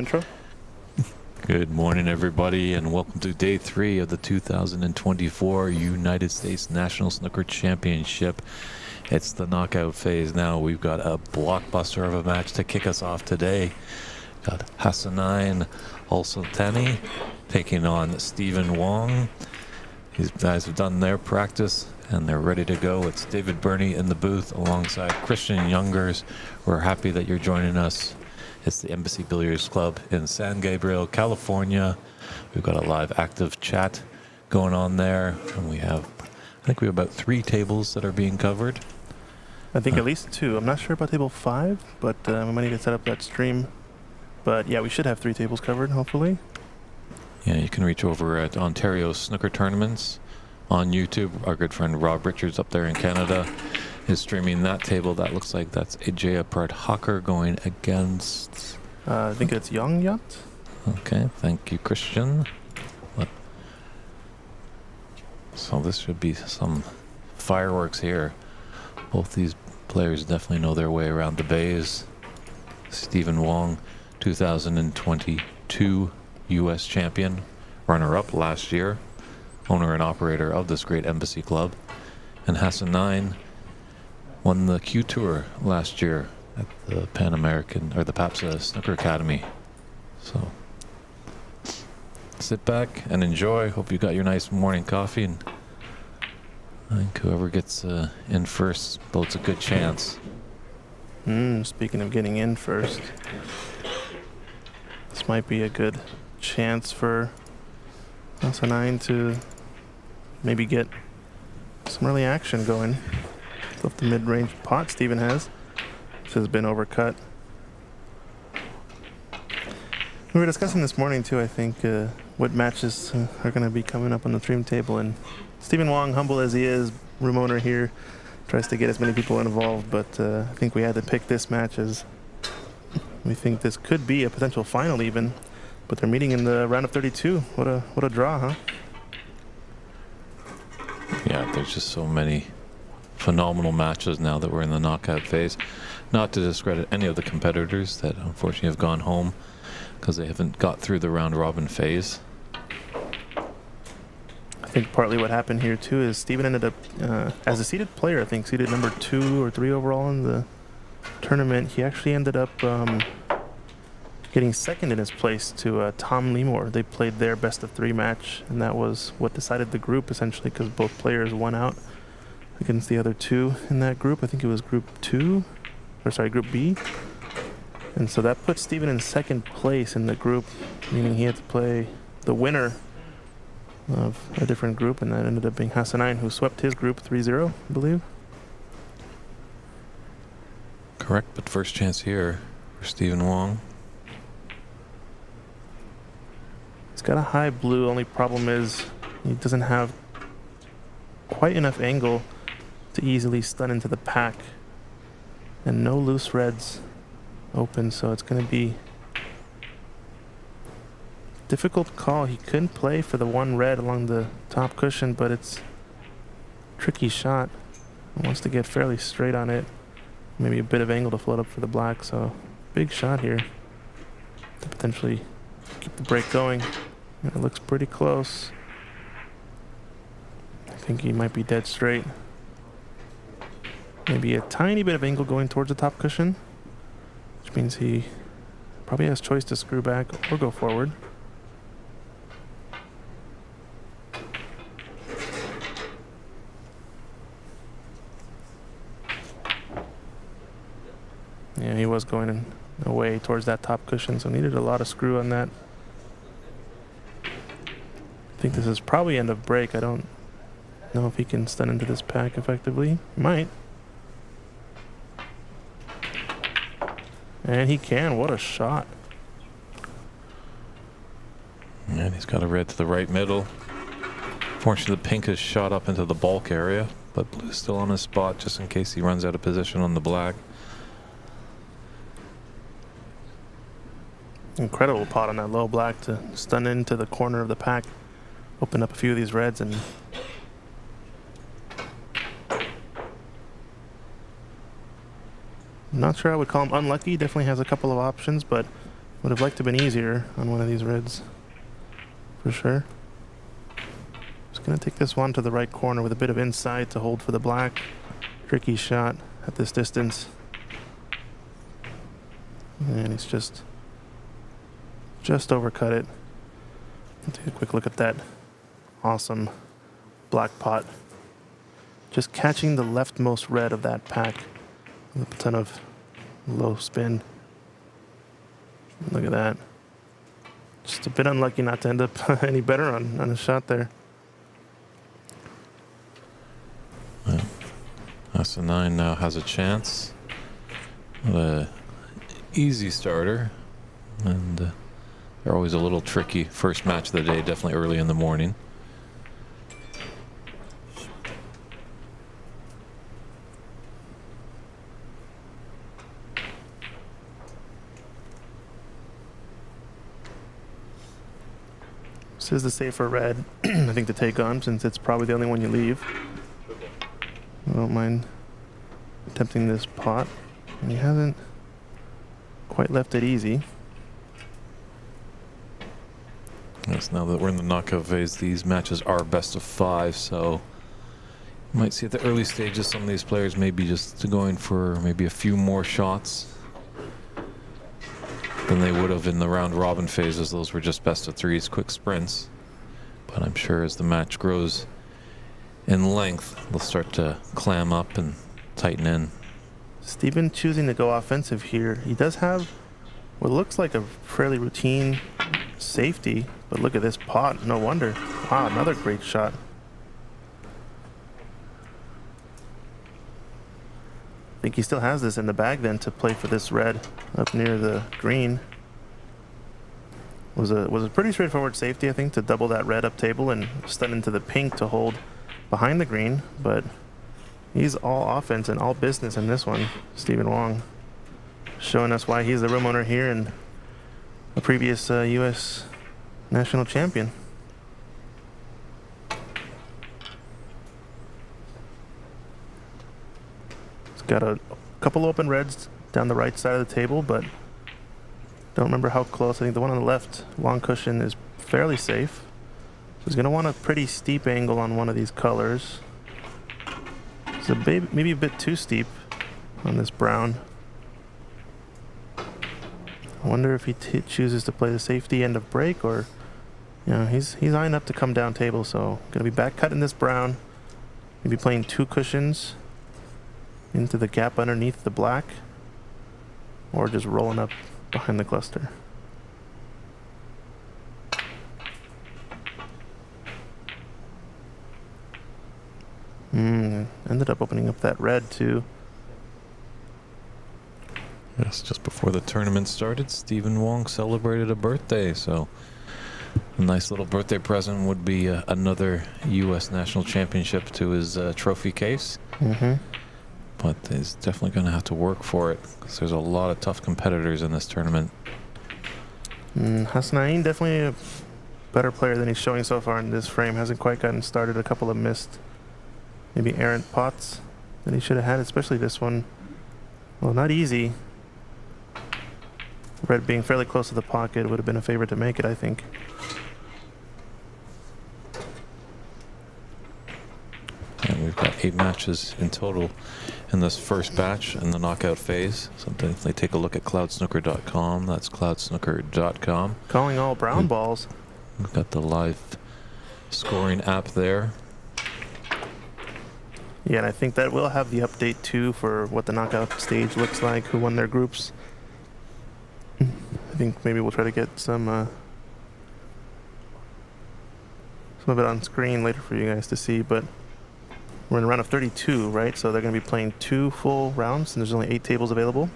Intro. Good morning, everybody, and welcome to day 3 of the 2024 United States National Snooker Championship. It's the knockout phase now. We've got a blockbuster of a match to kick us off today. Got Hassanin Al-Sultani taking on Stephen Wong. These guys have done their practice and they're ready to go. It's David Burney in the booth alongside Christian Youngers. We're happy that you're joining us. It's the Embassy Billiards Club in San Gabriel, California. We've got a live active chat going on there. And I think we have about 3 tables that are being covered. I think at least 2. I'm not sure about table 5, but we might need to set up that stream. But yeah, we should have 3 tables covered, hopefully. Yeah, you can reach over at Ontario Snooker Tournaments on YouTube. Our good friend Rob Richards up there in Canada is streaming that table. That looks like that's Ajaya Pradhakar going against... I think it's Young Yat. Okay, thank you, Christian. So this should be some fireworks here. Both these players definitely know their way around the bays. Stephen Wong, 2022 U.S. champion, runner-up last year, owner and operator of this great Embassy Club. And Hassanin won the Q Tour last year at the Pan American, or the PAPSA Snooker Academy. So sit back and enjoy. Hope you got your nice morning coffee, and I think whoever gets in first boats a good chance. Speaking of getting in first, this might be a good chance for Hassanin to maybe get some early action going. Left the mid-range pot Steven has. This has been overcut. We were discussing this morning too, I think, what matches are going to be coming up on the stream table. And Stephen Wong, humble as he is, room owner here, tries to get as many people involved. But I think we had to pick this match as we think this could be a potential final even. But they're meeting in the round of 32. What a draw, huh? Yeah, there's just so many phenomenal matches now that we're in the knockout phase. Not to discredit any of the competitors that unfortunately have gone home because they haven't got through the round robin phase. I think partly what happened here too is Steven ended up as a seeded player, I think seeded number 2 or 3 overall in the tournament. He actually ended up getting second in his place to Tom Lemore. They played their best of 3 match, and that was what decided the group essentially, because both players won out against the other 2 in that group. I think it was group B. And so that put Steven in second place in the group, meaning he had to play the winner of a different group, and that ended up being Hassanin, who swept his group 3-0, I believe. Correct, but first chance here for Stephen Wong. He's got a high blue, only problem is he doesn't have quite enough angle to easily stun into the pack, and no loose reds open, so it's going to be difficult call. He couldn't play for the 1 red along the top cushion, but it's a tricky shot. He wants to get fairly straight on it, maybe a bit of angle to float up for the black, so big shot here to potentially keep the break going. And it looks pretty close. I think he might be dead straight. Maybe a tiny bit of angle going towards the top cushion, which means he probably has choice to screw back or go forward. Yeah, he was going away towards that top cushion, so needed a lot of screw on that. I think this is probably end of break. I don't know if he can stun into this pack effectively. He might. And he can. What a shot. And he's got a red to the right middle. Fortunately, the pink has shot up into the bulk area, but blue's still on his spot just in case he runs out of position on the black. Incredible pot on that low black to stun into the corner of the pack. Open up a few of these reds, and I'm not sure I would call him unlucky. Definitely has a couple of options, but Would have liked to have been easier on one of these reds, for sure. Just gonna take this one to the right corner with a bit of inside to hold for the black. Tricky shot at this distance. And he's just overcut it. Take a quick look at that awesome black pot. Just catching the leftmost red of that pack with a ton of low spin. Look at that. Just a bit unlucky not to end up any better on a shot there. USSA now has a chance. The easy starter, and they're always a little tricky. First match of the day, definitely early in the morning. This is the safer red, I think, to take on, since it's probably the only one you leave. I don't mind attempting this pot. And he hasn't quite left it easy. Yes, now that we're in the knockout phase, these matches are best of 5, so you might see at the early stages some of these players may be just going for maybe a few more shots than they would have in the round robin phases. Those were just best of 3s, quick sprints. But I'm sure as the match grows in length, they'll start to clam up and tighten in. Steven choosing to go offensive here. He does have what looks like a fairly routine safety, but look at this pot. No wonder. Wow, another great shot. I think he still has this in the bag then to play for this red up near the green. Was a pretty straightforward safety, I think, to double that red up table and stun into the pink to hold behind the green, but he's all offense and all business in this one. Stephen Wong showing us why he's the room owner here and a previous U.S. national champion. He's got a couple open reds down the right side of the table, but don't remember how close. I think the one on the left, long cushion, is fairly safe. So he's going to want a pretty steep angle on one of these colors. It's maybe a bit too steep on this brown. I wonder if he chooses to play the safety end of break, or, you know, he's eyeing up to come down table, so going to be back cutting this brown. Maybe playing 2 cushions into the gap underneath the black, or just rolling up behind the cluster. Ended up opening up that red too. Yes, just before the tournament started, Stephen Wong celebrated a birthday, so a nice little birthday present would be another U.S. national championship to his trophy case. But he's definitely going to have to work for it, because there's a lot of tough competitors in this tournament. Hasnain, definitely a better player than he's showing so far in this frame. Hasn't quite gotten started. A couple of missed, maybe errant pots that he should have had, especially this one. Well, not easy. Red being fairly close to the pocket would have been a favor to make it, I think. And we've got 8 matches in total in this first batch in the knockout phase. So definitely take a look at cloudsnooker.com. That's cloudsnooker.com. Calling all brown balls. We've got the live scoring app there. Yeah, and I think that will have the update too for what the knockout stage looks like, who won their groups. I think maybe we'll try to get some of it on screen later for you guys to see, but we're in a round of 32, right? So they're going to be playing 2 full rounds, and there's only 8 tables available.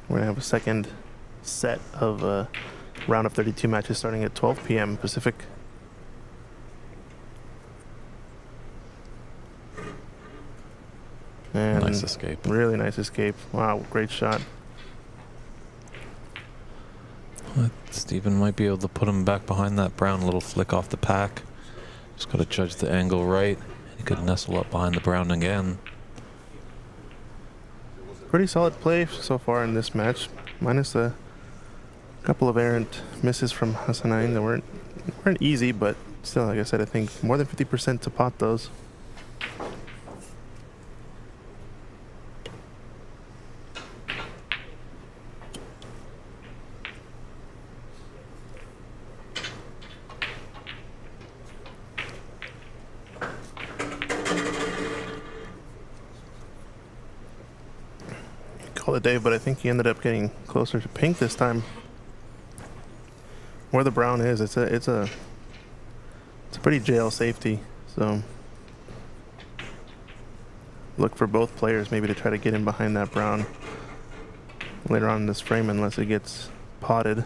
We're going to have a second set of round of 32 matches starting at 12 p.m. Pacific. And nice escape. Really nice escape. Wow, great shot. Stephen might be able to put him back behind that brown, little flick off the pack. Just got to judge the angle right. He could nestle up behind the brown again. Pretty solid play so far in this match, minus a A couple of errant misses from Hasanain that weren't easy, but still, like I said, I think more than 50% to pot those. Call it a day, but I think he ended up getting closer to pink this time. Where the brown is, it's a pretty jail safety, so look for both players maybe to try to get in behind that brown later on in this frame unless it gets potted.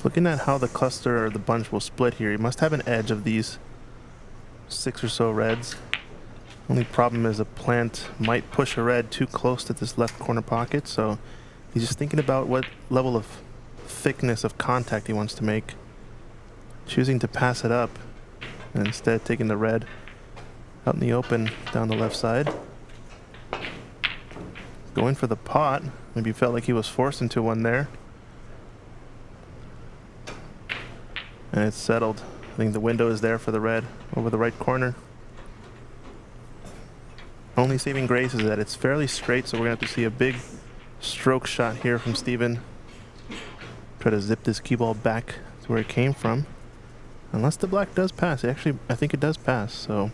Looking at how the cluster or the bunch will split here, you must have an edge of these 6 or so reds. Only problem is a plant might push a red too close to this left corner pocket, so he's just thinking about what level of thickness of contact he wants to make. Choosing to pass it up and instead taking the red out in the open down the left side. Going for the pot. Maybe felt like he was forced into one there. And it's settled. I think the window is there for the red over the right corner. Only saving grace is that it's fairly straight, so we're going to have to see a big stroke shot here from Steven. Try to zip this cue ball back to where it came from. Unless the black does pass. Actually, I think it does pass, so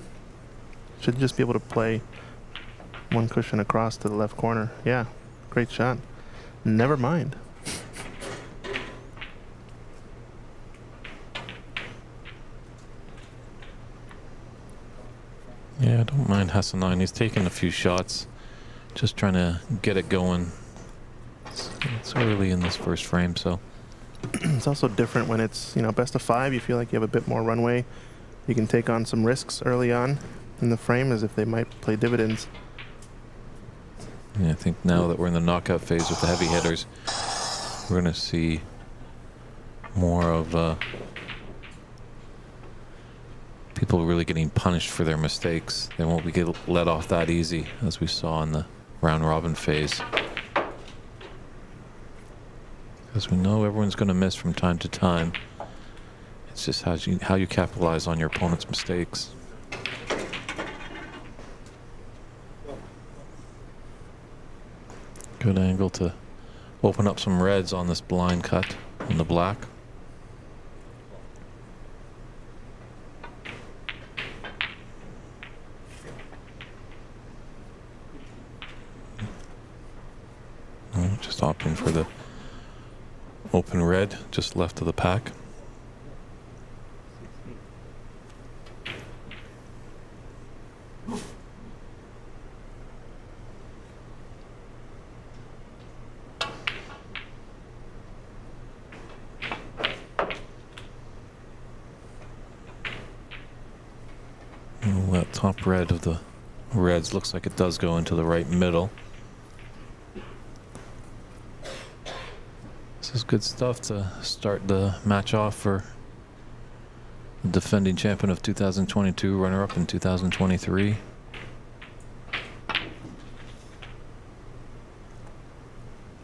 should just be able to play one cushion across to the left corner. Yeah, great shot. Never mind. Yeah, I don't mind Hasanain. He's taking a few shots, just trying to get it going. It's early in this first frame, so. It's also different when it's, best of 5. You feel like you have a bit more runway. You can take on some risks early on in the frame as if they might play dividends. Yeah, I think now that we're in the knockout phase with the heavy hitters, we're going to see more of people really getting punished for their mistakes. They won't be let off that easy, as we saw in the round robin phase. Because we know everyone's going to miss from time to time. It's just how you capitalize on your opponent's mistakes. Good angle to open up some reds on this blind cut on the black. Just opting for the open red just left of the pack. Well, that top red of the reds looks like it does go into the right middle. This is good stuff to start the match off for the defending champion of 2022, runner-up in 2023.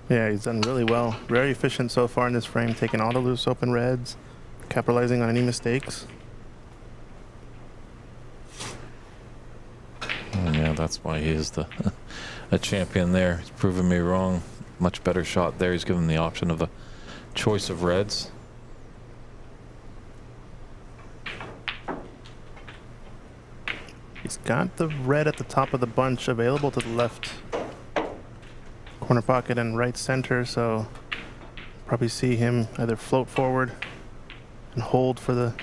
Yeah, he's done really well. Very efficient so far in this frame, taking all the loose open reds, capitalizing on any mistakes. Oh, yeah, that's why he is a champion there. He's proven me wrong. Much better shot there. He's given the option of a choice of reds. He's got the red at the top of the bunch available to the left corner pocket and right center, so probably see him either float forward and hold for the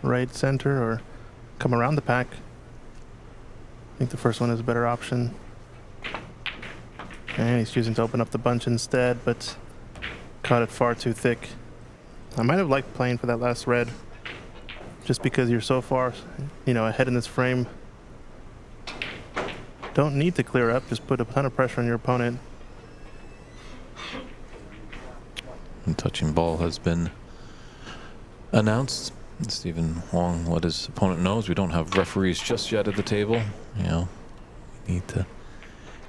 right center or come around the pack. I think the first one is a better option. And he's choosing to open up the bunch instead, but caught it far too thick. I might have liked playing for that last red, just because you're so far, ahead in this frame. Don't need to clear up, just put a ton of pressure on your opponent. And touching ball has been announced. Stephen Wong let his opponent know we don't have referees just yet at the table. We need to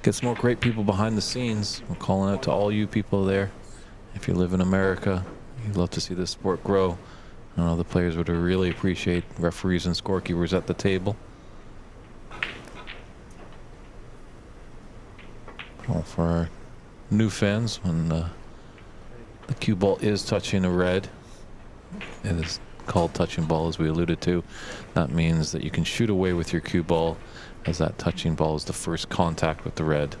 get some more great people behind the scenes. We're calling out to all you people there if you live in America, you'd love to see this sport grow. I know the players would really appreciate referees and scorekeepers at the table. Well, for our new fans, when the cue ball is touching a red, it is called touching ball, as we alluded to. That means that you can shoot away with your cue ball, as that touching ball is the first contact with the red.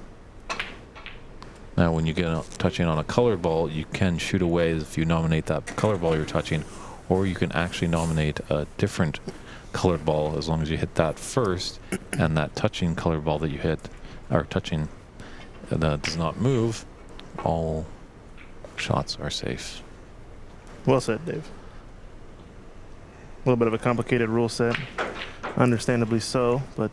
Now, when you get touching on a colored ball, you can shoot away if you nominate that colored ball you're touching, or you can actually nominate a different colored ball as long as you hit that first, and that touching colored ball that you hit, or touching, that does not move. All shots are safe. Well said, Dave. A little bit of a complicated rule set, understandably so, but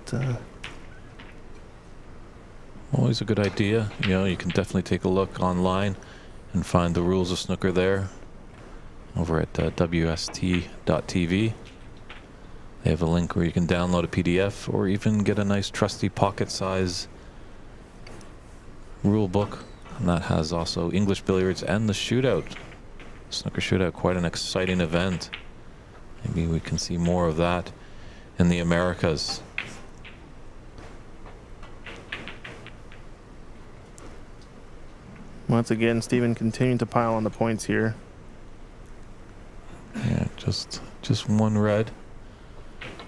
Always a good idea. You know, you can definitely take a look online and find the rules of snooker there over at WST.tv. They have a link where you can download a PDF or even get a nice trusty pocket size rule book. And that has also English billiards and the shootout. Snooker shootout, quite an exciting event. Maybe we can see more of that in the Americas. once again, Steven continuing to pile on the points here. Yeah, just one red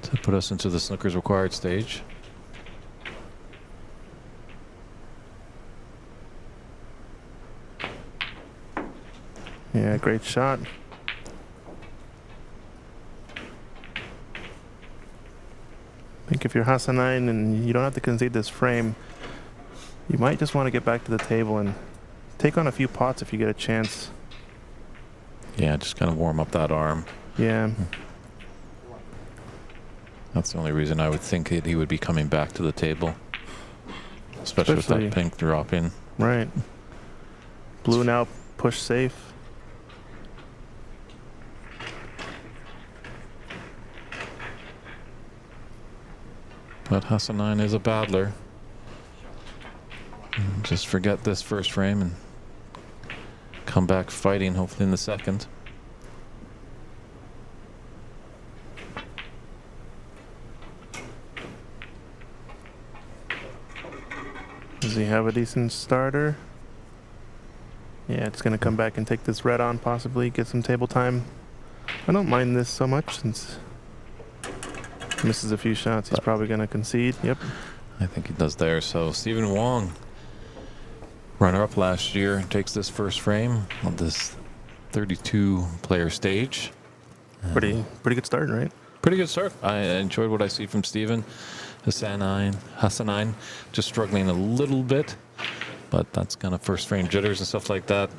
to put us into the snooker's required stage. Yeah, great shot. I think if you're Hassanine and you don't have to concede this frame, you might just want to get back to the table and take on a few pots if you get a chance. Yeah, just kind of warm up that arm. Yeah. That's the only reason I would think that he would be coming back to the table. Especially with that pink dropping. Right. Blue now push safe. But Hassanine is a battler. Just forget this first frame and come back fighting, hopefully in the second. Does he have a decent starter? Yeah, it's going to come back and take this red on, possibly get some table time. I don't mind this so much since misses a few shots. He's probably going to concede. Yep. I think he does there. So Stephen Wong, runner-up last year, takes this first frame on this 32-player stage. Pretty good start, right? Pretty good start. I enjoyed what I see from Stephen. Hassanine just struggling a little bit, but that's kind of first frame jitters and stuff like that.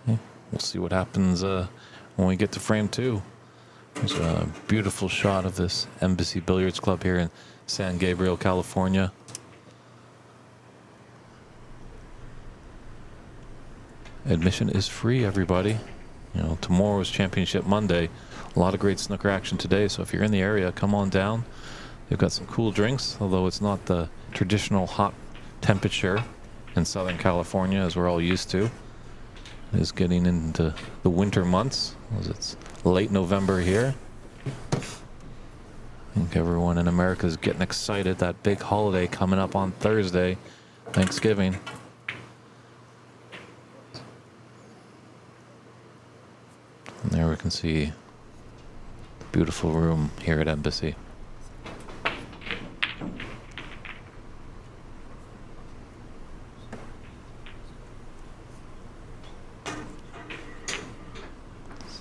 Yeah, we'll see what happens when we get to frame two. There's a beautiful shot of this Embassy Billiards Club here in San Gabriel, California. Admission is free, everybody. You know, tomorrow is Championship Monday. A lot of great snooker action today, so if you're in the area, come on down. They've got some cool drinks, although it's not the traditional hot temperature in Southern California as we're all used to. It is getting into the winter months, as it's late November here. I think everyone in America is getting excited. That big holiday coming up on Thursday, Thanksgiving. And there we can see the beautiful room here at Embassy.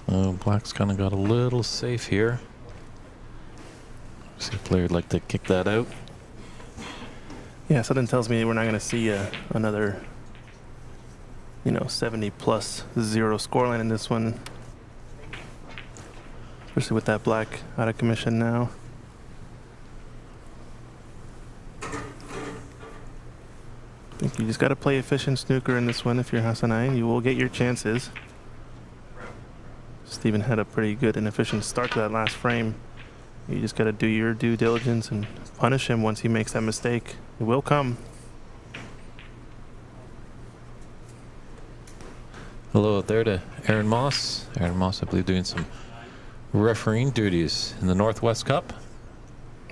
So Black's kind of got a little safe here. See a player would like to kick that out. Yeah, something tells me we're not going to see another, 70 plus 0 scoreline in this one. Especially with that Black out of commission now. I think you just got to play efficient snooker in this one. If you're Hassanine, you will get your chances. Steven had a pretty good and efficient start to that last frame. You just got to do your due diligence and punish him once he makes that mistake. It will come. Hello out there to Aaron Moss. Aaron Moss, I believe, doing some refereeing duties in the Northwest Cup.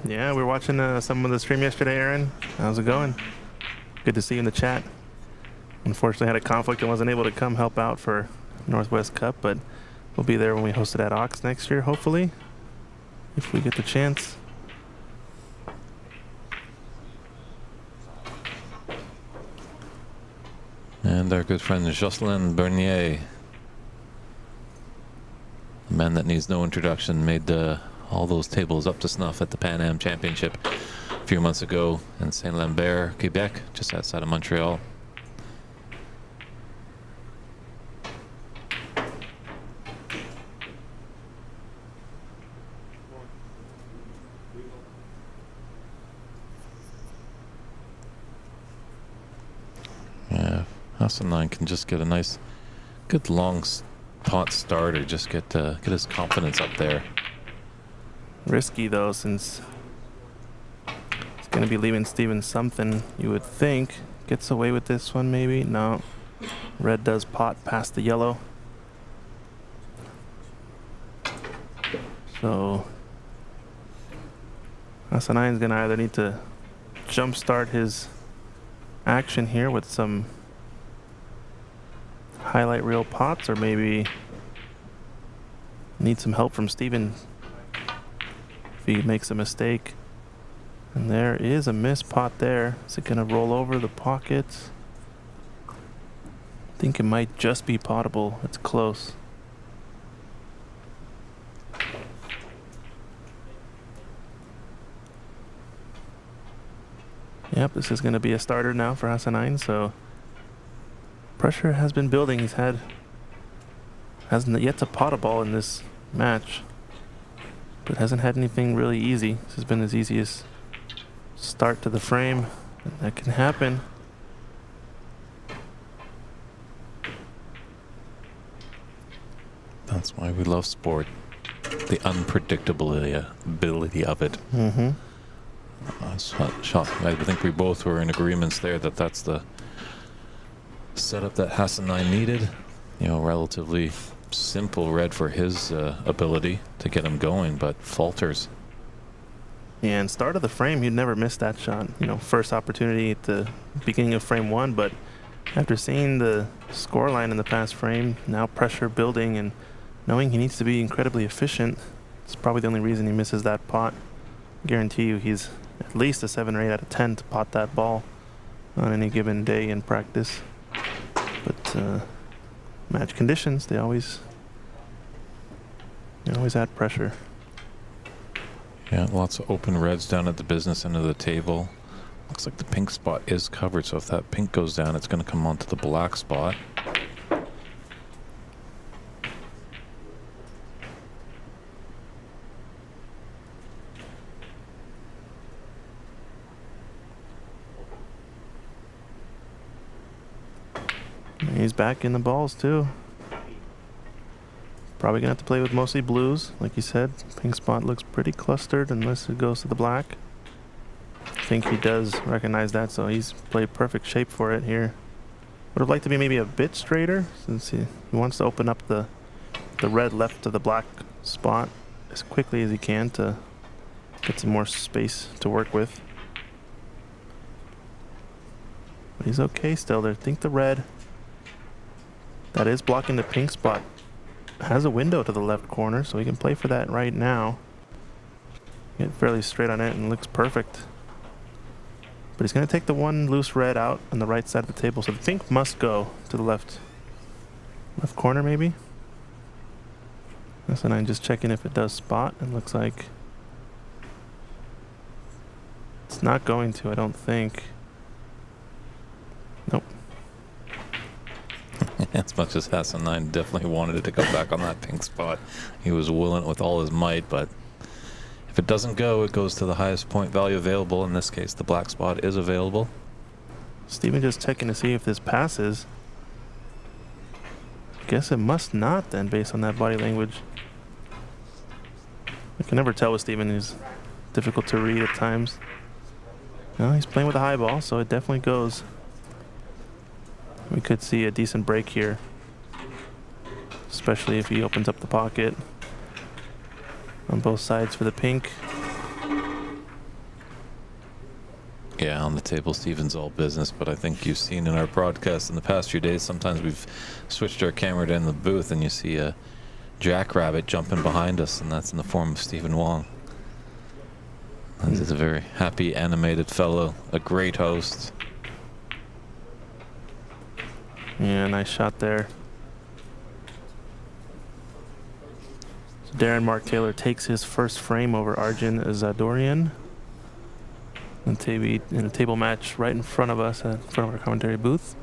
Yeah, we were watching some of the stream yesterday, Aaron. How's it going? Good to see you in the chat. Unfortunately, had a conflict and wasn't able to come help out for Northwest Cup, but we'll be there when we host it at Ox next year, hopefully, if we get the chance. And our good friend Jocelyn Bernier, the man that needs no introduction, made all those tables up to snuff at the Pan Am Championship a few months ago in Saint Lambert, Quebec, just outside of Montreal. Yeah, Hassan can just get a nice, good long pot starter. Just get his confidence up there. Risky though, since it's going to be leaving Steven something. You would think gets away with this one, maybe. No, red does pot past the yellow. So Hassan going to either need to jumpstart his action here with some highlight reel pots, or maybe need some help from Steven if he makes a mistake. And there is a missed pot there. Is it gonna roll over the pockets? I think it might just be potable. It's close. Yep, this is going to be a starter now for Hassan, so pressure has been building. Hasn't yet to pot a ball in this match, but hasn't had anything really easy. This has been his easiest start to the frame, and that can happen. That's why we love sport. The unpredictability of it. Mm-hmm. I think we both were in agreements there that that's the setup that Hassan needed. You know, relatively simple red for his ability to get him going, but falters. Yeah, and start of the frame, you'd never miss that shot. You know, first opportunity at the beginning of frame one, but after seeing the score line in the past frame, now pressure building and knowing he needs to be incredibly efficient, it's probably the only reason he misses that pot. Guarantee you he's at least a 7 or 8 out of 10 to pot that ball on any given day in practice. But match conditions, they always add pressure. Yeah, lots of open reds down at the business end of the table. Looks like the pink spot is covered, so if that pink goes down, it's going to come onto the black spot. He's back in the balls too. Probably gonna have to play with mostly blues, like you said. Pink spot looks pretty clustered unless it goes to the black. I think he does recognize that, so he's played perfect shape for it here. Would have liked to be maybe a bit straighter, since he wants to open up the red left to the black spot as quickly as he can to get some more space to work with. But he's okay still. I think the red that is blocking the pink spot has a window to the left corner, so he can play for that right now. Get fairly straight on it and looks perfect. But he's going to take the one loose red out on the right side of the table, so the pink must go to the left corner maybe. So I'm just checking if it does spot, and looks like it's not going to, I don't think. Nope. As much as Hassan definitely wanted it to go back on that pink spot, he was willing with all his might, but if it doesn't go, it goes to the highest point value available. In this case, the black spot is available. Steven just checking to see if this passes. Guess it must not then, based on that body language. I can never tell with Steven. He's difficult to read at times. No, he's playing with a high ball, so it definitely goes. We could see a decent break here. especially if he opens up the pocket on both sides for the pink. Yeah, on the table, Steven's all business, but I think you've seen in our broadcast in the past few days, sometimes we've switched our camera to in the booth and you see a jackrabbit jumping behind us, and that's in the form of Stephen Wong. He's a very happy, animated fellow, a great host. Yeah, nice shot there. So Darren Mark Taylor takes his first frame over Arjun Zadorian. In a table match right in front of us, in front of our commentary booth.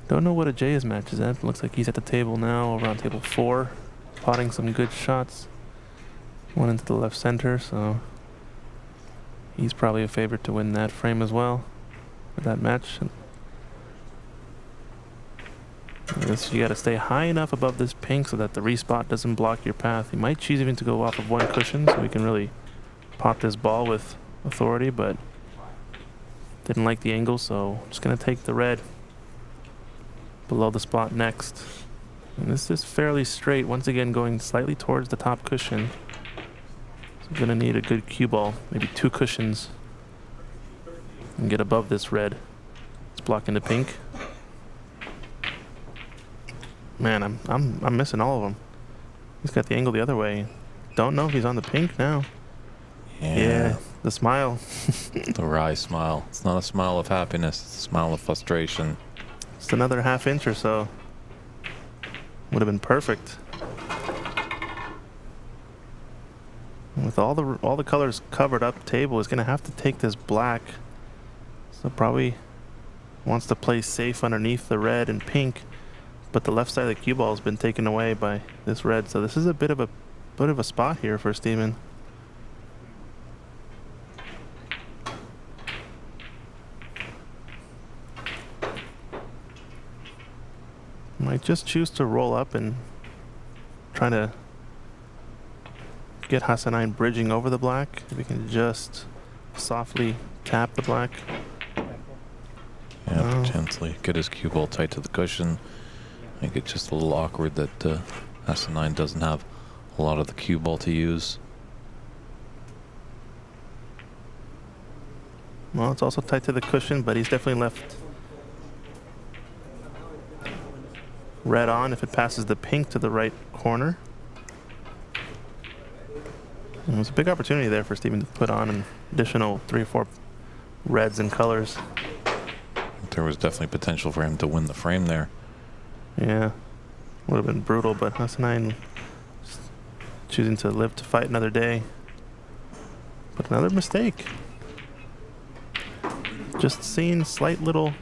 Don't know what Ajaya's match is at. Looks like he's at the table now, over on table 4, potting some good shots. One into the left center, so he's probably a favorite to win that frame as well, for that match. You got to stay high enough above this pink so that the respot doesn't block your path. You might choose even to go off of one cushion so we can really pot this ball with authority, but didn't like the angle, so I'm just going to take the red below the spot next. And this is fairly straight, once again going slightly towards the top cushion. So I'm going to need a good cue ball, maybe 2 cushions, and get above this red. It's blocking the pink. Man, I'm missing all of them. He's got the angle the other way. Don't know if he's on the pink now. Yeah, the smile. The wry smile. It's not a smile of happiness, it's a smile of frustration. Just another ½ inch or so. Would have been perfect. With all the colors covered up, table is going to have to take this black. So probably wants to play safe underneath the red and pink, but the left side of the cue ball has been taken away by this red. So this is a bit of a spot here for Steven. Might just choose to roll up and try to get Hassanine bridging over the black. If we can just softly tap the black. Yeah, gently get his cue ball tight to the cushion. I think it's just a little awkward that Hassanine doesn't have a lot of the cue ball to use. Well, it's also tight to the cushion, but he's definitely left red on if it passes the pink to the right corner. And it was a big opportunity there for Steven to put on an additional 3 or 4 reds and colors. There was definitely potential for him to win the frame there. Yeah, would have been brutal, but Hassanine choosing to live to fight another day. But another mistake. Just seeing slight little,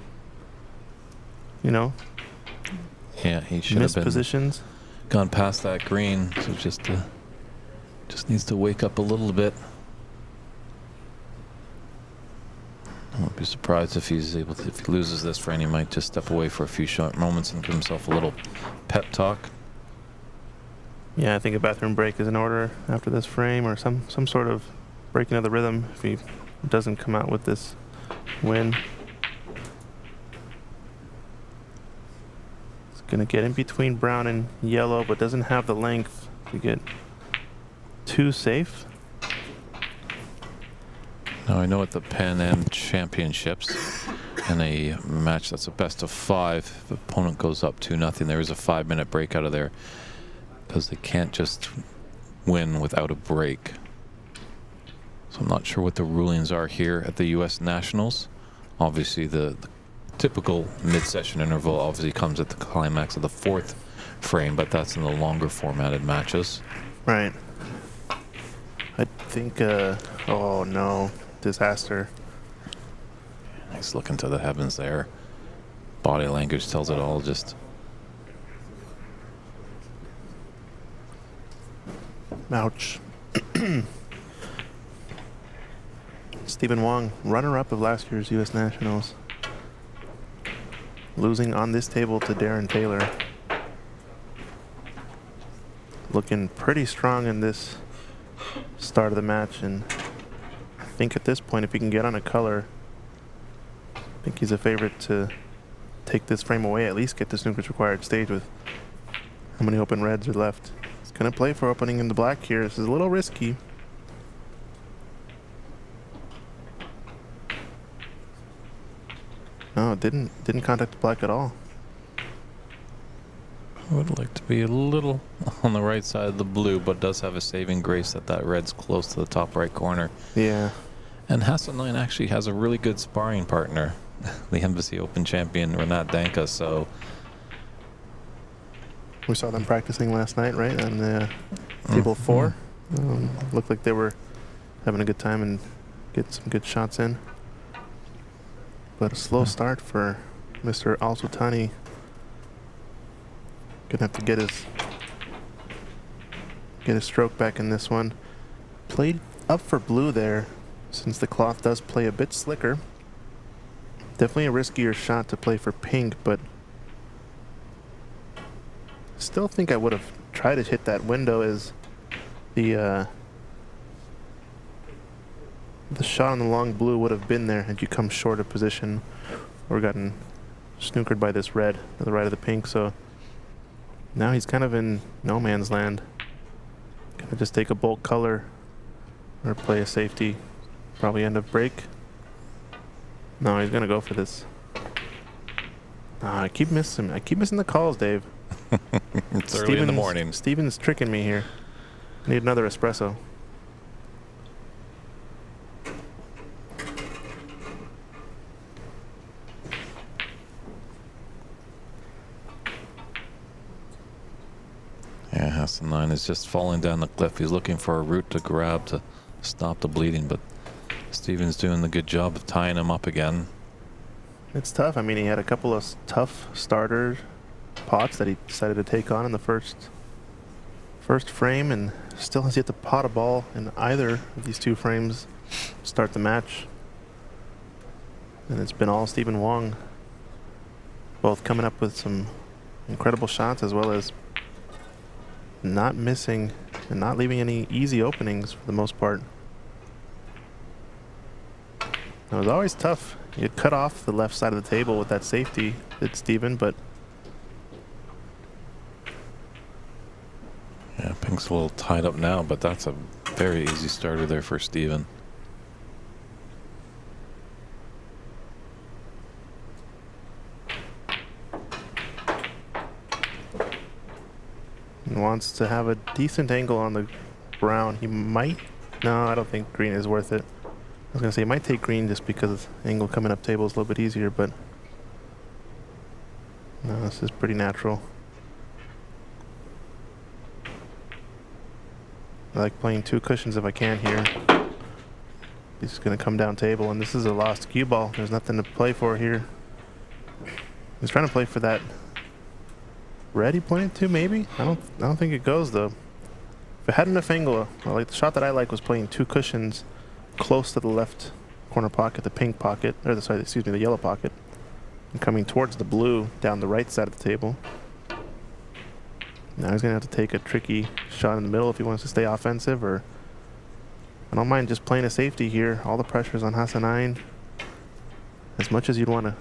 Yeah, he should have been mispositions. gone past that green. So just needs to wake up a little bit. I won't be surprised if he's able to. If he loses this frame, he might just step away for a few short moments and give himself a little pep talk. Yeah, I think a bathroom break is in order after this frame, or some sort of breaking of the rhythm if he doesn't come out with this win. It's gonna get in between brown and yellow, but doesn't have the length to get too safe. Now I know at the Pan Am Championships, in a match that's a best of 5, if the opponent goes up 2-0, there is a 5-minute break out of there, because they can't just win without a break. So I'm not sure what the rulings are here at the U.S. Nationals. Obviously the typical mid-session interval obviously comes at the climax of the 4th frame, but that's in the longer formatted matches. Right. I think, oh no, disaster. Nice look into the heavens there. Body language tells it all. Just ouch. Stephen Wong, runner-up of last year's U.S. Nationals, losing on this table to Darren Taylor. Looking pretty strong in this start of the match, and I think at this point, if he can get on a color, I think he's a favorite to take this frame away, at least get the Snooker's required stage with How many open reds are left? He's going to play for opening in the black here. This is a little risky. No, didn't contact the black at all. I would like to be a little on the right side of the blue, but does have a saving grace that red's close to the top right corner. Yeah. And Hassan actually has a really good sparring partner, the Embassy Open champion, Renat Danka, so... We saw them practicing last night, right, on the table 4. Looked like they were having a good time and getting some good shots in. But a slow start for Mr. Al-Sultani. Gonna have to get his stroke back in this one. Played up for blue there, since the cloth does play a bit slicker. Definitely a riskier shot to play for pink, but still think I would have tried to hit that window as the shot on the long blue would have been there had you come short of position or gotten snookered by this red to the right of the pink. So now he's kind of in no man's land. Gonna just take a bolt color or play a safety. Probably end of break. No, he's gonna go for this. I keep missing the calls, Dave. It's early in the morning. Steven's tricking me here. Need another espresso. Yeah, Hassan is just falling down the cliff. He's looking for a route to grab to stop the bleeding, but Steven's doing the good job of tying him up again. It's tough. I mean, he had a couple of tough starter pots that he decided to take on in the first frame, and still has yet to pot a ball in either of these two frames to start the match. And it's been all Stephen Wong, both coming up with some incredible shots as well as not missing and not leaving any easy openings for the most part. It was always tough. You cut off the left side of the table with that safety, did Steven, but yeah, pink's a little tied up now, but that's a very easy starter there for Steven. he wants to have a decent angle on the brown. He might, no, I don't think green is worth it. I was gonna say he might take green just because the angle coming up table is a little bit easier, but no, this is pretty natural. I like playing two cushions if I can here. He's just gonna come down table, and this is a lost cue ball. There's nothing to play for here. He's trying to play for that red he pointed to, maybe? I don't think it goes though. If it had enough angle, well, like the shot that I like was playing two cushions close to the left corner pocket, the pink pocket, or the yellow pocket, and coming towards the blue down the right side of the table. Now he's gonna have to take a tricky shot in the middle if he wants to stay offensive, or I don't mind just playing a safety here. All the pressure's on Hassan. As much as you'd want to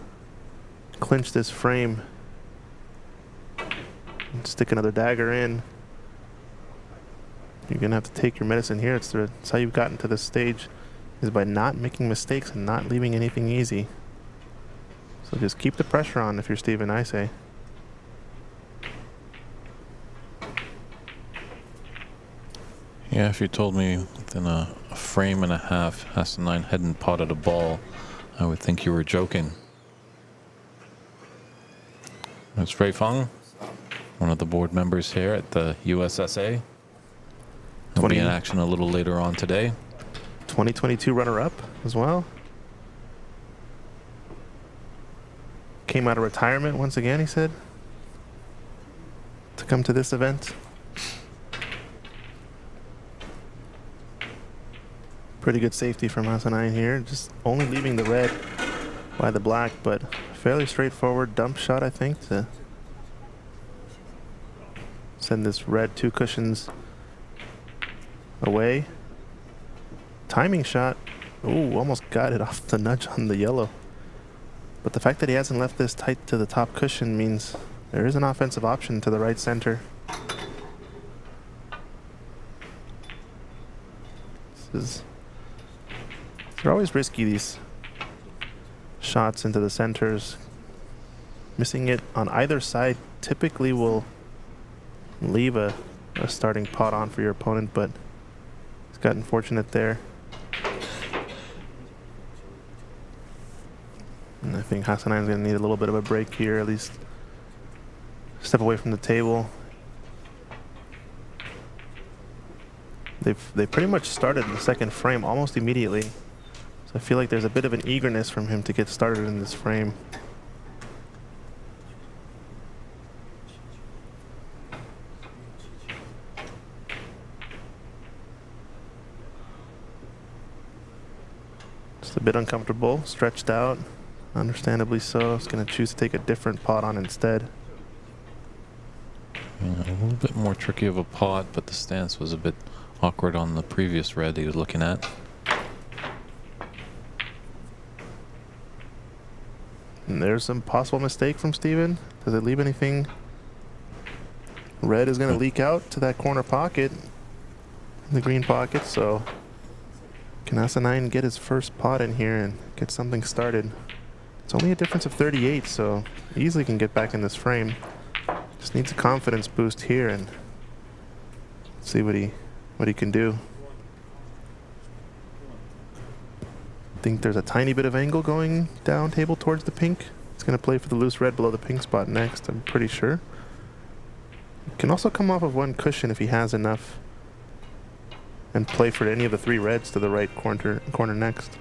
clinch this frame and stick another dagger in, you're gonna have to take your medicine here. It's how you've gotten to this stage, is by not making mistakes and not leaving anything easy. So just keep the pressure on if you're Steven, I say. Yeah, if you told me within a frame and a half Hassan hadn't potted a ball, I would think you were joking. That's Ray Feng, one of the board members here at the USSA. He'll be in action a little later on today. 2022 runner-up as well. Came out of retirement once again, he said, to come to this event. Pretty good safety from Hassan here, just only leaving the red by the black, but fairly straightforward dump shot, I think, to send this red two cushions away. Timing shot. Ooh, almost got it off the nudge on the yellow. But the fact that he hasn't left this tight to the top cushion means there is an offensive option to the right center. They're always risky, these shots into the centers. Missing it on either side typically will leave a starting pot on for your opponent, but he's gotten fortunate there. And I think Hassanein's going to need a little bit of a break here, at least step away from the table. They pretty much started the second frame almost immediately. So I feel like there's a bit of an eagerness from him to get started in this frame. Just a bit uncomfortable, stretched out, understandably so. He's going to choose to take a different pot on instead. Yeah, a little bit more tricky of a pot, but the stance was a bit awkward on the previous red he was looking at. And there's some possible mistake from Steven. Does it leave anything? Red is going to leak out to that corner pocket, the green pocket, so can Hassanein get his first pot in here and get something started? It's only a difference of 38, so easily can get back in this frame. Just needs a confidence boost here and see what he can do. I think there's a tiny bit of angle going down table towards the pink. He's going to play for the loose red below the pink spot next, I'm pretty sure. He can also come off of one cushion if he has enough and play for any of the three reds to the right corner next.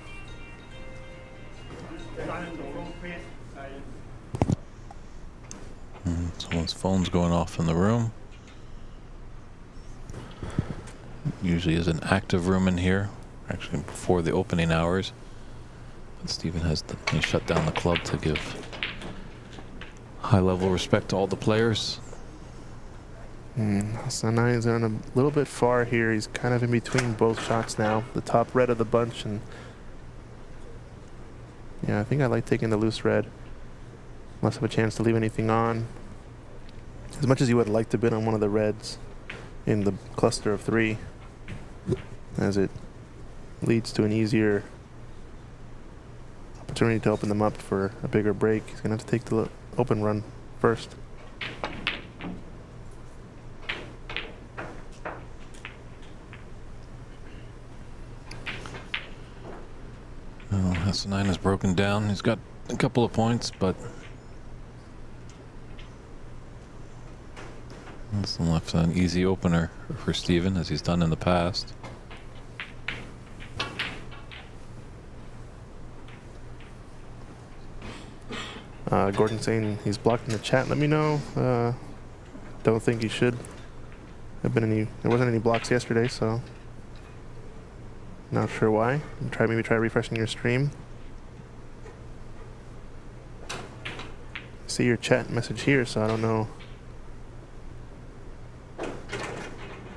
Someone's phone's going off in the room. Usually is an active room in here, actually before the opening hours. But Steven has he shut down the club to give high-level respect to all the players. Hassanein is on a little bit far here. He's kind of in between both shots now. The top red of the bunch, and yeah, I think I like taking the loose red. Less of a chance to leave anything on. As much as you would like to bid on one of the reds in the cluster of three, as it leads to an easier opportunity to open them up for a bigger break. He's going to have to take the open run first. Hassanein is broken down. He's got a couple of points, but that's left an easy opener for Steven, as he's done in the past. Gordon saying he's blocked in the chat. Let me know. Don't think he should have been any. There wasn't any blocks yesterday, so not sure why. Maybe try refreshing your stream. See your chat message here, so I don't know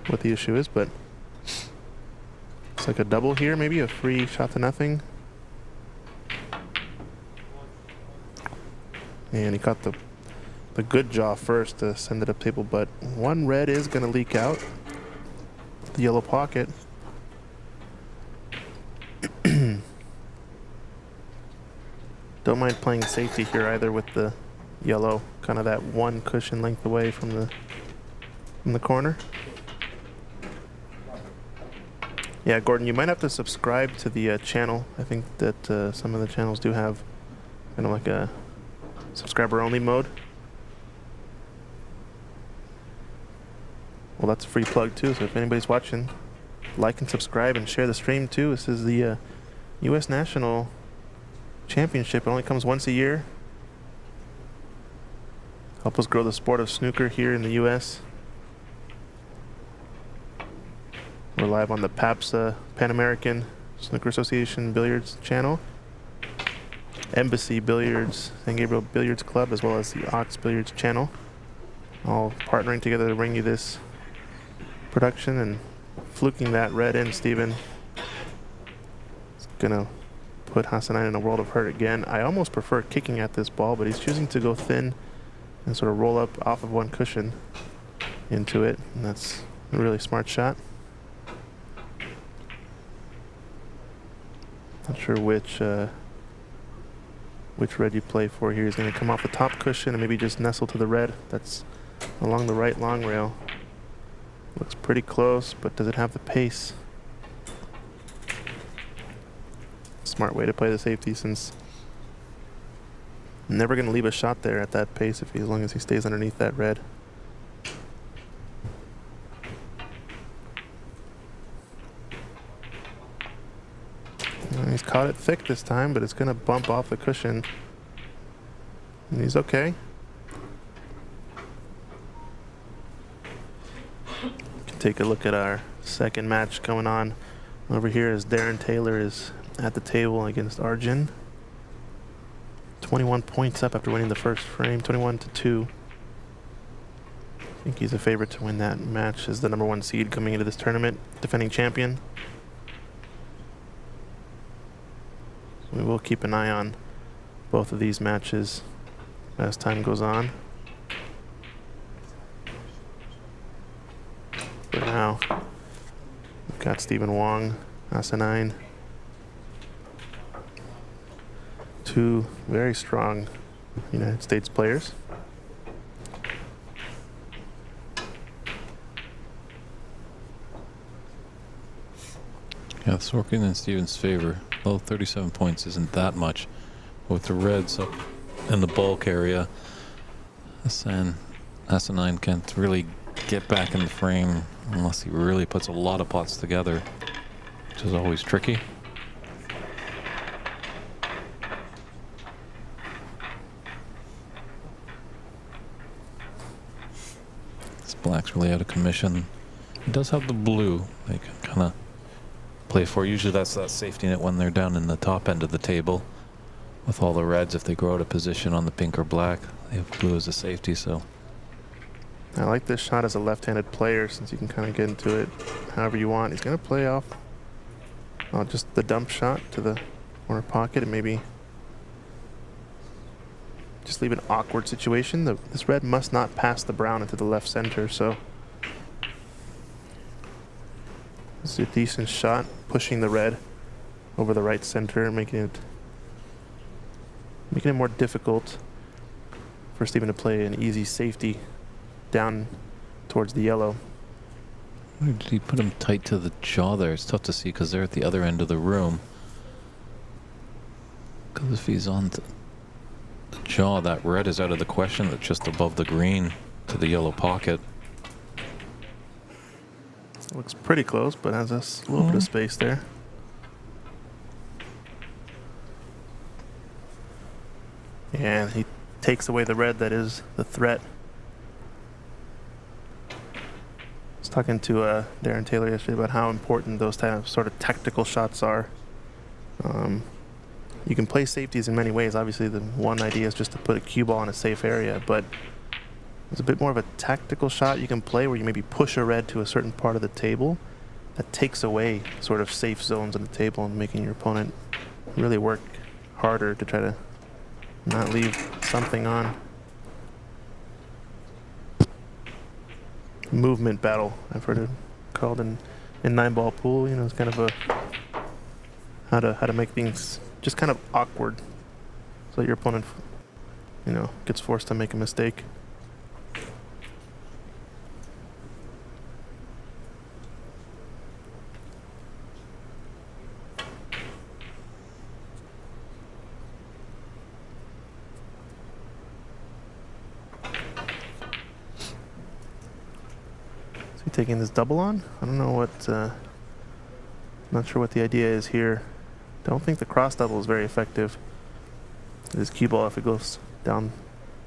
what the issue is, but it's like a double here, maybe a free shot to nothing. And he caught the good jaw first to send it up table, but one red is going to leak out the yellow pocket. Don't mind playing safety here either with the yellow, kind of that one cushion length away from the corner. Yeah, Gordon, you might have to subscribe to the channel. I think that some of the channels do have kind of like a subscriber only mode. Well, that's a free plug too, so if anybody's watching, like and subscribe and share the stream too. This is the U.S. National Championship. It only comes once a year. Help us grow the sport of snooker here in the U.S. We're live on the PAPSA, Pan American Snooker Association Billiards channel, Embassy Billiards, San Gabriel Billiards Club, as well as the Ox Billiards channel, all partnering together to bring you this production. And fluking that red in, Steven. It's gonna put Hassanein in a world of hurt again. I almost prefer kicking at this ball, but he's choosing to go thin and sort of roll up off of one cushion into it, and that's a really smart shot. Not sure which red you play for here. He's going to come off the top cushion and maybe just nestle to the red. That's along the right long rail. Looks pretty close, but does it have the pace? Smart way to play the safety, since I'm never going to leave a shot there at that pace as long as he stays underneath that red. He's caught it thick this time, but it's going to bump off the cushion. And he's okay. Can take a look at our second match going on over here as Darren Taylor is at the table against Arjun. 21 points up after winning the first frame, 21-2. I think he's a favorite to win that match as the #1 seed coming into this tournament, defending champion. We will keep an eye on both of these matches as time goes on. For now, we've got Stephen Wong, Asinine. Two very strong United States players. Yeah, it's working in Steven's favor. Although 37 points isn't that much. With the reds up in the bulk area, Asinine can't really get back in the frame unless he really puts a lot of pots together, which is always tricky. This black's really out of commission. He does have the blue. They can kind of play for. Usually that's that safety net when they're down in the top end of the table. With all the reds, if they grow out of position on the pink or black, they have blue as a safety. So I like this shot as a left-handed player, since you can kind of get into it however you want. He's going to play off just the dump shot to the corner pocket and maybe just leave an awkward situation. This red must not pass the brown into the left center, so this is a decent shot, pushing the red over the right center and making it more difficult for Steven to play an easy safety down towards the yellow. Why did he put him tight to the jaw there? It's tough to see because they're at the other end of the room. Because if he's on the jaw, that red is out of the question. It's just above the green to the yellow pocket. It looks pretty close, but has a little bit of space there. And he takes away the red that is the threat. I was talking to Darren Taylor yesterday about how important those type of sort of tactical shots are. You can play safeties in many ways. Obviously, the one idea is just to put a cue ball in a safe area, but there's a bit more of a tactical shot you can play where you maybe push a red to a certain part of the table that takes away sort of safe zones on the table and making your opponent really work harder to try to not leave something on. Movement battle, I've heard it called in 9-ball pool. You know, it's kind of a how to make things just kind of awkward so that your opponent, you know, gets forced to make a mistake. Taking this double on. I don't know what, not sure what the idea is here. Don't think the cross double is very effective. This cue ball, if it goes down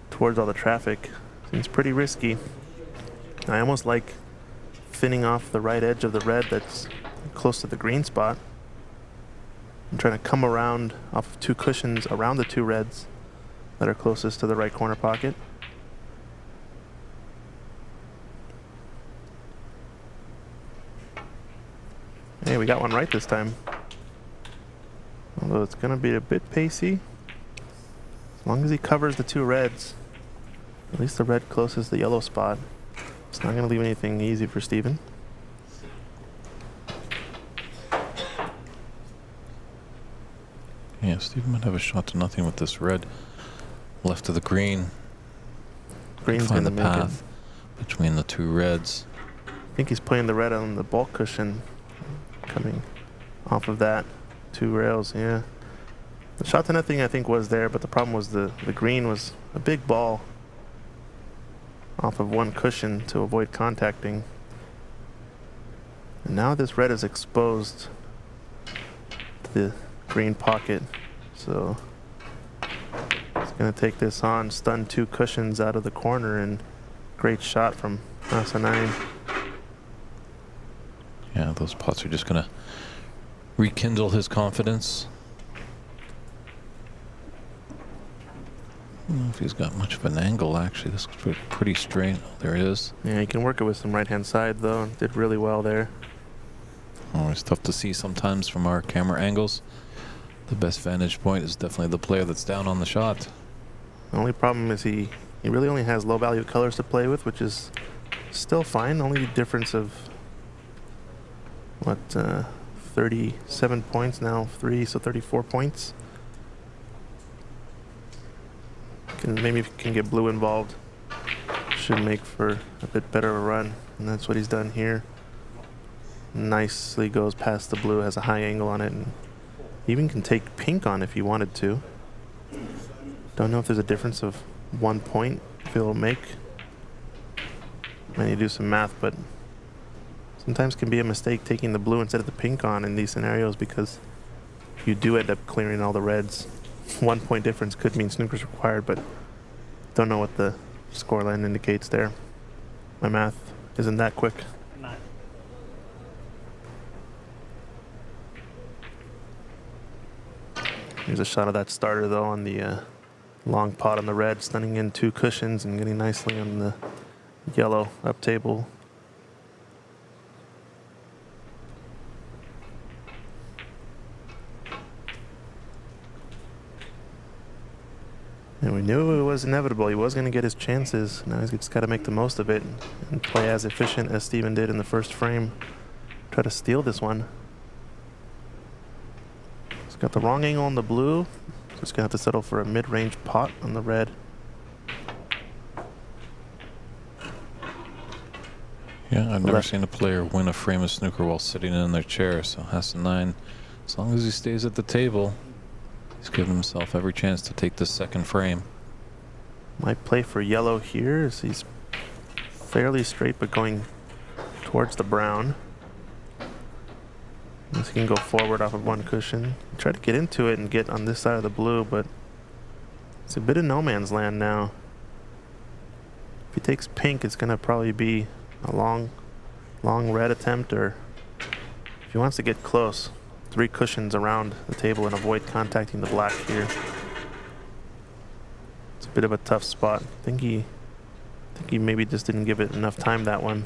towards all the traffic, seems pretty risky. I almost like thinning off the right edge of the red that's close to the green spot. I'm trying to come around off of two cushions around the two reds that are closest to the right corner pocket. Hey, we got one right this time. Although it's going to be a bit pacey. As long as he covers the two reds, at least the red closest to the yellow spot, it's not going to leave anything easy for Steven. Yeah, Steven might have a shot to nothing with this red left of the green. Green's Find gonna the make it. path between the two reds. I think he's playing the red on the bulk cushion, coming off of that. 2 rails, yeah. The shot to nothing I think was there, but the problem was the green was a big ball off of 1 cushion to avoid contacting. And now this red is exposed to the green pocket, so it's gonna take this on, stun 2 cushions out of the corner, and great shot from Asinine. Yeah, those putts are just going to rekindle his confidence. I don't know if he's got much of an angle, actually. This looks pretty straight. Oh, there it is. Yeah, you can work it with some right-hand side, though. Did really well there. Oh, it's tough to see sometimes from our camera angles. The best vantage point is definitely the player that's down on the shot. The only problem is he really only has low-value colors to play with, which is still fine. Only difference of, what, 37 points now, 3, so 34 points. Maybe if you can get blue involved, should make for a bit better of a run, and that's what he's done here. Nicely goes past the blue, has a high angle on it, and even can take pink on if he wanted to. Don't know if there's a difference of 1 point if it'll make. I need to do some math, but sometimes can be a mistake taking the blue instead of the pink on in these scenarios, because you do end up clearing all the reds. 1 point difference could mean snooker's required, but don't know what the scoreline indicates there. My math isn't that quick. Here's a shot of that starter, though, on the long pot on the red, stunning in 2 cushions and getting nicely on the yellow up table. And we knew it was inevitable. He was going to get his chances. Now he's just got to make the most of it and play as efficient as Steven did in the first frame. Try to steal this one. He's got the wrong angle on the blue. Just going to have to settle for a mid-range pot on the red. Yeah, I've never seen a player win a frame of snooker while sitting in their chair, so Asinine, as long as he stays at the table, he's given himself every chance to take this second frame. Might play for yellow here as he's fairly straight but going towards the brown. He can go forward off of 1 cushion. Try to get into it and get on this side of the blue, but it's a bit of no man's land now. If he takes pink, it's going to probably be a long red attempt, or if he wants to get close, 3 cushions around the table and avoid contacting the black here. It's a bit of a tough spot. I think he maybe just didn't give it enough time, that one.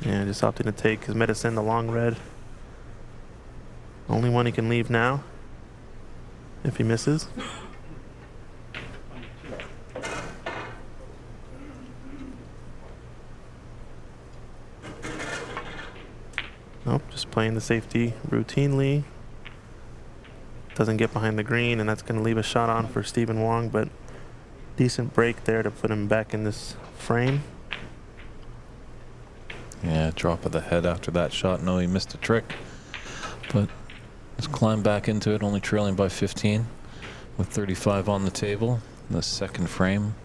Yeah, just opting to take his medicine, the long red. Only one he can leave now if he misses. Nope, just playing the safety routinely. Doesn't get behind the green, and that's going to leave a shot on for Steven Wong, but decent break there to put him back in this frame. Yeah, drop of the head after that shot. No, he missed a trick, but let's climb back into it, only trailing by 15 with 35 on the table. The second frame,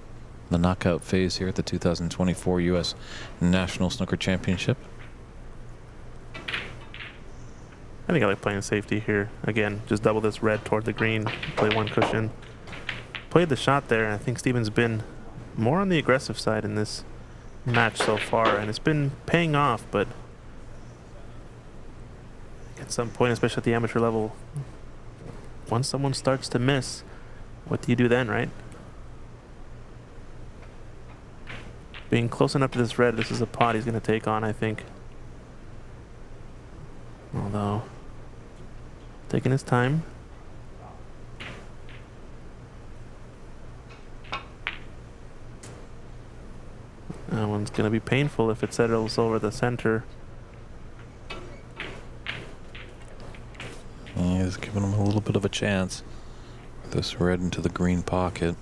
the knockout phase here at the 2024 U.S. National Snooker Championship. I think I like playing safety here. Again, just double this red toward the green, play 1 cushion. Played the shot there, and I think Steven's been more on the aggressive side in this match so far, and it's been paying off, but at some point, especially at the amateur level, once someone starts to miss, what do you do then, right? Being close enough to this red, this is a pot he's going to take on, I think. Although, taking his time. That one's going to be painful if it settles over the center. He's giving him a little bit of a chance. This red into the green pocket.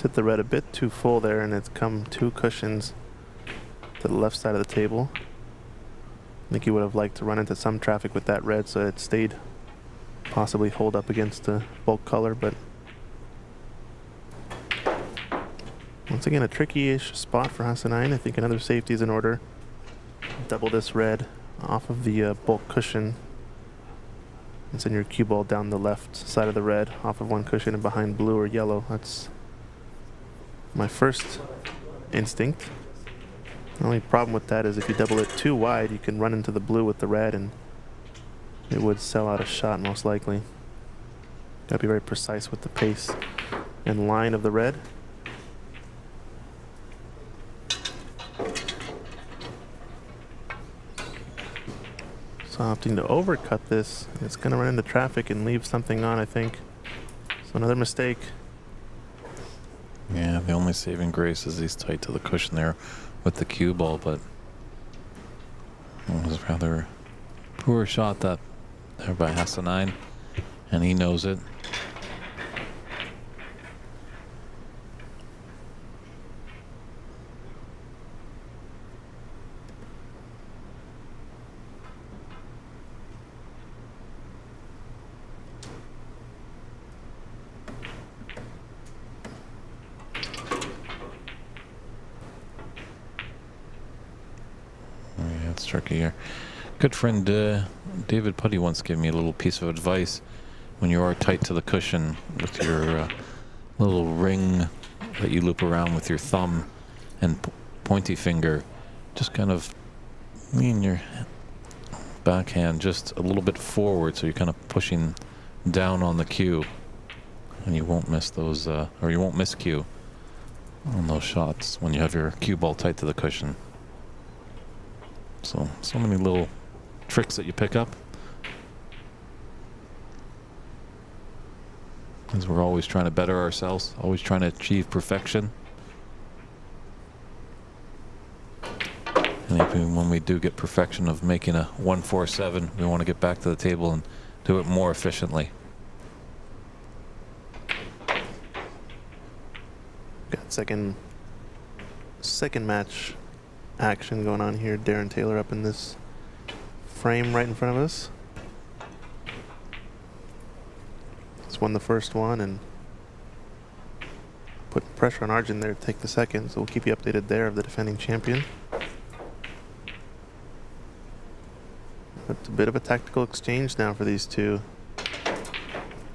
Hit the red a bit too full there, and it's come 2 cushions to the left side of the table. I think he would have liked to run into some traffic with that red so it stayed possibly hold up against the bulk color, but once again a tricky-ish spot for Hasanain. I think another safety is in order. Double this red off of the bulk cushion and send your cue ball down the left side of the red off of one cushion and behind blue or yellow. That's my first instinct. The only problem with that is if you double it too wide, you can run into the blue with the red and it would sell out a shot most likely. Gotta be very precise with the pace and line of the red. So opting to overcut this, it's gonna run into traffic and leave something on, I think. So another mistake. Yeah, the only saving grace is he's tight to the cushion there with the cue ball, but it was rather poor shot that there by Hasanain, and he knows it. It's tricky here. Good friend David Putty once gave me a little piece of advice. When you are tight to the cushion with your little ring that you loop around with your thumb and pointy finger, just kind of lean your backhand just a little bit forward so you're kind of pushing down on the cue, and you won't miss those, or you won't miss cue on those shots when you have your cue ball tight to the cushion. So many little tricks that you pick up, because we're always trying to better ourselves, always trying to achieve perfection. And even when we do get perfection of making a 147, we want to get back to the table and do it more efficiently. Got second match action going on here. Darren Taylor up in this frame right in front of us. He's won the first one and put pressure on Arjun there to take the second, so we'll keep you updated there of the defending champion. It's a bit of a tactical exchange now for these two.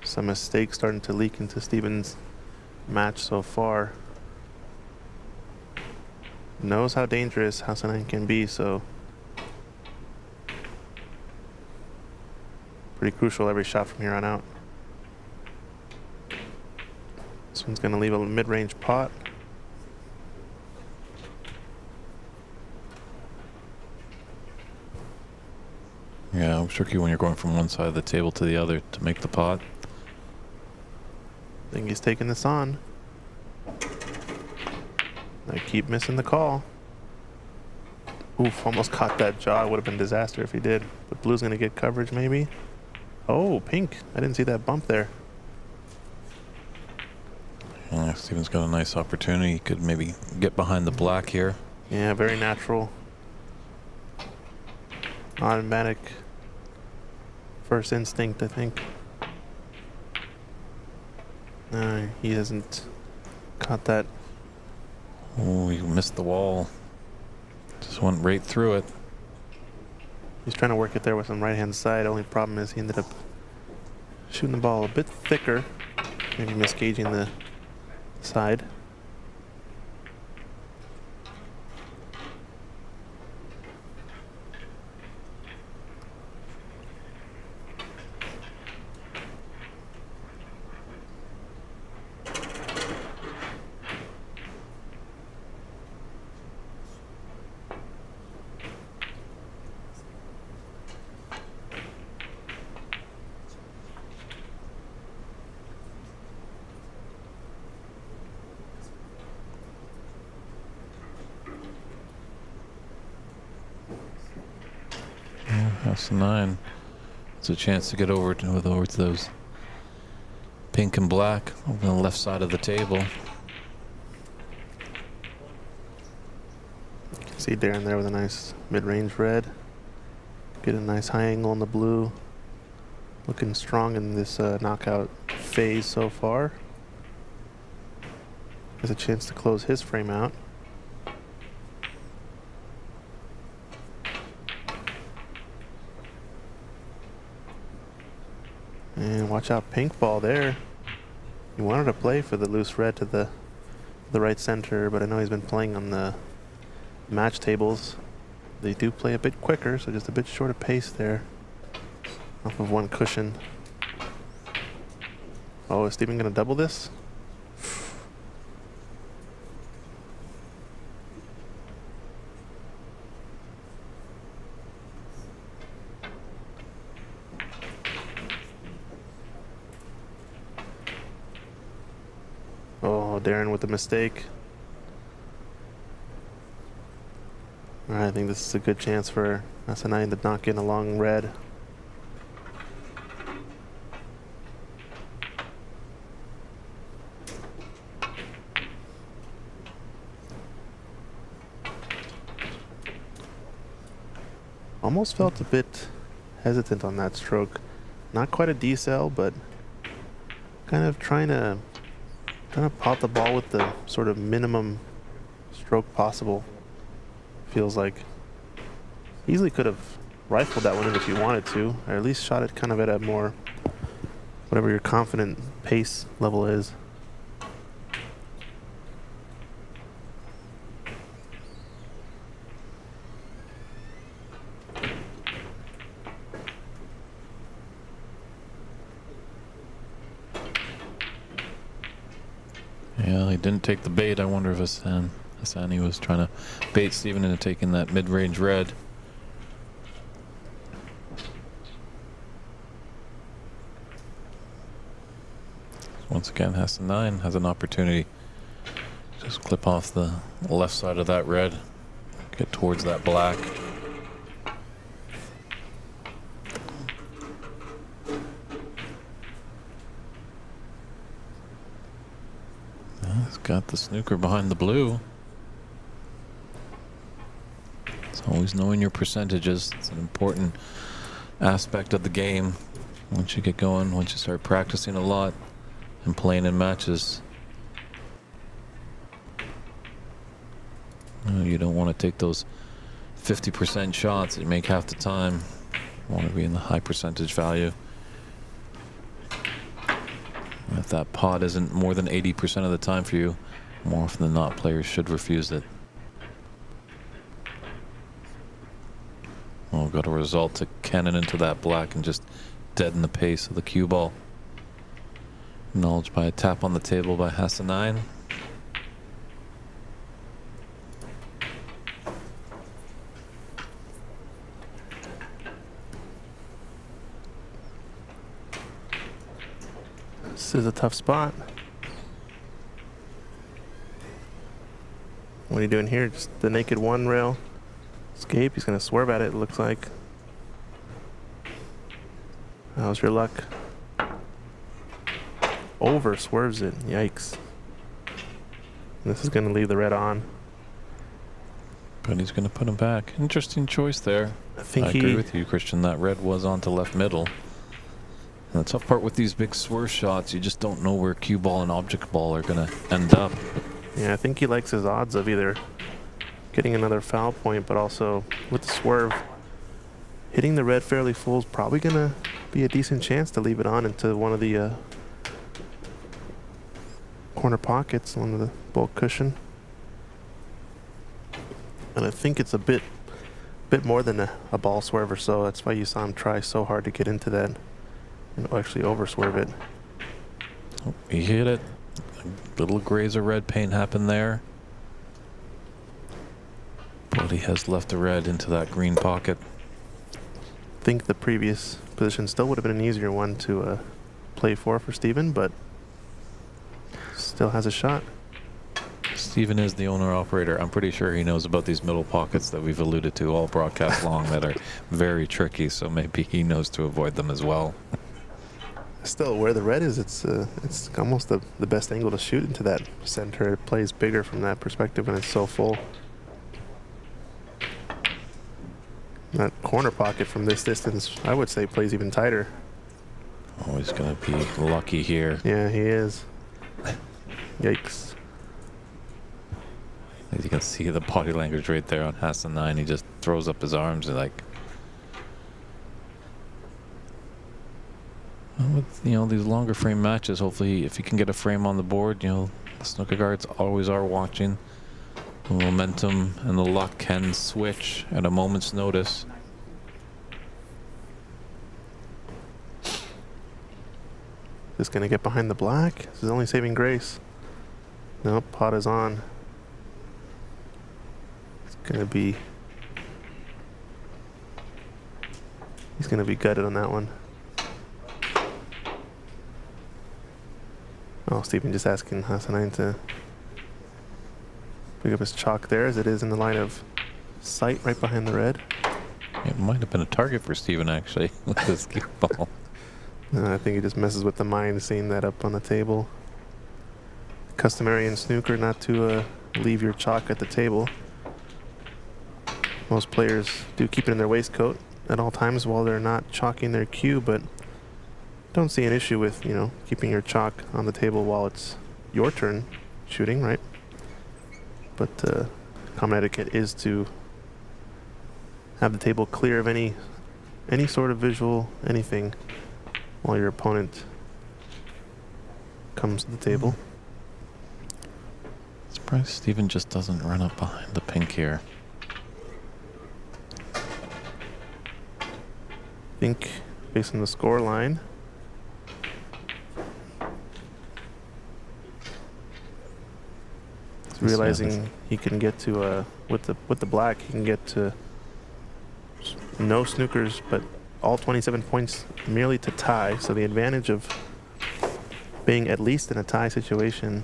Some mistakes starting to leak into Steven's match so far. Knows how dangerous Hasanain can be, so pretty crucial every shot from here on out. This one's going to leave a mid-range pot. Yeah, it's tricky when you're going from one side of the table to the other to make the pot. I think he's taking this on. I keep missing the call. Oof, almost caught that jaw. It would have been disaster if he did. But blue's going to get coverage maybe. Oh, pink. I didn't see that bump there. Yeah, Steven's got a nice opportunity. He could maybe get behind the black here. Yeah, very natural. Automatic first instinct, I think. No, he hasn't caught that. Oh, he missed the wall. Just went right through it. He's trying to work it there with some right-hand side. Only problem is he ended up shooting the ball a bit thicker. Maybe misgauging the side. House 9. It's a chance to get over to those pink and black over the left side of the table. See Darren there with a nice mid-range red. Get a nice high angle on the blue. Looking strong in this knockout phase so far. Has a chance to close his frame out. And watch out, pink ball there. He wanted to play for the loose red to the right center, but I know he's been playing on the match tables. They do play a bit quicker, so just a bit short of pace there. Off of one cushion. Oh, is Steven gonna double this? Oh, Darren with the mistake. I think this is a good chance for SN9 to knock in a long red. Almost felt a bit hesitant on that stroke. Not quite a decel, but kind of trying to pot the ball with the sort of minimum stroke possible. Feels like easily could have rifled that one in if you wanted to, or at least shot it kind of at a more, whatever your confident pace level is. Yeah, he didn't take the bait. I wonder if Asani was trying to bait Steven into taking that mid-range red. Once again, Hassan 9 has an opportunity. Just clip off the left side of that red. Get towards that black. He's got the snooker behind the blue. It's always knowing your percentages. It's an important aspect of the game. Once you get going, once you start practicing a lot and playing in matches, you don't want to take those 50% shots that you make half the time. You want to be in the high percentage value. If that pot isn't more than 80% of the time for you, more often than not, players should refuse it. Oh, got a result to cannon into that black and just deaden the pace of the cue ball. Acknowledged by a tap on the table by Hassan 9. This is a tough spot. What are you doing here? Just the naked one rail escape. He's going to swerve at it, it looks like. How's your luck? Over swerves it. Yikes. This is going to leave the red on. But he's going to put him back. Interesting choice there. I agree with you, Christian. That red was onto left middle. And the tough part with these big swerve shots, you just don't know where cue ball and object ball are going to end up. Yeah, I think he likes his odds of either getting another foul point, but also with the swerve, hitting the red fairly full is probably going to be a decent chance to leave it on into one of the corner pockets, one of the bulk cushion. And I think it's a bit more than a ball swerve or so. That's why you saw him try so hard to get into that and actually over swerve it. Oh, he hit it. A little graze of red paint happened there. But he has left the red into that green pocket. I think the previous position still would have been an easier one to play for Steven, but still has a shot. Steven is the owner-operator. I'm pretty sure he knows about these middle pockets that we've alluded to all broadcast long that are very tricky, so maybe he knows to avoid them as well. Still, where the red is, it's almost the best angle to shoot into that center. It plays bigger from that perspective when it's so full. That corner pocket from this distance, I would say, plays even tighter. Oh, he's going to be lucky here. Yeah, he is. Yikes. As you can see the body language right there on Hassan 9. He just throws up his arms and like... Well, with, you know, these longer frame matches, hopefully if you can get a frame on the board, you know, the snooker guards always are watching. The momentum and the luck can switch at a moment's notice. Just gonna get behind the black. This is only saving grace. Nope, pot is on. It's gonna be... He's gonna be gutted on that one. Oh, Steven just asking Hassan to pick up his chalk there, as it is in the line of sight right behind the red. It might have been a target for Steven, actually, with this cue ball. I think he just messes with the mind seeing that up on the table. Customary in snooker not to leave your chalk at the table. Most players do keep it in their waistcoat at all times while they're not chalking their cue, but don't see an issue with, you know, keeping your chalk on the table while it's your turn shooting, right? But common etiquette is to have the table clear of any sort of visual, anything, while your opponent comes to the table. Surprised Steven just doesn't run up behind the pink here. I think based on the score line, he's realizing he can get to with the black, he can get to no snookers, but all 27 points merely to tie. So the advantage of being at least in a tie situation,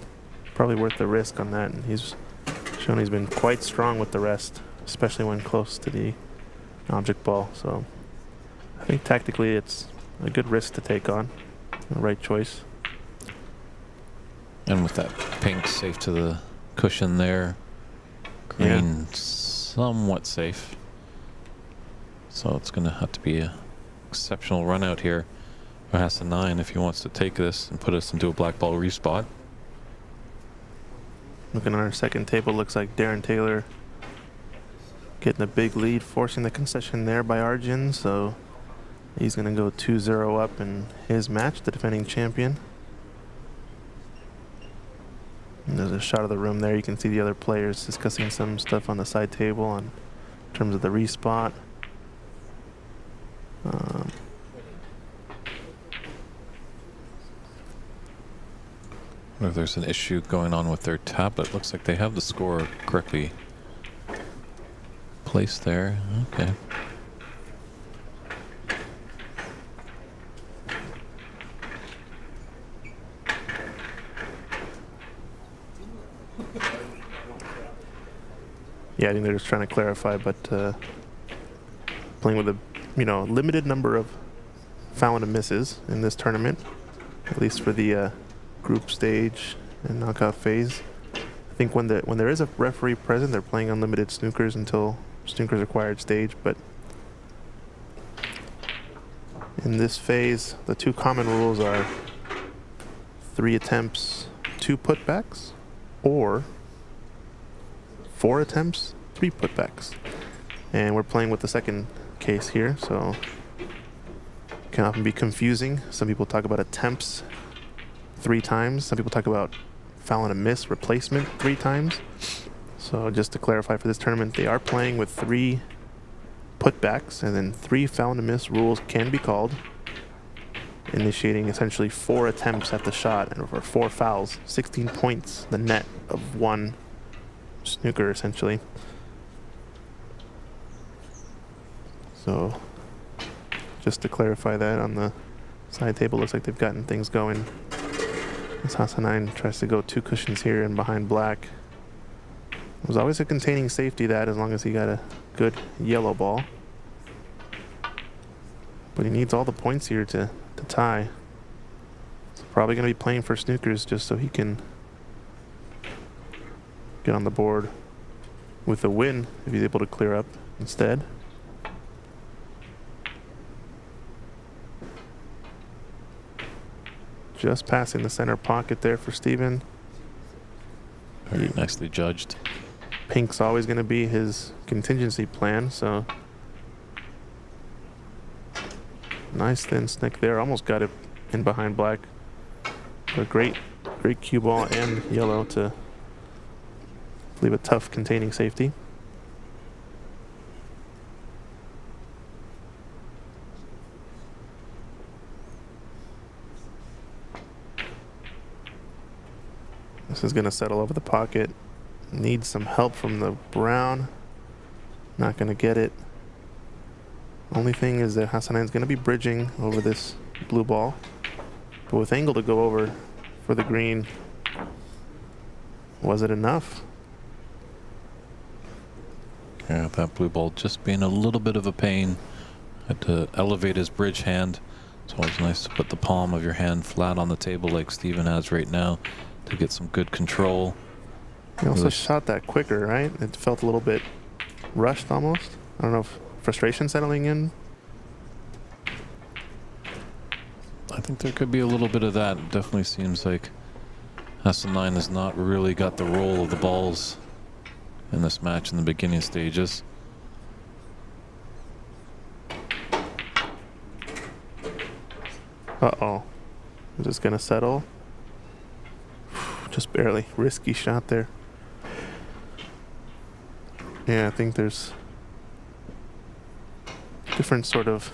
probably worth the risk on that. And he's shown he's been quite strong with the rest, especially when close to the object ball. So I think tactically it's a good risk to take on, the right choice. And with that pink safe to the cushion there, green somewhat safe. So it's going to have to be an exceptional run out here for Hassan 9 if he wants to take this and put us into a black ball respot. Looking at our second table, looks like Darren Taylor getting a big lead, forcing the concession there by Arjun. So he's going to go 2-0 up in his match, the defending champion. And there's a shot of the room there. You can see the other players discussing some stuff on the side table in terms of the respot. If there's an issue going on with their tablet, looks like they have the score correctly placed there. Okay. Yeah, I think they're just trying to clarify, but playing with a limited number of foul and misses in this tournament, at least for the group stage and knockout phase. I think when there is a referee present, they're playing unlimited snookers until snookers required stage. But in this phase, the two common rules are 3 attempts, 2 putbacks, or 4 attempts, 3 putbacks. And we're playing with the second case here, so it can often be confusing. Some people talk about attempts 3 times. Some people talk about foul and a miss replacement 3 times. So just to clarify for this tournament, they are playing with 3 putbacks, and then 3 foul and a miss rules can be called, initiating essentially 4 attempts at the shot and over 4 fouls, 16 points, the net of 1 snooker essentially. So just to clarify that, on the side table, looks like they've gotten things going. As Hassan 9 tries to go 2 cushions here and behind black. It was always a containing safety, that, as long as he got a good yellow ball. But he needs all the points here to tie. He's probably going to be playing for Snookers just so he can get on the board with a win if he's able to clear up instead. Just passing the center pocket there for Steven. Very nicely judged. Pink's always going to be his contingency plan, so nice thin snick there. Almost got it in behind black. A great cue ball and yellow to leave a tough containing safety. This is going to settle over the pocket. Needs some help from the brown. Not going to get it. Only thing is that Hassanein's going to be bridging over this blue ball. But with angle to go over for the green, was it enough? Yeah, that blue ball just being a little bit of a pain. Had to elevate his bridge hand. It's always nice to put the palm of your hand flat on the table like Steven has right now to get some good control. He also shot that quicker, right? It felt a little bit rushed almost. I don't know if frustration settling in. I think there could be a little bit of that. It definitely seems like Hassanein has not really got the roll of the balls in this match in the beginning stages. Uh-oh. Is this going to settle? Just barely. Risky shot there. Yeah, I think there's different sort of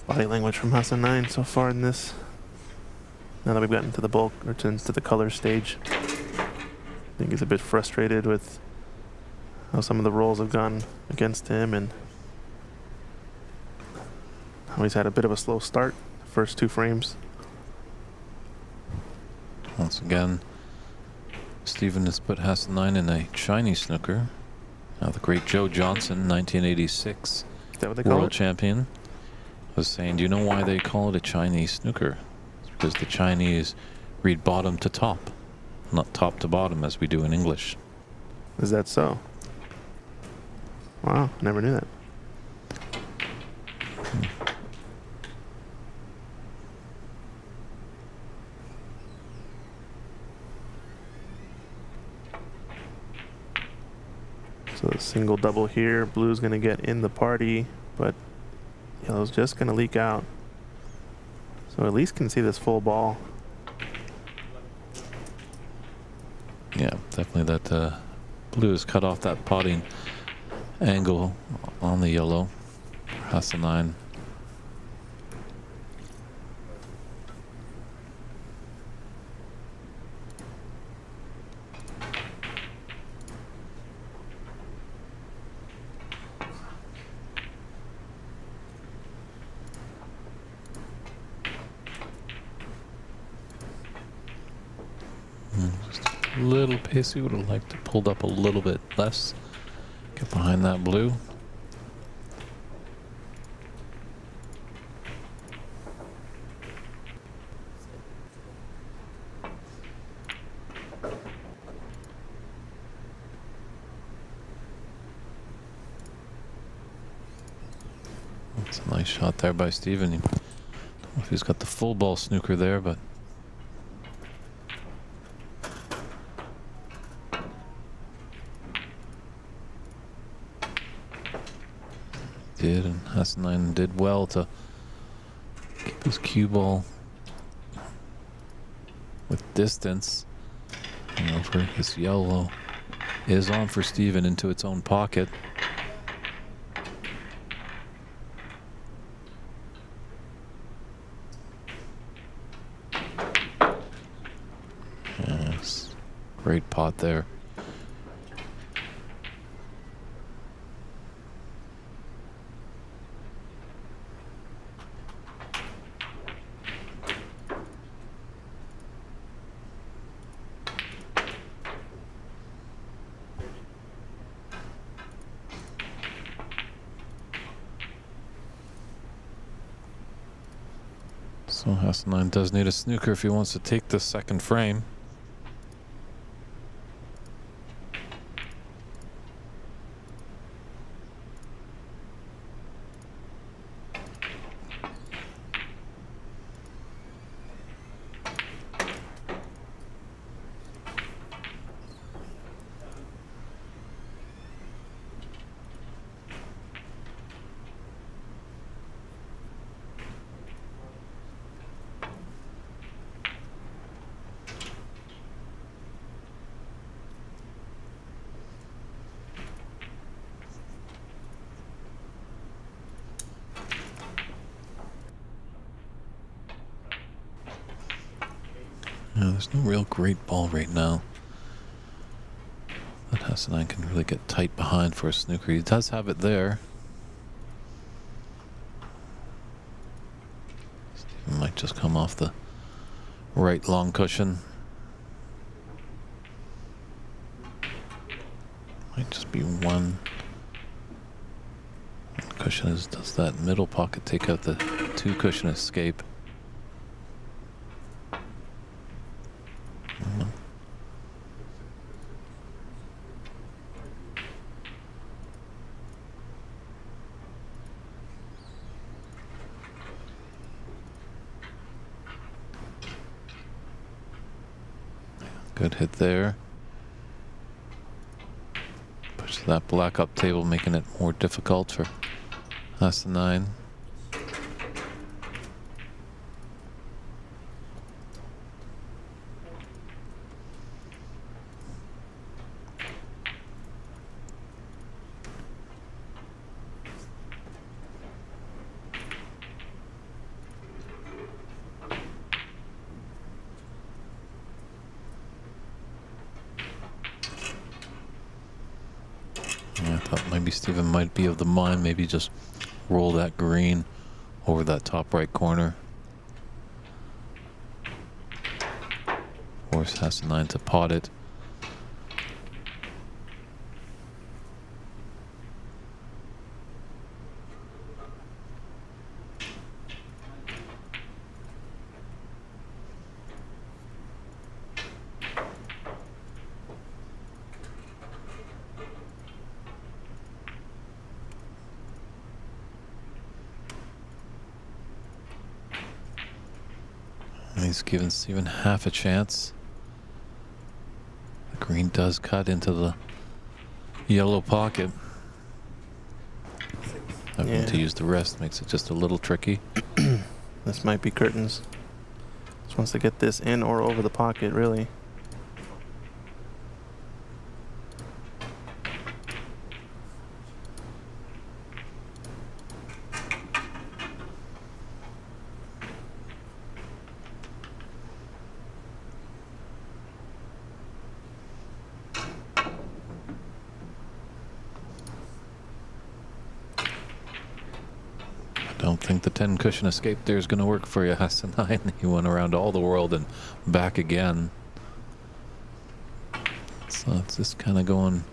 body language from Hassanein so far in this. Now that we've gotten to the bulk, or to the color stage. I think he's a bit frustrated with how some of the rolls have gone against him and how he's had a bit of a slow start the first two frames. Once again, Steven has put Hassanein in a Chinese snooker. Now the great Joe Johnson, 1986 Is that what they call world it? champion, was saying, do you know why they call it a Chinese snooker? It's because the Chinese read bottom to top, not top to bottom as we do in English. Is that so? Wow, never knew that. So a single double here. Blue's going to get in the party, but yellow's just going to leak out. So at least can see this full ball. Yeah, definitely that blue has cut off that potting angle on the yellow. Hassanein. Just a little pacey. Would have liked to pulled up a little bit less. Get behind that blue. That's a nice shot there by Steven. I don't know if he's got the full ball snooker there, but did, and Hassanein did well to keep his cue ball with distance. And over his yellow is on for Steven into its own pocket. Yes, great pot there. So Hassan does need a snooker if he wants to take the second frame. Yeah, there's no real great ball right now that Hassan can really get tight behind for a snooker. He does have it there. Steven might just come off the right long cushion. Might just be one. Cushion is, does that middle pocket take out the two cushion escape? Good hit there. Push that black up table, making it more difficult for Hassan. I thought maybe Steven might be of the mind, maybe just roll that green over that top right corner. Force Hassan to pot it. He's given Steven half a chance. The green does cut into the yellow pocket. Having to use the rest makes it just a little tricky. This might be curtains. Just wants to get this in or over the pocket, really. I don't think the 10 cushion escape there is going to work for you, Hassan. He went around all the world and back again. So it's just kind of going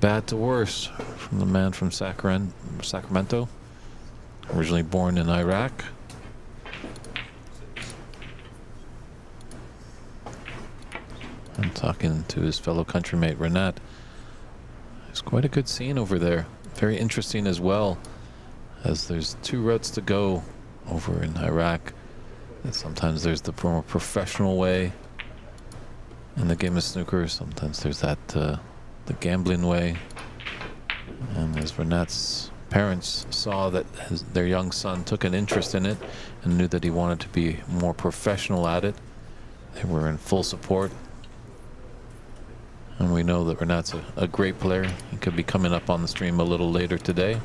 bad to worse from the man from Sacramento, originally born in Iraq. I'm talking to his fellow countrymate Renat. It's quite a good scene over there. Very interesting as well, as there's two routes to go over in Iraq. And sometimes there's the more professional way in the game of snooker. Sometimes there's that the gambling way. And as Renat's parents saw that their young son took an interest in it and knew that he wanted to be more professional at it, they were in full support. And we know that Renat's a great player. He could be coming up on the stream a little later today.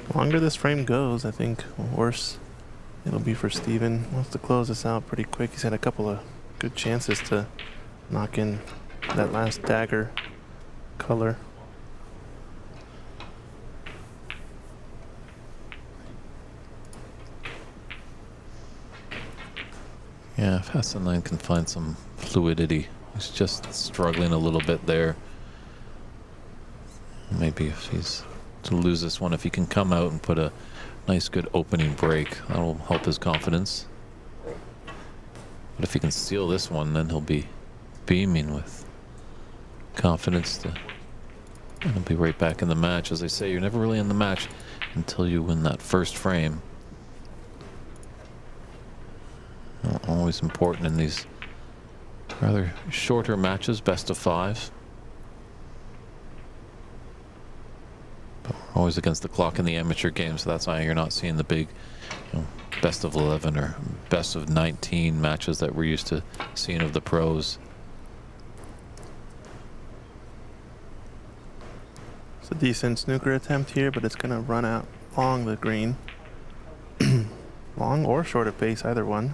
The longer this frame goes, I think worse It'll be for Steven. Wants to close this out pretty quick. He's had a couple of good chances to knock in that last dagger color. Yeah, if Hassan can find some fluidity. He's just struggling a little bit there. Maybe if he's to lose this one, if he can come out and put a nice good opening break, that'll help his confidence. But if he can steal this one, then he'll be beaming with confidence and he'll be right back in the match. As I say, you're never really in the match until you win that first frame. Always important in these rather shorter matches, best of 5. But we're always against the clock in the amateur game, so that's why you're not seeing the big, best of 11 or best of 19 matches that we're used to seeing of the pros. It's a decent snooker attempt here, but it's going to run out along the green. Long or short of pace, either one.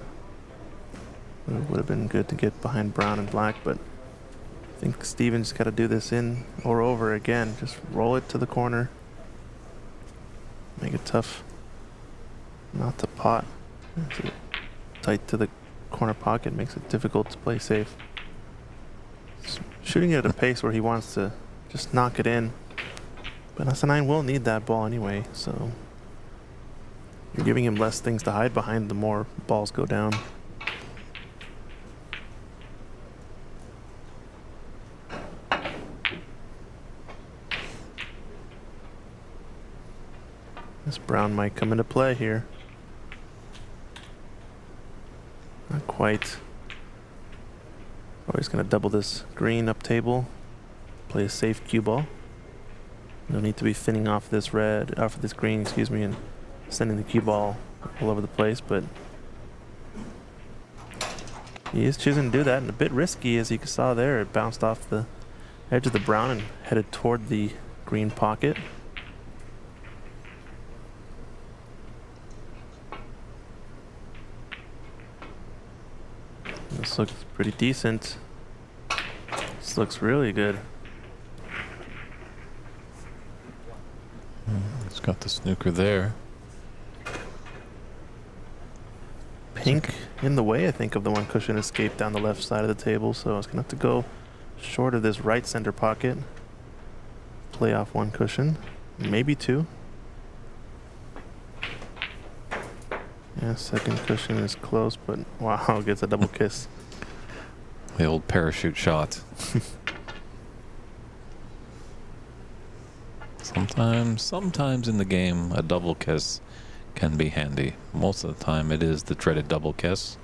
It would have been good to get behind brown and black, but I think Steven's got to do this in or over again. Just roll it to the corner. Make it tough not to pot. It's tight to the corner pocket makes it difficult to play safe. Shooting it at a pace where he wants to just knock it in. But Hassan will need that ball anyway, so you're giving him less things to hide behind the more balls go down. This brown might come into play here. Not quite. Always going to double this green up table. Play a safe cue ball. No need to be thinning off this green, excuse me, and sending the cue ball all over the place, but he is choosing to do that, and a bit risky, as you saw there. It bounced off the edge of the brown and headed toward the green pocket. This looks pretty decent. This looks really good. It's got the snooker there. Pink in the way, I think, of the one cushion escape down the left side of the table, so I was going to have to go short of this right center pocket. Play off one cushion, maybe 2. Yeah, second cushion is close, but wow, gets a double kiss. The old parachute shot. Sometimes in the game, a double kiss can be handy. Most of the time, it is the dreaded double kiss.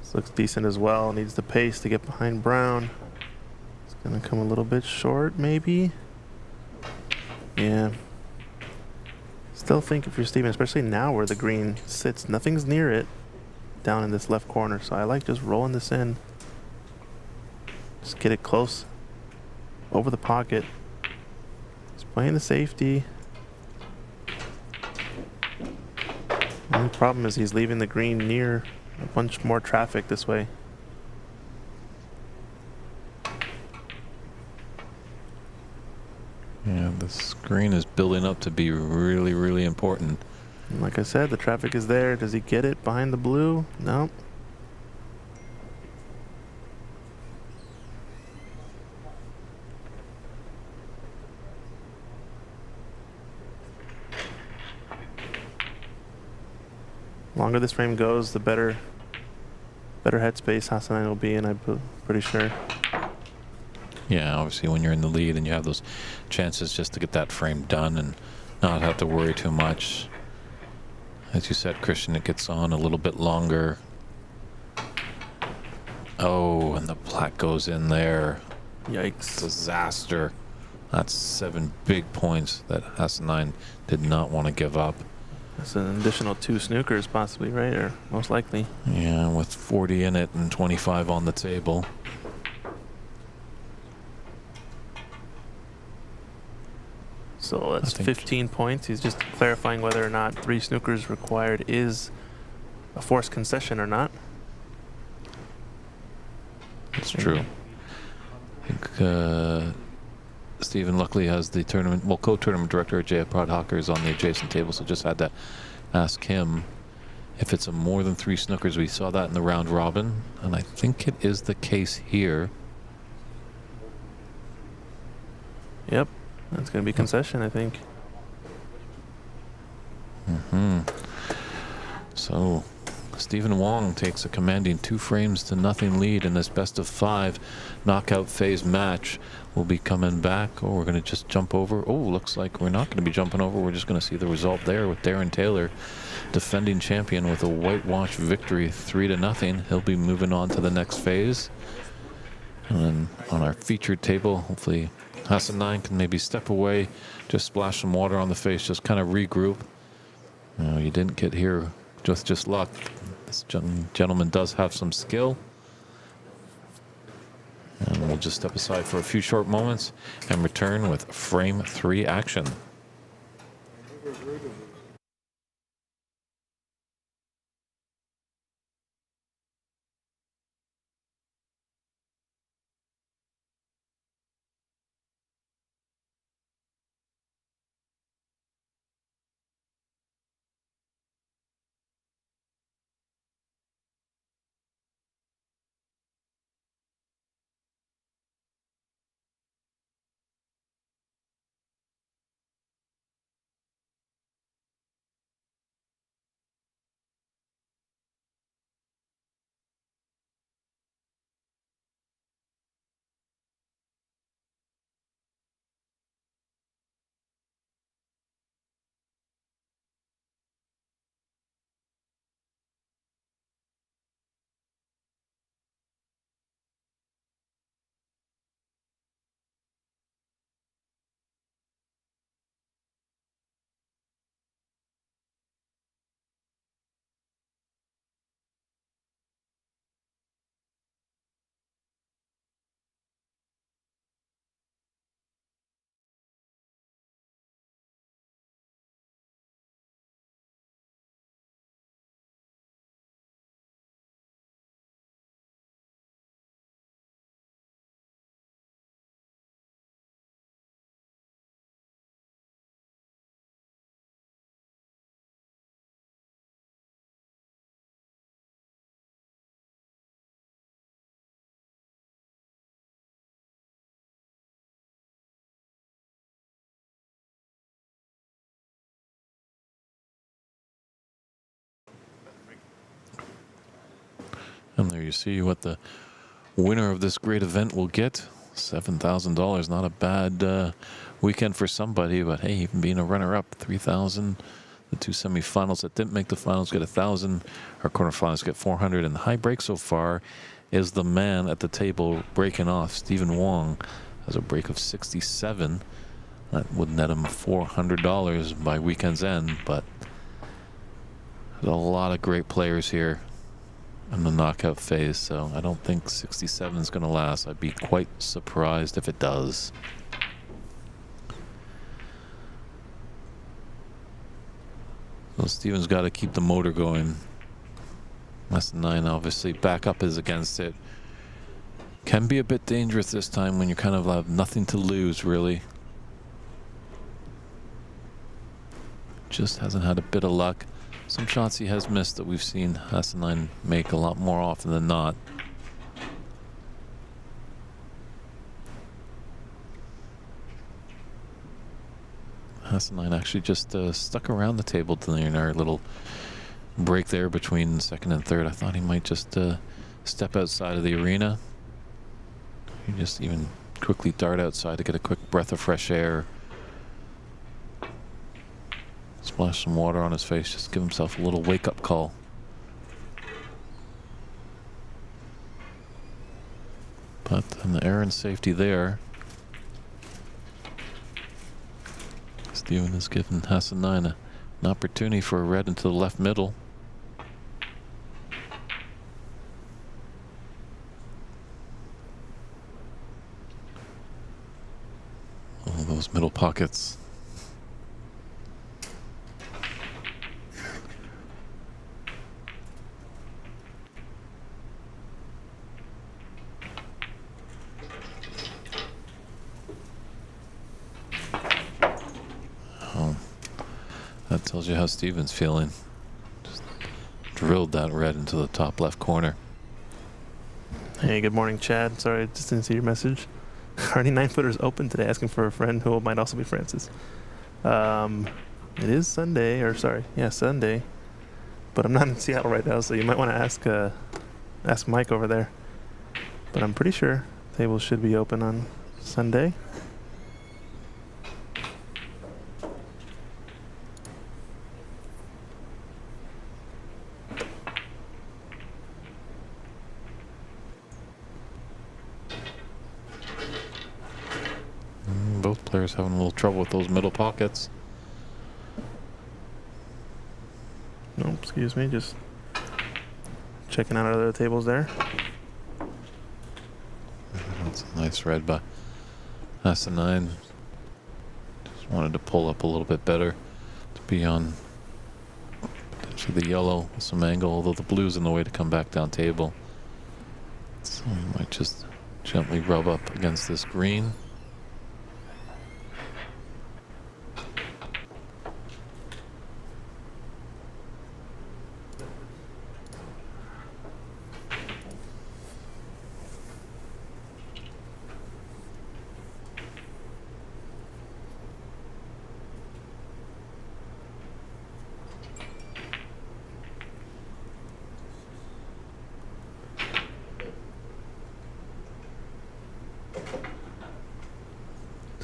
This looks decent as well. Needs the pace to get behind brown. It's going to come a little bit short, maybe. Yeah. Still think if you're Steven, especially now where the green sits, nothing's near it down in this left corner. So I like just rolling this in. Just get it close over the pocket. He's playing the safety. Only problem is he's leaving the green near a bunch more traffic this way. Yeah, the screen is building up to be really, really important. And like I said, the traffic is there. Does he get it behind the blue? No. Longer this frame goes, the better headspace Hassan will be in, I'm pretty sure. Yeah, obviously when you're in the lead and you have those chances just to get that frame done and not have to worry too much. As you said, Christian, it gets on a little bit longer. Oh, and the black goes in there. Yikes. Disaster. That's 7 big points that Hassan did not want to give up. That's an additional 2 snookers possibly, right? Or most likely. Yeah, with 40 in it and 25 on the table. So that's I think- 15 points. He's just clarifying whether or not 3 snookers required is a forced concession or not. That's true. I think Stephen luckily has the tournament, well, co-tournament director at Jay Prod Hocker is on the adjacent table, so just had to ask him if it's a more than 3 snookers. We saw that in the round robin, and I think it is the case here. Yep, that's going to be concession, I think. So Stephen Wong takes a commanding 2-0 lead in this best of 5 knockout phase match. We'll be coming back. Oh, we're going to just jump over. Oh, looks like we're not going to be jumping over. We're just going to see the result there with Darren Taylor, defending champion, with a whitewash victory, 3-0. He'll be moving on to the next phase. And then on our featured table, hopefully Hassan9 can maybe step away, just splash some water on the face, just kind of regroup. No, you didn't get here just luck. This gentleman does have some skill. And we'll just step aside for a few short moments and return with frame 3 action. And there you see what the winner of this great event will get. $7,000. Not a bad weekend for somebody, but hey, even being a runner-up, $3,000. The 2 semifinals that didn't make the finals get $1,000. Our quarterfinals get $400. And the high break so far is the man at the table breaking off. Stephen Wong has a break of 67. That would net him $400 by weekend's end, but there's a lot of great players here in the knockout phase, so I don't think 67 is going to last. I'd be quite surprised if it does. So Steven's got to keep the motor going. S9 obviously back up is against it. Can be a bit dangerous this time when you kind of have nothing to lose, really. Just hasn't had a bit of luck. Some shots he has missed that we've seen Hassan9 make a lot more often than not. Hassan9 actually just stuck around the table during our little break there between second and third. I thought he might just step outside of the arena. He just even quickly dart outside to get a quick breath of fresh air. Splash some water on his face, just give himself a little wake-up call. But in the air and safety there, Steven has given Hassan9 an opportunity for a red into the left middle. Oh, those middle pockets. Tells you how Steven's feeling. Just drilled that red into the top left corner. Hey, good morning, Chad. Sorry, I just didn't see your message. Are any 9-footers open today asking for a friend who might also be Francis? It is Sunday, or sorry, yeah, Sunday. But I'm not in Seattle right now, so you might want to ask Mike over there. But I'm pretty sure tables should be open on Sunday. Both players having a little trouble with those middle pockets. No, excuse me, just checking out other tables there. That's a nice red by S9. Just wanted to pull up a little bit better to be on potentially the yellow with some angle, although the blue's in the way to come back down table. So I might just gently rub up against this green.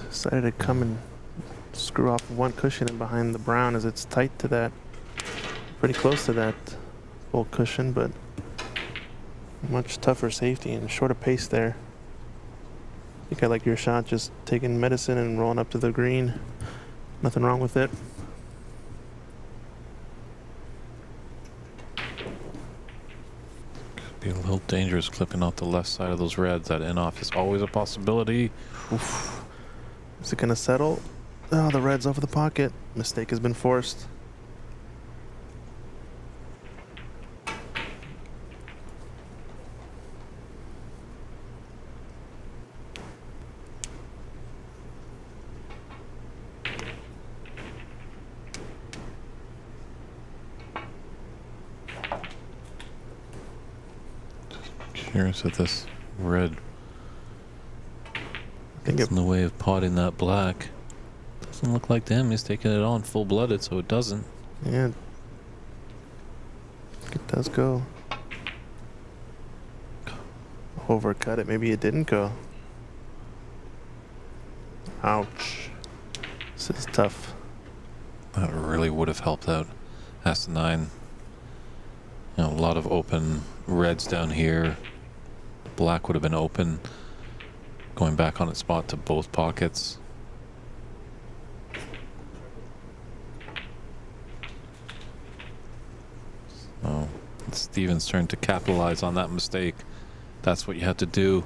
Decided to come and screw off one cushion in behind the brown as it's tight to that, pretty close to that full cushion, but much tougher safety and shorter pace there. I think I like your shot, just taking medicine and rolling up to the green. Nothing wrong with it. Could be a little dangerous clipping out the left side of those reds. That in-off is always a possibility. Oof. Is it going to settle? Oh, the red's over the pocket. Mistake has been forced. Curious if this red I think gets in the way of potting that black. Doesn't look like to him. He's taking it on full-blooded, so it doesn't. Yeah, it does go. Overcut it. Maybe it didn't go. Ouch. This is tough. That really would have helped out S9. You know, a lot of open reds down here. Black would have been open, going back on its spot to both pockets. So it's Steven's turn to capitalize on that mistake. That's what you have to do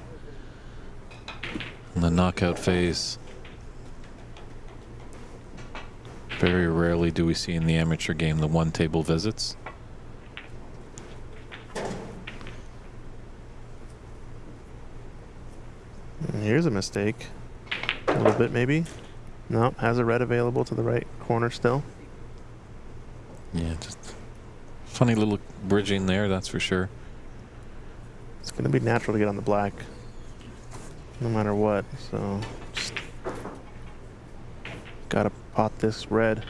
in the knockout phase. Very rarely do we see in the amateur game the one table visits. And here's a mistake. A little bit maybe. Nope, has a red available to the right corner still. Yeah, just funny little bridging there, that's for sure. It's going to be natural to get on the black no matter what, so just gotta pot this red.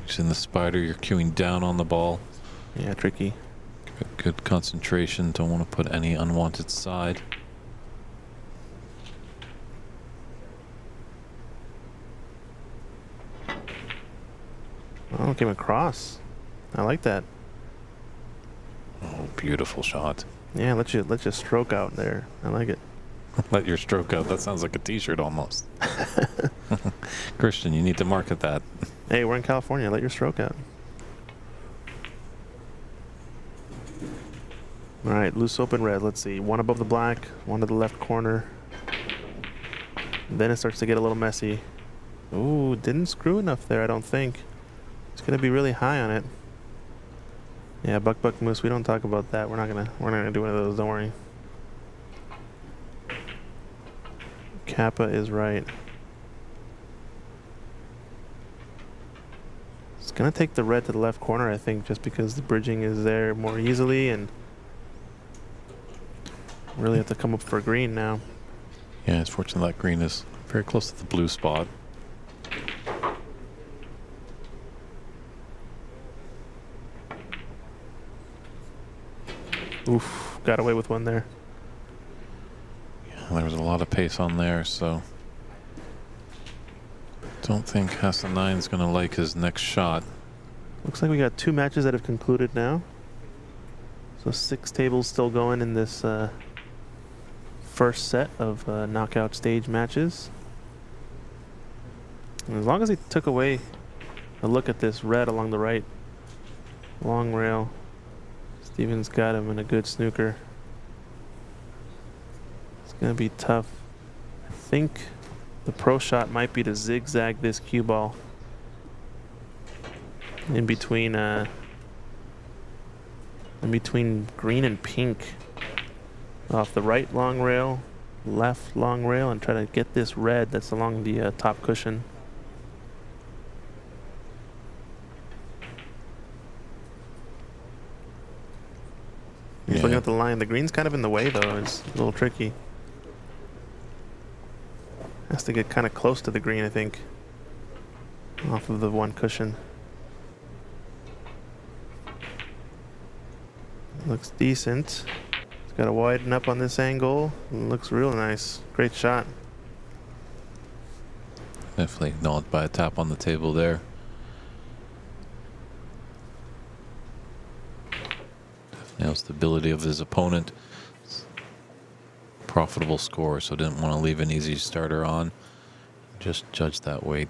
Using the spider, you're queuing down on the ball. Yeah, tricky. Good concentration, don't want to put any unwanted side. Oh, came across. I like that. Oh, beautiful shot. Yeah, let you stroke out there. I like it. Let your stroke out. That sounds like a t-shirt almost. Christian, you need to market that. Hey, we're in California. Let your stroke out. All right, loose open red. Let's see. One above the black, one to the left corner. Then it starts to get a little messy. Ooh, didn't screw enough there, I don't think. It's gonna be really high on it. Yeah, buck moose. We don't talk about that. We're not gonna do one of those. Don't worry. Kappa is right. gonna take the red to the left corner, I think, just because the bridging is there more easily, and really have to come up for green now. Yeah, it's fortunate that green is very close to the blue spot. Oof, got away with one there. Yeah, there was a lot of pace on there, so don't think Hassan 9 is going to like his next shot. Looks like we got 2 matches that have concluded now. So 6 tables still going in this first set of knockout stage matches. And as long as he took away a look at this red along the right long rail, Steven's got him in a good snooker. It's going to be tough. I think the pro shot might be to zigzag this cue ball in between green and pink off the right long rail, left long rail, and try to get this red that's along the top cushion. He's looking at the line. The green's kind of in the way, though. It's a little tricky. Has to get kind of close to the green, I think, off of the one cushion. Looks decent. It's got to widen up on this angle. Looks real nice. Great shot. Definitely acknowledged by a tap on the table there. Definitely knows the ability of his opponent. Profitable score, so didn't want to leave an easy starter on. Just judge that weight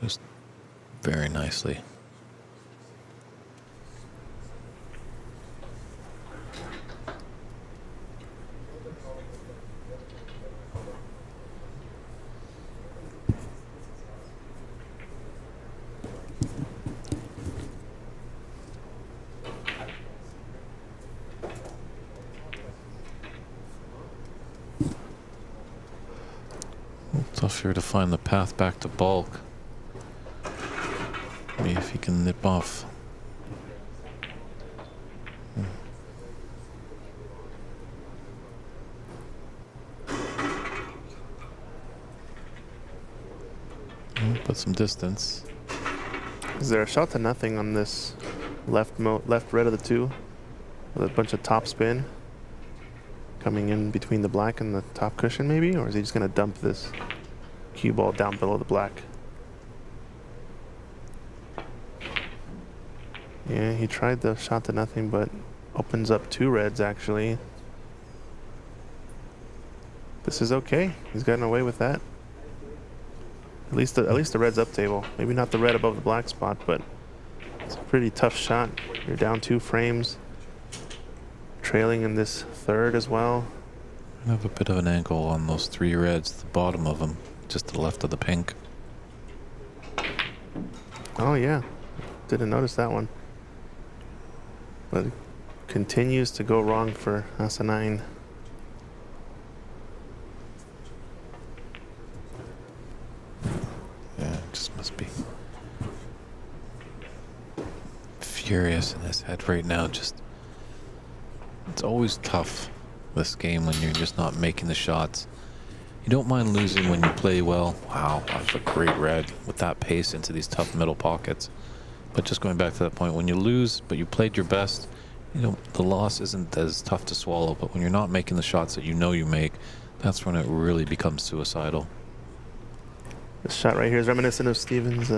just very nicely. Tough here to find the path back to bulk. Maybe if he can nip off. Put some distance. Is there a shot to nothing on this left red of the 2 with a bunch of top spin coming in between the black and the top cushion, maybe? Or is he just going to dump this cue ball down below the black? Yeah, he tried the shot to nothing, but opens up 2 reds, actually. This is okay. He's gotten away with that. At least the red's up table. Maybe not the red above the black spot, but it's a pretty tough shot. You're down 2 frames. Trailing in this third as well. I have a bit of an angle on those 3 reds, the bottom of them, just to the left of the pink. Oh yeah, didn't notice that one. But it continues to go wrong for Hassan 9. Yeah, it just must be furious in his head right now. Just, it's always tough, this game, when you're just not making the shots. You don't mind losing when you play well. Wow, that was a great red with that pace into these tough middle pockets. But just going back to that point, when you lose, but you played your best, you know, the loss isn't as tough to swallow. But when you're not making the shots that you know you make, that's when it really becomes suicidal. This shot right here is reminiscent of Steven's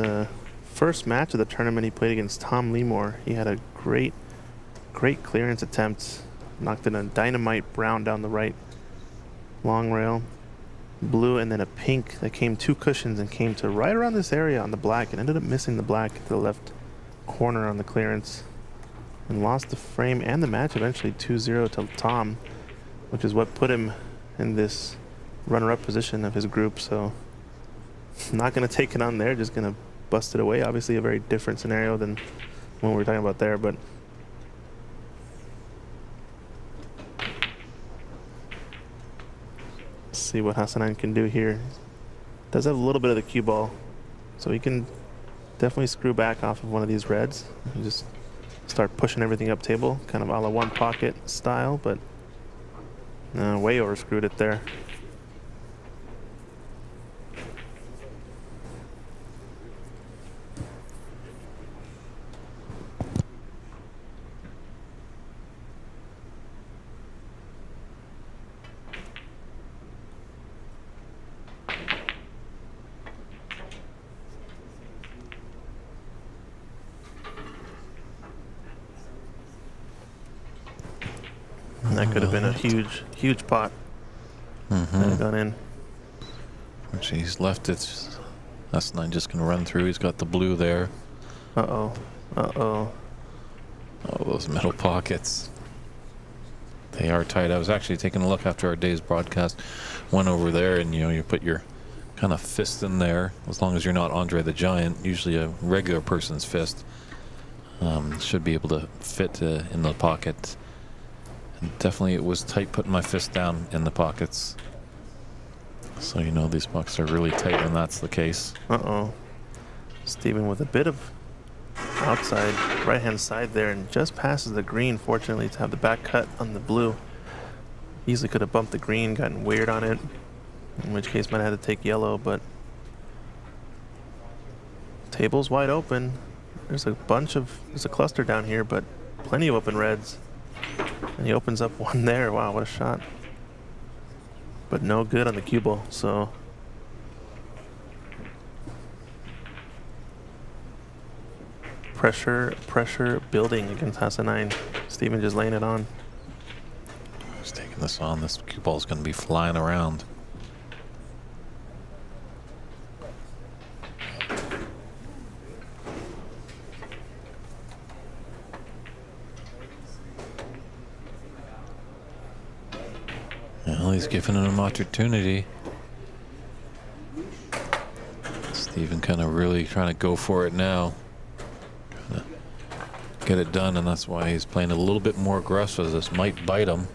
first match of the tournament. He played against Tom Leemore. He had a great clearance attempt. Knocked in a dynamite brown down the right long rail. Blue and then a pink that came 2 cushions and came to right around this area on the black and ended up missing the black to the left corner on the clearance and lost the frame and the match eventually 2-0 to Tom, which is what put him in this runner-up position of his group. So not going to take it on there, just going to bust it away. Obviously a very different scenario than what we were talking about there, but see what Hassan 9 can do here. Does have a little bit of the cue ball, so he can Definitely screw back off of one of these reds and just start pushing everything up table, kind of a la one pocket style, but way overscrewed it there. And that could have been a huge pot that had gone in. He's left it. S9 just going to run through. He's got the blue there. Uh-oh. Uh-oh. Oh, those middle pockets. They are tight. I was actually taking a look after our day's broadcast. Went over there and, you put your kind of fist in there. As long as you're not Andre the Giant, usually a regular person's fist should be able to fit in the pocket. And definitely it was tight putting my fist down in the pockets. So these pucks are really tight when that's the case. Uh-oh. Steven with a bit of outside right-hand side there and just passes the green, fortunately, to have the back cut on the blue. Easily could have bumped the green, gotten weird on it, in which case might have had to take yellow, but table's wide open. There's a cluster down here, but plenty of open reds. And he opens up one there. Wow, what a shot. But no good on the cue ball, so pressure building against Hassanine. Steven just laying it on. He's taking this on. This cue ball is going to be flying around. Well, he's giving him an opportunity. Steven kind of really trying to go for it now. Trying to get it done, and that's why he's playing a little bit more aggressive. This might bite him.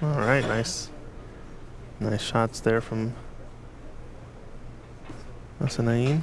All right, nice shots there from Hassanine.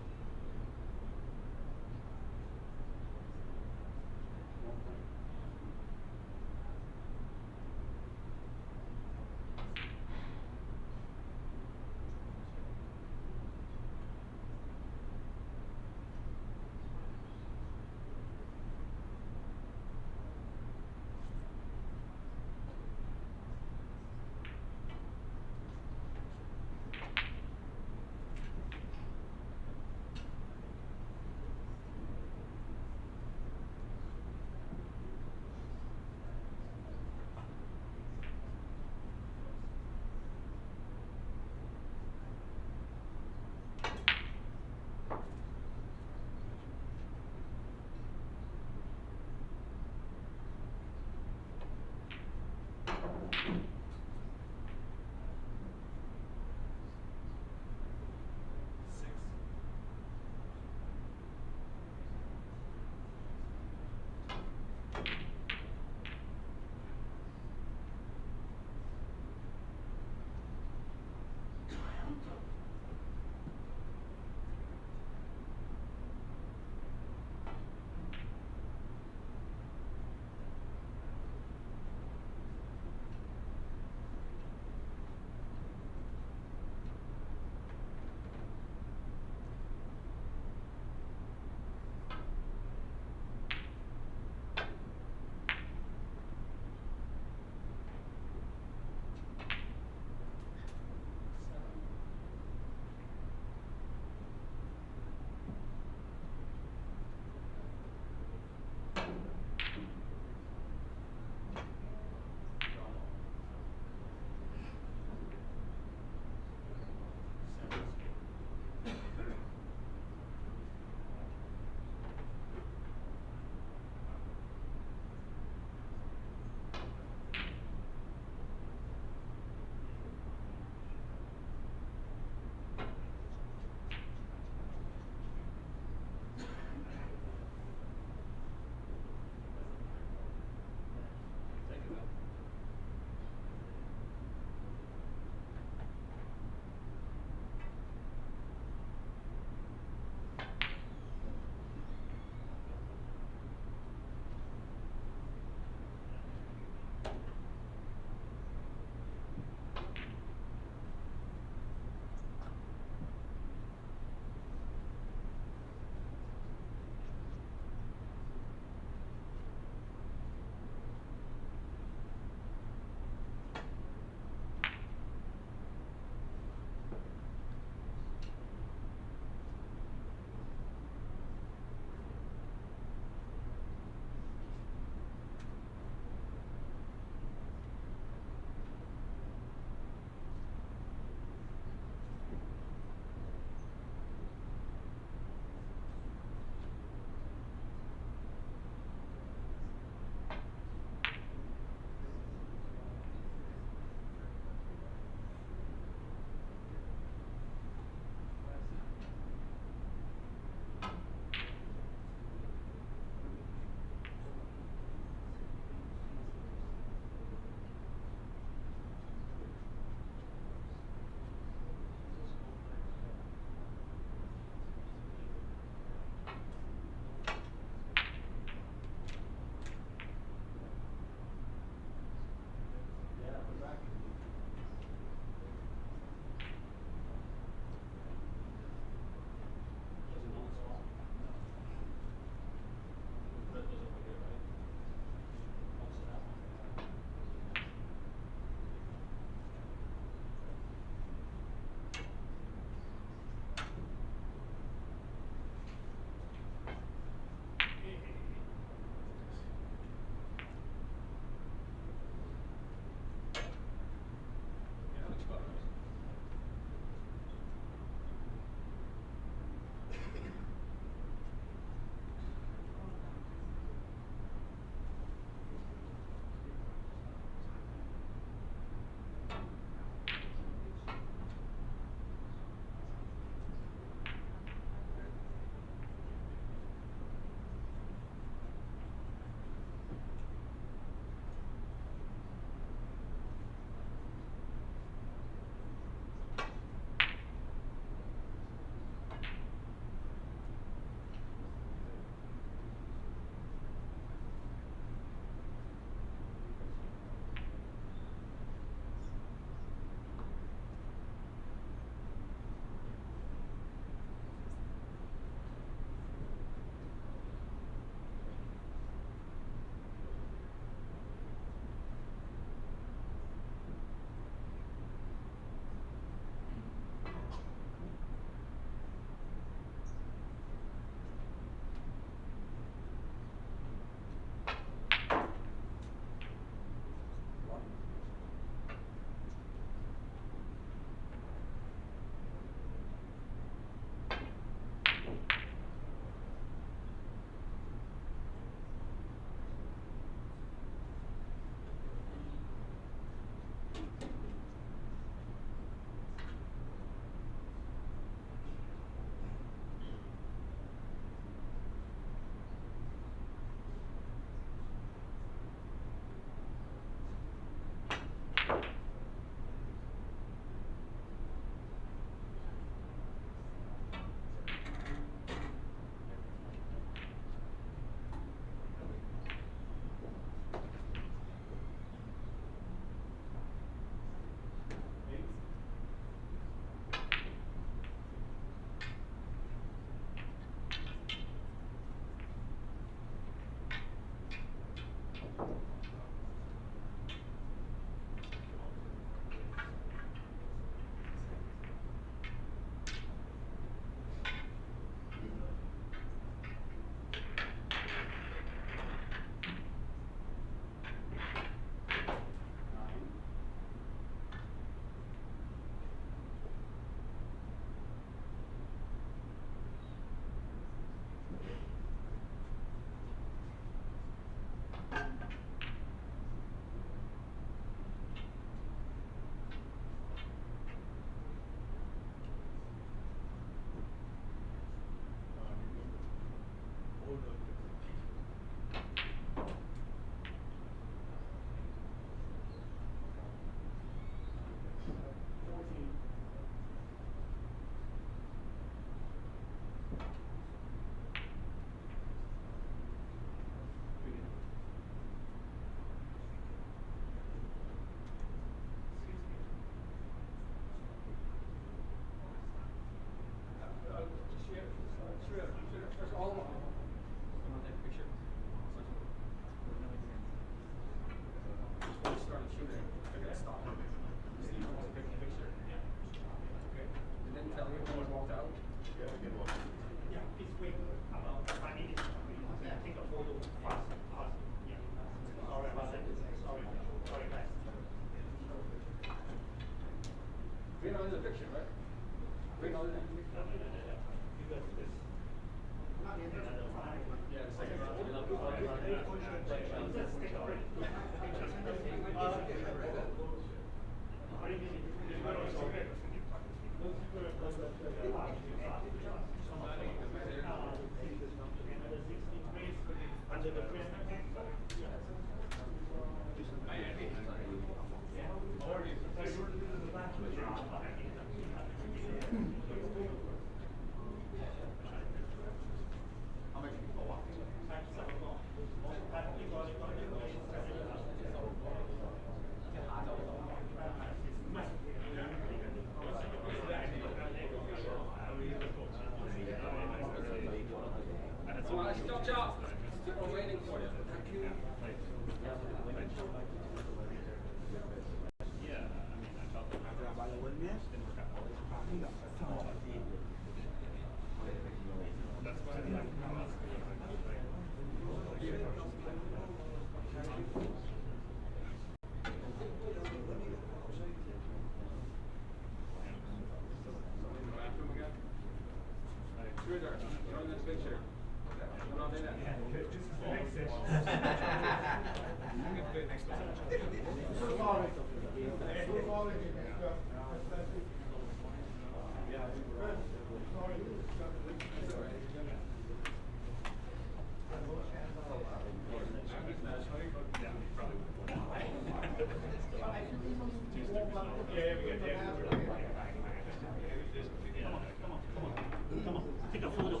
即刻 full 咗。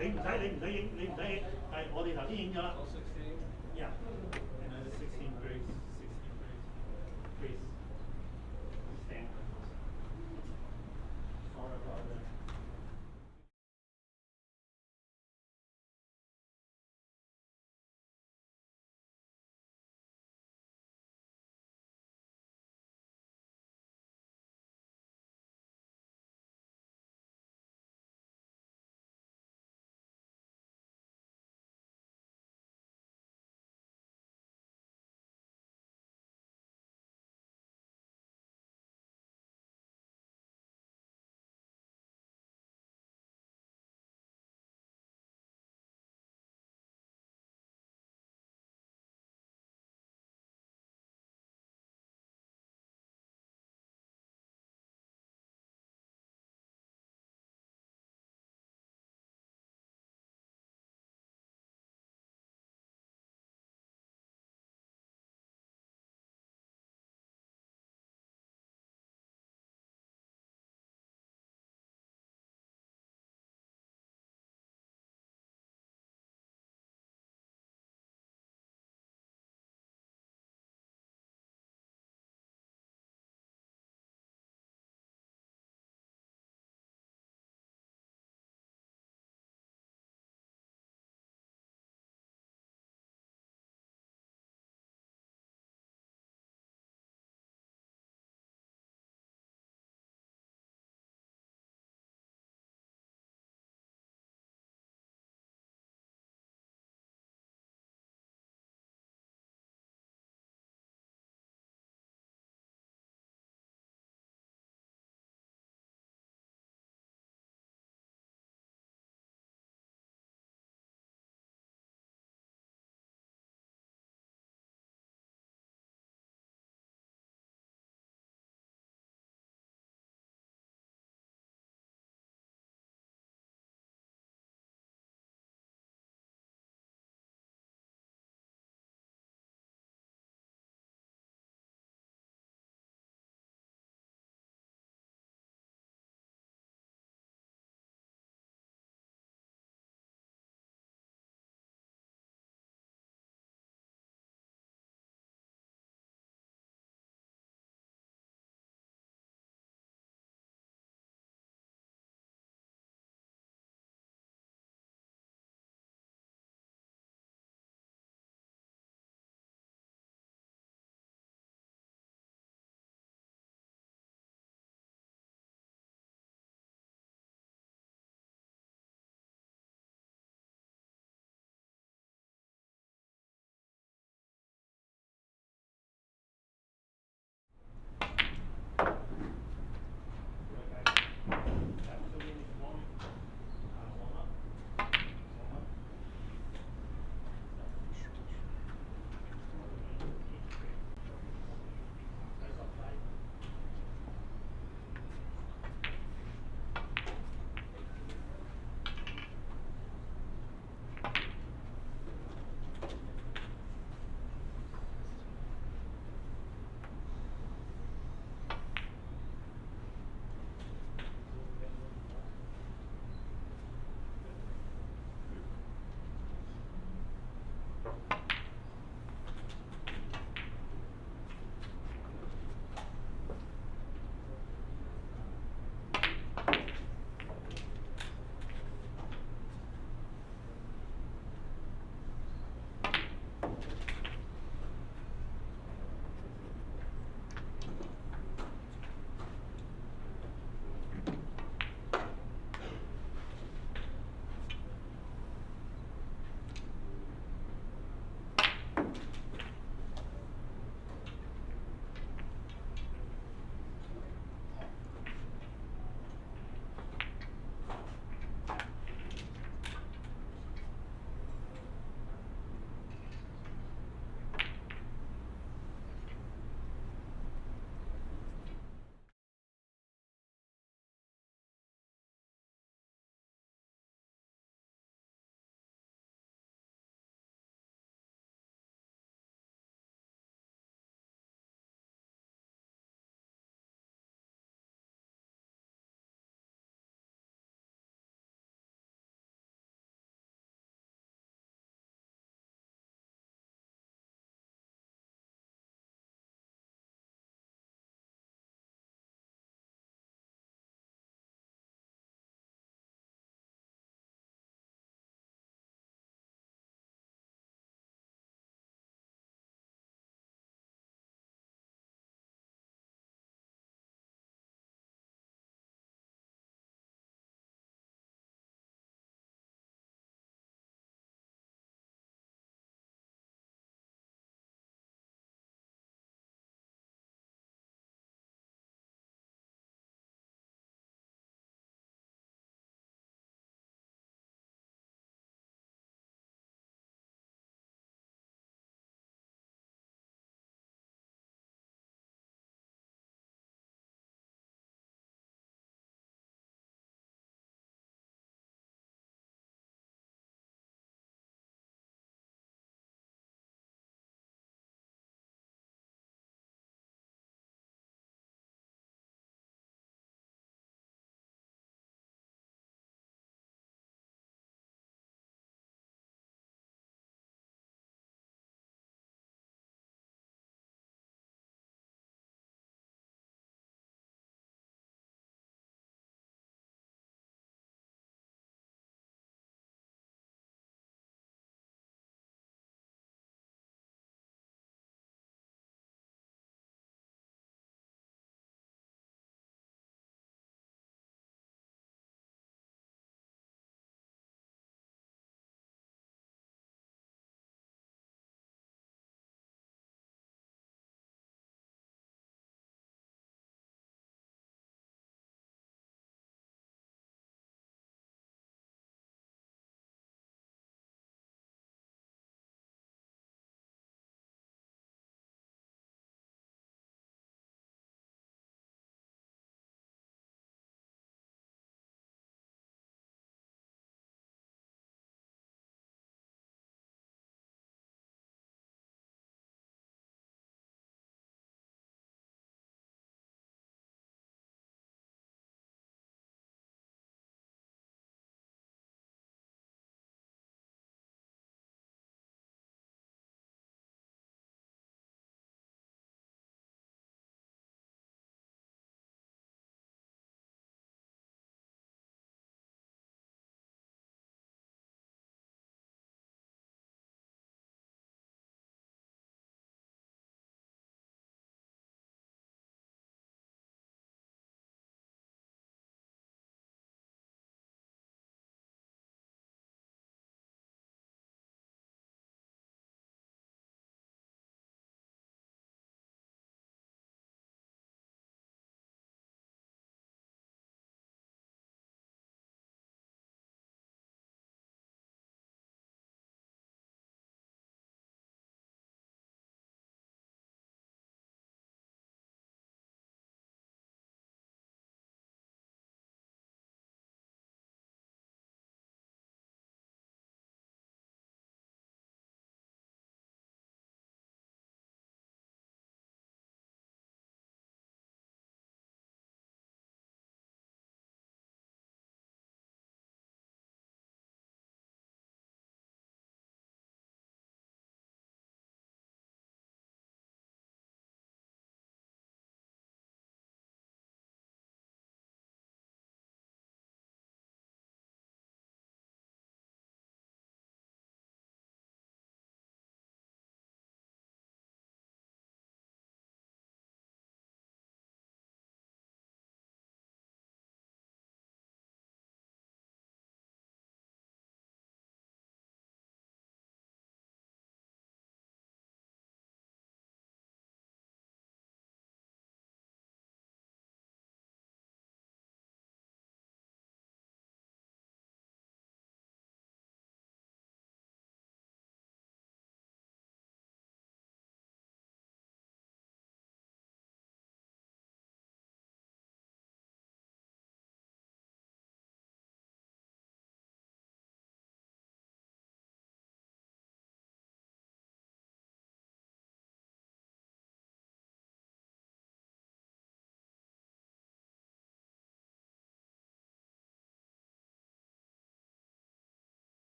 你唔使你唔使，係我哋頭先影咗啦。Yeah. And then 16 grades, 16 grades. Stand. Sorry about that.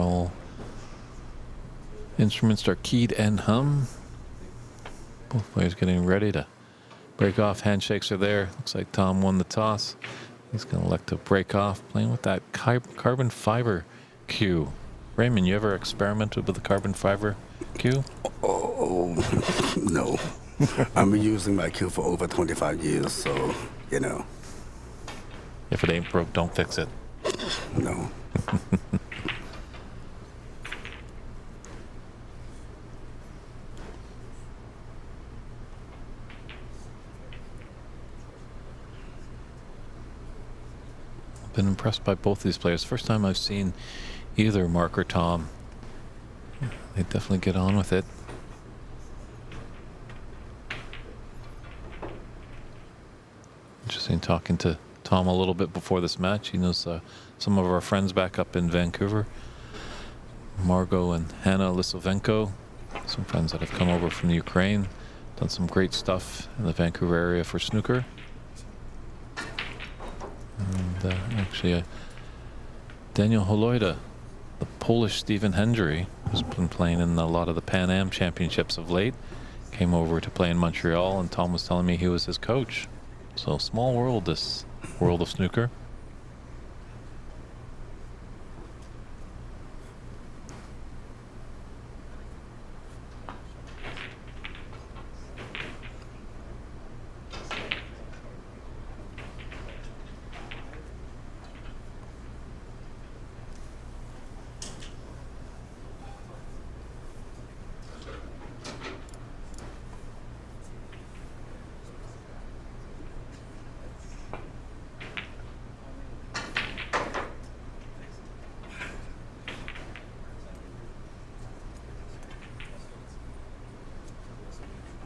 All instruments are keyed and hum. Both players getting ready to break off. Handshakes are there. Looks like Tom won the toss. He's going to elect to break off, playing with that carbon fiber cue. Raymond, you ever experimented with the carbon fiber cue? Oh, no. I'm using my cue for over 25 years, so, you know, If it ain't broke, don't fix it. no. Been impressed by both these players. First time I've seen either Mark or Tom. They definitely get on with it. Interesting talking to Tom a little bit before this match. He knows some of our friends back up in Vancouver. Margot and Hannah Lisovenko, some friends that have come over from Ukraine, done some great stuff in the Vancouver area for snooker. And actually, Daniel Holoida, the Polish Stephen Hendry, who's been playing in a lot of the Pan Am championships of late, came over to play in Montreal, and Tom was telling me he was his coach. So small world, this world of snooker.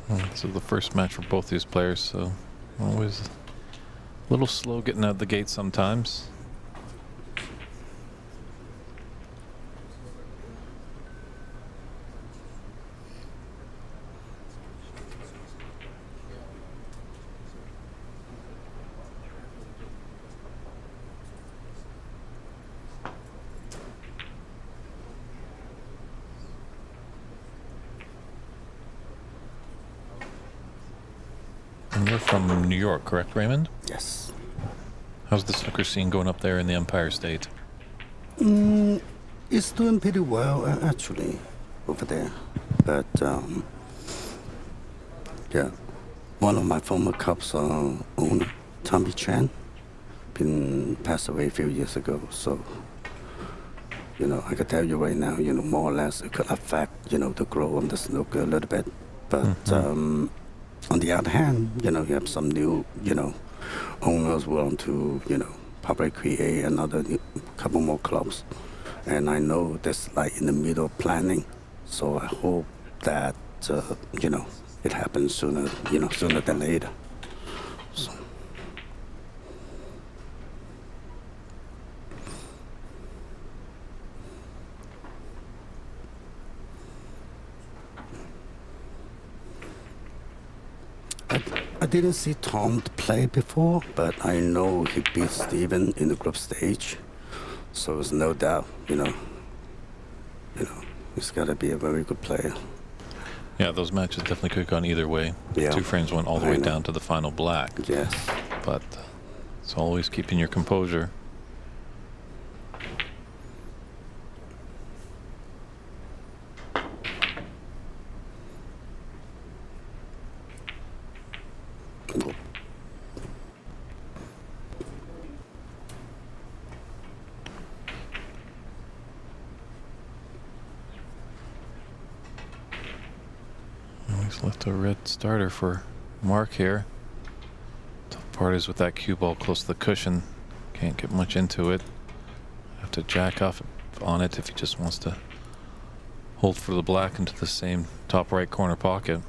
This is the first match for both these players, so always a little slow getting out the gate sometimes. And you're from New York, correct, Raymond? Yes. How's the snooker scene going up there in the Empire State? It's doing pretty well, actually, over there. But, yeah, one of my former Cubs owner, Tommy Chan, passed away a few years ago. So, you know, I can tell you right now, you know, more or less it could affect, you know, the growth of the snooker a little bit. But, on the other hand, you know, you have some new, you know, owners willing to, you know, probably create another couple more clubs. And I know that's like in the middle of planning. So I hope that, you know, it happens sooner, you know, sooner than later. So. I didn't see Tom play before, but I know he beat Steven in the group stage. So there's no doubt, you know, he's got to be a very good player. Yeah, those matches definitely could have gone either way. Yeah. Two frames went all the way down to the final black. Yes. But it's always keeping your composure. He's left a red starter for Mark here. Tough part is with that cue ball close to the cushion. Can't get much into it. Have to jack off on it if he just wants to hold for the black into the same top right corner pocket.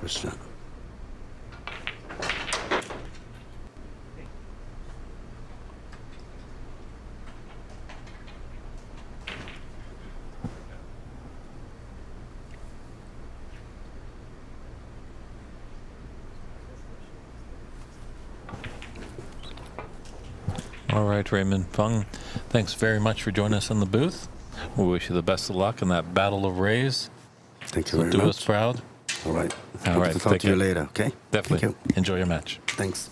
Good shot. All right, Raymond Fung, thanks very much for joining us in the booth. We wish you the best of luck in that battle of rays. Thank you So very do much. us proud. All right. All Hope right, to talk take to you care. later, okay? Definitely. Thank you. Enjoy your match. Thanks.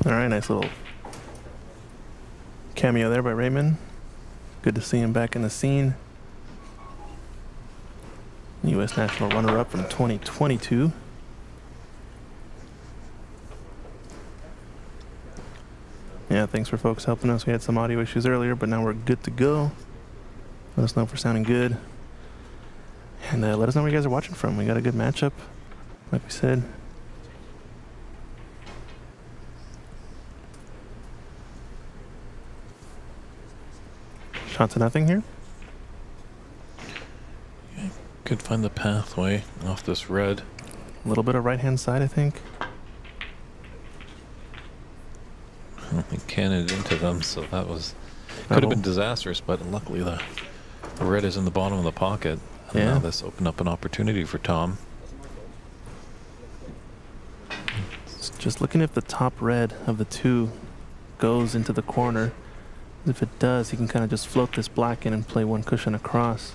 All right, nice little cameo there by Raymond. Good to see him back in the scene. U.S. national runner-up from 2022. Yeah, thanks for folks helping us. We had some audio issues earlier, but now we're good to go. Let us know if we're sounding good. And let us know where you guys are watching from. We got a good matchup, like we said. Shot to nothing here. Could find the pathway off this red. A little bit of right-hand side, I think. He cannoned into them, so that was could have been disastrous, but luckily the red is in the bottom of the pocket. And Yeah. now this opened up an opportunity for Tom. Just looking if the top red of the two goes into the corner. If it does, he can kind of just float this black in and play one cushion across.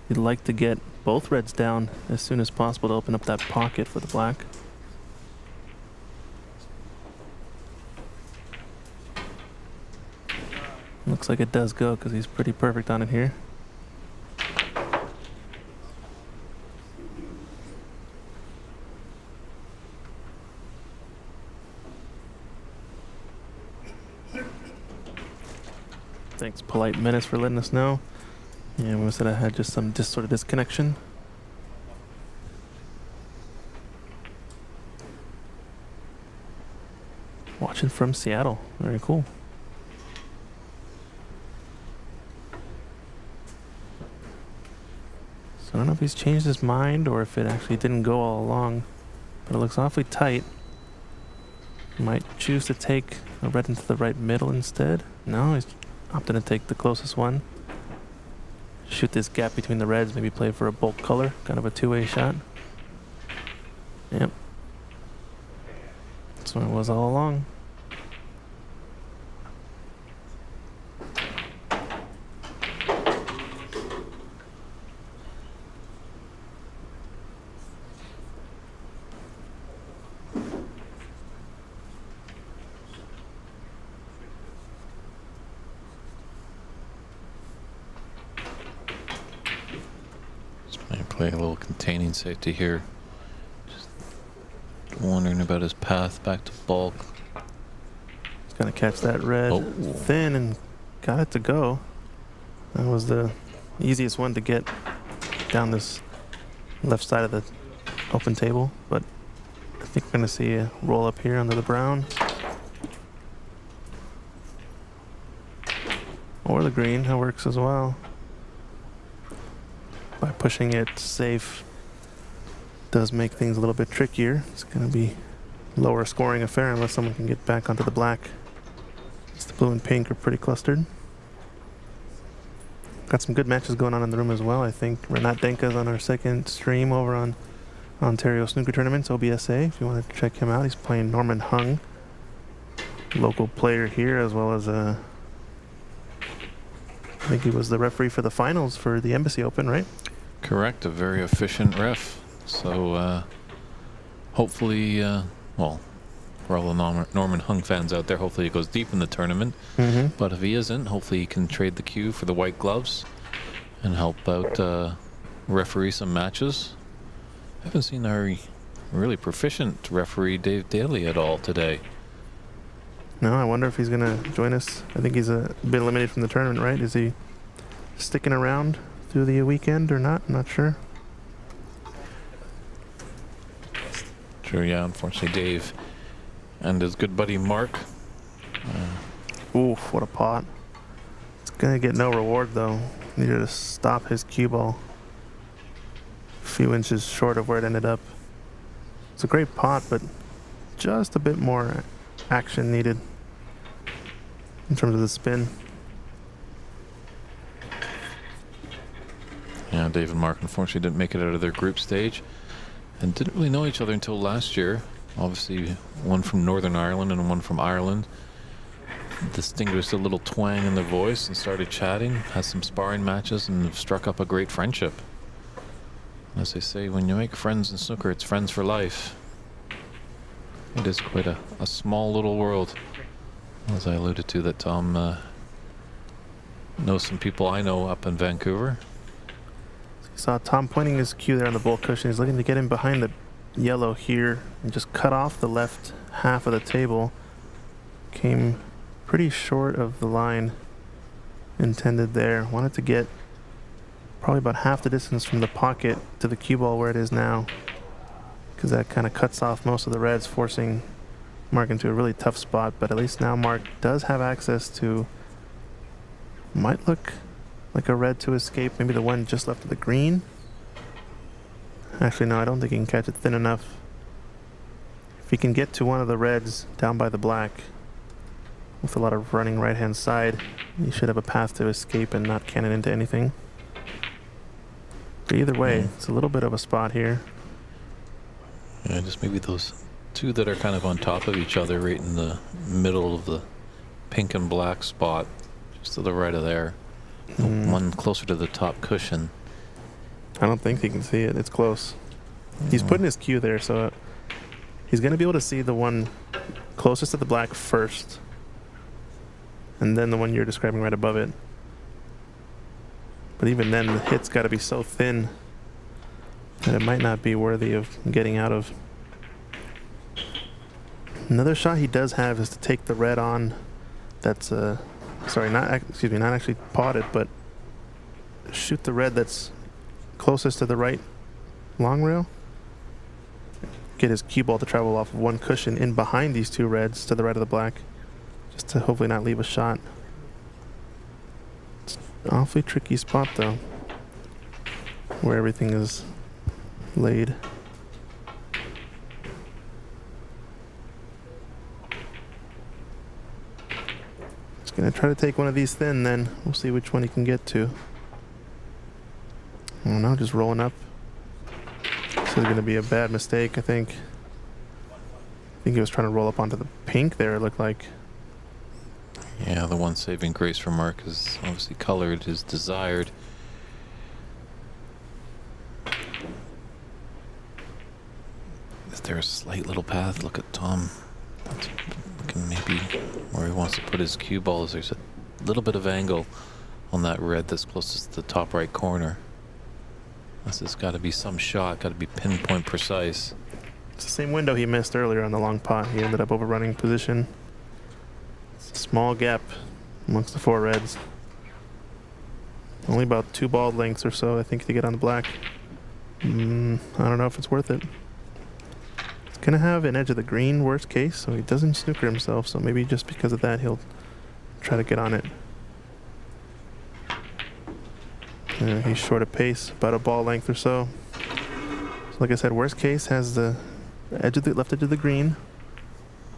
He'd like to get both reds down as soon as possible to open up that pocket for the black. Looks like it does go because he's pretty perfect on it here. Thanks, Polite Menace, for letting us know. Yeah, we said I had just some sort of disconnection. Watching from Seattle. Very cool. So I don't know if he's changed his mind or if it actually didn't go all along, but it looks awfully tight. Might choose to take a red into the right middle instead. No, he's opting to take the closest one. Shoot this gap between the reds, maybe play for a bulk color, kind of a two-way shot. Yep. That's what it was all along. Play a little containing safety here. Just wondering about his path back to bulk. He's gonna catch that red thin and got it to go. That was the easiest one to get down this left side of the open table, but I think we're gonna see a roll up here under the brown. Or the green, that works as well. By pushing it safe does make things a little bit trickier. It's going to be lower scoring affair unless someone can get back onto the black. The blue and pink are pretty clustered. Got some good matches going on in the room as well, I think. Renat Denka's on our second stream over on Ontario Snooker Tournaments, OBSA. If you want to check him out, he's playing Norman Hung, local player here, as well as I think he was the referee for the finals for the Embassy Open, right? Correct, a very efficient ref. So hopefully, well, for all the Norman Hung fans out there, hopefully he goes deep in the tournament. But if he isn't, hopefully he can trade the cue for the white gloves and help out referee some matches. I haven't seen our really proficient referee Dave Daly at all today. No, I wonder if he's going to join us. I think he's been eliminated from the tournament, right? Is he sticking around through the weekend or not? I'm not sure. Sure, yeah, unfortunately Dave and his good buddy Mark. Oof, what a pot. Gonna get no reward though. Needed to stop his cue ball. A few inches short of where it ended up. It's a great pot, but just a bit more action needed in terms of the spin. Yeah, Dave and Mark unfortunately didn't make it out of their group stage and didn't really know each other until last year. Obviously, one from Northern Ireland and one from Ireland. Distinguished a little twang in their voice and started chatting, had some sparring matches, and struck up a great friendship. As they say, when you make friends in snooker, it's friends for life. It is quite a small little world. As I alluded to, that Tom knows some people I know up in Vancouver. You saw Tom pointing his cue there on the bull cushion. He's looking to get in behind the yellow here and just cut off the left half of the table. Came pretty short of the line intended there. Wanted to get probably about half the distance from the pocket to the cue ball where it is now, because that kind of cuts off most of the reds, forcing Mark into a really tough spot. But at least now Mark does have access to, might look like a red to escape, maybe the one just left of the green. Actually, no, I don't think he can catch it thin enough. If he can get to one of the reds down by the black with a lot of running right hand side, he should have a path to escape and not cannon into anything. But either way, it's a little bit of a spot here. Yeah, just maybe those two that are kind of on top of each other, right in the middle of the pink and black spot, just to the right of there. The one closer to the top cushion. I don't think he can see it. It's close. He's putting his cue there, so he's going to be able to see the one closest to the black first, and then the one you're describing right above it. But even then, the hit's got to be so thin that it might not be worthy of getting out of. Another shot he does have is to take the red on. That's not actually potted, but shoot the red that's closest to the right long rail. Get his cue ball to travel off of one cushion in behind these two reds to the right of the black, just to hopefully not leave a shot. It's an awfully tricky spot though, where everything is laid. Just gonna try to take one of these thin, then we'll see which one he can get to. I don't know, just rolling up. This is gonna be a bad mistake, I think. I think he was trying to roll up onto the pink there, it looked like. Yeah, the one saving grace for Mark is obviously colored as desired. Is there a slight little path? Look at Tom. Looking maybe where he wants to put his cue ball. There's a little bit of angle on that red that's closest to the top right corner. This has got to be some shot, got to be pinpoint precise. It's the same window he missed earlier on the long pot. He ended up overrunning position. It's a small gap amongst the four reds. Only about 2 ball lengths or so, I think, to get on the black. I don't know if it's worth it. He's going to have an edge of the green, worst case, so he doesn't snooker himself. So maybe just because of that, he'll try to get on it. He's short of pace, about a ball length or so. So like I said, worst case has the edge of the left edge of the green,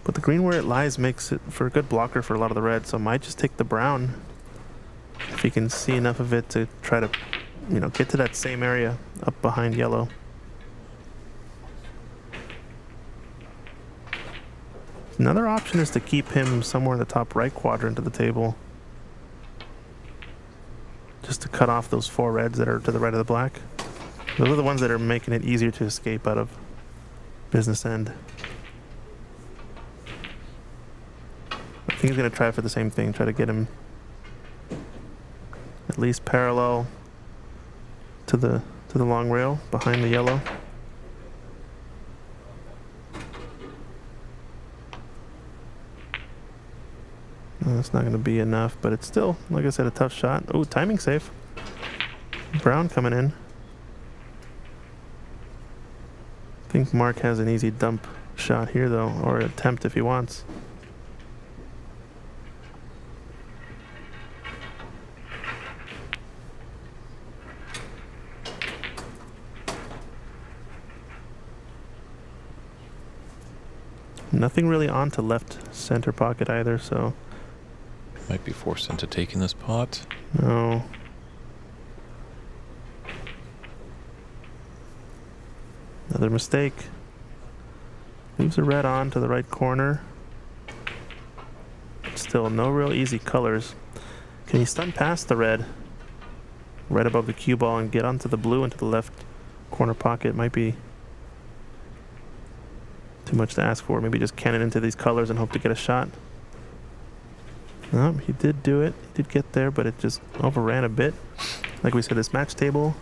but the green where it lies makes it for a good blocker for a lot of the red. So might just take the brown if he can see enough of it to try to, get to that same area up behind yellow. Another option is to keep him somewhere in the top right quadrant of the table, just to cut off those 4 reds that are to the right of the black. Those are the ones that are making it easier to escape out of business end. I think he's going to try for the same thing, try to get him at least parallel to the long rail behind the yellow. That's not going to be enough, but it's still, like I said, a tough shot. Oh, timing safe. Brown coming in. I think Mark has an easy dump shot here, though, or attempt if he wants. Nothing really onto left center pocket either, so Might be forced into taking this pot. no. Another mistake. Leaves a red on to the right corner. Still no real easy colors. Can he stun past the red? Right above the cue ball and get onto the blue into the left corner pocket? Might be too much to ask for. Maybe just cannon into these colors and hope to get a shot. No, he did do it. He did get there, but it just overran a bit. Like we said, this match table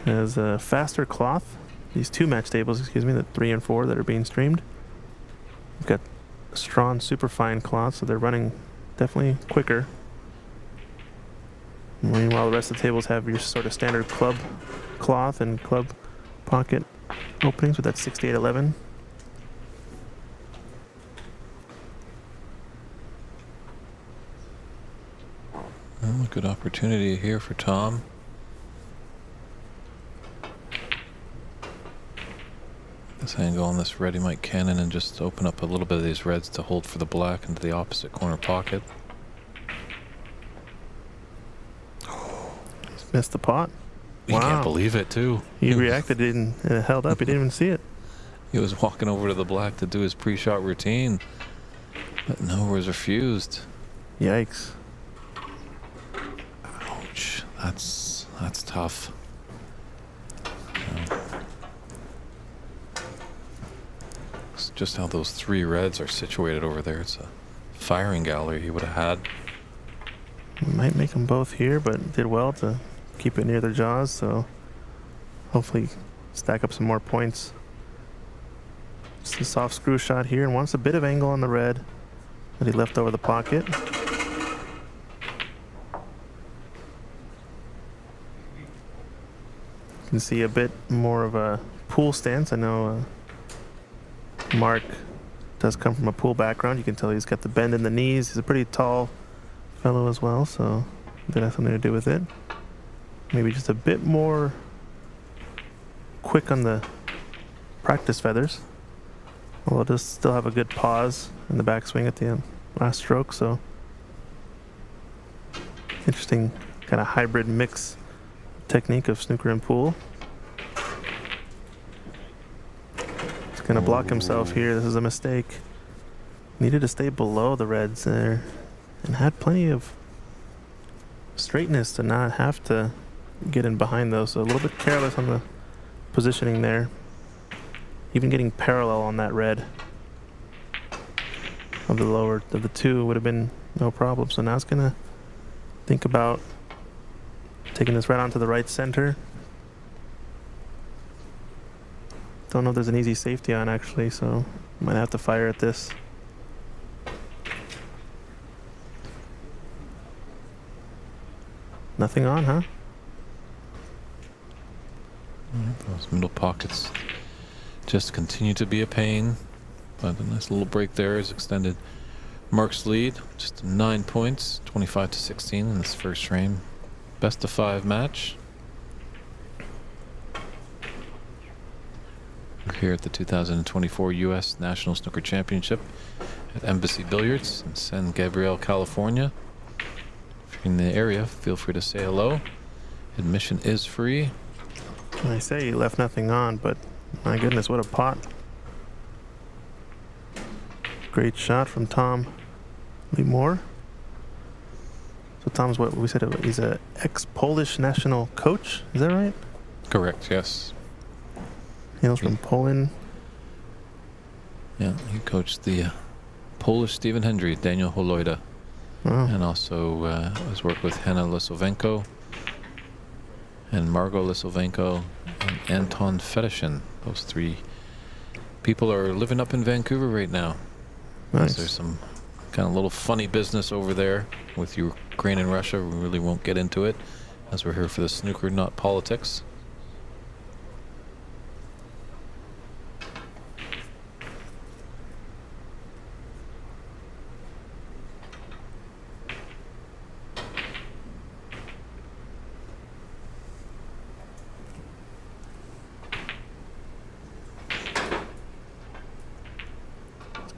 has a faster cloth. These two match tables, excuse me, the 3 and 4 that are being streamed. We've got Strawn superfine cloth, so they're running definitely quicker. Meanwhile, the rest of the tables have your sort of standard club cloth and club pocket openings with that 6811. Oh, good opportunity here for Tom. This angle on this red, he might cannon and just open up a little bit of these reds to hold for the black into the opposite corner pocket. He's missed the pot. You can't believe it, too. He reacted and it held up. He didn't even see it. He was walking over to the black to do his pre-shot routine, but no, was refused. Yikes. Ouch. That's tough. It's just how those 3 reds are situated over there. It's a firing gallery he would have had. Might make them both here, but did well to keep it near their jaws, so hopefully stack up some more points. Just a soft screw shot here, and wants a bit of angle on the red that he left over the pocket. You can see a bit more of a pool stance. I know Mark does come from a pool background. You can tell he's got the bend in the knees. He's a pretty tall fellow as well, so that has something to do with it. Maybe just a bit more quick on the practice feathers. Although it does still have a good pause in the backswing at the end, last stroke, so interesting kind of hybrid mix technique of snooker and pool. He's gonna block himself here. This is a mistake. Needed to stay below the reds there and had plenty of straightness to not have to get in behind those. So a little bit careless on the positioning there. Even getting parallel on that red of the lower of the 2 would have been no problem. So now it's gonna think about taking this right onto the right center. Don't know if there's an easy safety on actually, so might have to fire at this. Nothing on, huh? Those middle pockets just continue to be a pain, but a nice little break there has extended Mark's lead just 9 points, 25-16 in this first frame. Best of 5 match. We're here at the 2024 U.S. National Snooker Championship at Embassy Billiards in San Gabriel, California. If you're in the area, feel free to say hello. Admission is free. I say he left nothing on, but my goodness, what a pot. Great shot from Tom Lee Moore. So Tom's what we said, he's a ex-Polish national coach, is that right? Correct, yes. Hails from Poland. Yeah, he coached the Polish Stephen Hendry, Daniel Holojda, and also has worked with Hanna Lisovenko and Margot Lisovenko and Anton Fedoshin. Those 3 people are living up in Vancouver right now. Nice. There's some kind of little funny business over there with Ukraine and Russia. We really won't get into it, as we're here for the snooker, not politics.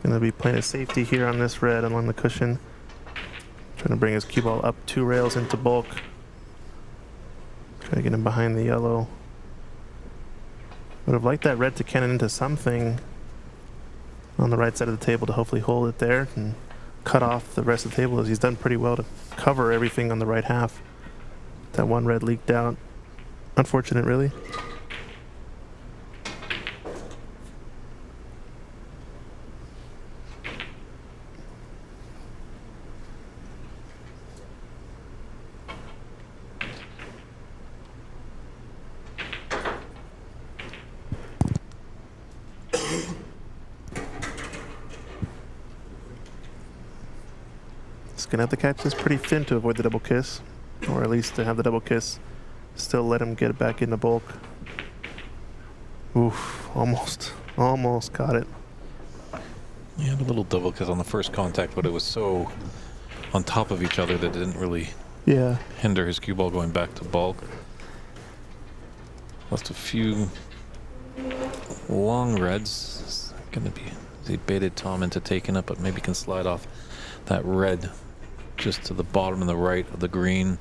Gonna be playing a safety here on this red along the cushion. Trying to bring his cue ball up 2 rails into bulk. Try to get him behind the yellow. Would have liked that red to cannon into something on the right side of the table to hopefully hold it there and cut off the rest of the table, as he's done pretty well to cover everything on the right half. That one red leaked out. Unfortunate, really. He's gonna have to catch this pretty thin to avoid the double kiss, or at least to have the double kiss still let him get it back into bulk. Oof, almost got it. He had a little double kiss on the first contact, but it was so on top of each other that it didn't really hinder his cue ball going back to bulk. Lost a few long reds. It's gonna be, he baited Tom into taking it, but maybe can slide off that red just to the bottom and the right of the green.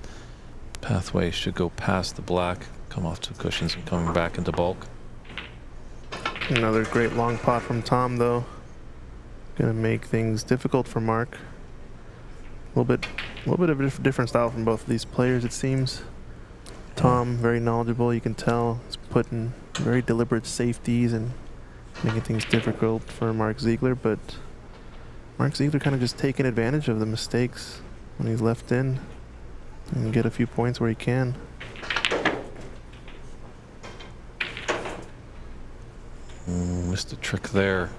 Pathway should go past the black, come off 2 cushions and coming back into bulk. Another great long pot from Tom, though. Gonna make things difficult for Mark. A little bit of a different style from both of these players, it seems. Tom, very knowledgeable, you can tell. He's putting very deliberate safeties and making things difficult for Mark Ziegler, but Mark Ziegler kind of just taking advantage of the mistakes when he's left in and get a few points where he can. Missed a trick there.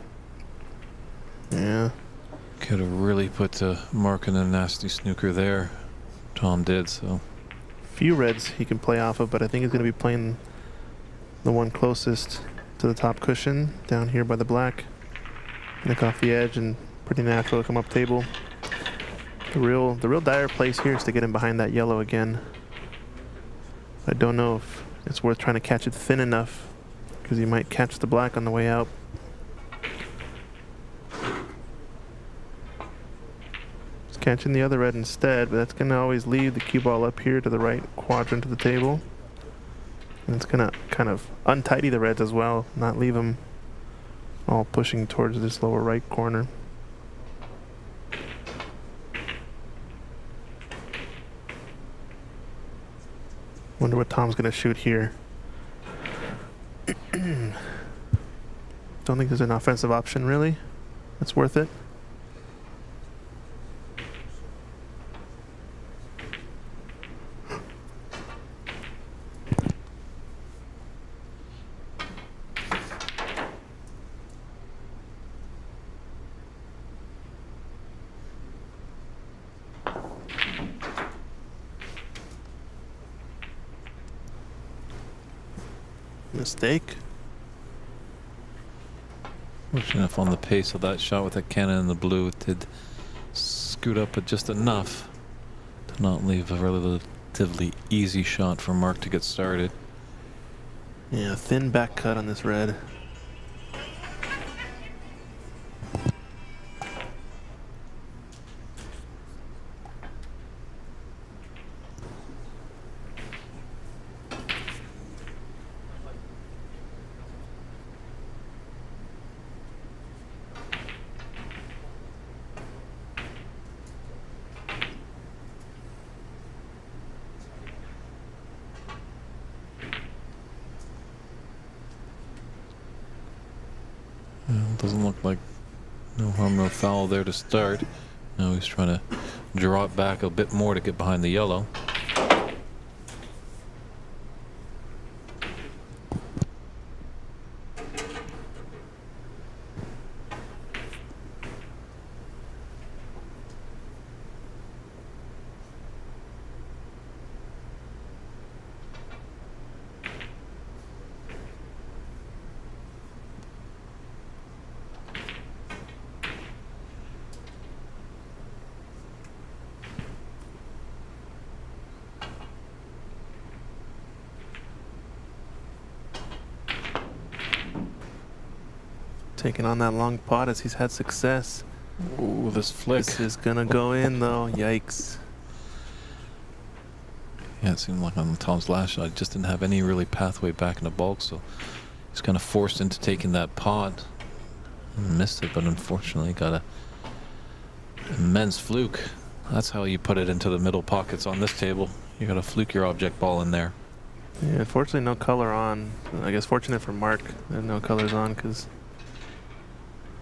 Yeah. Could have really put Mark in a nasty snooker there. Tom did, so. Few reds he can play off of, but I think he's going to be playing the one closest to the top cushion down here by the black. Nick off the edge and pretty natural to come up table. The real dire place here is to get him behind that yellow again. I don't know if it's worth trying to catch it thin enough, because he might catch the black on the way out. He's catching the other red instead, but that's going to always leave the cue ball up here to the right quadrant of the table. And it's going to kind of untidy the reds as well, not leave them all pushing towards this lower right corner. Wonder what Tom's going to shoot here. Don't think there's an offensive option, really. That's worth it. Mistake. Fortunate enough on the pace of that shot with that cannon in the blue, it did scoot up at just enough to not leave a relatively easy shot for Mark to get started. Yeah, thin back cut on this red. Doesn't look like no harm, no foul there to start. Now he's trying to draw it back a bit more to get behind the yellow. Taking on that long pot as he's had success. Ooh, this flick. This is gonna go in though. Yikes. Yeah, it seemed like on Tom's last shot, he just didn't have any really pathway back in the bulk, so he's kind of forced into taking that pot. Missed it, but unfortunately got a immense fluke. That's how you put it into the middle pockets on this table. You gotta fluke your object ball in there. Yeah, unfortunately no color on. I guess fortunate for Mark that no colors on, because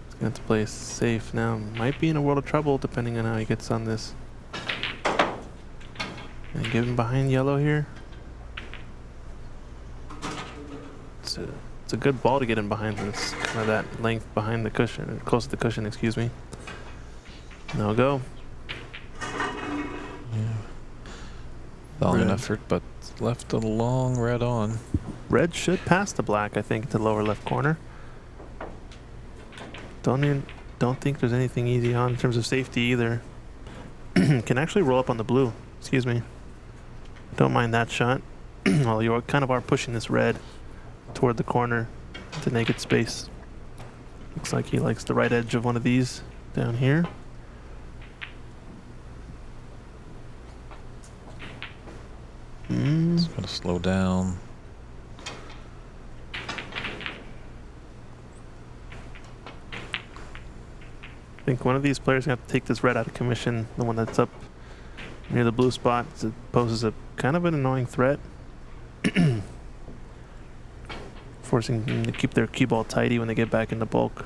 he's gonna have to play safe now. Might be in a world of trouble depending on how he gets on this. And get him behind yellow here. It's a good ball to get him behind. It's kind of that length behind the cushion, or close to the cushion, excuse me. No go. Valiant Red. effort, but left a long red on. Red should pass the black, I think, to lower left corner. Don't think there's anything easy on in terms of safety either. Can actually roll up on the blue. Excuse me. Don't mind that shot. Well, you kind of are pushing this red toward the corner to naked space. Looks like he likes the right edge of one of these down here. It's gotta slow down. I think one of these players is going to have to take this red out of commission, the one that's up near the blue spot. It poses a kind of an annoying threat. Forcing them to keep their cue ball tidy when they get back into bulk.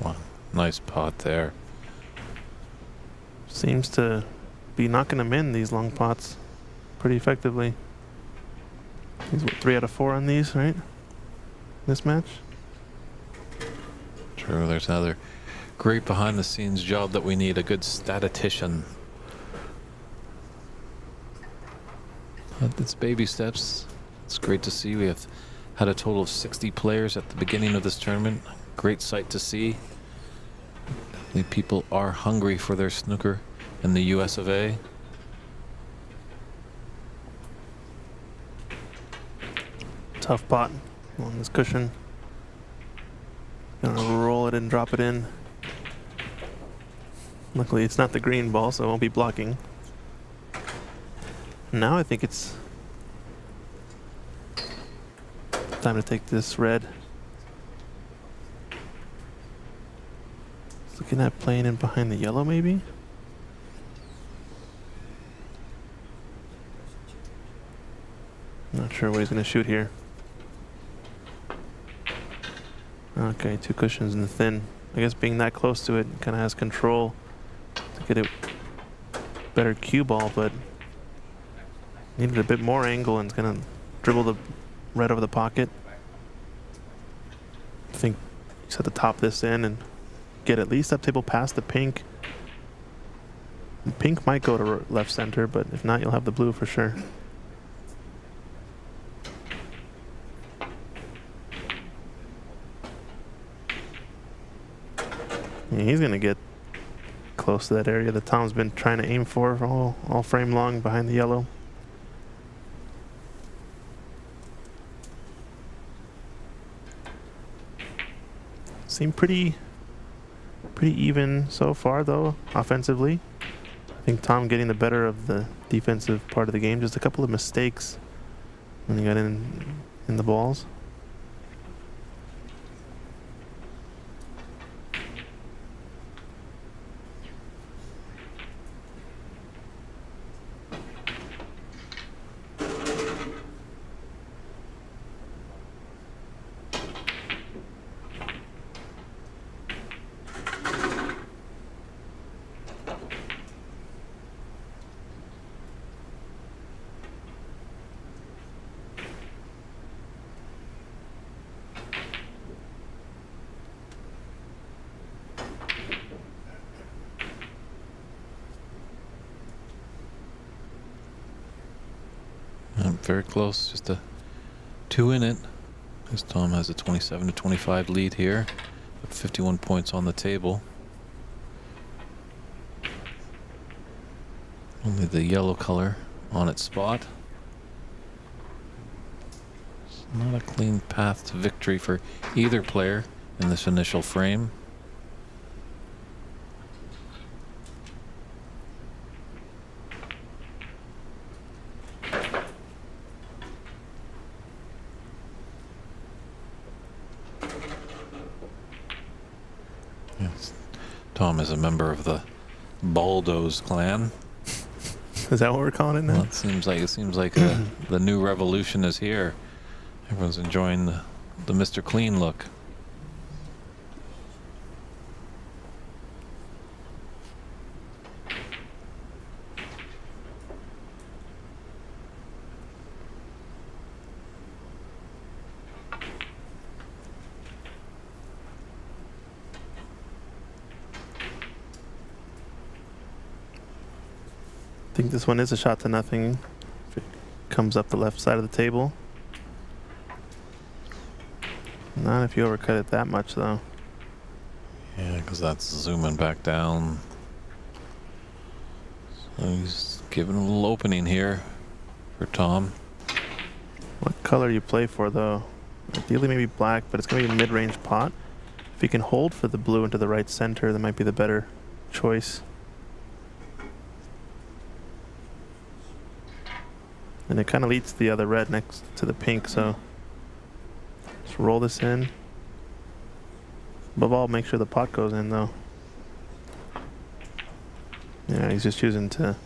Wow, nice pot there. Seems to be knocking them in, these long pots, pretty effectively. He's what, 3 out of 4 on these, right? This match? True, there's another great behind the scenes job that we need, a good statistician. But it's baby steps. It's great to see. We have had a total of 60 players at the beginning of this tournament. Great sight to see. The people are hungry for their snooker in the US of A. Tough pot on this cushion. Gonna roll it and drop it in. Luckily it's not the green ball, so it won't be blocking. Now I think it's time to take this red. Looking at playing in behind the yellow, maybe? Not sure what he's going to shoot here. Okay, 2 cushions in the thin. I guess being that close to it kind of has control to get it better cue ball, but needed a bit more angle and it's going to dribble the red over the pocket. I think he's had to top this in and get at least up table past the pink. Pink might go to left center, but if not, you'll have the blue for sure. Yeah, he's gonna get close to that area that Tom's been trying to aim for all frame long behind the yellow. Seem pretty even so far though, offensively. I think Tom getting the better of the defensive part of the game. Just a couple of mistakes when he got in the balls. very close. Just a 2 in it. As Tom has a 27-25 lead here. 51 points on the table. Only the yellow color on its spot. It's not a clean path to victory for either player in this initial frame. Yes. Tom is a member of the Baldo's clan. Is that what we're calling it now? Well, it seems like the new revolution is here. Everyone's enjoying the Mr. Clean look. I think this one is a shot to nothing if it comes up the left side of the table. Not if you overcut it that much, though. Yeah, because that's zooming back down. So he's giving a little opening here for Tom. What color you play for, though? Ideally, maybe black, but it's going to be a mid-range pot. If you can hold for the blue into the right center, that might be the better choice. And it kind of leads to the other red next to the pink, so just roll this in. Above all, make sure the pot goes in, though. Yeah, he's just choosing to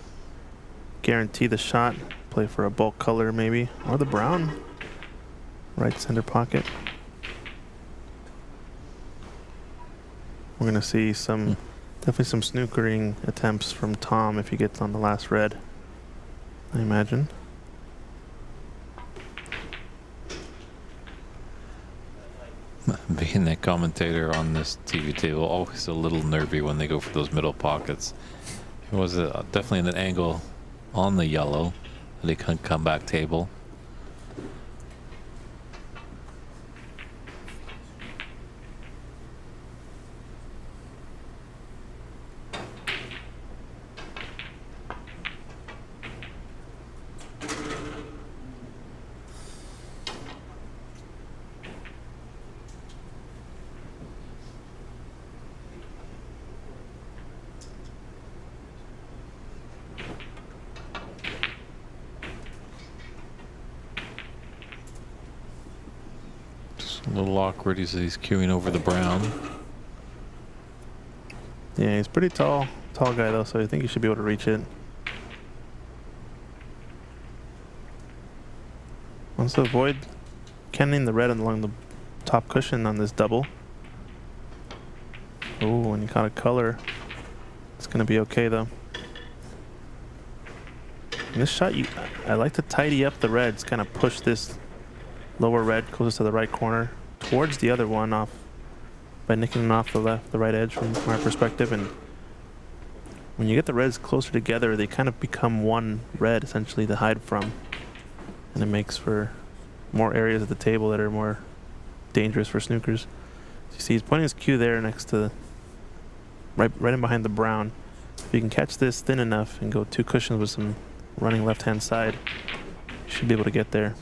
guarantee the shot. Play for a bulk color, maybe. Or the brown. Right center pocket. We're going to see some, definitely some snookering attempts from Tom if he gets on the last red, I imagine. Being a commentator on this TV table, always a little nervy when they go for those middle pockets. It was definitely an angle on the yellow that he can come back table. A little awkward as he's queuing over the brown. Yeah, he's pretty tall guy though, so I think he should be able to reach it. Wants to avoid canning the red along the top cushion on this double. Oh, and he caught a color. It's gonna be okay though. In this shot, I like to tidy up the reds, kind of push this lower red closest to the right corner towards the other one off by nicking it off the right edge from our perspective. And when you get the reds closer together, they kind of become one red essentially to hide from, and it makes for more areas of the table that are more dangerous for snookers. So you see he's pointing his cue there next to right in behind the brown. If you can catch this thin enough and go two cushions with some running left hand side, you should be able to get there.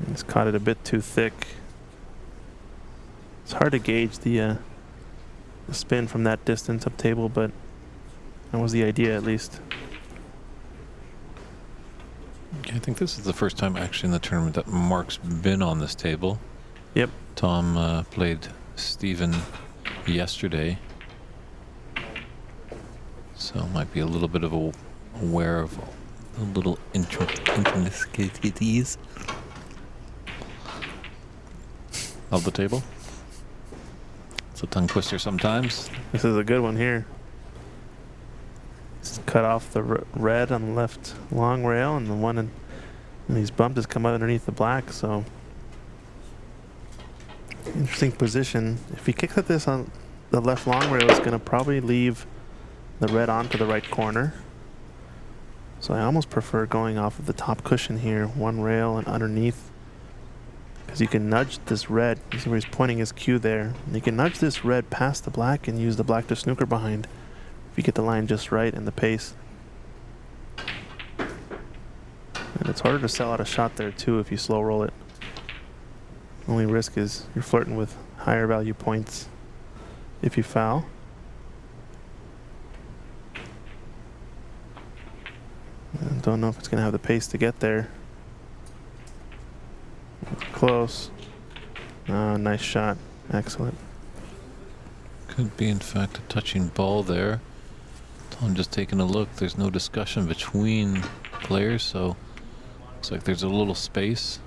He's caught it a bit too thick. It's hard to gauge the spin from that distance up table, but that was the idea at least. I think this is the first time actually in the tournament that Mark's been on this table. Yep. Tom played Steven yesterday, so might be a little bit of aware of a little intricacies of the table. It's a tongue twister sometimes. This is a good one here. Just cut off the red on the left long rail, and the one in these bumps has come out underneath the black, so interesting position. If he kicks at this on the left long rail, it's going to probably leave the red onto the right corner. So I almost prefer going off of the top cushion here, one rail and underneath, because you can nudge this red. You see where he's pointing his cue there. And you can nudge this red past the black and use the black to snooker behind if you get the line just right and the pace. And it's harder to sell out a shot there too if you slow roll it. Only risk is you're flirting with higher value points if you foul. And don't know if it's going to have the pace to get there. Close. Nice shot. Excellent. Could be, in fact, a touching ball there. I'm just taking a look. There's no discussion between players, so looks like there's a little space.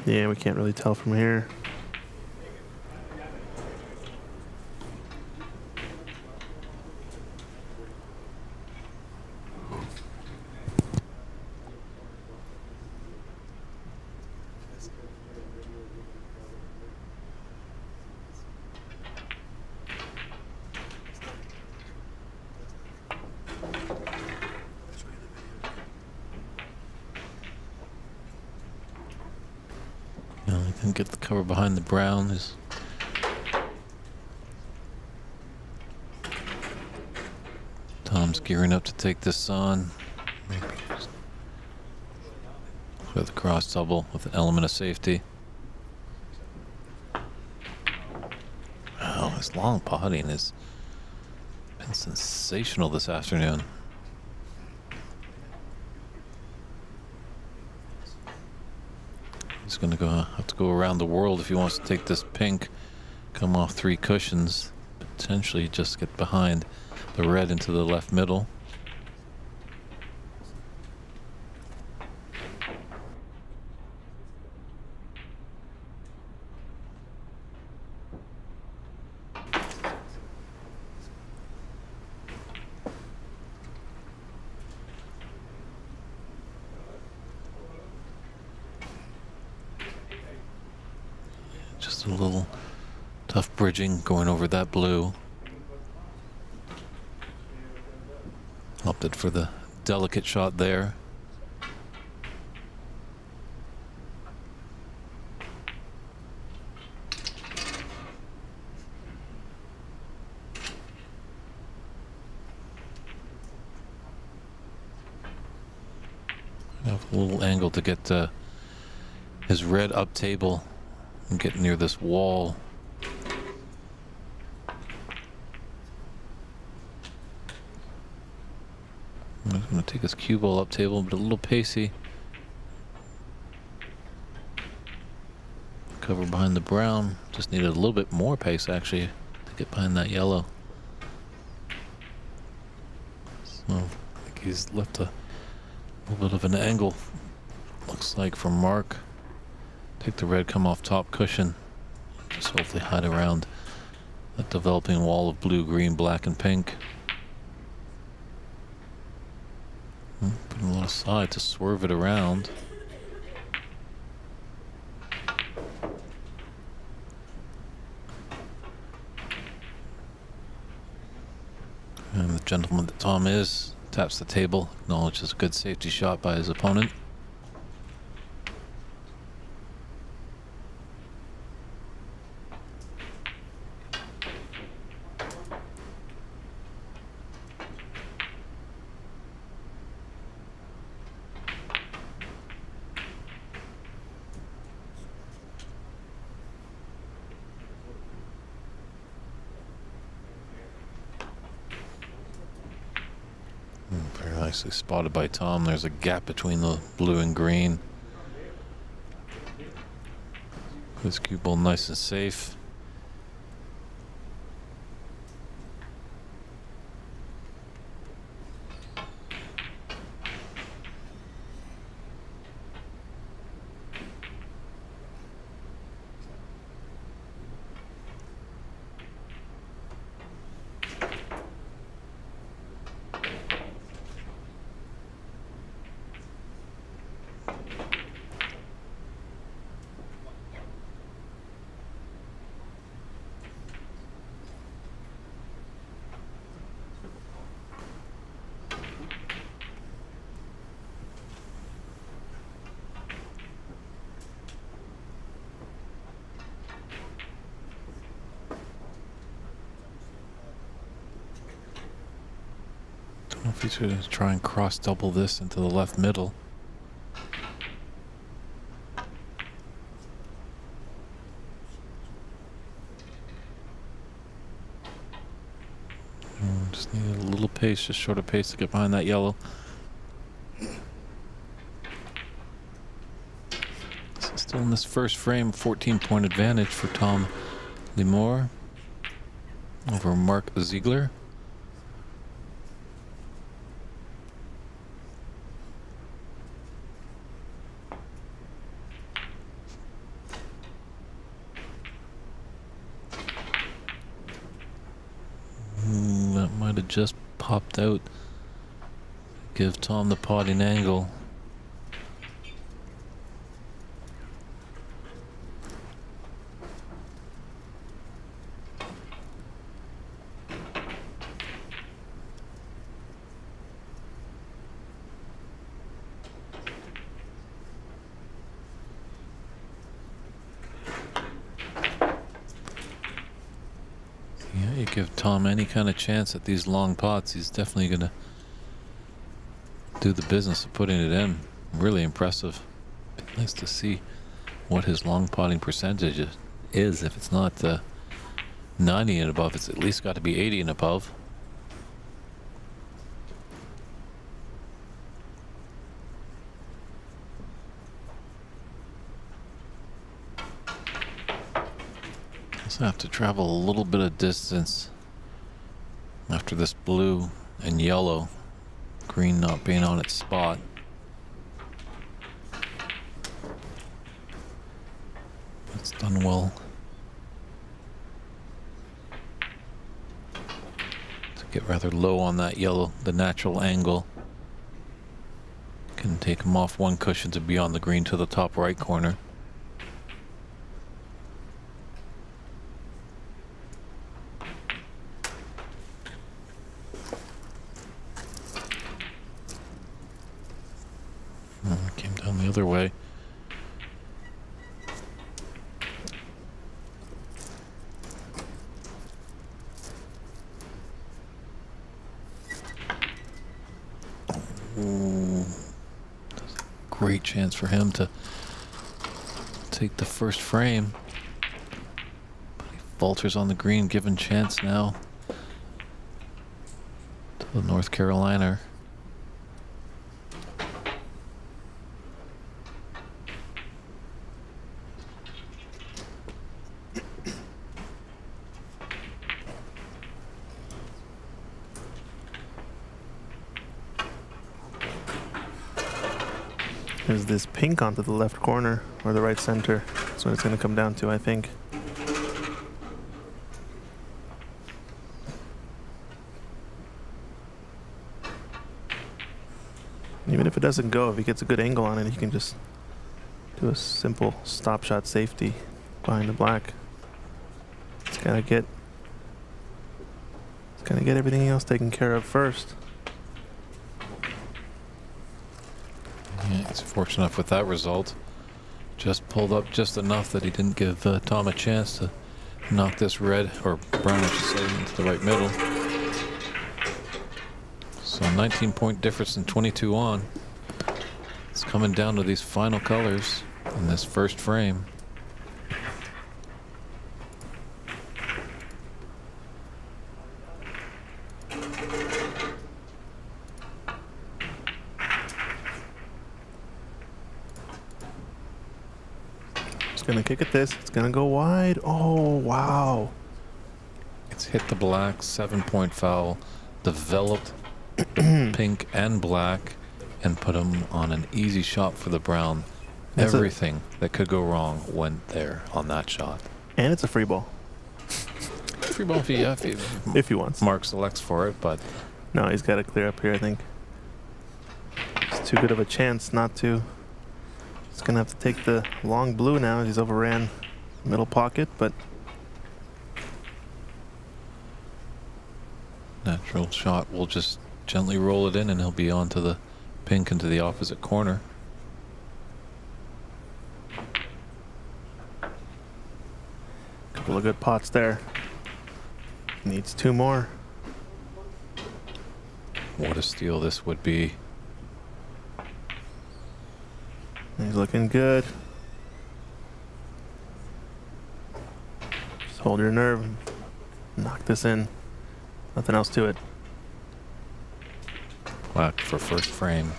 Yeah, we can't really tell from here. I can get the cover behind the brown. Tom's gearing up to take this on. Maybe just with a cross double with an element of safety. Wow, his long putting has been sensational this afternoon. He's going to have to go around the world if he wants to take this pink, come off 3 cushions, potentially just get behind the red into the left middle. Just a little tough bridging going over that blue. Opted for the delicate shot there. Have a little angle to get his red up table and get near this wall. I'm going to take his cue ball up table, but a little pacey. Cover behind the brown. Just needed a little bit more pace, actually, to get behind that yellow. So, I think he's left a little bit of an angle, looks like, from Mark. Take the red, come off top cushion. Just hopefully hide around that developing wall of blue, green, black, and pink. Putting a little side to swerve it around. And the gentleman that Tom is taps the table, acknowledges a good safety shot by his opponent. Very nicely spotted by Tom. There's a gap between the blue and green. This cue ball nice and safe. if he's going to try and cross double this into the left middle. Just need a little pace, just short of pace to get behind that yellow. So still in this first frame, 14-point advantage for Tom Limor over Mark Ziegler. That might have just popped out. Give Tom the potting angle. Yeah, you give Tom any kind of chance at these long pots, he's definitely going to do the business of putting it in. Really impressive. Nice to see what his long potting percentage is. If it's not 90 and above, it's at least got to be 80 and above. I have to travel a little bit of distance after this blue and yellow, green not being on its spot. It's done well to get rather low on that yellow, the natural angle. Can take him off one cushion to be on the green to the top right corner. Came down the other way. Ooh. Great chance for him to take the first frame. But he falters on the green, given chance now to the North Carolina. There's this pink onto the left corner or the right center. That's what it's going to come down to, I think. Even if it doesn't go, if he gets a good angle on it, he can just do a simple stop shot safety behind the black. It's gotta get everything else taken care of first. Yeah, he's fortunate enough with that result. Just pulled up just enough that he didn't give Tom a chance to knock this red, or brown I should say, into the right middle. So 19-point difference in 22 on. It's coming down to these final colors in this first frame. It's gonna kick at this. It's gonna go wide. Oh, wow. It's hit the black, 7-point foul, developed pink and black, and put him on an easy shot for the brown. That's Everything that could go wrong went there on that shot. And it's a free ball. Free ball If he wants. Mark selects for it, but No, he's got to clear up here, I think. It's too good of a chance not to. He's going to have to take the long blue now. He's overran middle pocket, but natural shot will just gently roll it in and he'll be onto the pink into the opposite corner. couple of good pots there. Needs two more. What a steal this would be. He's looking good. Just hold your nerve. Knock this in. Nothing else to it. Whack for first frame.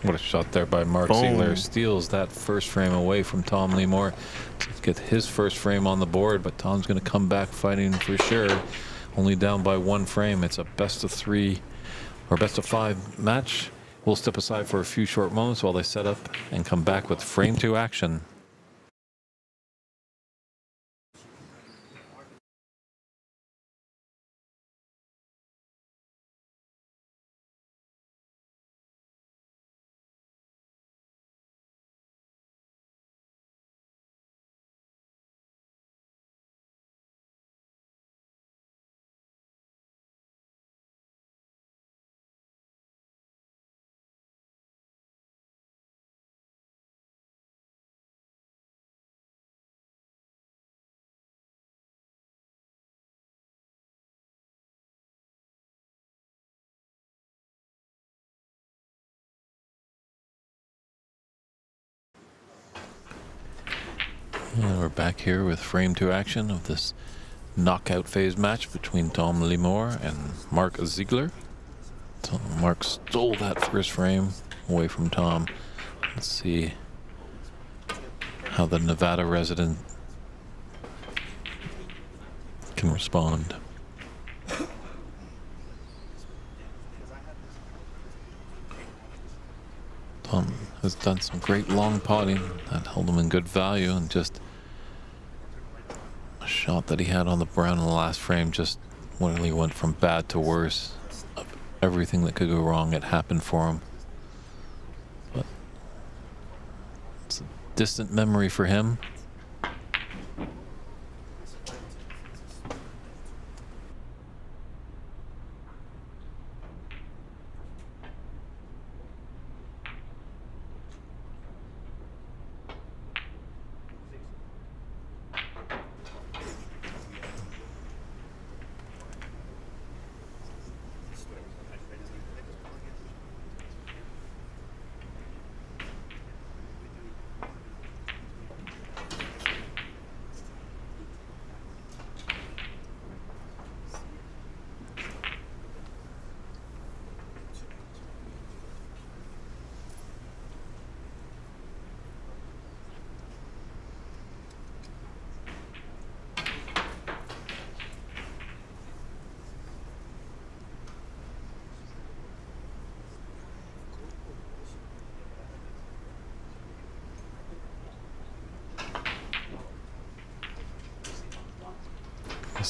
What a shot there by Mark Boom. Ziegler. Steals that first frame away from Tom Lemore to get his first frame on the board, but Tom's going to come back fighting for sure. Only down by 1 frame. It's a best of 3 or best of 5 match. We'll step aside for a few short moments while they set up and come back with frame 2 action. And we're back here with frame 2 action of this knockout phase match between Tom Lemore and Mark Ziegler. Mark stole that first frame away from Tom. Let's see how the Nevada resident can respond. Tom has done some great long potting that held him in good value, and just a shot that he had on the brown in the last frame just really went from bad to worse. Of everything that could go wrong, it happened for him. But it's a distant memory for him.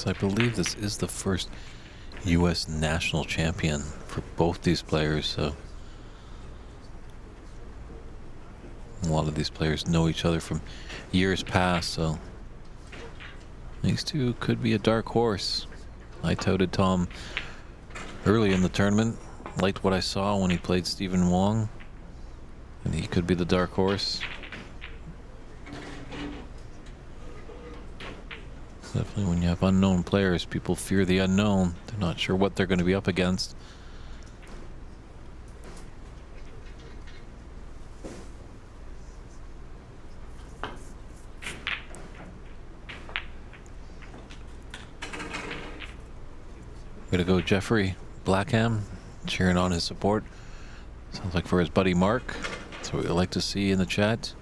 I believe this is the first U.S. national champion for both these players, so a lot of these players know each other from years past, so these two could be a dark horse. I touted Tom early in the tournament, liked what I saw when he played Stephen Wong, and he could be the dark horse. Definitely when you have unknown players, people fear the unknown. They're not sure what they're going to be up against. Way to go, Jeffrey Blackham, cheering on his support. Sounds like for his buddy Mark. That's what we'd like to see in the chat.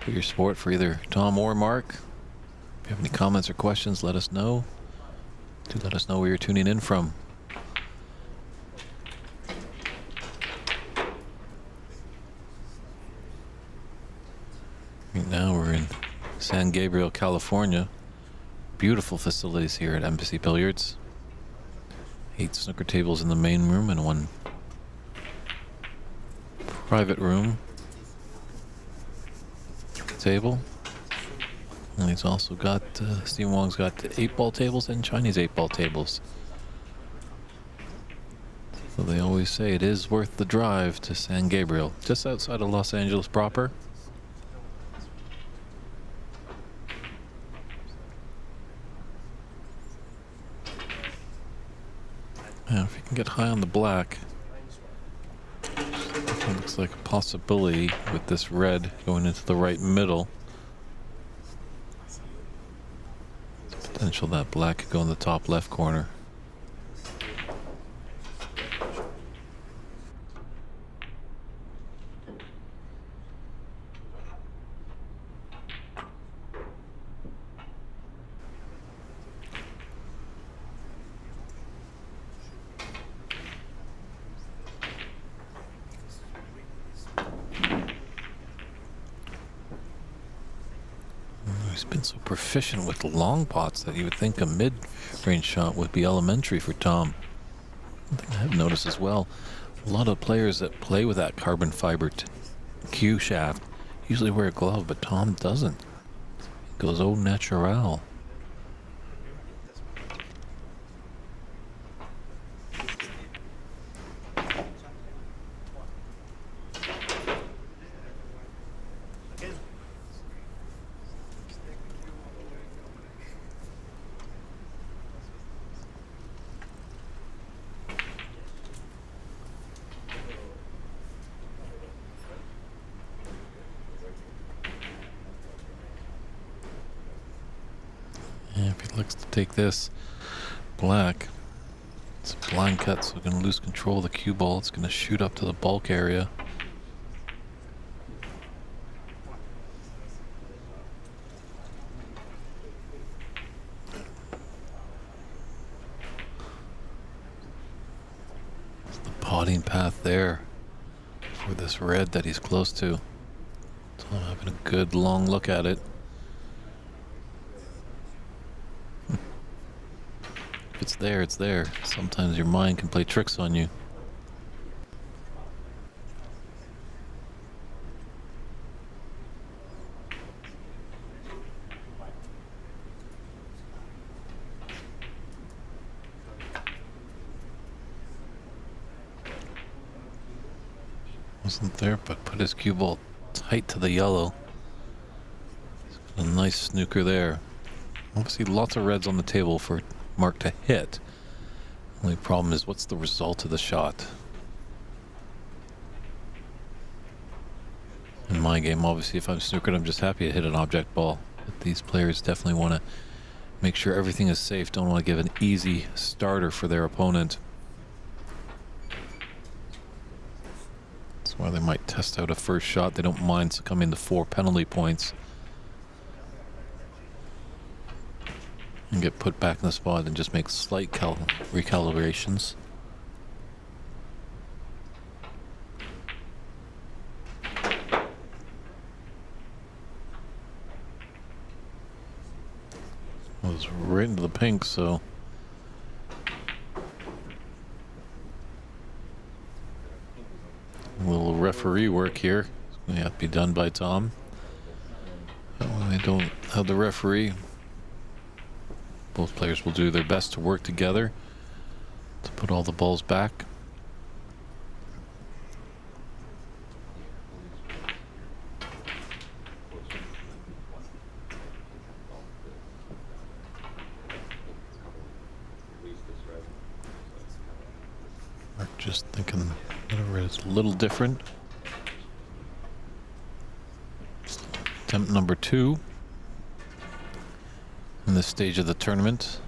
Put your support for either Tom or Mark. If you have any comments or questions, let us know. Do let us know where you're tuning in from. Right now we're in San Gabriel, California. Beautiful facilities here at Embassy Billiards. 8 snooker tables in the main room and 1 private room table. And he's also got, Steve Wong's got 8-ball tables and Chinese 8-ball tables. So they always say it is worth the drive to San Gabriel, just outside of Los Angeles proper. Yeah, if you can get high on the black, it looks like a possibility with this red going into the right middle. Potential that black could go in the top left corner. He's been so proficient with the long pots that you would think a mid-range shot would be elementary for Tom. One thing I have noticed as well, a lot of players that play with that carbon fiber cue shaft usually wear a glove, but Tom doesn't. He goes au natural. Yeah, if he looks to take this black, it's a blind cut, so we're going to lose control of the cue ball. It's going to shoot up to the bulk area. It's the potting path there for this red that he's close to. So I'm having a good long look at it. If it's there, it's there. Sometimes your mind can play tricks on you. Wasn't there, but put his cue ball tight to the yellow. A nice snooker there. Obviously lots of reds on the table for Mark to hit. Only problem is, what's the result of the shot? In my game, obviously, if I'm snookered, I'm just happy to hit an object ball. But these players definitely want to make sure everything is safe. Don't want to give an easy starter for their opponent. That's why they might test out a first shot. They don't mind succumbing to 4 penalty points and get put back in the spot and just make slight recalibrations. Well, it's right into the pink, so a little referee work here. It's going to have to be done by Tom. When they don't have the referee, both players will do their best to work together to put all the balls back. Mark just thinking whatever is a little different. Attempt number 2 in this stage of the tournament.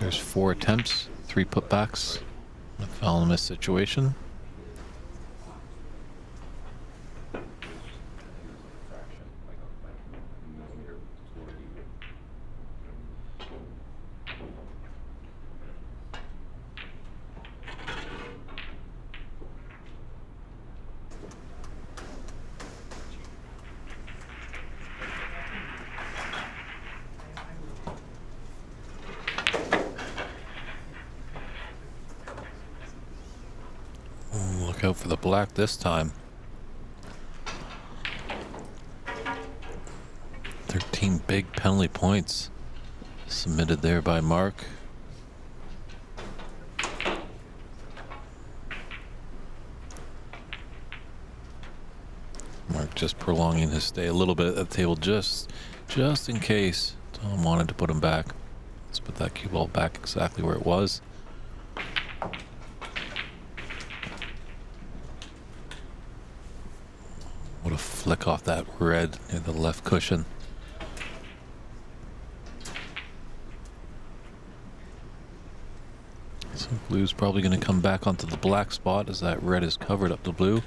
There's 4 attempts, 3 putbacks, a foul and miss situation. Look out for the black this time. 13 big penalty points submitted there by Mark. Mark just prolonging his stay a little bit at the table just in case Tom wanted to put him back. Let's put that cue ball back exactly where it was. What a flick off that red near the left cushion. So blue's probably going to come back onto the black spot as that red is covered up the blue.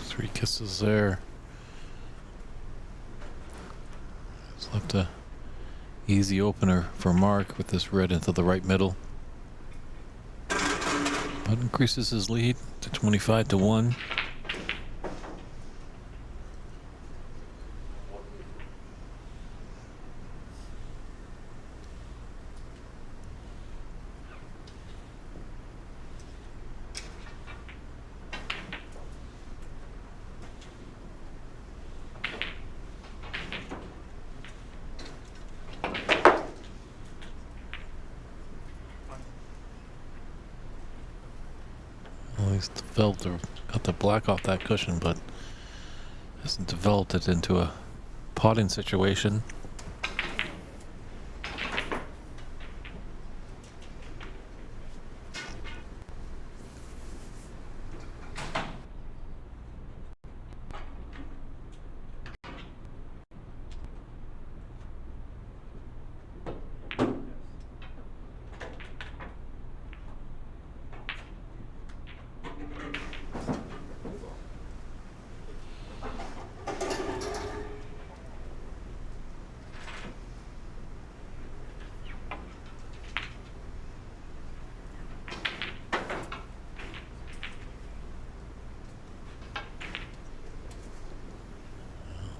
Three kisses there. Just left a easy opener for Mark with this red into the right middle. But increases his lead to 25-1. Well, he's developed or got the black off that cushion, but hasn't developed it into a potting situation.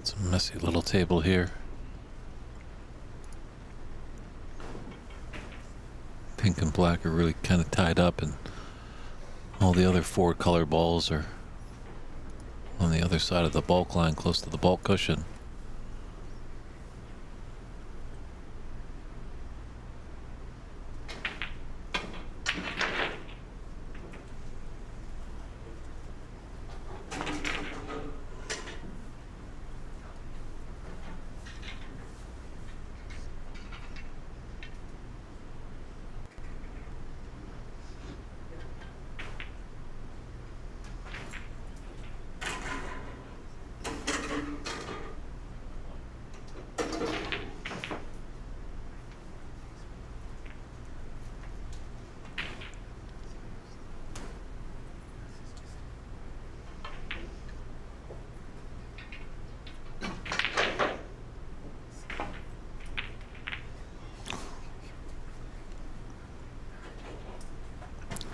It's a messy little table here. Pink and black are really kind of tied up, and all the other four color balls are on the other side of the bulk line, close to the bulk cushion.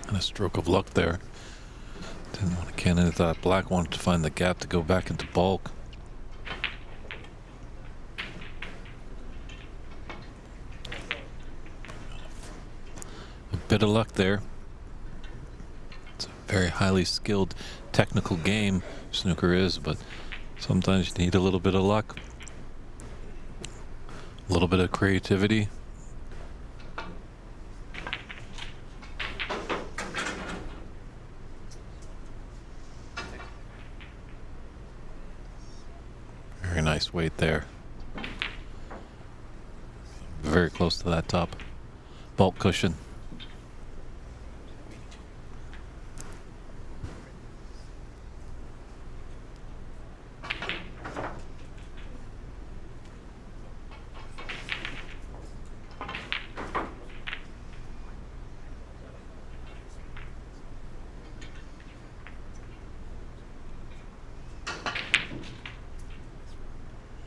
And a stroke of luck there. Didn't want to can into that black, wanted to find the gap to go back into bulk. A bit of luck there. It's a very highly skilled technical game, snooker is, but sometimes you need a little bit of luck. A little bit of creativity. Very nice weight there. Very close to that top bulk cushion.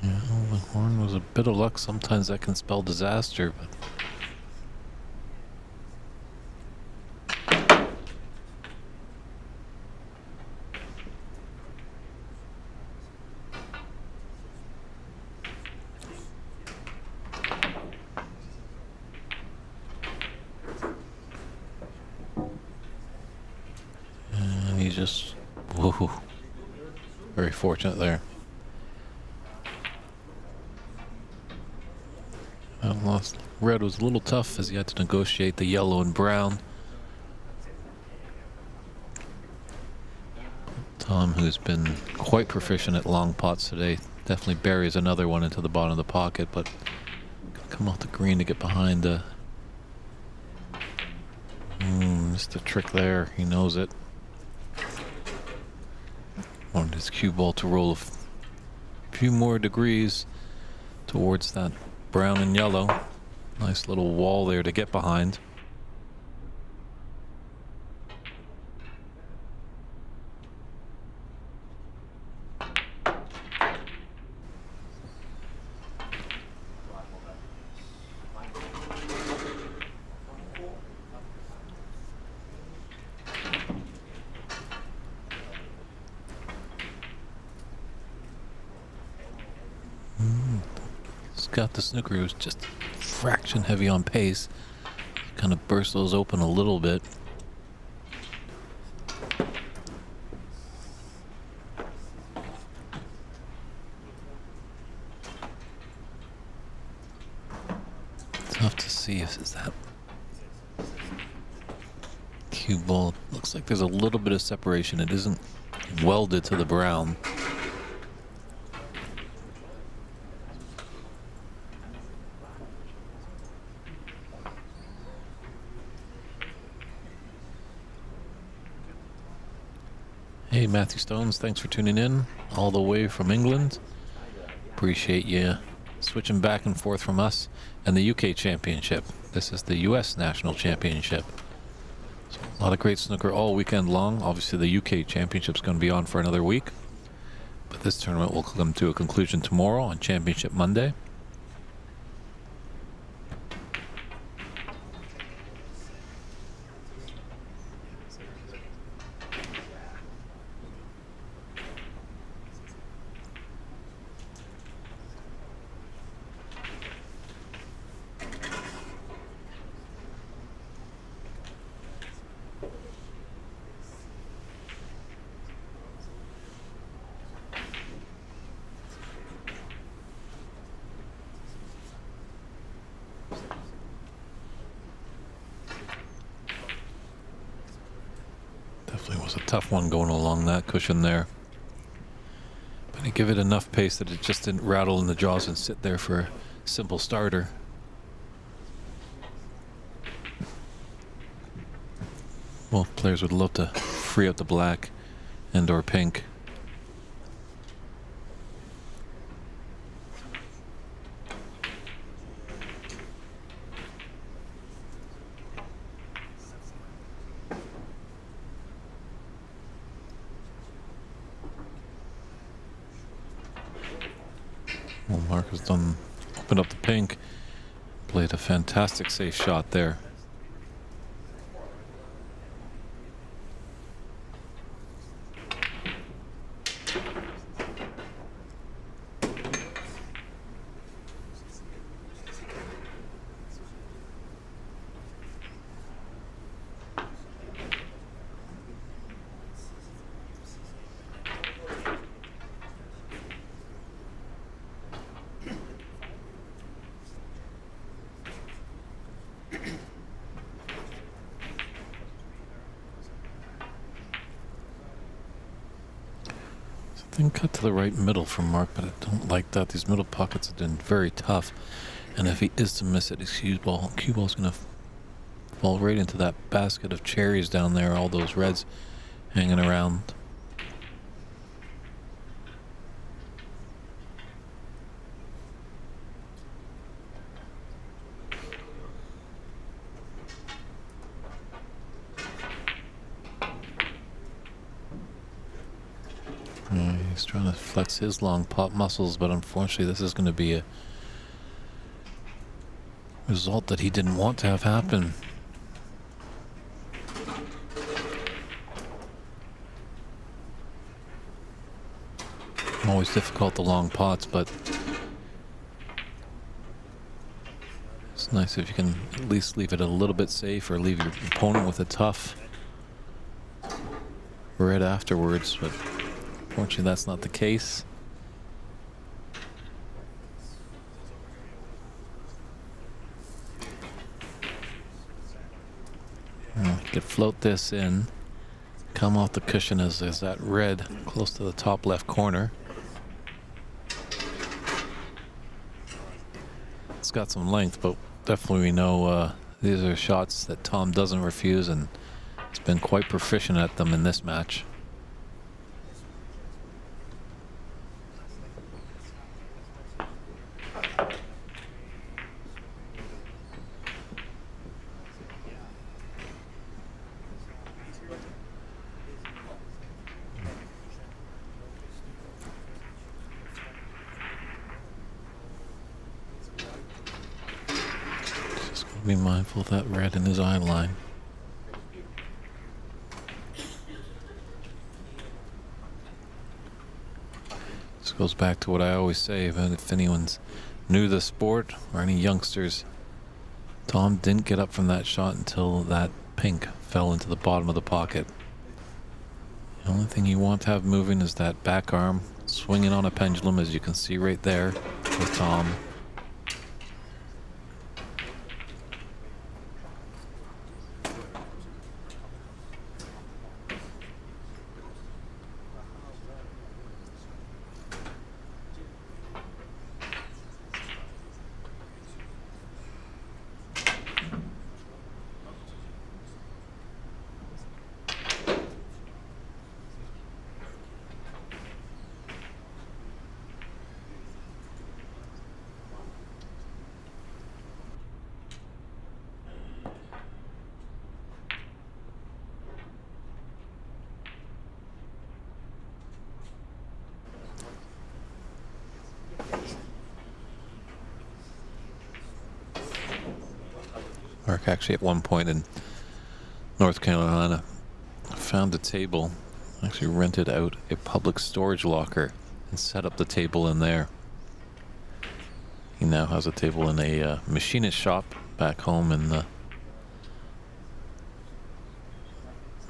Yeah, the horn was a bit of luck. Sometimes that can spell disaster, but and he just, whoa, very fortunate there. Lost. Red was a little tough as he had to negotiate the yellow and brown. Tom, who's been quite proficient at long pots today, definitely buries another one into the bottom of the pocket, but come off the green to get behind the... missed the trick there. He knows it. Wanted his cue ball to roll a few more degrees towards that brown and yellow. Nice little wall there to get behind. Got the snooker, it was just a fraction heavy on pace. Kind of burst those open a little bit. Tough to see if it's that cue ball. Looks like there's a little bit of separation. It isn't welded to the brown. Hey, Matthew Stones, thanks for tuning in all the way from England. Appreciate you switching back and forth from us and the UK Championship. This is the US National Championship. So a lot of great snooker all weekend long. Obviously, the UK Championship's going to be on for another week. But this tournament will come to a conclusion tomorrow on Championship Monday. Definitely was a tough one going along that cushion there. But he give it enough pace that it just didn't rattle in the jaws and sit there for a simple starter. Well, players would love to free up the black and or pink. Well, Mark has opened up the pink, played a fantastic safe shot there. Didn't cut to the right middle from Mark, but I don't like that. These middle pockets have been very tough. And if he is to miss it, his cue ball's going to fall right into that basket of cherries down there, all those reds hanging around. He's trying to flex his long pop muscles, but unfortunately this is going to be a result that he didn't want to have happen. Always difficult, the long pots, but it's nice if you can at least leave it a little bit safe or leave your opponent with a tough red afterwards, but unfortunately that's not the case. You could float this in, come off the cushion as that red close to the top left corner. It's got some length, but definitely we know these are shots that Tom doesn't refuse, and he's been quite proficient at them in this match. Be mindful of that red in his eye line. This goes back to what I always say, if anyone's new to the sport or any youngsters, Tom didn't get up from that shot until that pink fell into the bottom of the pocket. The only thing you want to have moving is that back arm swinging on a pendulum, as you can see right there with Tom. Mark actually at one point in North Carolina found a table, actually rented out a public storage locker and set up the table in there. He now has a table in a machinist shop back home in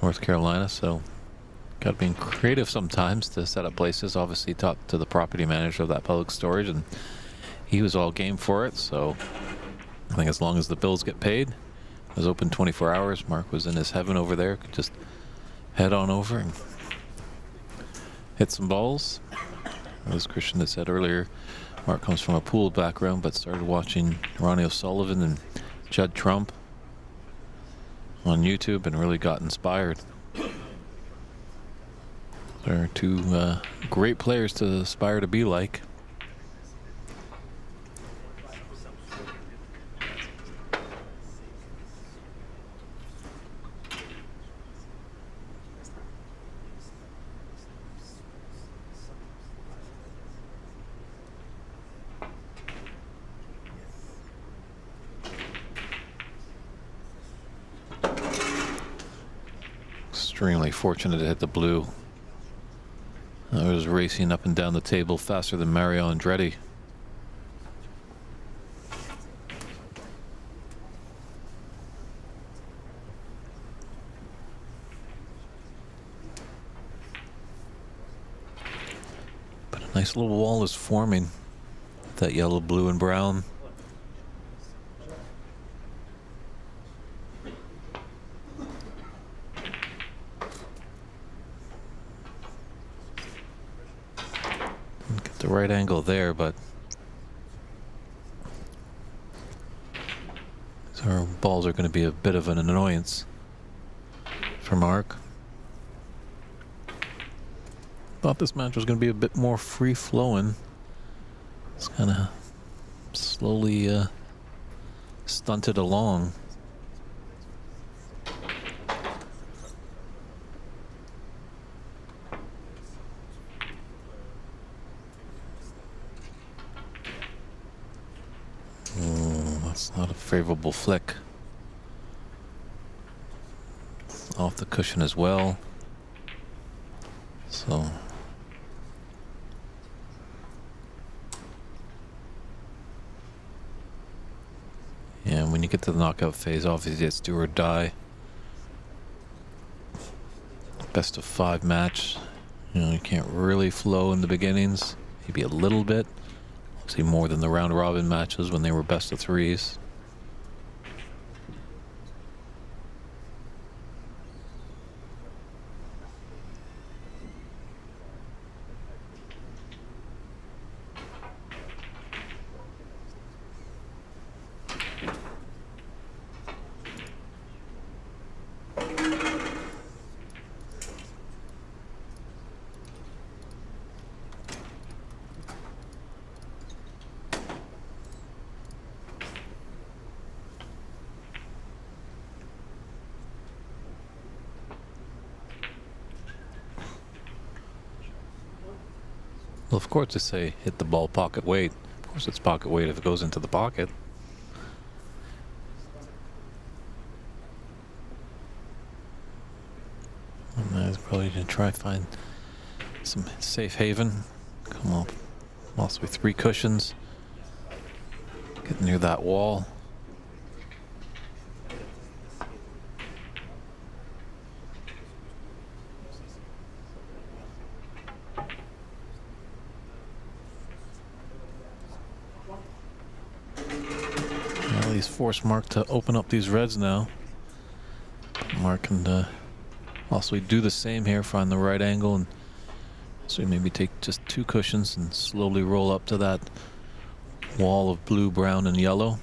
North Carolina, so got to be creative sometimes to set up places. Obviously talked to the property manager of that public storage and he was all game for it, so I think as long as the bills get paid, it was open 24 hours. Mark was in his heaven over there. Could just head on over and hit some balls. As Christian had said earlier, Mark comes from a pool background, but started watching Ronnie O'Sullivan and Judd Trump on YouTube and really got inspired. They're two great players to aspire to be like. Extremely fortunate to hit the blue. I was racing up and down the table faster than Mario Andretti. But a nice little wall is forming. That yellow, blue, and brown. the right angle there, but our balls are going to be a bit of an annoyance for Mark. Thought this match was going to be a bit more free-flowing. It's kind of slowly stunted along. That's not a favorable flick. Off the cushion as well. So yeah, when you get to the knockout phase, obviously it's do or die. Best of 5 match. You know, you can't really flow in the beginnings. Maybe a little bit. See, more than the round robin matches when they were best of 3s. Well, of course they say hit the ball pocket weight. Of course it's pocket weight if it goes into the pocket. And I was probably going to try find some safe haven. Come up. Possibly 3 cushions. Get near that wall. He's forced Mark to open up these reds now. Mark can possibly do the same here, find the right angle, and so maybe take just 2 cushions and slowly roll up to that wall of blue, brown, and yellow.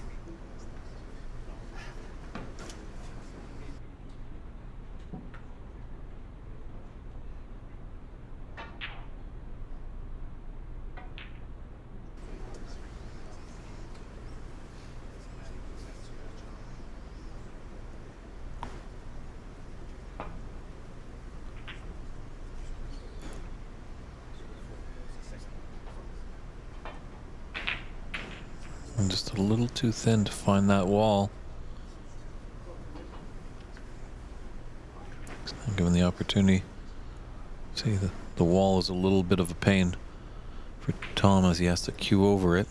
And just a little too thin to find that wall. Given the opportunity. See, the wall is a little bit of a pain for Tom as he has to cue over it.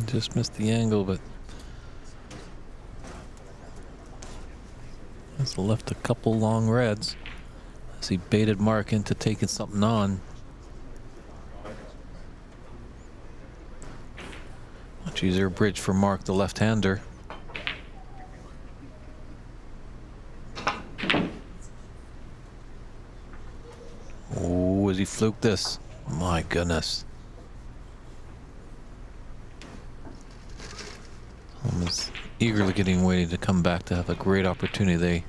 Just missed the angle, but has left a couple long reds as he baited Mark into taking something on. Much easier bridge for Mark, the left-hander. Oh, as he fluked this. My goodness. Tom is eagerly getting ready to come back to have a great opportunity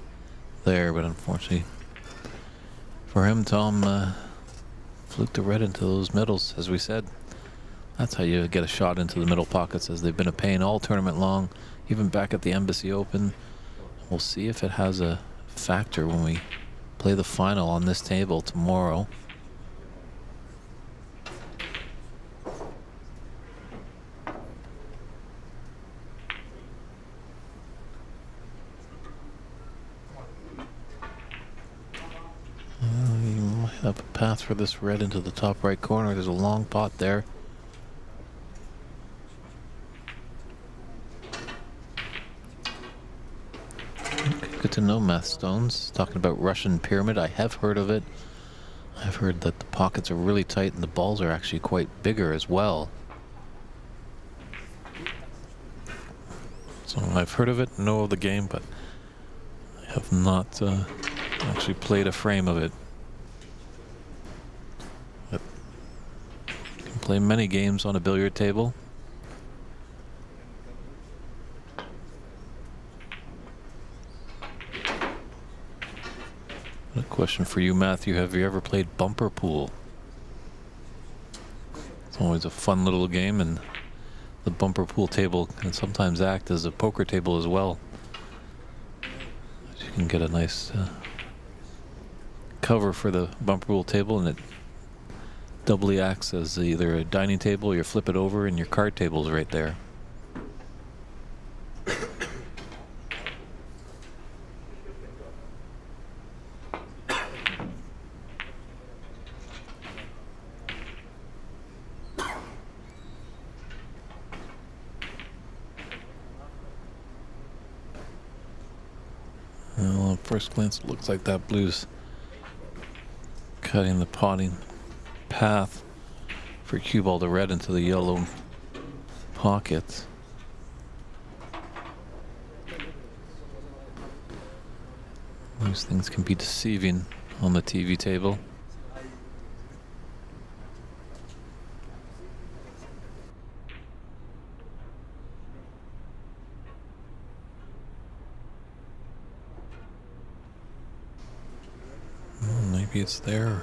there, but unfortunately for him, Tom fluked the red into those middles, as we said. That's how you get a shot into the middle pockets, as they've been a pain all tournament long, even back at the Embassy Open. We'll see if it has a factor when we play the final on this table tomorrow. You might have a path for this red into the top right corner. There's a long pot there. Good to know, Math Stones. Talking about Russian Pyramid. I have heard of it. I've heard that the pockets are really tight and the balls are actually quite bigger as well. So I've heard of it, know of the game, but I have not actually played a frame of it. But you can play many games on a billiard table. A question for you, Matthew. Have you ever played bumper pool? It's always a fun little game, and the bumper pool table can sometimes act as a poker table as well. You can get a nice cover for the bumper pool table, and it doubly acts as either a dining table, or you flip it over and your card table's right there. Well, at first glance, it looks like that blue's cutting the potting path for cue ball to red into the yellow pockets. These things can be deceiving on the TV table. Maybe it's there.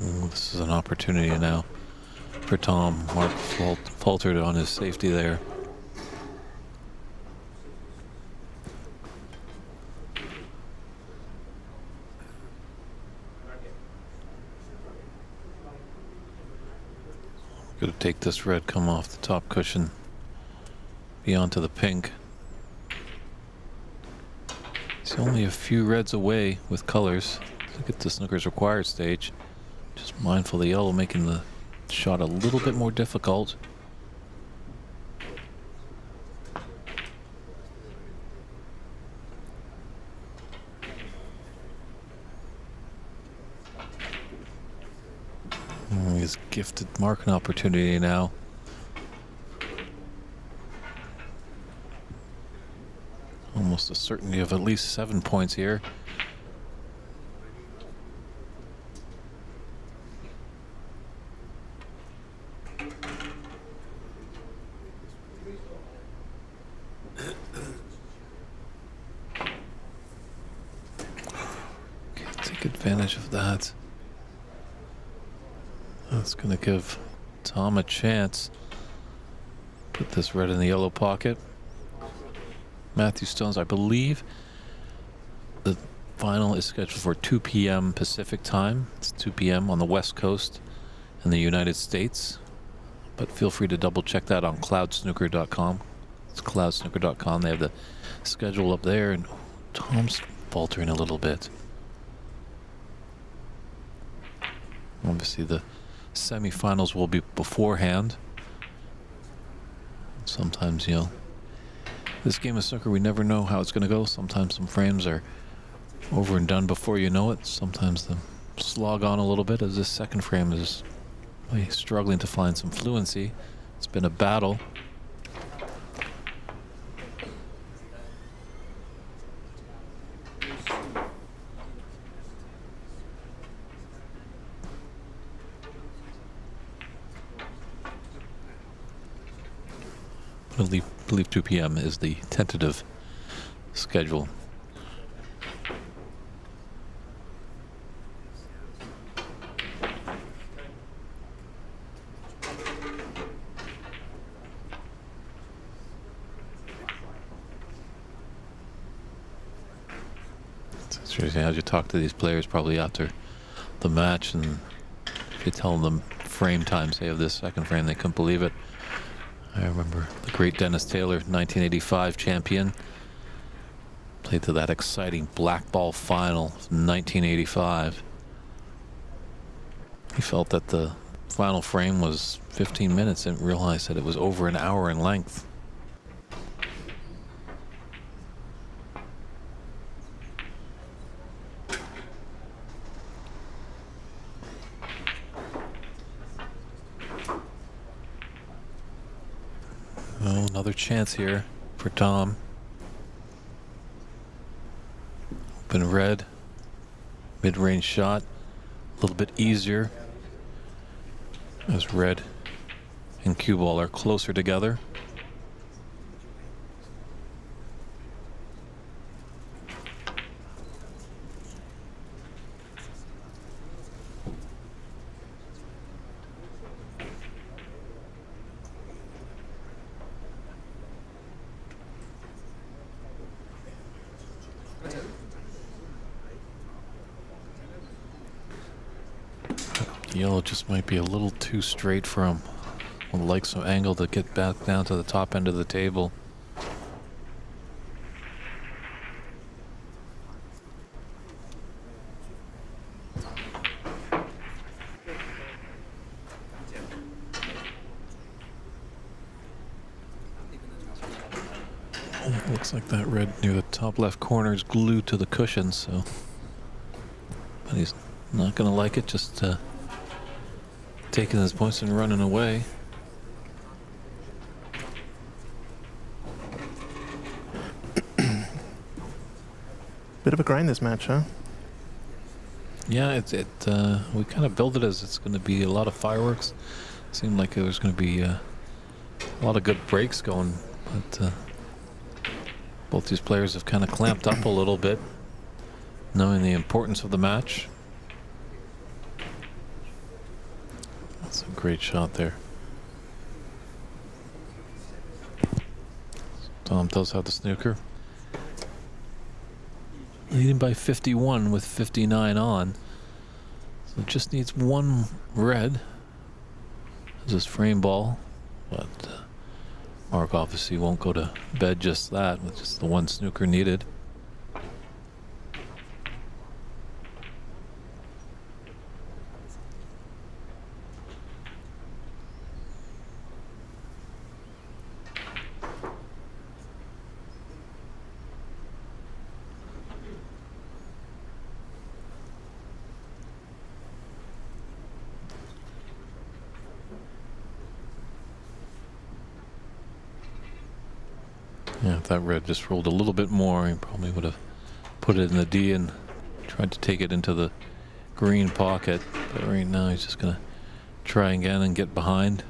Ooh, this is an opportunity now for Tom. Mark faltered on his safety there. Going to take this red, come off the top cushion, be onto the pink. He's only a few reds away with colors to get to Snooker's required stage. Just mindful of the yellow making the shot a little bit more difficult. He's gifted Mark an opportunity now. Almost a certainty of at least 7 points here. Can't take advantage of that. That's going to give Tom a chance. Put this red in the yellow pocket. Matthew Stones, I believe the final is scheduled for 2 p.m. Pacific time. It's 2 p.m. on the West Coast in the United States. But feel free to double check that on cloudsnooker.com. It's cloudsnooker.com. They have the schedule up there, and Tom's faltering a little bit. Obviously, the semifinals will be beforehand. Sometimes, this game of snooker, we never know how it's going to go. Sometimes some frames are over and done before you know it. Sometimes they slog on a little bit, as this second frame is really struggling to find some fluency. It's been a battle. I believe 2 p.m. is the tentative schedule. It's Seriously, as you talk to these players probably after the match, and if you tell them frame time, say, of this second frame, they couldn't believe it. I remember the great Dennis Taylor, 1985 champion, played to that exciting black ball final in 1985. He felt that the final frame was 15 minutes and realized that it was over an hour in length. Oh, another chance here for Tom. Open red, mid-range shot, a little bit easier as red and cue ball are closer together. Yellow just might be a little too straight for him. Would like some angle to get back down to the top end of the table. It looks like that red near the top left corner is glued to the cushion, so. But he's not going to like it, just taking his points and running away. Bit of a grind this match, huh? Yeah, we kind of built it as it's going to be a lot of fireworks. Seemed like it was going to be a lot of good breaks going, but both these players have kind of clamped up a little bit, knowing the importance of the match. That's a great shot there. Tom does have the snooker. Leading by 51 with 59 on. So just needs one red as his frame ball. But Mark obviously won't go to bed just that, with just the one snooker needed. Yeah, if that red just rolled a little bit more, he probably would have put it in the D and tried to take it into the green pocket. But right now he's just going to try again and get behind.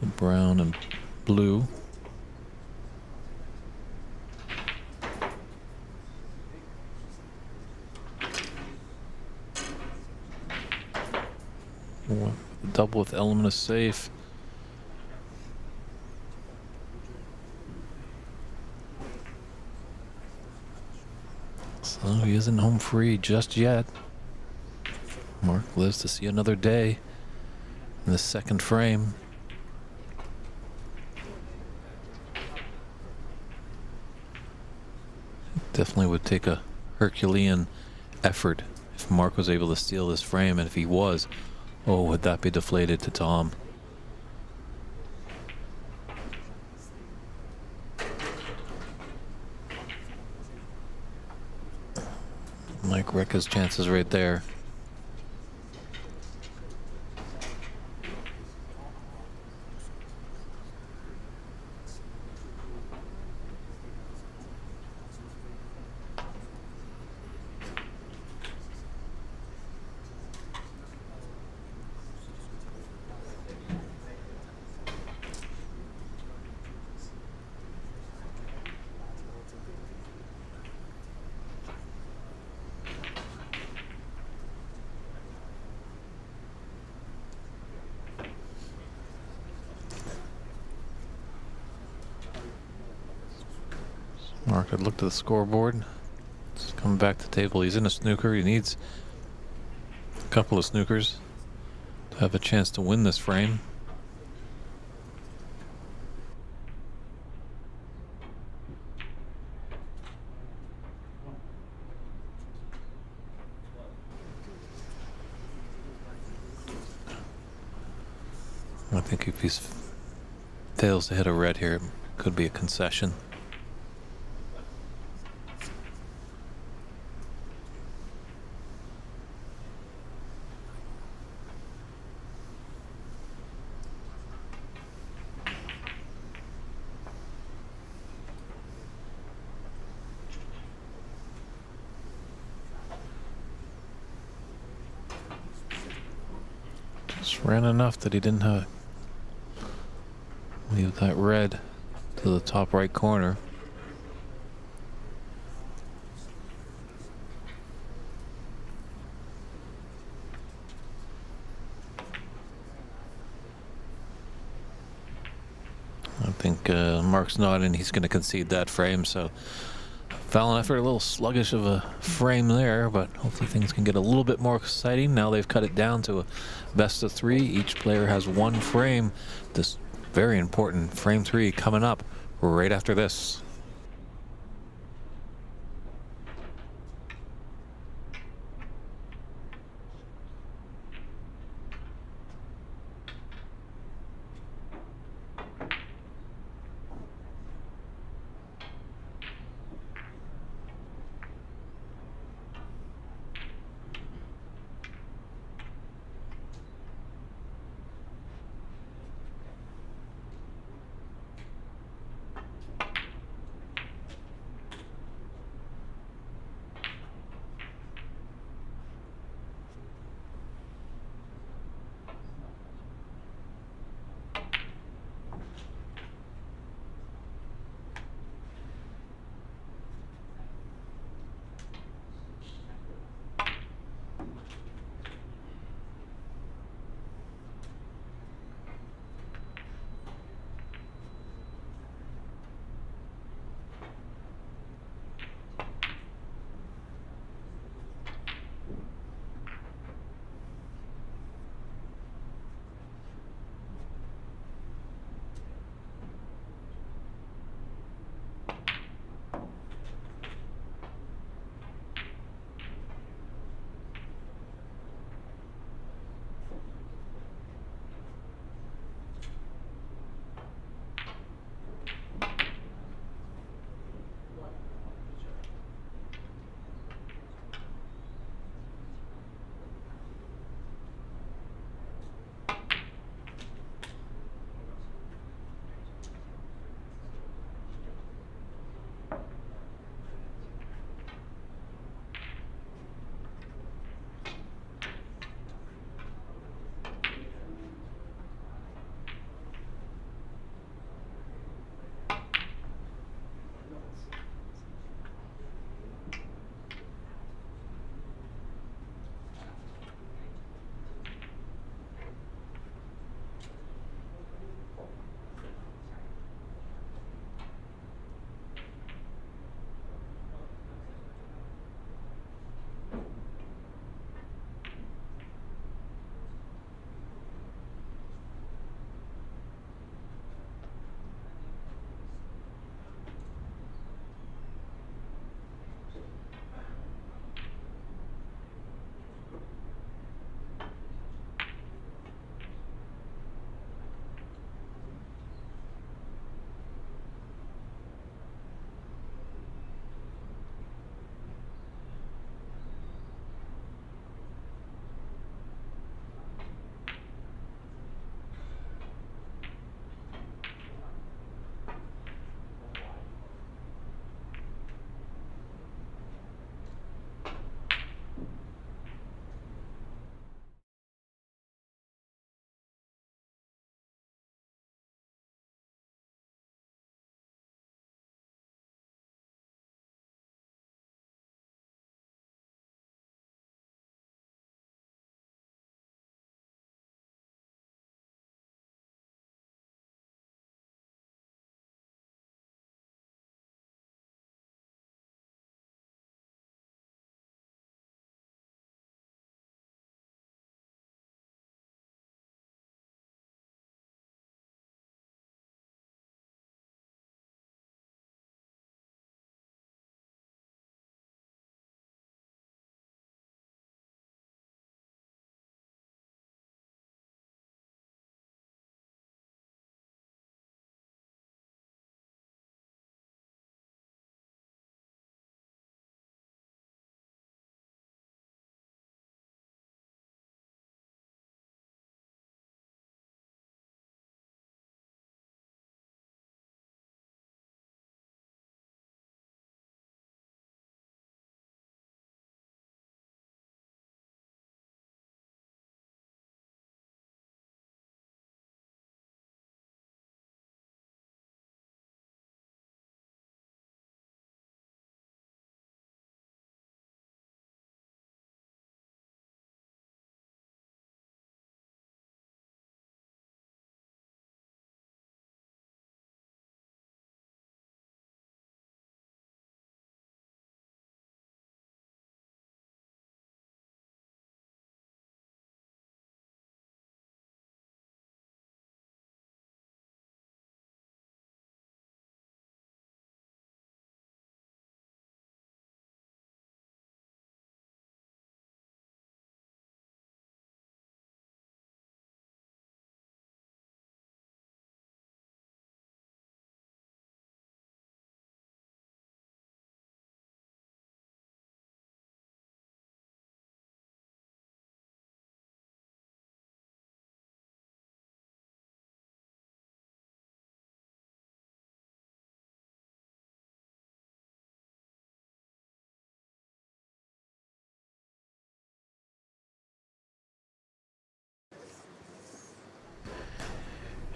The brown and blue. Double with element of safe. So he isn't home free just yet. Mark lives to see another day in the second frame. Definitely would take a Herculean effort if Mark was able to steal this frame, and if he was, oh, would that be deflated to Tom. Mike wrecked his chances right there. Good look to the scoreboard. Just coming back to the table. He's in a snooker. He needs a couple of snookers to have a chance to win this frame. I think if he fails to hit a red here, it could be a concession. Just ran enough that he didn't leave that red to the top right corner. I think Mark's nodding. He's going to concede that frame. So Fallon effort, a little sluggish of a frame there, but hopefully things can get a little bit more exciting. Now they've cut it down to a best of 3. Each player has 1 frame. This very important frame 3 coming up right after this.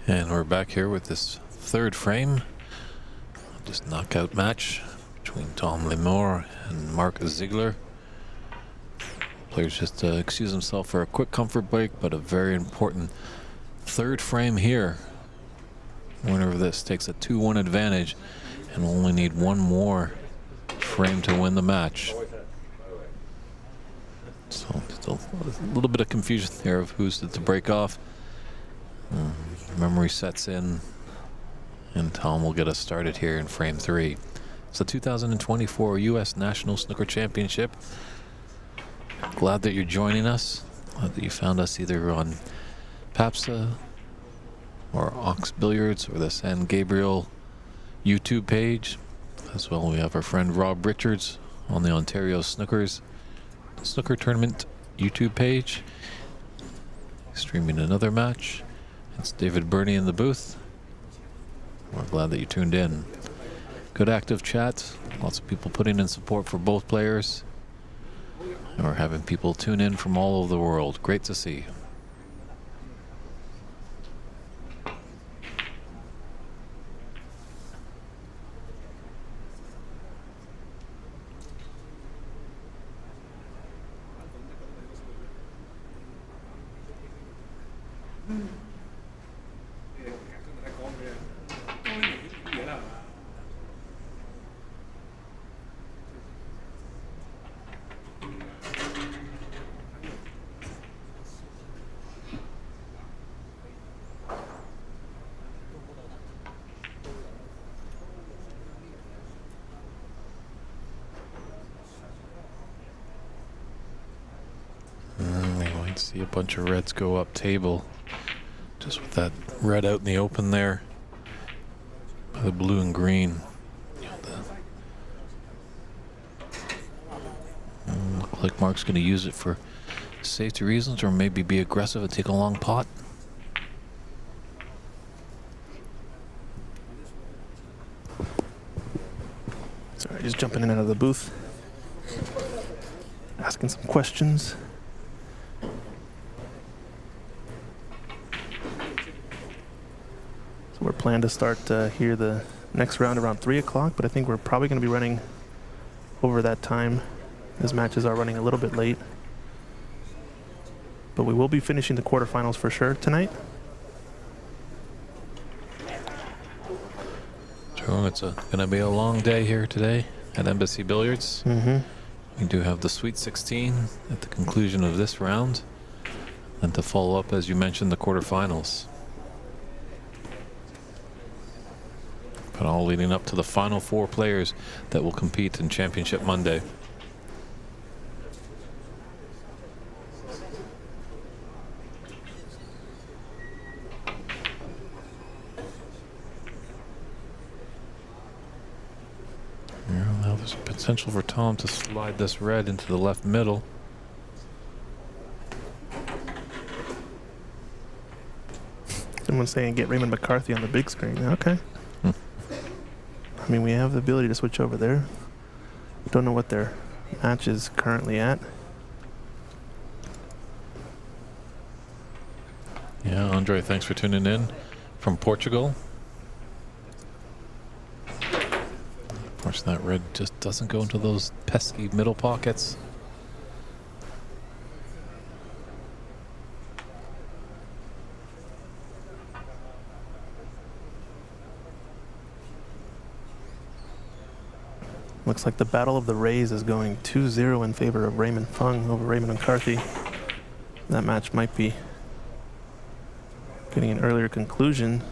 And we're back here with this third frame. This knockout match between Tom Limor and Mark Ziegler. Players just excuse himself for a quick comfort break, but a very important third frame here. Winner of this takes a 2-1 advantage and will only need one more frame to win the match. So still a little bit of confusion there of who's to break off. Memory sets in, and Tom will get us started here in frame 3. It's the 2024 U.S. National Snooker Championship. Glad that you're joining us. Glad that you found us either on PAPSA or Ox Billiards or the San Gabriel YouTube page. As well, we have our friend Rob Richards on the Ontario Snooker Tournament YouTube page. Streaming another match. It's David Burney in the booth. We're glad that you tuned in. Good active chat. Lots of people putting in support for both players. And we're having people tune in from all over the world. Great to see. See a bunch of reds go up table, just with that red out in the open there. The blue and green. Look like Mark's going to use it for safety reasons, or maybe be aggressive and take a long pot. Sorry, just jumping in and out of the booth, asking some questions. So we're planning to start here the next round around 3 o'clock, but I think we're probably going to be running over that time, as matches are running a little bit late. But we will be finishing the quarterfinals for sure tonight. So it's going to be a long day here today at Embassy Billiards. We do have the Sweet 16 at the conclusion of this round, and to follow up, as you mentioned, the quarterfinals. But all leading up to the final 4 players that will compete in Championship Monday. Now there's a potential for Tom to slide this red into the left middle. Someone's saying get Raymond McCarthy on the big screen. Okay. I mean, we have the ability to switch over there. Don't know what their match is currently at. Yeah, Andre, thanks for tuning in from Portugal. Of course, that red just doesn't go into those pesky middle pockets. Looks like the Battle of the Rays is going 2-0 in favor of Raymond Fung over Raymond McCarthy. That match might be getting an earlier conclusion.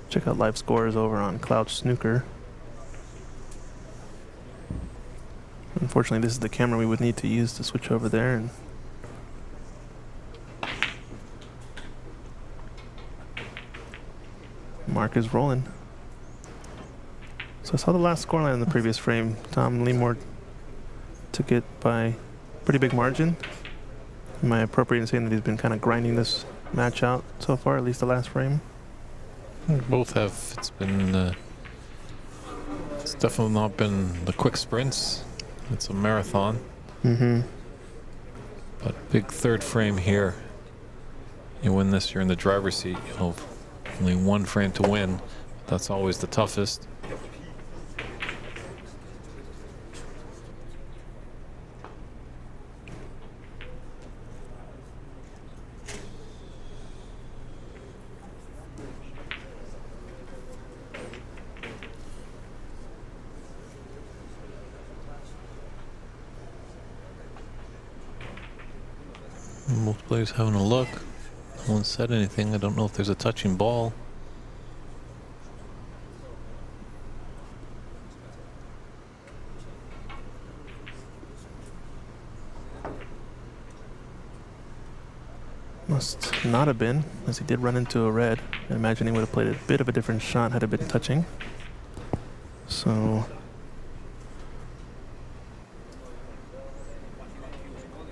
Check out live scores over on Cloud Snooker. Unfortunately, this is the camera we would need to use to switch over there. And Mark is rolling. So I saw the last scoreline in the previous frame. Tom Limor took it by pretty big margin. Am I appropriate in saying that he's been kind of grinding this match out so far, at least the last frame? Both have. It's been. It's definitely not been the quick sprints. It's a marathon. But big third frame here You win this, you're in the driver's seat. You'll have only one frame to win. That's always the toughest. Both players having a look. No one said anything. I don't know if there's a touching ball. Must not have been, as he did run into a red. I imagine he would have played a bit of a different shot had it been touching. So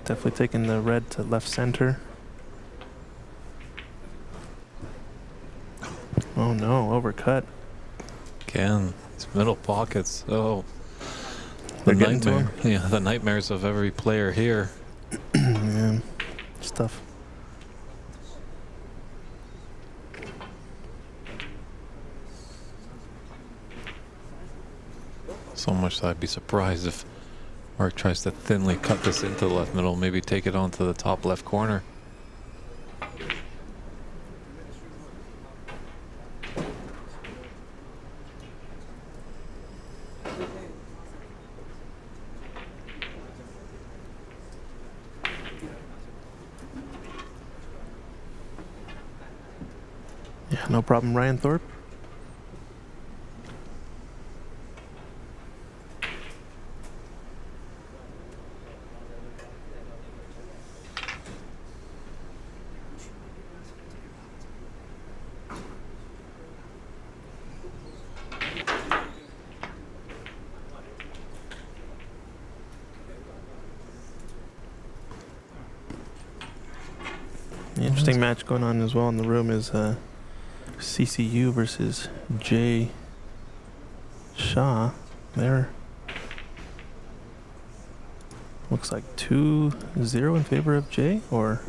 definitely taking the red to left center. Oh no, overcut. Again, these middle pockets. Oh, They're the getting to nightmare. him. Yeah, the nightmares of every player here. Yeah, it's tough. So much that I'd be surprised if Mark tries to thinly cut this into the left middle, maybe take it onto the top left corner. Yeah, no problem, Ryan Thorpe. The interesting match going on as well in the room is CCU versus Jay Shaw. There looks like 2-0 in favor of Jay, or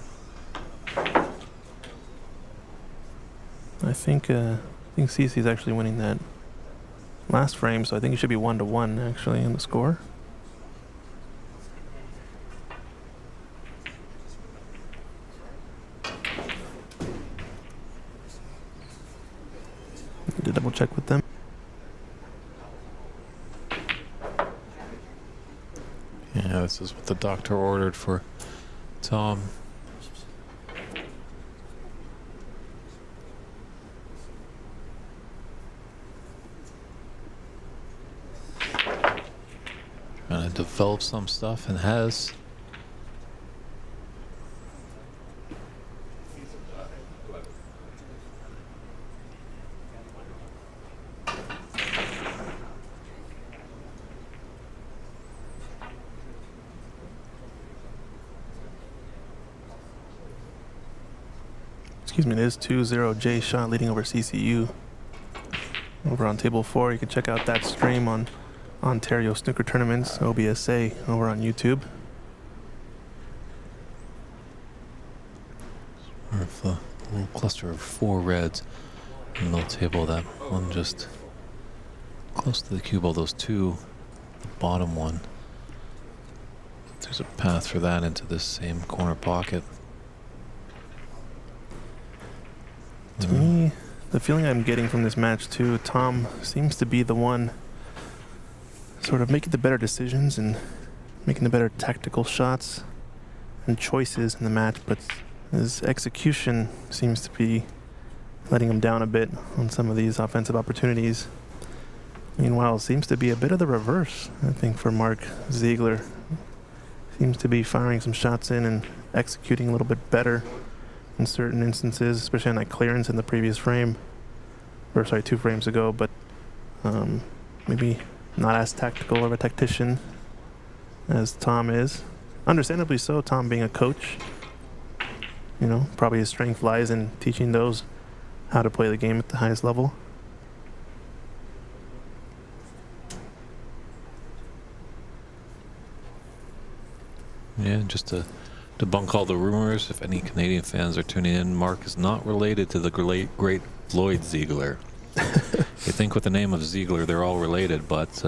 I think CC's actually winning that last frame, so I think it should be 1-1 actually in the score. To double check with them. Yeah, this is what the doctor ordered for Tom. Trying to develop some stuff and has. Excuse me, it is 2-0 Jay Shaw leading over CCU. Over on table 4, you can check out that stream on Ontario Snooker Tournaments, OBSA, over on YouTube. Of the little cluster of 4 reds in the table, that one just close to the cue ball, those 2, the bottom one. There's a path for that into this same corner pocket. To me, the feeling I'm getting from this match too, Tom seems to be the one sort of making the better decisions and making the better tactical shots and choices in the match, but his execution seems to be letting him down a bit on some of these offensive opportunities. Meanwhile, it seems to be a bit of the reverse, I think, for Mark Ziegler. Seems to be firing some shots in and executing a little bit better in certain instances, especially on that clearance in the previous frame, or sorry, 2 frames ago, but maybe not as tactical of a tactician as Tom is. Understandably so, Tom being a coach, you know, probably his strength lies in teaching those how to play the game at the highest level. Yeah, just to debunk all the rumors. If any Canadian fans are tuning in, Mark is not related to the great Lloyd Ziegler. You think with the name of Ziegler, they're all related, but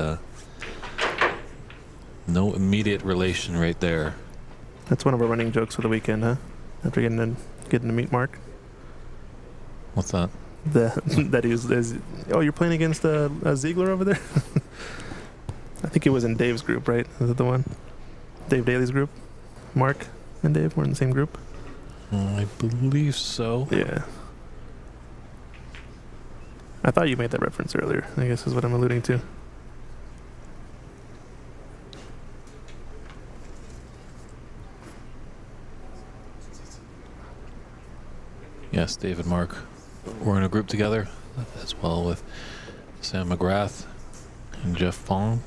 no immediate relation right there. That's one of our running jokes for the weekend, huh? After getting to meet Mark. What's that? That he was. Oh, you're playing against Ziegler over there? I think it was in Dave's group, right? Is it the one? Dave Daly's group? Mark and Dave were in the same group? I believe so. Yeah. I thought you made that reference earlier, I guess is what I'm alluding to. Yes, Dave and Mark were in a group together, as well with Sam McGrath and Jeff Fong.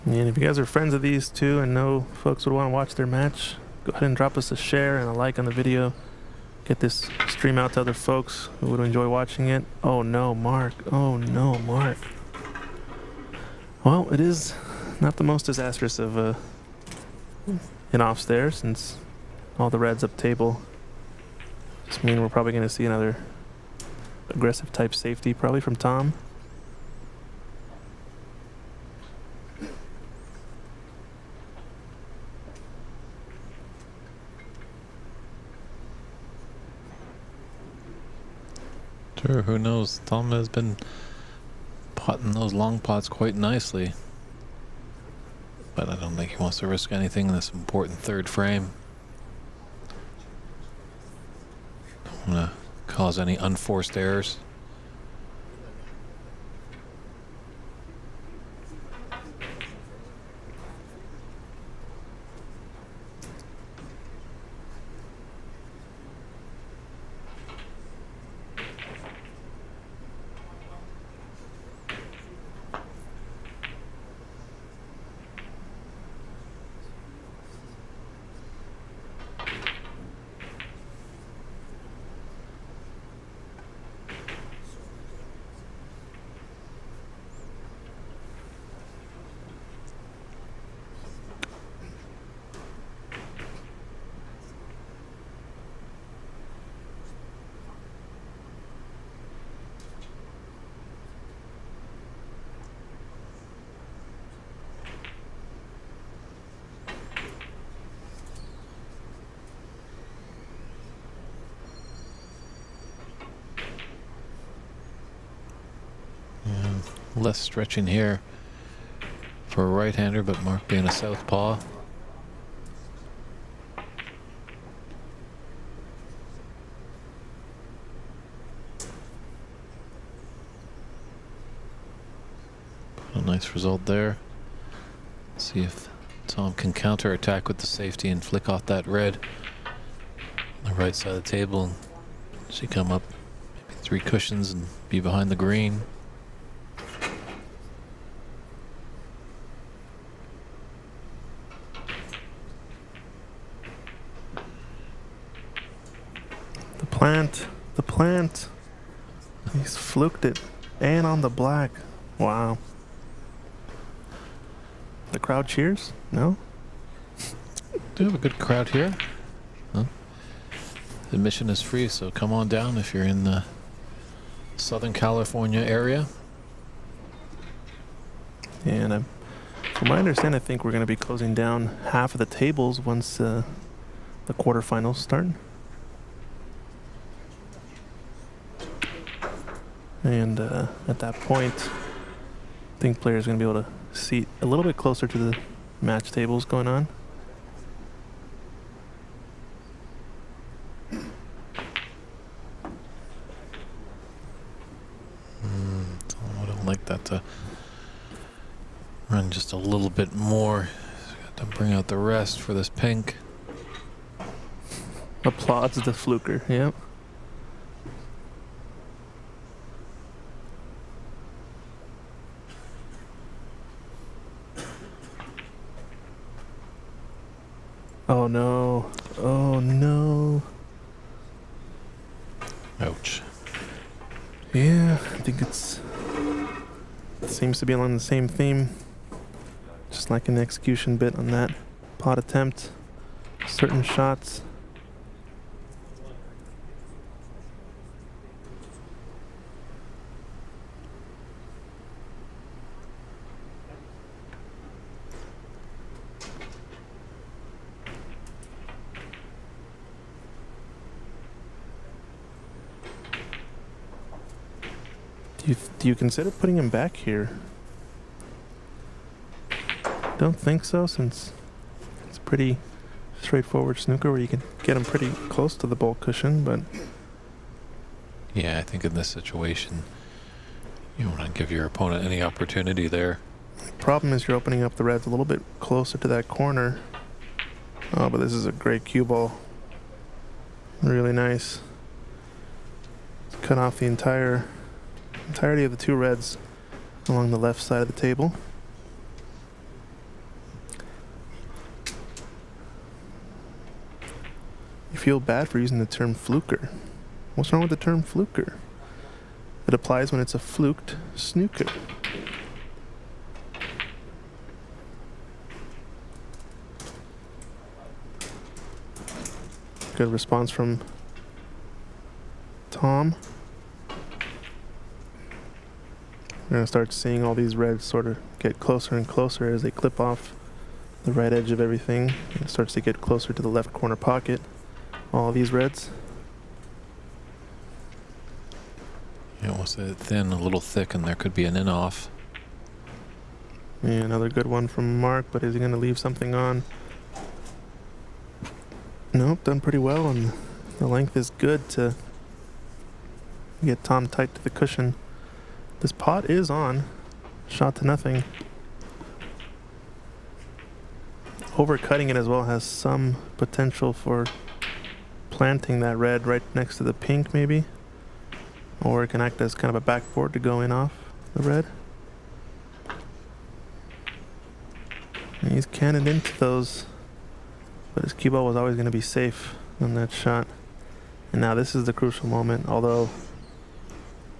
And if you guys are friends of these two and know folks would want to watch their match, go ahead and drop us a share and a like on the video. Get this stream out to other folks who would enjoy watching it. Oh no, Mark. Oh no, Mark. Well, it is not the most disastrous of an off there, since all the reds up table just mean we're probably going to see another aggressive type safety probably from Tom. Sure, who knows? Tom has been potting those long pots quite nicely. But I don't think he wants to risk anything in this important third frame. Don't want to cause any unforced errors. Less stretching here for a right-hander, but Mark being a southpaw. A nice result there. See if Tom can counter-attack with the safety and flick off that red on the right side of the table. And she come up maybe 3 cushions and be behind the green. The plant. He's fluked it. And on the black. Wow. The crowd cheers? No? Do have a good crowd here. Huh? Admission is free, so come on down if you're in the Southern California area. And from what I understand, I think we're going to be closing down half of the tables once the quarterfinals start. And at that point, I think players are going to be able to seat a little bit closer to the match tables going on. I don't like that to run just a little bit more. Got to bring out the rest for this pink. Applauds the fluker, yep. Oh no. Oh no. Ouch. Yeah, I think it's Seems to be along the same theme. Just like an execution bit on that pot attempt. Certain shots. Do you consider putting him back here? Don't think so, since it's a pretty straightforward snooker where you can get him pretty close to the ball cushion, but Yeah, I think in this situation, you want to give your opponent any opportunity there. the problem is you're opening up the reds a little bit closer to that corner. Oh, but this is a great cue ball. Really nice. Cut off the entirety of the two reds along the left side of the table. You feel bad for using the term fluker. What's wrong with the term fluker? It applies when it's a fluked snooker. Good response from Tom. We're going to start seeing all these reds sort of get closer and closer as they clip off the right edge of everything. It starts to get closer to the left corner pocket. All these reds. Yeah, was it thin, a little thick, and there could be an in off. Yeah, another good one from Mark, but is he going to leave something on? Nope, done pretty well, and the length is good to get Tom tight to the cushion. This pot is on. Shot to nothing. Overcutting it as well has some potential for planting that red right next to the pink, maybe. Or it can act as kind of a backboard to go in off the red. And he's cannoned into those, but his cue ball was always going to be safe on that shot. And now this is the crucial moment, although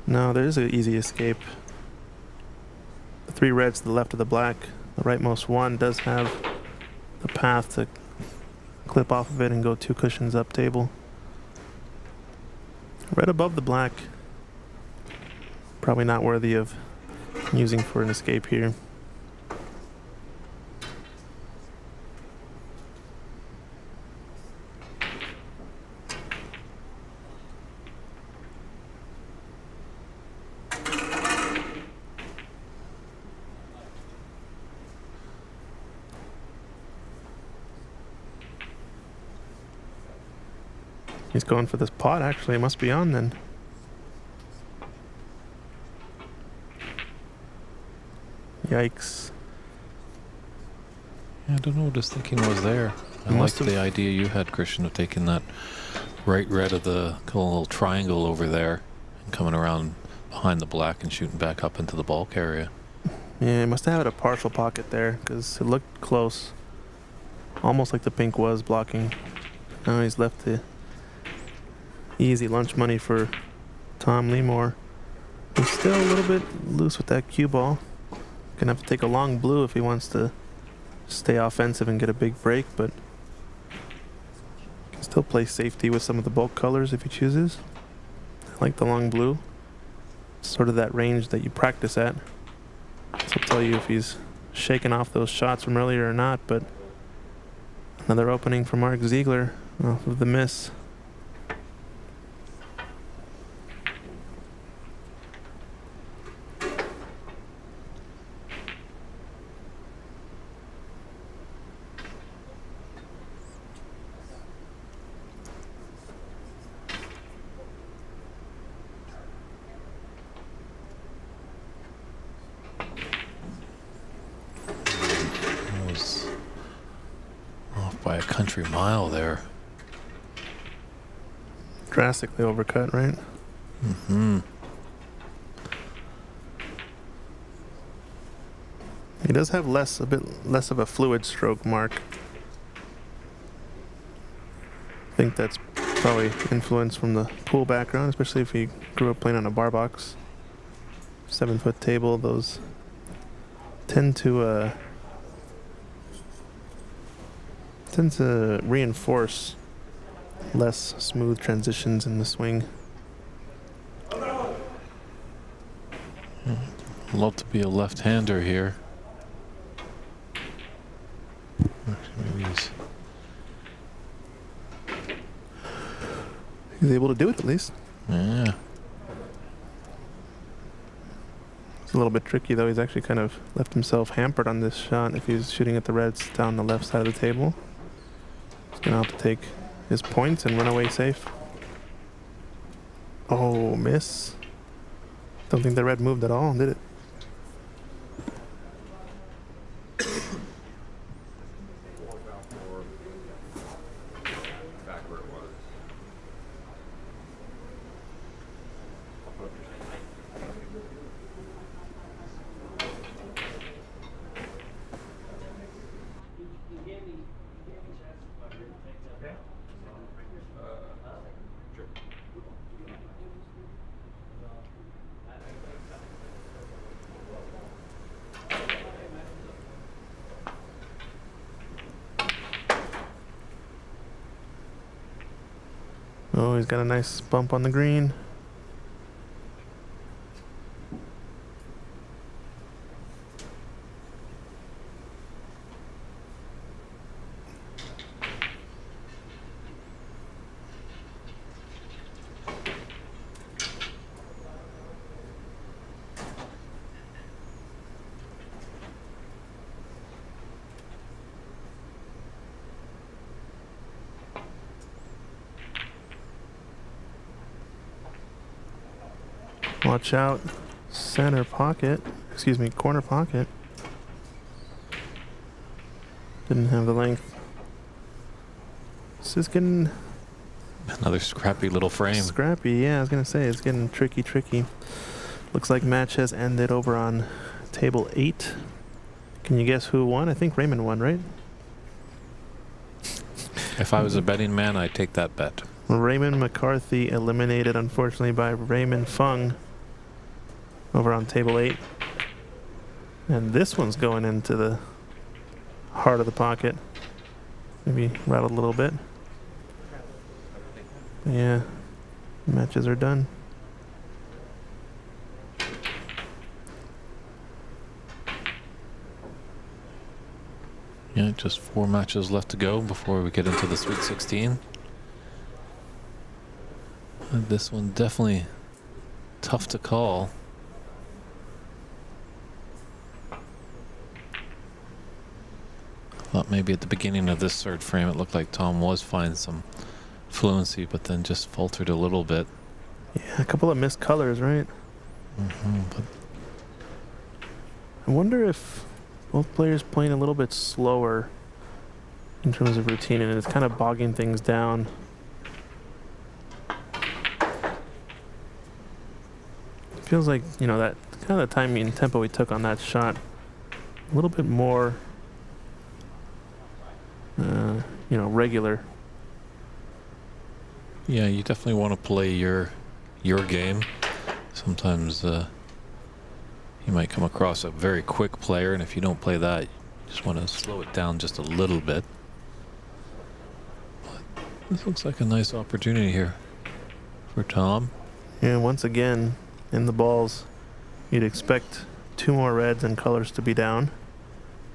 no, there is an easy escape. The three reds to the left of the black, the rightmost one does have the path to clip off of it and go two cushions up table. Red above the black, probably not worthy of using for an escape here. He's going for this pot, actually. It must be on then. Yikes. Yeah, I don't know what his thinking was there. I Must liked the have- idea you had, Christian, of taking that right red of the little triangle over there and coming around behind the black and shooting back up into the bulk area. Yeah, he must have had a partial pocket there because it looked close. Almost like the pink was blocking. Now he's left the easy lunch money for Tom Leemore. He's still a little bit loose with that cue ball. Gonna have to take a long blue if he wants to stay offensive and get a big break, but can still play safety with some of the bulk colors if he chooses. I like the long blue. Sort of that range that you practice at. This will tell you if he's shaking off those shots from earlier or not, but another opening for Mark Ziegler off of the miss. It was off by a country mile there. Drastically overcut, right? Mm-hmm. He does have a bit less of a fluid stroke, Mark. I think that's probably influence from the pool background, especially if he grew up playing on a bar box. 7-foot table, those tend to reinforce less smooth transitions in the swing. Love to be a left-hander here. Maybe He's able to do it at least. yeah. It's a little bit tricky though. He's actually kind of left himself hampered on this shot if he's shooting at the reds down the left side of the table. He's gonna have to take his points and run away safe. Oh, miss. Don't think the red moved at all, did it? Oh, he's got a nice bump on the green. Watch out. Center pocket. Excuse me, corner pocket. Didn't have the length. This is getting Another scrappy little frame. scrappy. Yeah, I was going to say, it's getting tricky. Looks like match has ended over on table 8. Can you guess who won? I think Raymond won, right? If I was a betting man, I'd take that bet. Raymond McCarthy eliminated, unfortunately, by Raymond Fung over on table 8. And this one's going into the heart of the pocket. Maybe rattled a little bit. Yeah, matches are done. Yeah, just 4 matches left to go before we get into the Sweet 16. And this one definitely tough to call. Thought maybe at the beginning of this third frame it looked like Tom was finding some fluency, but then just faltered a little bit. Yeah, a couple of missed colors, right? But I wonder if both players playing a little bit slower in terms of routine, and it's kind of bogging things down. Feels like, you know, that kind of the timing and tempo we took on that shot, a little bit more, you know, regular. yeah, you definitely want to play your game. Sometimes you might come across a very quick player, and if you don't play that, you just want to slow it down just a little bit. But this looks like a nice opportunity here for Tom. And once again, in the balls, you'd expect 2 more reds and colors to be down.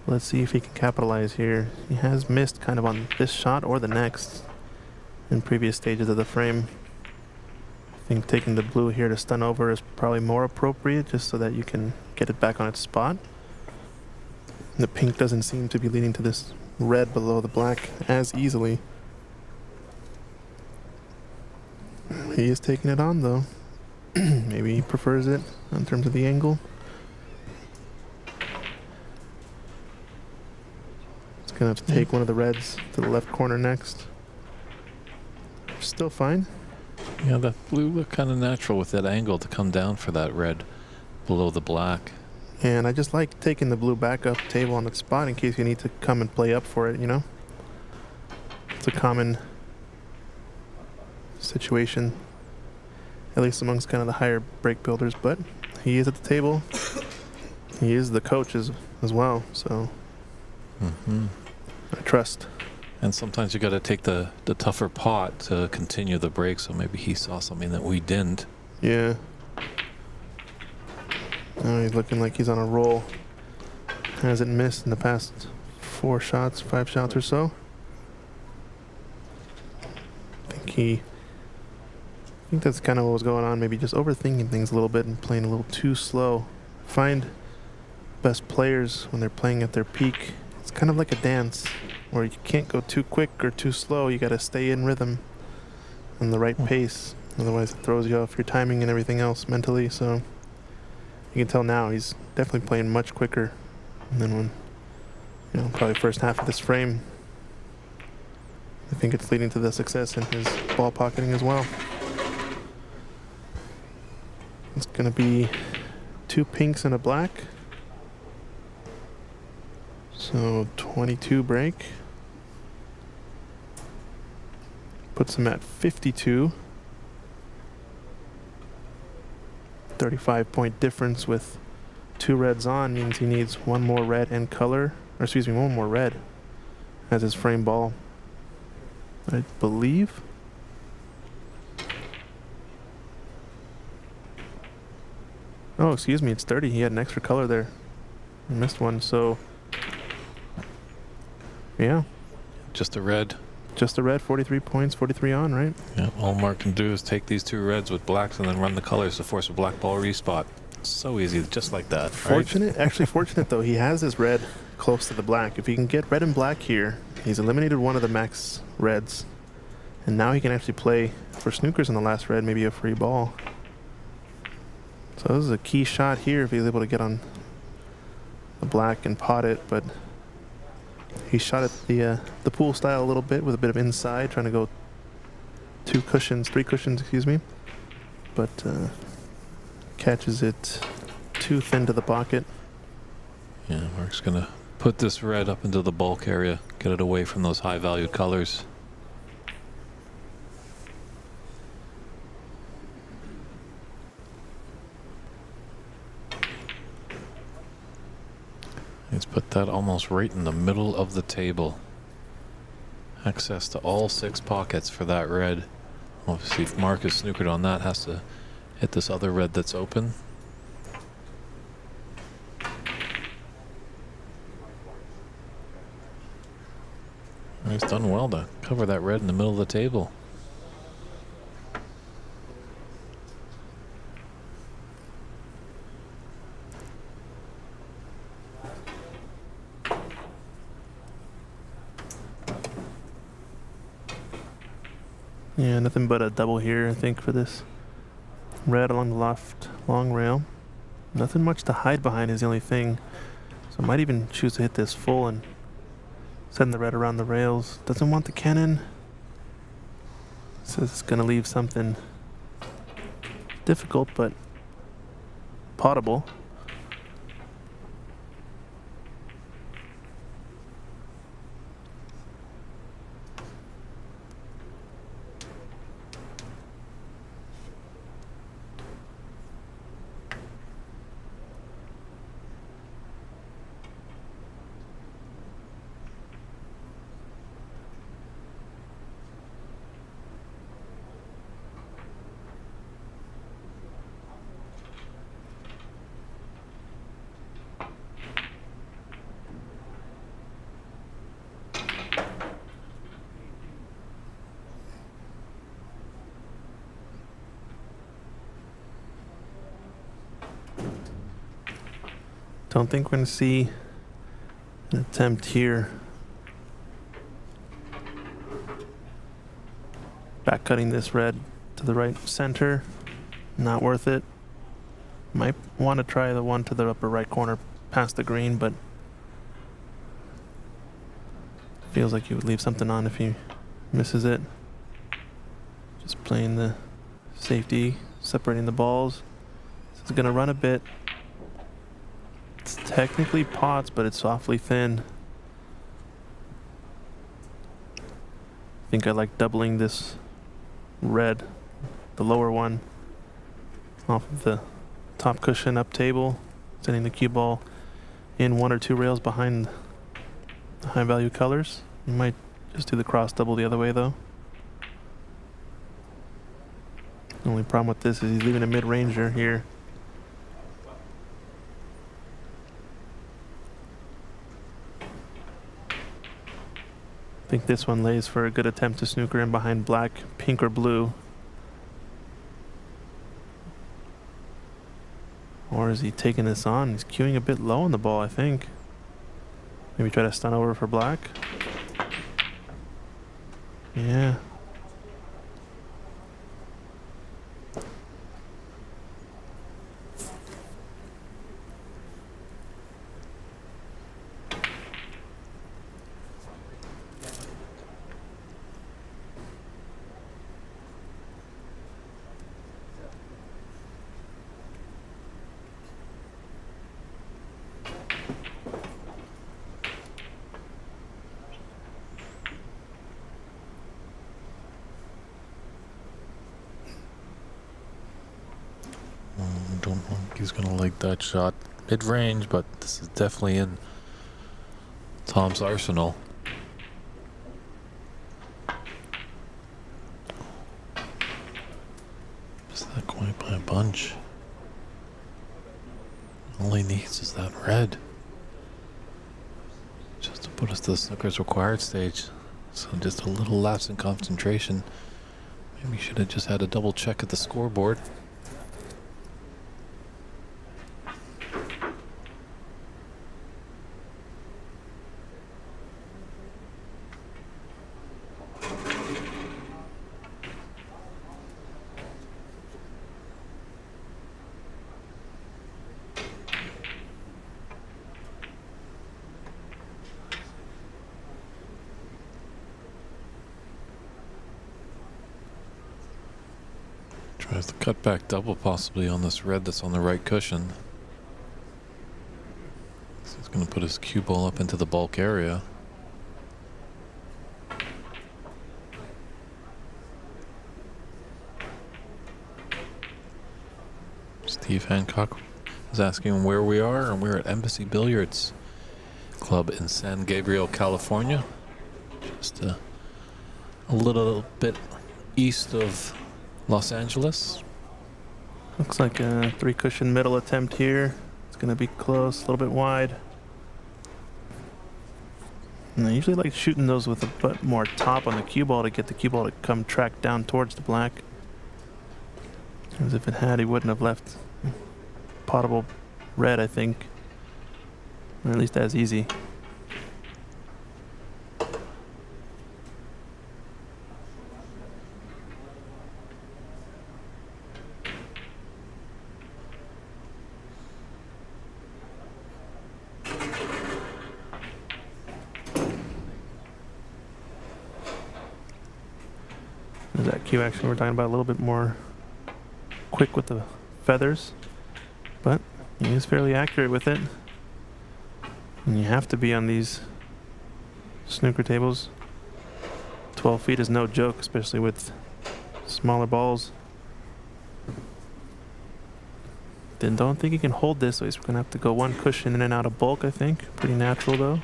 Let's see if he can capitalize here. He has missed kind of on this shot or the next in previous stages of the frame. I think taking the blue here to stun over is probably more appropriate, just so that you can get it back on its spot. The pink doesn't seem to be leading to this red below the black as easily. He is taking it on though. Maybe he prefers it in terms of the angle. It's gonna have to take one of the reds to the left corner next. Still fine. Yeah, that blue looked kind of natural with that angle to come down for that red below the black. And I just like taking the blue back up table on its spot in case you need to come and play up for it, you know? It's a common situation, at least amongst kind of the higher break builders, but he is at the table. He is the coach as well, so I trust. And sometimes you got to take the tougher pot to continue the break, so maybe he saw something that we didn't. Yeah. Now he's looking like he's on a roll. Hasn't missed in the past 5 shots or so. I think that's kind of what was going on. Maybe just overthinking things a little bit and playing a little too slow. Find best players when they're playing at their peak. It's kind of like a dance where you can't go too quick or too slow. You got to stay in rhythm and the right pace. Otherwise, it throws you off your timing and everything else mentally. So you can tell now he's definitely playing much quicker than when, probably first half of this frame. I think it's leading to the success in his ball pocketing as well. It's going to be 2 pinks and a black. So 22 break. Puts him at 52. 35-point difference with 2 reds on means he needs 1 more red and color. Or excuse me, 1 more red as his frame ball, I believe. Oh, excuse me, it's 30. He had an extra color there. I missed one, so yeah. Just a red. Just a red, 43 points, 43 on, right? Yeah, all Mark can do is take these 2 reds with blacks and then run the colors to force a black ball respot. So easy, just like that. Fortunate, actually fortunate though, he has his red close to the black. If he can get red and black here, he's eliminated one of the max reds. And now he can actually play for snookers in the last red, maybe a free ball. So this is a key shot here if he's able to get on the black and pot it, but he shot at the pool style a little bit with a bit of inside, trying to go 3 cushions, excuse me. But catches it too thin to the pocket. Yeah, Mark's going to put this red up into the bulk area, get it away from those high valued colors. He's put that almost right in the middle of the table. Access to all 6 pockets for that red. Obviously, if Mark is snookered on that, has to hit this other red that's open. He's done well to cover that red in the middle of the table. Yeah, nothing but a double here, I think, for this red along the left long rail. Nothing much to hide behind is the only thing. So I might even choose to hit this full and send the red around the rails. Doesn't want the cannon. Says it's going to leave something difficult, but potable. Don't think we're going to see an attempt here. Back cutting this red to the right center. Not worth it. Might want to try the one to the upper right corner past the green, but feels like you would leave something on if he misses it. Just playing the safety, separating the balls. This is going to run a bit. It's technically pots, but it's awfully thin. I think I like doubling this red, the lower one, off of the top cushion up table, sending the cue ball in 1 or 2 rails behind the high value colors. You might just do the cross double the other way though. The only problem with this is he's leaving a mid-ranger here. I think this one lays for a good attempt to snooker in behind black, pink, or blue. Or is he taking this on? He's cueing a bit low on the ball, I think. Maybe try to stun over for black. Yeah. Don't think he's going to like that shot mid-range, but this is definitely in Tom's arsenal. Just that quite by a bunch. All he needs is that red just to put us to the snooker's required stage. So just a little lapse in concentration. Maybe should have just had a double check at the scoreboard. Tries to cut back double possibly on this red that's on the right cushion. So he's going to put his cue ball up into the bulk area. Steve Hancock is asking where we are, and we're at Embassy Billiards Club in San Gabriel, California. Just a little bit east of Los Angeles. Looks like a 3 cushion middle attempt here. It's going to be close, a little bit wide. And I usually like shooting those with a bit more top on the cue ball to get the cue ball to come track down towards the black. As if it had, he wouldn't have left potable red, I think. Or at least as easy. There's that cue action we're talking about, a little bit more quick with the feathers, but he is fairly accurate with it. And you have to be on these snooker tables. 12 feet is no joke, especially with smaller balls. Then don't think he can hold this, so he's gonna have to go 1 cushion in and out of bulk, I think. Pretty natural though.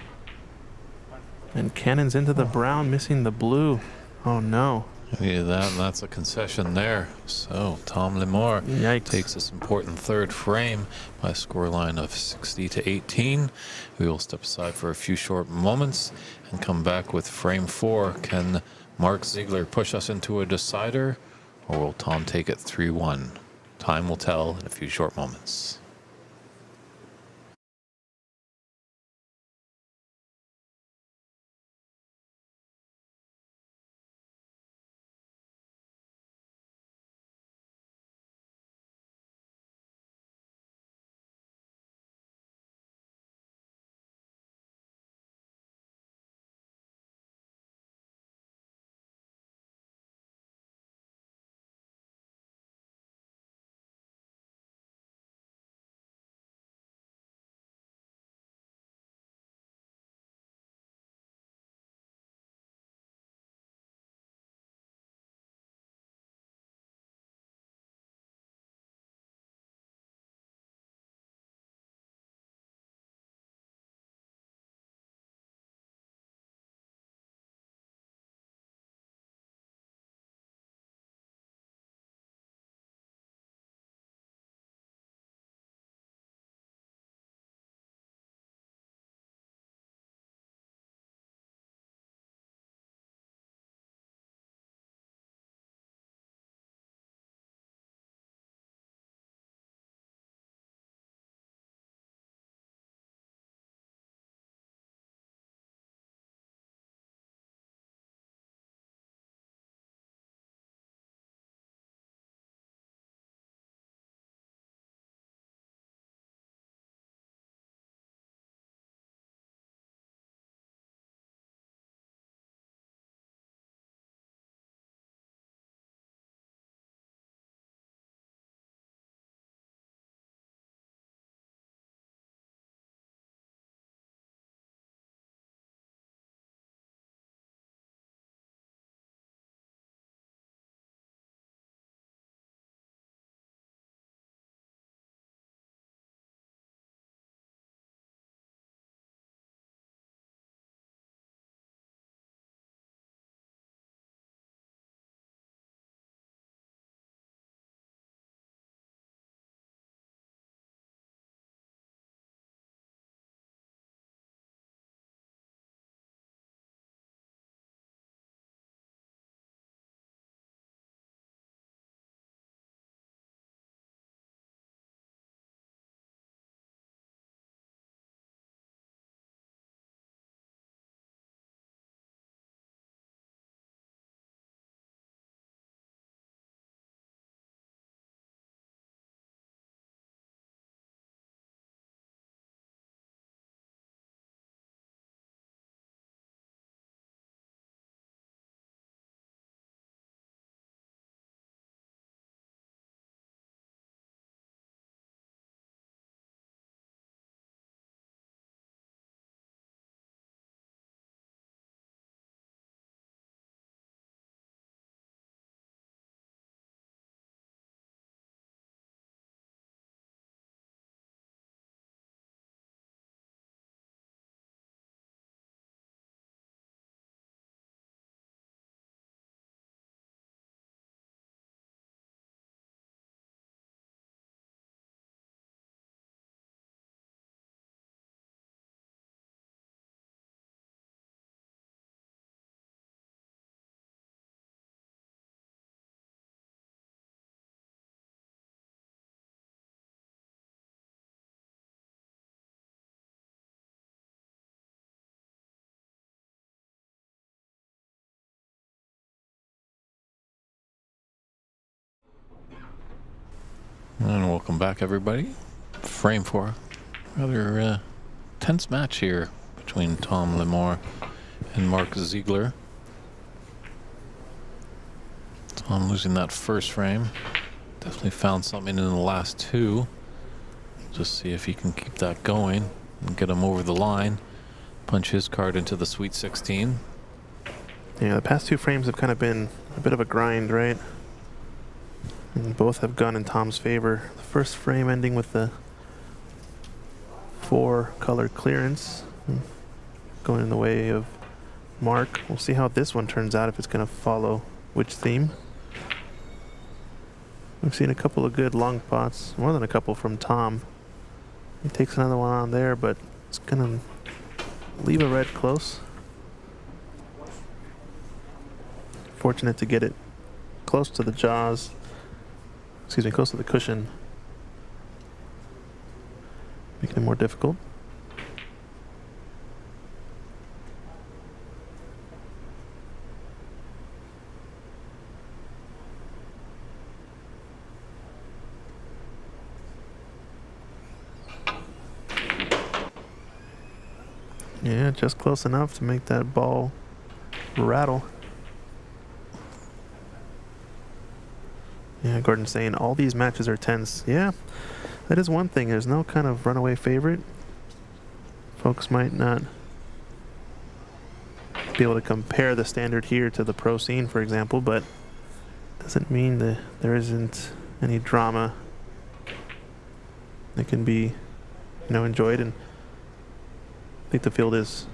And cannons into the brown, missing the blue. Oh no. Yeah, that's a concession there. So Tom Limor takes this important 3rd frame by a scoreline of 60-18. We will step aside for a few short moments and come back with frame 4. Can Mark Ziegler push us into a decider, or will Tom take it 3-1? Time will tell in a few short moments. And welcome back, everybody. Frame 4. Rather tense match here between Tom Lemore and Mark Ziegler. Tom losing that first frame. Definitely found something in the last two. Just see if he can keep that going and get him over the line. Punch his card into the Sweet 16. Yeah, the past two frames have kind of been a bit of a grind, right? And both have gone in Tom's favor. The first frame ending with the 4-color clearance, going in the way of Mark. We'll see how this one turns out, if it's going to follow which theme. We've seen a couple of good long pots, more than a couple from Tom. He takes another one on there, but it's going to leave a red close. Fortunate to get it close to the jaws. Excuse me, close to the cushion. Making it more difficult. Yeah, just close enough to make that ball rattle. Yeah, Gordon's saying all these matches are tense. Yeah, that is one thing. There's no kind of runaway favorite. Folks might not be able to compare the standard here to the pro scene, for example, but doesn't mean that there isn't any drama that can be, enjoyed. And I think the field is,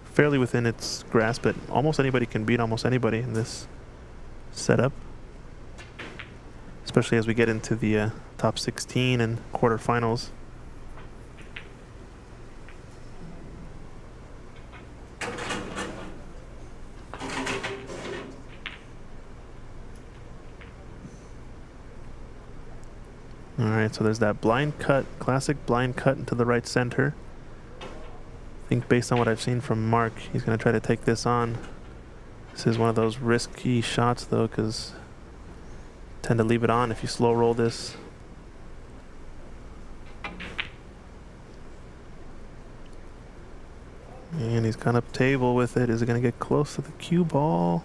fairly within its grasp, but almost anybody can beat almost anybody in this setup. Especially as we get into the top 16 and quarterfinals. All right, so there's that blind cut, classic blind cut into the right center. I think based on what I've seen from Mark, he's going to try to take this on. This is one of those risky shots, though, because tend to leave it on if you slow roll this. And he's gone up table with it. Is it going to get close to the cue ball?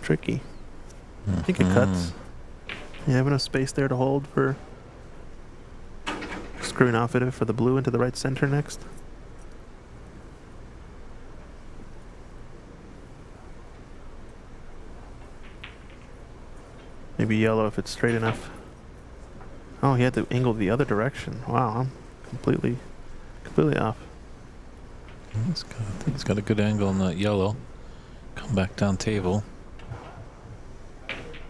Tricky. I think it cuts. You have enough space there to hold for screwing off it for the blue into the right center next. Maybe yellow if it's straight enough. Oh, he had to angle the other direction. Wow, I'm completely off. I think he's got a good angle on that yellow. Come back down table.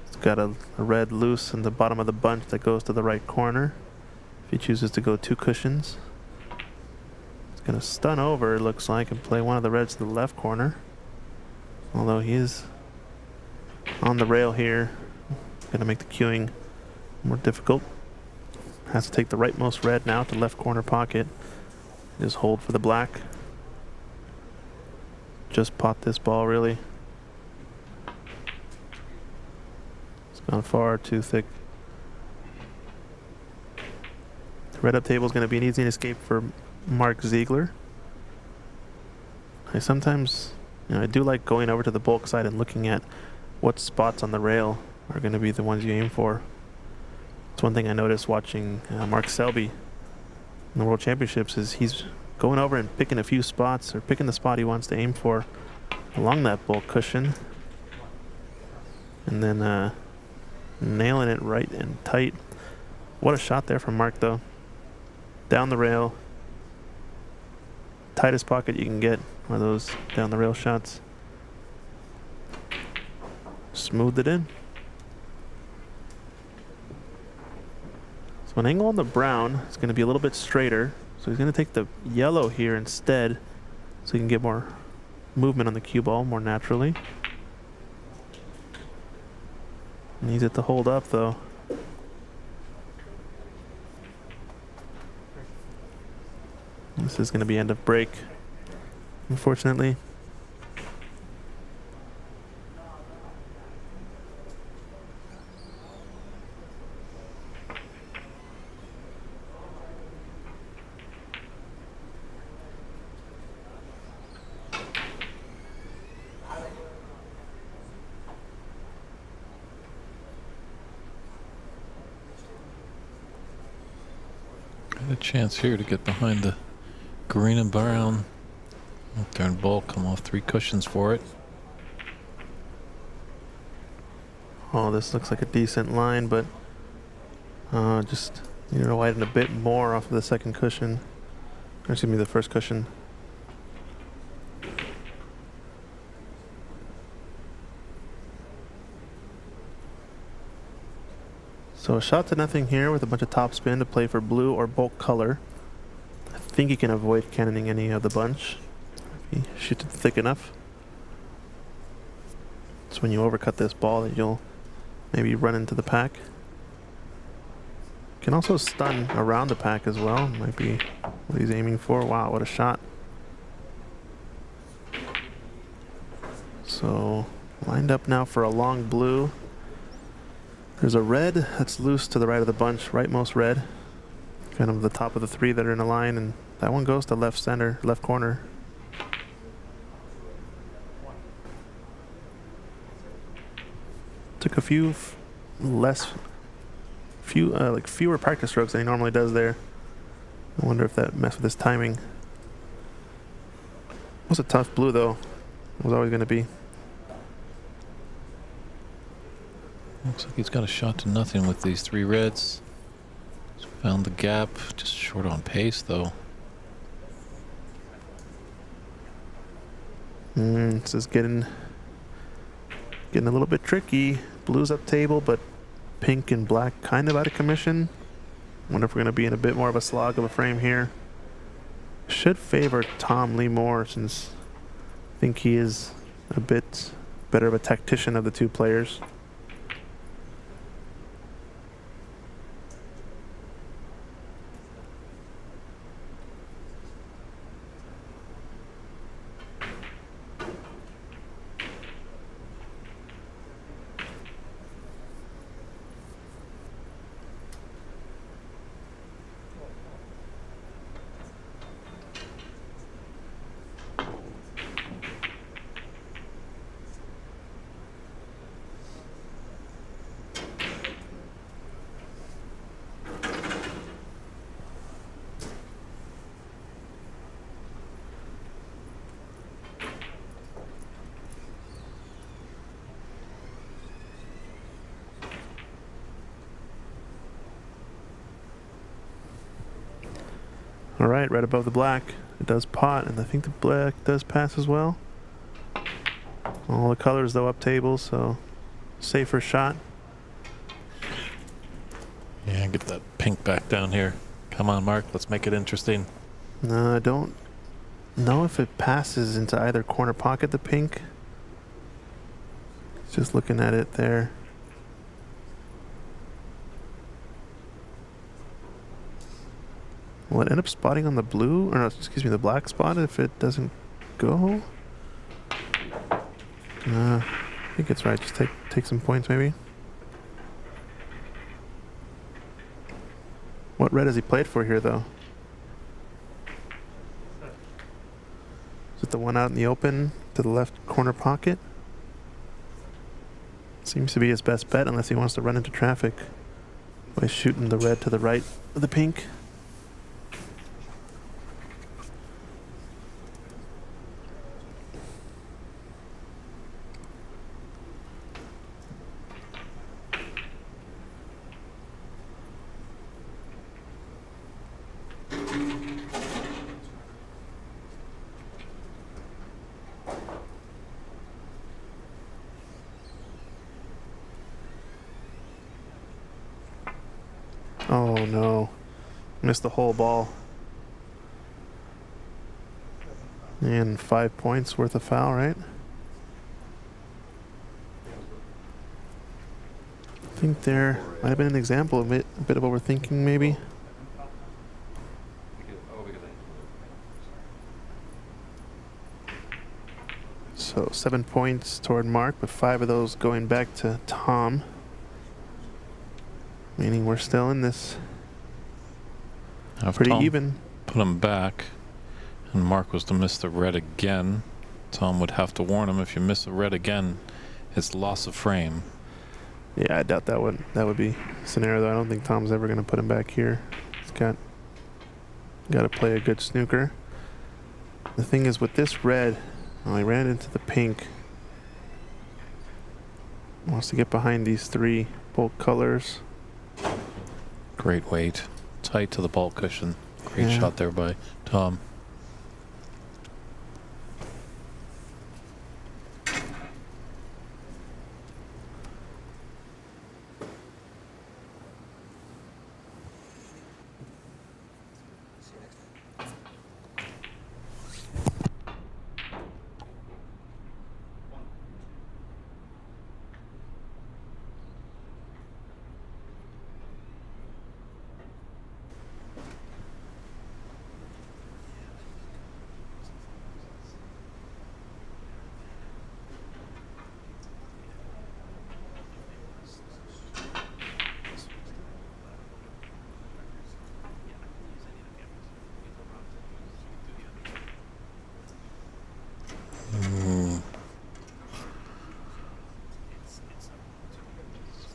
It's got a red loose in the bottom of the bunch that goes to the right corner. If he chooses to go 2 cushions. It's going to stun over, it looks like, and play one of the reds to the left corner. Although he is on the rail here. Going to make the queuing more difficult. Has to take the rightmost red now to left corner pocket. Just hold for the black. Just pot this ball, really. It's gone far too thick. The red up table is going to be an easy escape for Mark Ziegler. I sometimes, I do like going over to the bulk side and looking at what spots on the rail are going to be the ones you aim for. It's one thing I noticed watching Mark Selby in the World Championships is he's going over and picking a few spots, or picking the spot he wants to aim for along that bulk cushion, and then nailing it right and tight. What a shot there from Mark, though. Down the rail. Tightest pocket you can get, one of those down the rail shots. Smoothed it in. So an angle on the brown is going to be a little bit straighter. So he's going to take the yellow here instead, so he can get more movement on the cue ball more naturally. Needs it to hold up, though. This is going to be end of break, unfortunately. Got a chance here to get behind the green and brown. Turn ball, come off 3 cushions for it. Oh, this looks like a decent line, but just need to widen a bit more off of the second cushion. Or excuse me, the first cushion. So a shot to nothing here with a bunch of topspin to play for blue or bulk color. I think he can avoid cannoning any of the bunch if he shoots it thick enough. It's when you overcut this ball that you'll maybe run into the pack. Can also stun around the pack as well. Might be what he's aiming for. Wow, what a shot. So lined up now for a long blue. There's a red that's loose to the right of the bunch, rightmost red. Kind of the top of the 3 that are in a line, and that one goes to left center, left corner. Took a few fewer practice strokes than he normally does there. I wonder if that messed with his timing. It was a tough blue though. It was always going to be. Looks like he's got a shot to nothing with these 3 reds. He's found the gap, just short on pace though. This is getting a little bit tricky. Blue's up table, but pink and black kind of out of commission. Wonder if we're going to be in a bit more of a slog of a frame here. Should favor Tom Lee more, since I think he is a bit better of a tactician of the 2 players. All right, right above the black. It does pot, and I think the black does pass as well. All the colors though up table, so safer shot. Yeah, get that pink back down here. Come on, Mark, let's make it interesting. No, I don't know if it passes into either corner pocket, the pink. Just looking at it there. Will it end up spotting on the blue? Or no, excuse me, the black spot if it doesn't go? I think it's right. Just take some points maybe. What red has he played for here though? Is it the one out in the open to the left corner pocket? Seems to be his best bet unless he wants to run into traffic by shooting the red to the right of the pink. Oh no, missed the whole ball. And 5 points worth of foul, right? I think there might have been an example of it, a bit of overthinking maybe. So 7 points toward Mark, but 5 of those going back to Tom. Meaning we're still in this pretty even. Put him back, and Mark was to miss the red again. Tom would have to warn him, if you miss the red again, it's loss of frame. Yeah, I doubt that would be a scenario though. I don't think Tom's ever going to put him back here. He's got Got to play a good snooker. The thing is with this red, well, he ran into the pink. Wants to get behind these three bolt colors. Great weight. Tight to the ball cushion. Great Yeah. shot there by Tom.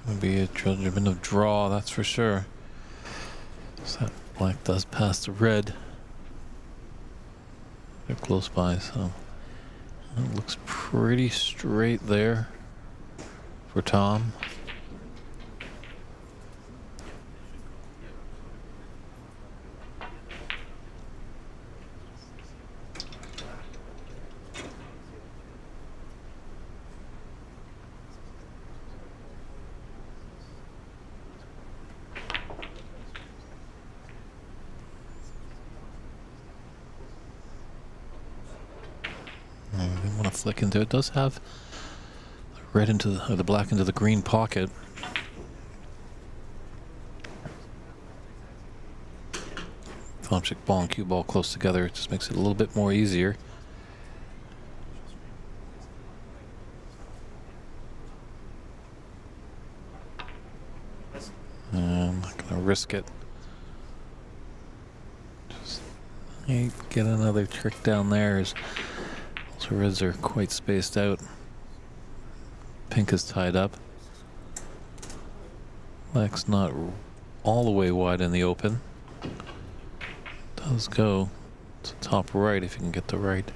Gonna be a judgment of draw, that's for sure. So that black does pass the red. They're close by, so it looks pretty straight there for Tom. We want to flick into it. Does have the red into the, or the black into the green pocket. Object ball and cue ball close together. It just makes it a little bit more easier. I'm not gonna risk it. Just get another trick down there. Those reds are quite spaced out. Pink is tied up. Black's not all the way wide in the open. Does go to top right if you can get the right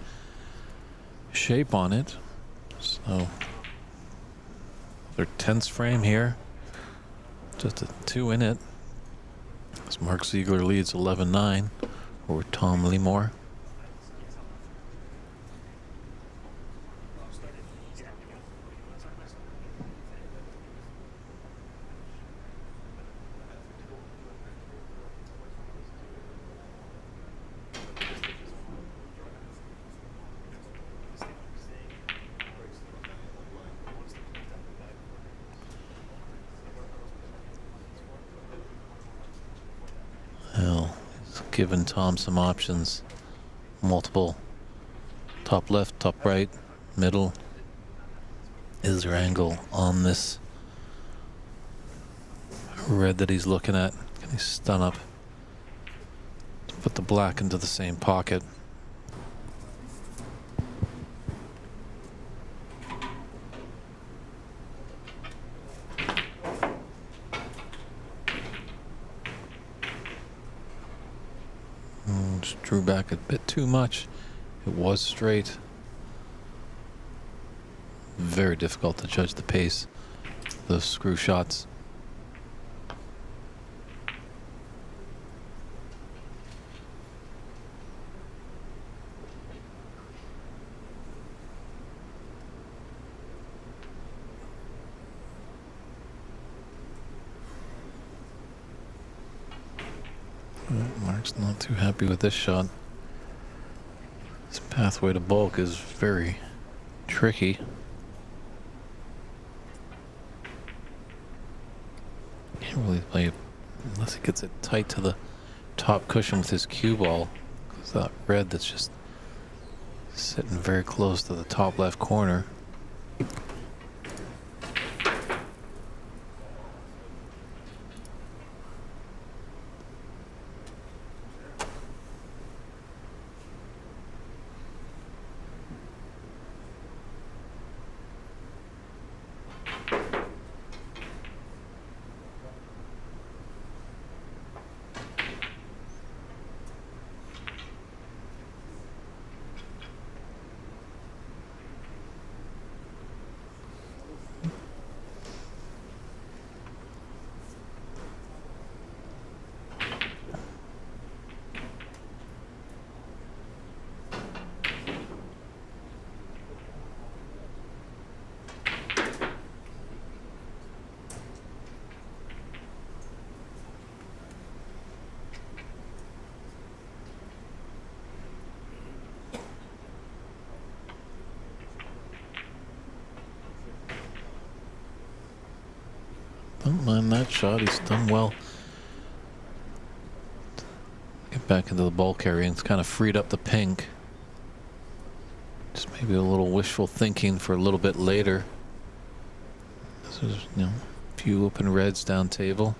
shape on it. So their tense frame here. Just a 2 in it. As Mark Ziegler leads 11-9 over Tom Leemore. Well, he's given Tom some options. Multiple. Top left, top right, middle. Is there angle on this red that he's looking at? Can he stun up? Put the black into the same pocket. Just drew back a bit too much. It was straight. Very difficult to judge the pace of those screw shots. Mark's not too happy with this shot. This pathway to bulk is very tricky. Can't really play it unless he gets it tight to the top cushion with his cue ball. Because that red that's just sitting very close to the top left corner. find that shot. He's done well. Get back into the ball carrying. It's kind of freed up the pink. Just maybe a little wishful thinking for a little bit later. This is, you know, a few open reds down table.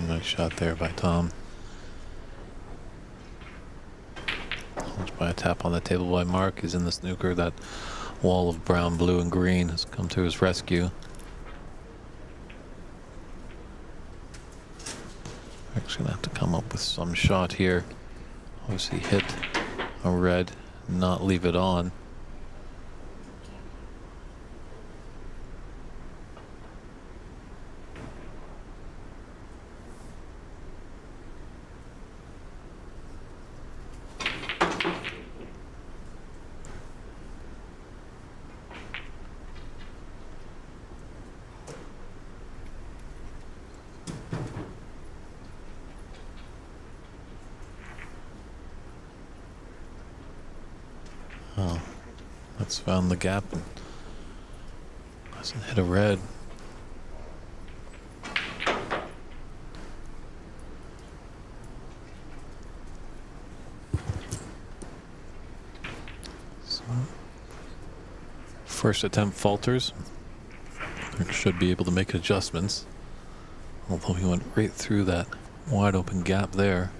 Nice shot there by Tom. Almost by a tap on the table by Mark. He's in the snooker. That wall of brown, blue, and green has come to his rescue. Actually gonna have to come up with some shot here. Obviously hit a red, not leave it on. Oh, that's found the gap and doesn't hit a red. So, first attempt falters. Should be able to make adjustments. Although he went right through that wide open gap there.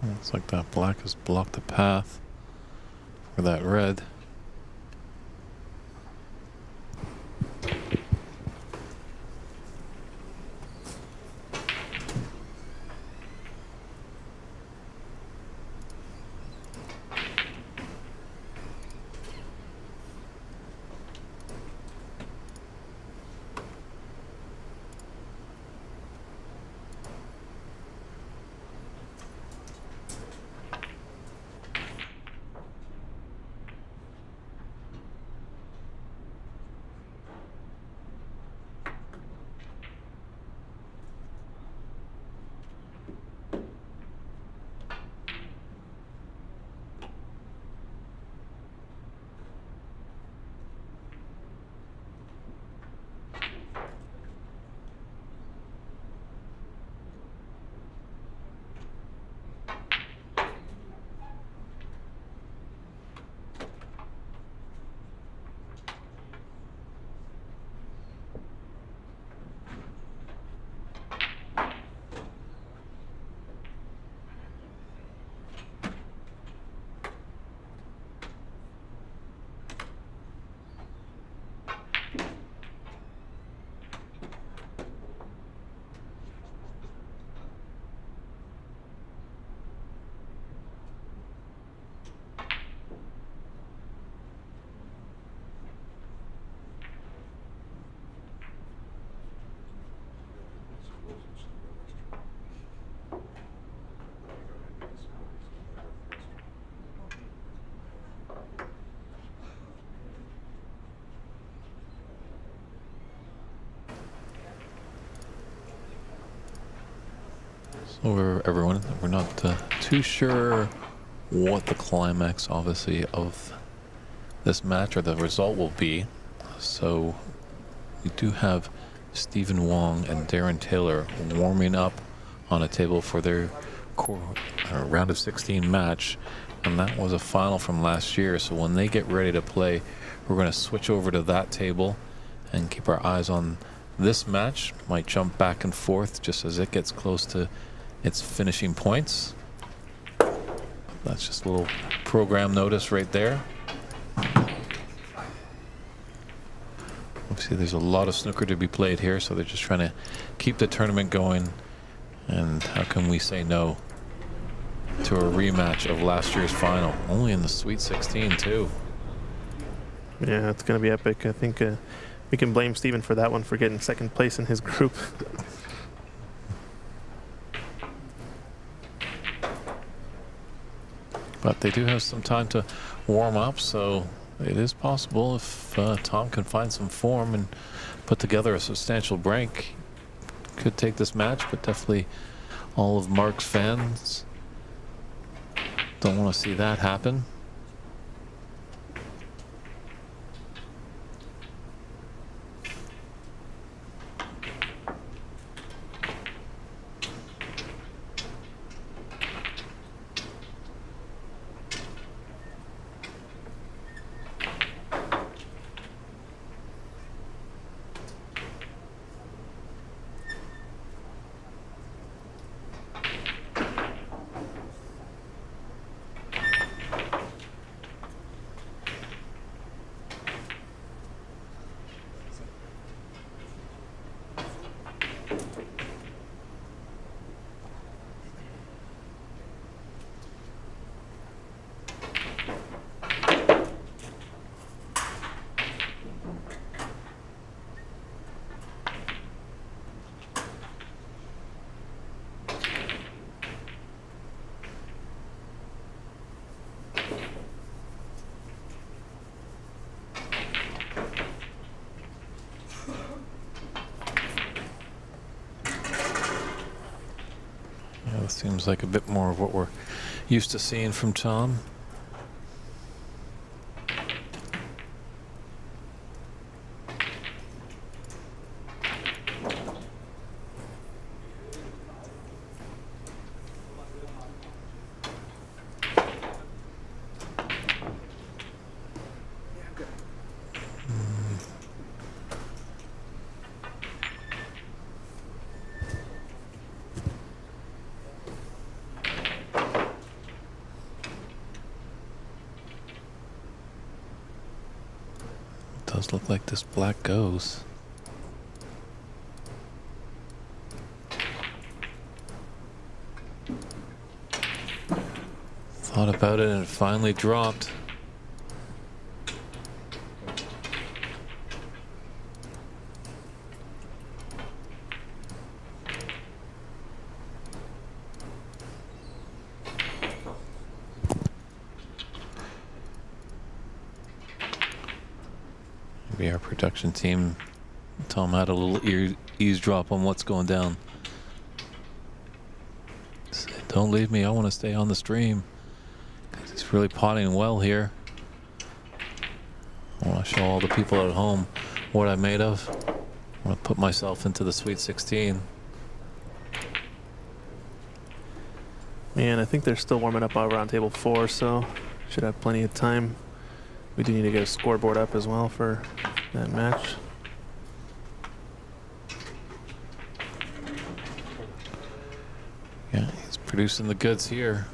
Looks like that black has blocked the path for that red. So everyone, we're not too sure what the climax, obviously, of this match or the result will be. So we do have Stephen Wong and Darren Taylor warming up on a table for their round of 16 match, and that was a final from last year. So when they get ready to play, we're going to switch over to that table and keep our eyes on this match. Might jump back and forth just as it gets close to its finishing points. That's just a little program notice right there. Obviously there's a lot of snooker to be played here, so they're just trying to keep the tournament going. And how can we say no to a rematch of last year's final? Only in the Sweet 16 too. Yeah, it's going to be epic. I think we can blame Steven for that one, for getting second place in his group. But they do have some time to warm up, so it is possible if Tom can find some form and put together a substantial break, could take this match. But definitely all of Mark's fans don't want to see that happen. Seems like a bit more of what we're used to seeing from Tom. Does look like this black goes. Thought about it and it finally dropped. Our production team, Tom, had a little eavesdrop on what's going down. Said, don't leave me, I want to stay on the stream. He's really potting well here. I want to show all the people at home what I'm made of. I want to put myself into the Sweet 16. Man, I think they're still warming up over on table 4, so should have plenty of time. We do need to get a scoreboard up as well for that match. Yeah, he's producing the goods here.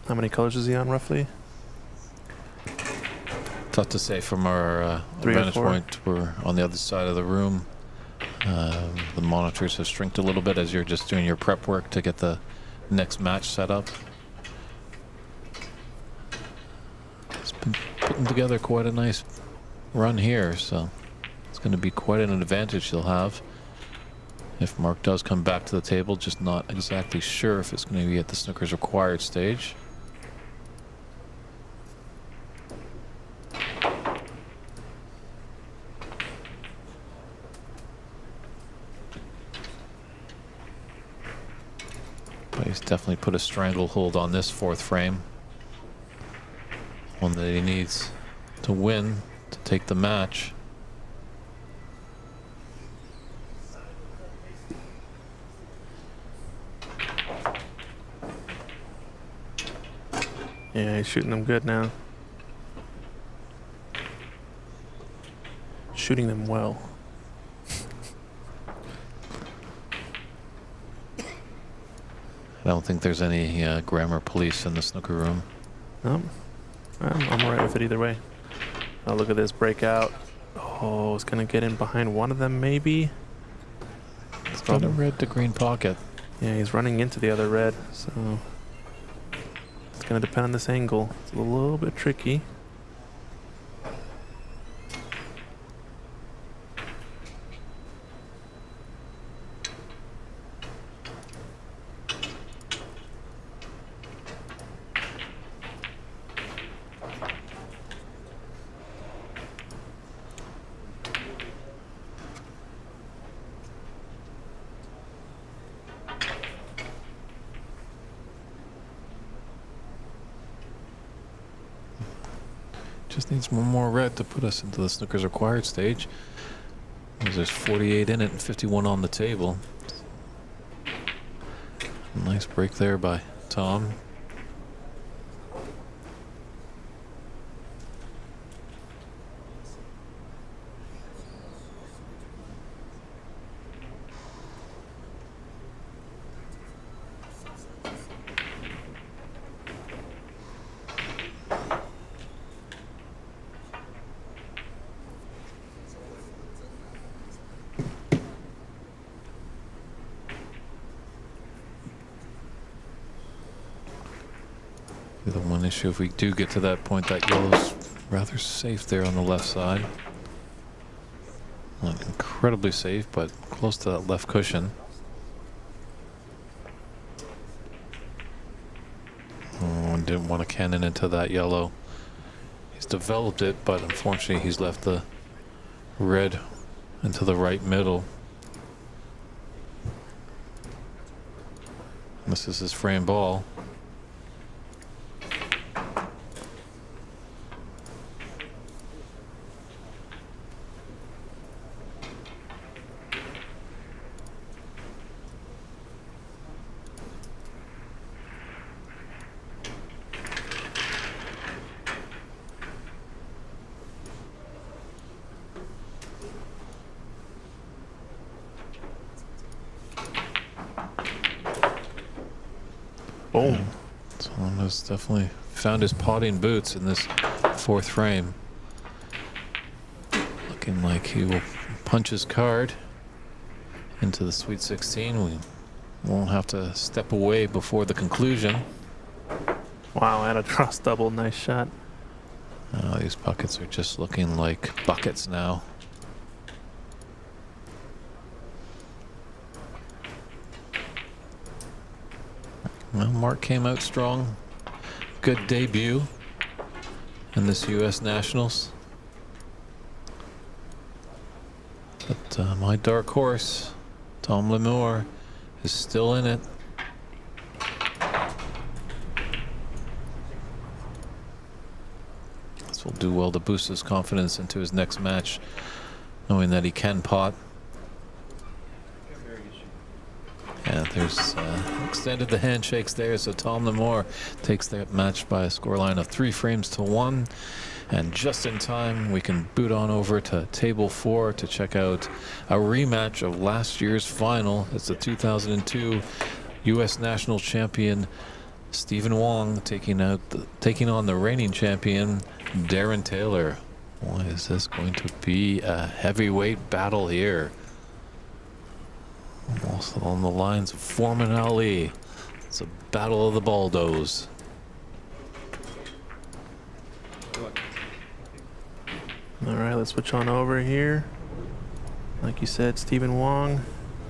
How many colors is he on roughly? Tough to say from our 3 or vantage 4. point. We're on the other side of the room. The monitors have shrinked a little bit as you're just doing your prep work to get the next match set up. It's been putting together quite a nice run here, so it's going to be quite an advantage he'll have if Mark does come back to the table. Just not exactly sure if it's going to be at the snooker's required stage. But he's definitely put a stranglehold on this 4th frame. One that he needs. to win, to take the match. Yeah, he's shooting them good now. Shooting them well. I don't think there's any grammar police in the snooker room. No, I'm all right with it either way. Oh, look at this breakout. Oh, it's going to get in behind one of them, maybe. It's got a red to green pocket. Yeah, he's running into the other red, so it's going to depend on this angle. It's a little bit tricky. Just needs one more red to put us into the snooker's required stage. There's 48 in it and 51 on the table. Nice break there by Tom. The one issue, if we do get to that point, that yellow's rather safe there on the left side. Not incredibly safe, but close to that left cushion. Oh, and didn't want to cannon into that yellow. He's developed it, but unfortunately he's left the red into the right middle. This is his frame ball. Boom. Tom has definitely found his potting boots in this fourth frame. Looking like he will punch his card into the Sweet 16. We won't have to step away before the conclusion. Wow, and a cross double. Nice shot. These buckets are just looking like buckets now. Well, Mark came out strong. Good debut in this U.S. Nationals. But my dark horse, Tom Lemore, is still in it. This will do well to boost his confidence into his next match, knowing that he can pot. Yeah, there's extended the handshakes there, so Tom Lemore takes that match by a scoreline of 3-1. And just in time, we can boot on over to table 4 to check out a rematch of last year's final. It's the 2002 U.S. National Champion Stephen Wong taking on the reigning champion Darren Taylor. Boy, is this going to be a heavyweight battle here. Almost along the lines of Foreman Ali. It's a battle of the Baldos. All right, let's switch on over here. Like you said, Stephen Wong,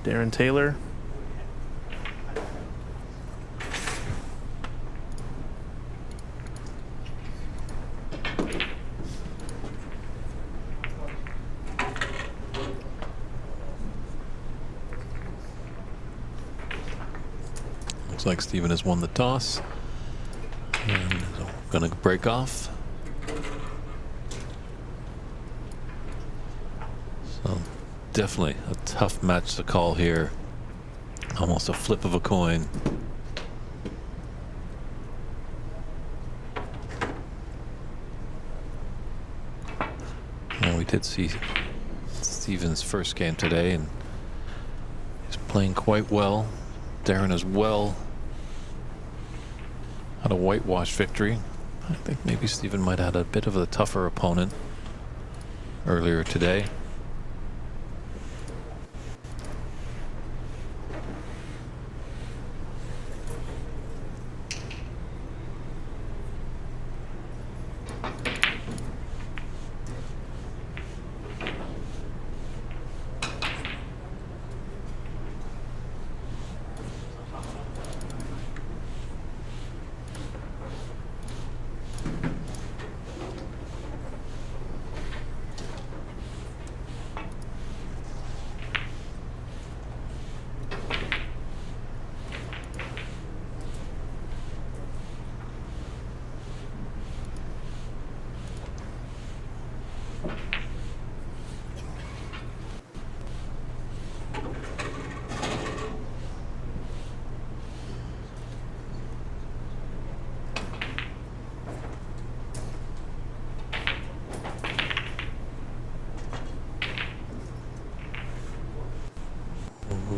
Darren Taylor. Looks like Stephen has won the toss. And going to break off. definitely a tough match to call here. Almost a flip of a coin. Well, we did see Steven's first game today, and he's playing quite well. Darren as well had a whitewash victory. I think maybe Steven might have had a bit of a tougher opponent earlier today.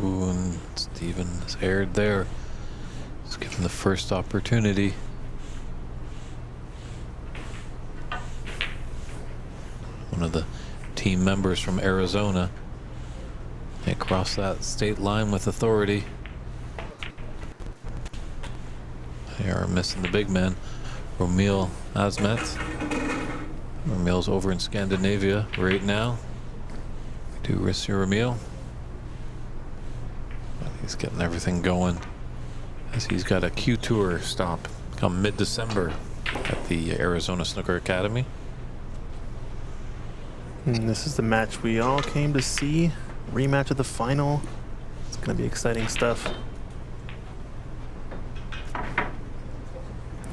Ooh, and Steven is aired there. He's given the first opportunity. One of the team members from Arizona. They crossed that state line with authority. They are missing the big man, Romil Asmet. Romil's over in Scandinavia right now. We do risk Romil. He's getting everything going as he's got a Q Tour stop come mid-December at the Arizona Snooker Academy. And this is the match we all came to see. Rematch of the final. It's going to be exciting stuff.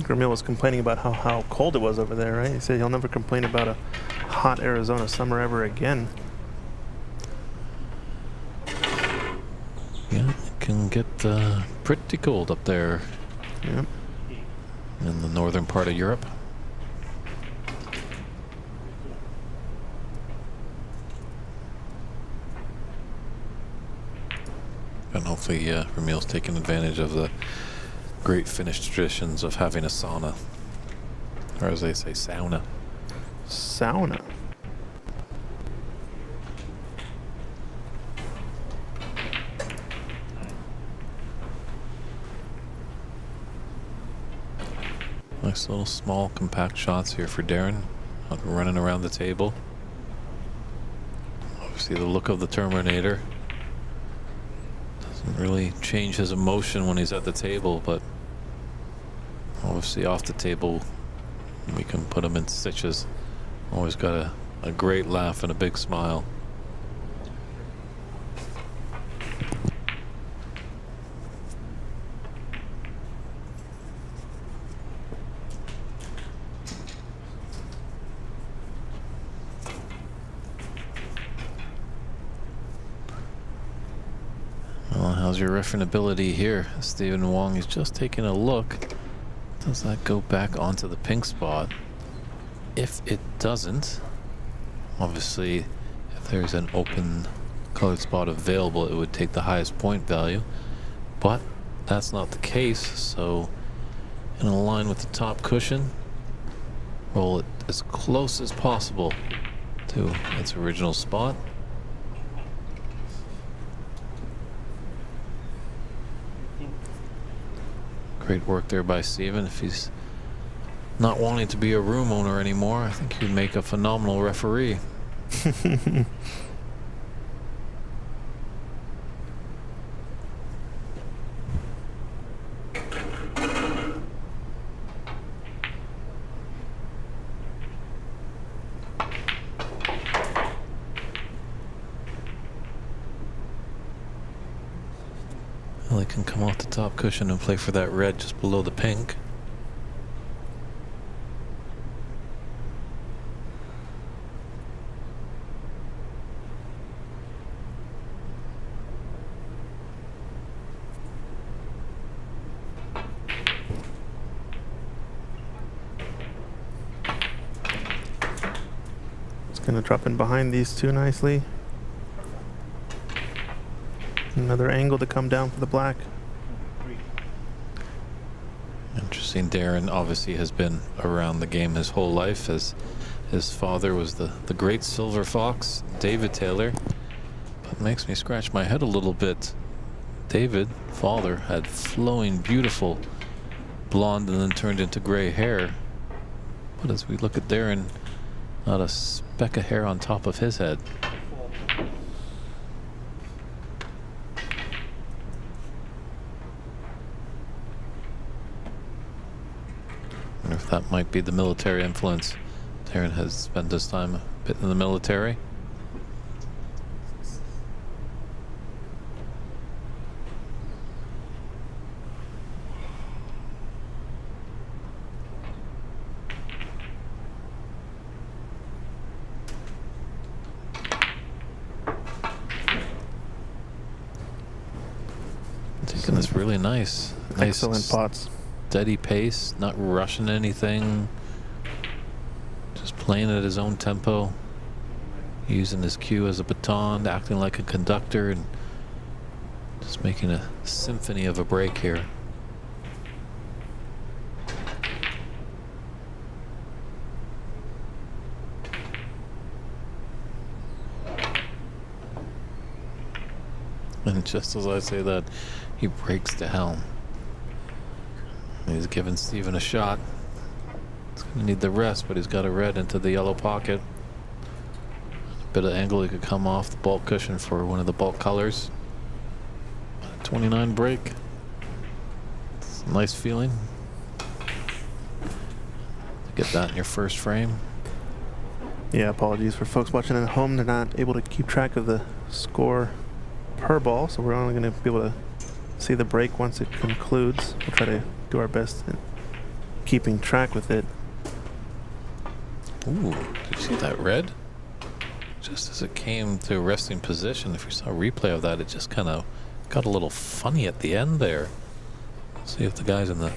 Gramil was complaining about how cold it was over there, right? He said he'll never complain about a hot Arizona summer ever again. Yeah, it can get pretty cold up there. Yep. In the northern part of Europe. And hopefully Ramil's taking advantage of the great Finnish traditions of having a sauna. Or as they say, sauna. Sauna. Nice little small compact shots here for Darren. Running around the table. Obviously the look of the Terminator. Doesn't really change his emotion when he's at the table, but obviously off the table we can put him in stitches. Always got a great laugh and a big smile. Well, how's your riffing ability here? Stephen Wong is just taking a look. Does that go back onto the pink spot? If it doesn't, obviously, if there's an open colored spot available, it would take the highest point value. But that's not the case, so in a line with the top cushion, roll it as close as possible to its original spot. Great work there by Steven. If he's not wanting to be a room owner anymore, I think he'd make a phenomenal referee. Well, he can come off the top cushion and play for that red just below the pink. Gonna drop in behind these two nicely. Another angle to come down for the black. Interesting. Darren obviously has been around the game his whole life, as his father was the great silver fox, David Taylor. But makes me scratch my head a little bit. David, father, had flowing, beautiful blonde and then turned into gray hair. But as we look at Darren, not a speck of hair on top of his head. I wonder if that might be the military influence. Darren has spent his time a bit in the military. Taking this really nice Excellent pots. steady pace, not rushing anything, just playing at his own tempo, using his cue as a baton, acting like a conductor, and just making a symphony of a break here. And just as I say that, he breaks the helm. He's giving Steven a shot. He's going to need the rest, but he's got a red into the yellow pocket. A bit of angle he could come off the bulk cushion for one of the bulk colors. 29 break. It's a nice feeling to get that in your first frame. Yeah, apologies for folks watching at home. They're not able to keep track of the score per ball, so we're only going to be able to see the break once it concludes. We'll try to do our best in keeping track with it. Ooh, did you see that red? Just as it came to a resting position, if you saw a replay of that, it just kind of got a little funny at the end there. See if the guys in the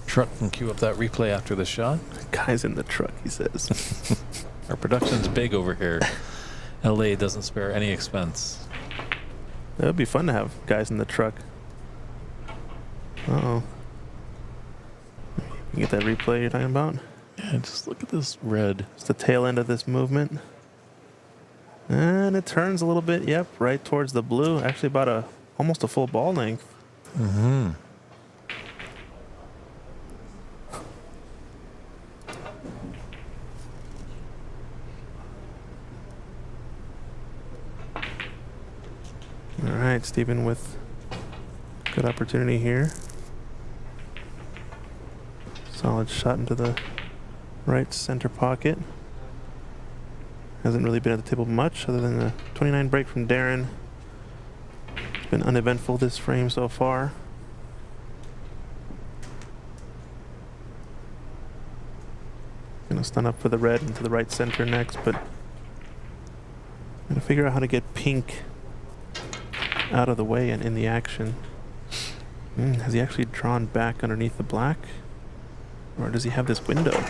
truck can cue up that replay after the shot. Guys in the truck, he says. Our production's big over here. LA doesn't spare any expense. That would be fun to have guys in the truck. Uh-oh. You get that replay you're talking about? Yeah, just look at this red. It's the tail end of this movement. And it turns a little bit, yep, right towards the blue. Actually about almost a full ball length. Mm-hmm. All right, Steven with good opportunity here. Solid shot into the right center pocket. Hasn't really been at the table much other than the 29 break from Darren. It's been uneventful this frame so far. Gonna stun up for the red into the right center next, but gonna figure out how to get pink out of the way and in the action. Has he actually drawn back underneath the black? Or does he have this window?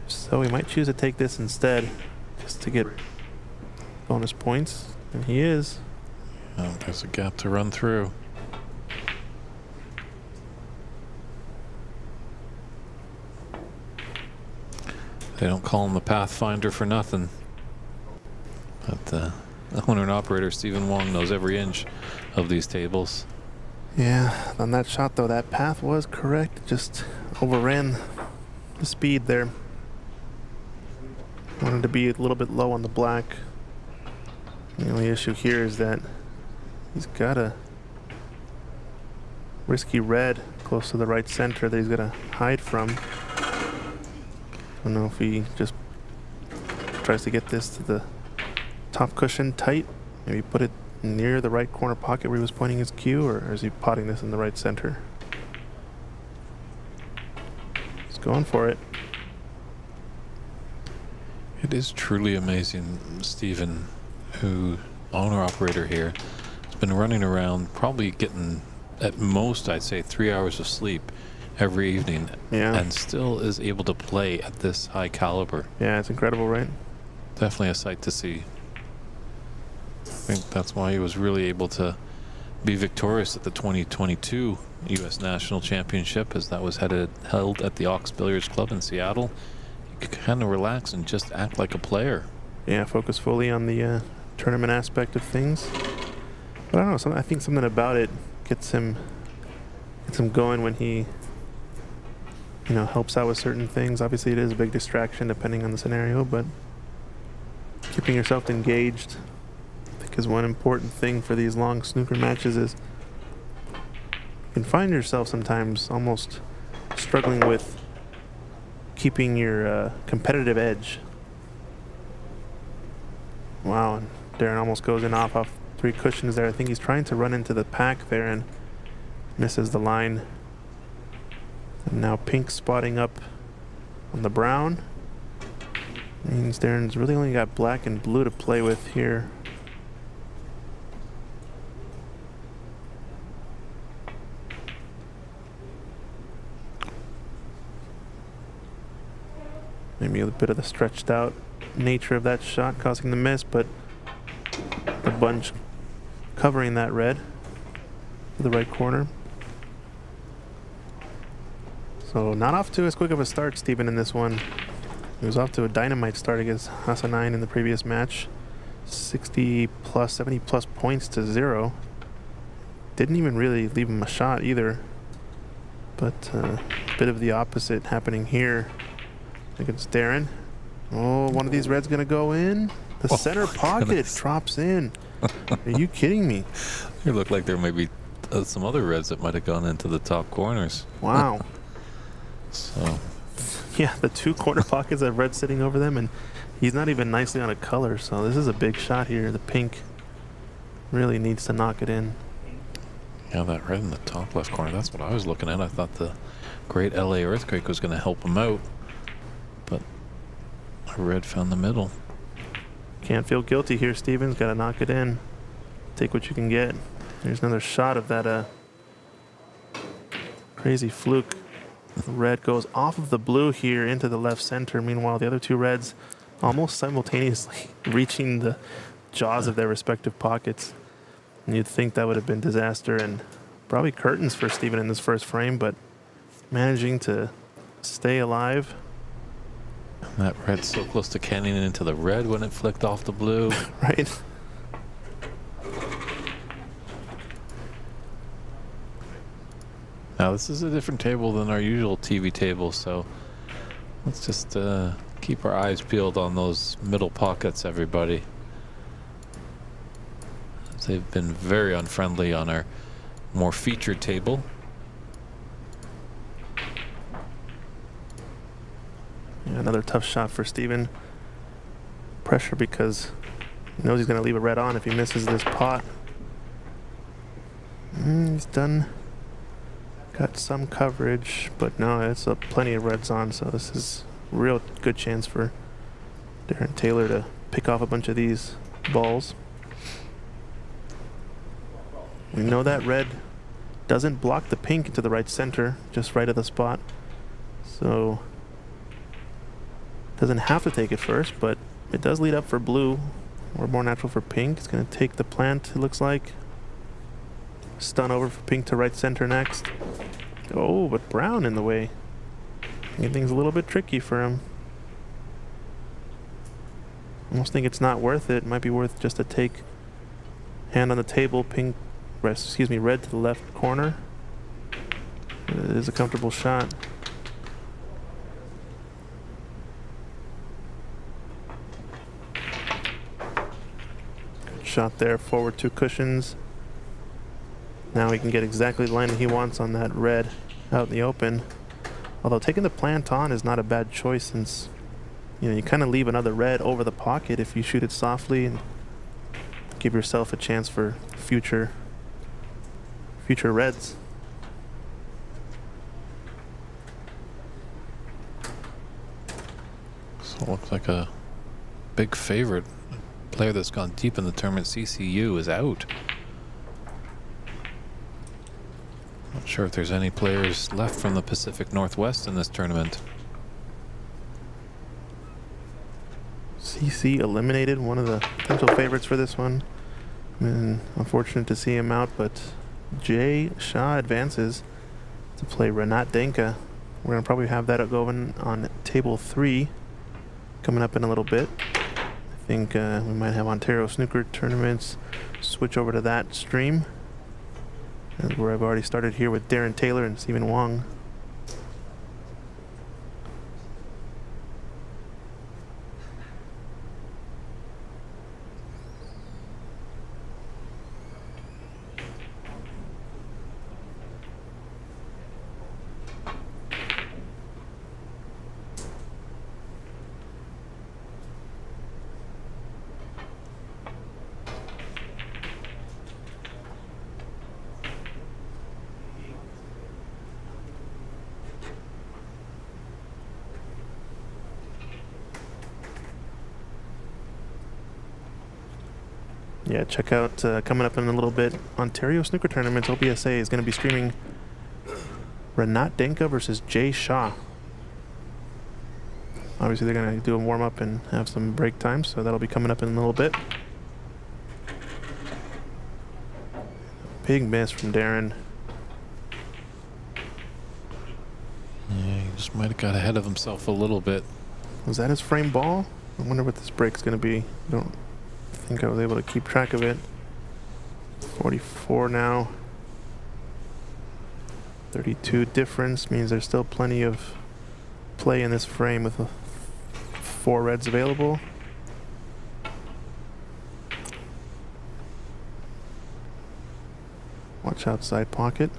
So he might choose to take this instead, just to get bonus points. And he is. Oh, there's a gap to run through. They don't call him the Pathfinder for nothing. But the owner and operator, Stephen Wong, knows every inch of these tables. Yeah, on that shot though, that path was correct. Just overran the speed there. Wanted to be a little bit low on the black. The only issue here is that he's got a risky red close to the right center that he's got to hide from. I don't know if he just tries to get this to the top cushion tight, maybe put it near the right corner pocket where he was pointing his cue, or is he potting this in the right center? He's going for it. It is truly amazing, Stephen, who owner-operator here, has been running around, probably getting at most, I'd say, 3 hours of sleep every evening, Yeah. and still is able to play at this high caliber. Yeah, it's incredible, right? Definitely a sight to see. I think that's why he was really able to be victorious at the 2022 U.S. National Championship, as that was held at the Ox Billiards Club in Seattle. He could kind of relax and just act like a player. Yeah, focus fully on the tournament aspect of things. But I don't know. I think something about it gets him going when he, helps out with certain things. Obviously, it is a big distraction depending on the scenario, but keeping yourself engaged, I think, is one important thing for these long snooker matches. Is you can find yourself sometimes almost struggling with keeping your competitive edge. Wow, and Darren almost goes in off 3 cushions there. I think he's trying to run into the pack there and misses the line. And now pink spotting up on the brown. Means Darren's really only got black and blue to play with here. Maybe a bit of the stretched out nature of that shot causing the miss, but the bunch covering that red to the right corner. So not off to as quick of a start, Steven, in this one. He was off to a dynamite start against Hasanain in the previous match. 60 plus, 70 plus points to 0. Didn't even really leave him a shot either. But a bit of the opposite happening here against Darren. Oh, one of these reds gonna go in. The center pocket goodness. drops in. Are you kidding me? It looked like there may be some other reds that might have gone into the top corners. Wow. So Yeah, the 2 corner pockets have red sitting over them, and he's not even nicely on a color, so this is a big shot here. The pink really needs to knock it in. yeah, that red in the top left corner, that's what I was looking at. I thought the great LA earthquake was going to help him out, but red found the middle. Can't feel guilty here, Stevens. Got to knock it in. Take what you can get. There's another shot of that crazy fluke. Red goes off of the blue here into the left center. Meanwhile, the other 2 reds almost simultaneously reaching the jaws of their respective pockets. And you'd think that would have been disaster and probably curtains for Steven in this first frame, but managing to stay alive. That red so close to canning into the red when it flicked off the blue. Right? Now this is a different table than our usual TV table, so let's just keep our eyes peeled on those middle pockets, everybody. They've been very unfriendly on our more featured table. Yeah, another tough shot for Steven. Pressure because he knows he's going to leave a red on if he misses this pot. He's done. Got some coverage, but no, it's plenty of reds on, so this is a real good chance for Darren Taylor to pick off a bunch of these balls. We know that red doesn't block the pink into the right center, just right at the spot. So doesn't have to take it first, but it does lead up for blue, or more natural for pink. It's going to take the plant, it looks like. Stun over for pink to right center next. Oh, but brown in the way. Things a little bit tricky for him. Almost think it's not worth it. Might be worth just to take hand on the table, pink, red to the left corner. It is a comfortable shot. Good shot there, forward 2 cushions. Now he can get exactly the line that he wants on that red out in the open. Although taking the plant on is not a bad choice, since you kind of leave another red over the pocket if you shoot it softly and give yourself a chance for future reds. So it looks like a big favorite. A player that's gone deep in the tournament, CCU, is out. Not sure if there's any players left from the Pacific Northwest in this tournament. CC eliminated, one of the potential favorites for this one. And unfortunate to see him out, but Jay Shah advances to play Renat Denka. We're going to probably have that going on table 3 coming up in a little bit. I think we might have Ontario Snooker tournaments switch over to that stream. That's where I've already started here with Darren Taylor and Stephen Wong. Yeah, check out coming up in a little bit, Ontario Snooker Tournaments. USSA is going to be streaming Renat Denka versus Jay Shah. Obviously, they're going to do a warm-up and have some break time, so that'll be coming up in a little bit. Big miss from Darren. Yeah, he just might have got ahead of himself a little bit. Was that his frame ball? I wonder what this break's going to be. I don't think I was able to keep track of it. 44 now. 32 difference means there's still plenty of play in this frame with 4 reds available. Watch outside pocket.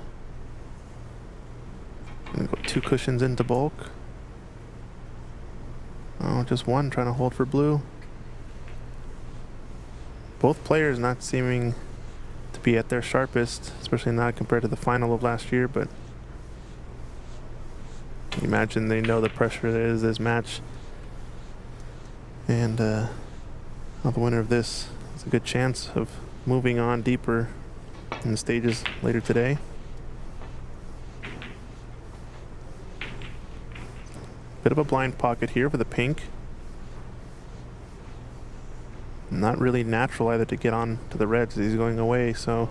Gonna go 2 cushions into bulk. Oh, just 1 trying to hold for blue. Both players not seeming to be at their sharpest, especially not compared to the final of last year, but imagine they know the pressure that is this match. And the winner of this has a good chance of moving on deeper in the stages later today. Bit of a blind pocket here for the pink. Not really natural either to get on to the reds as he's going away, so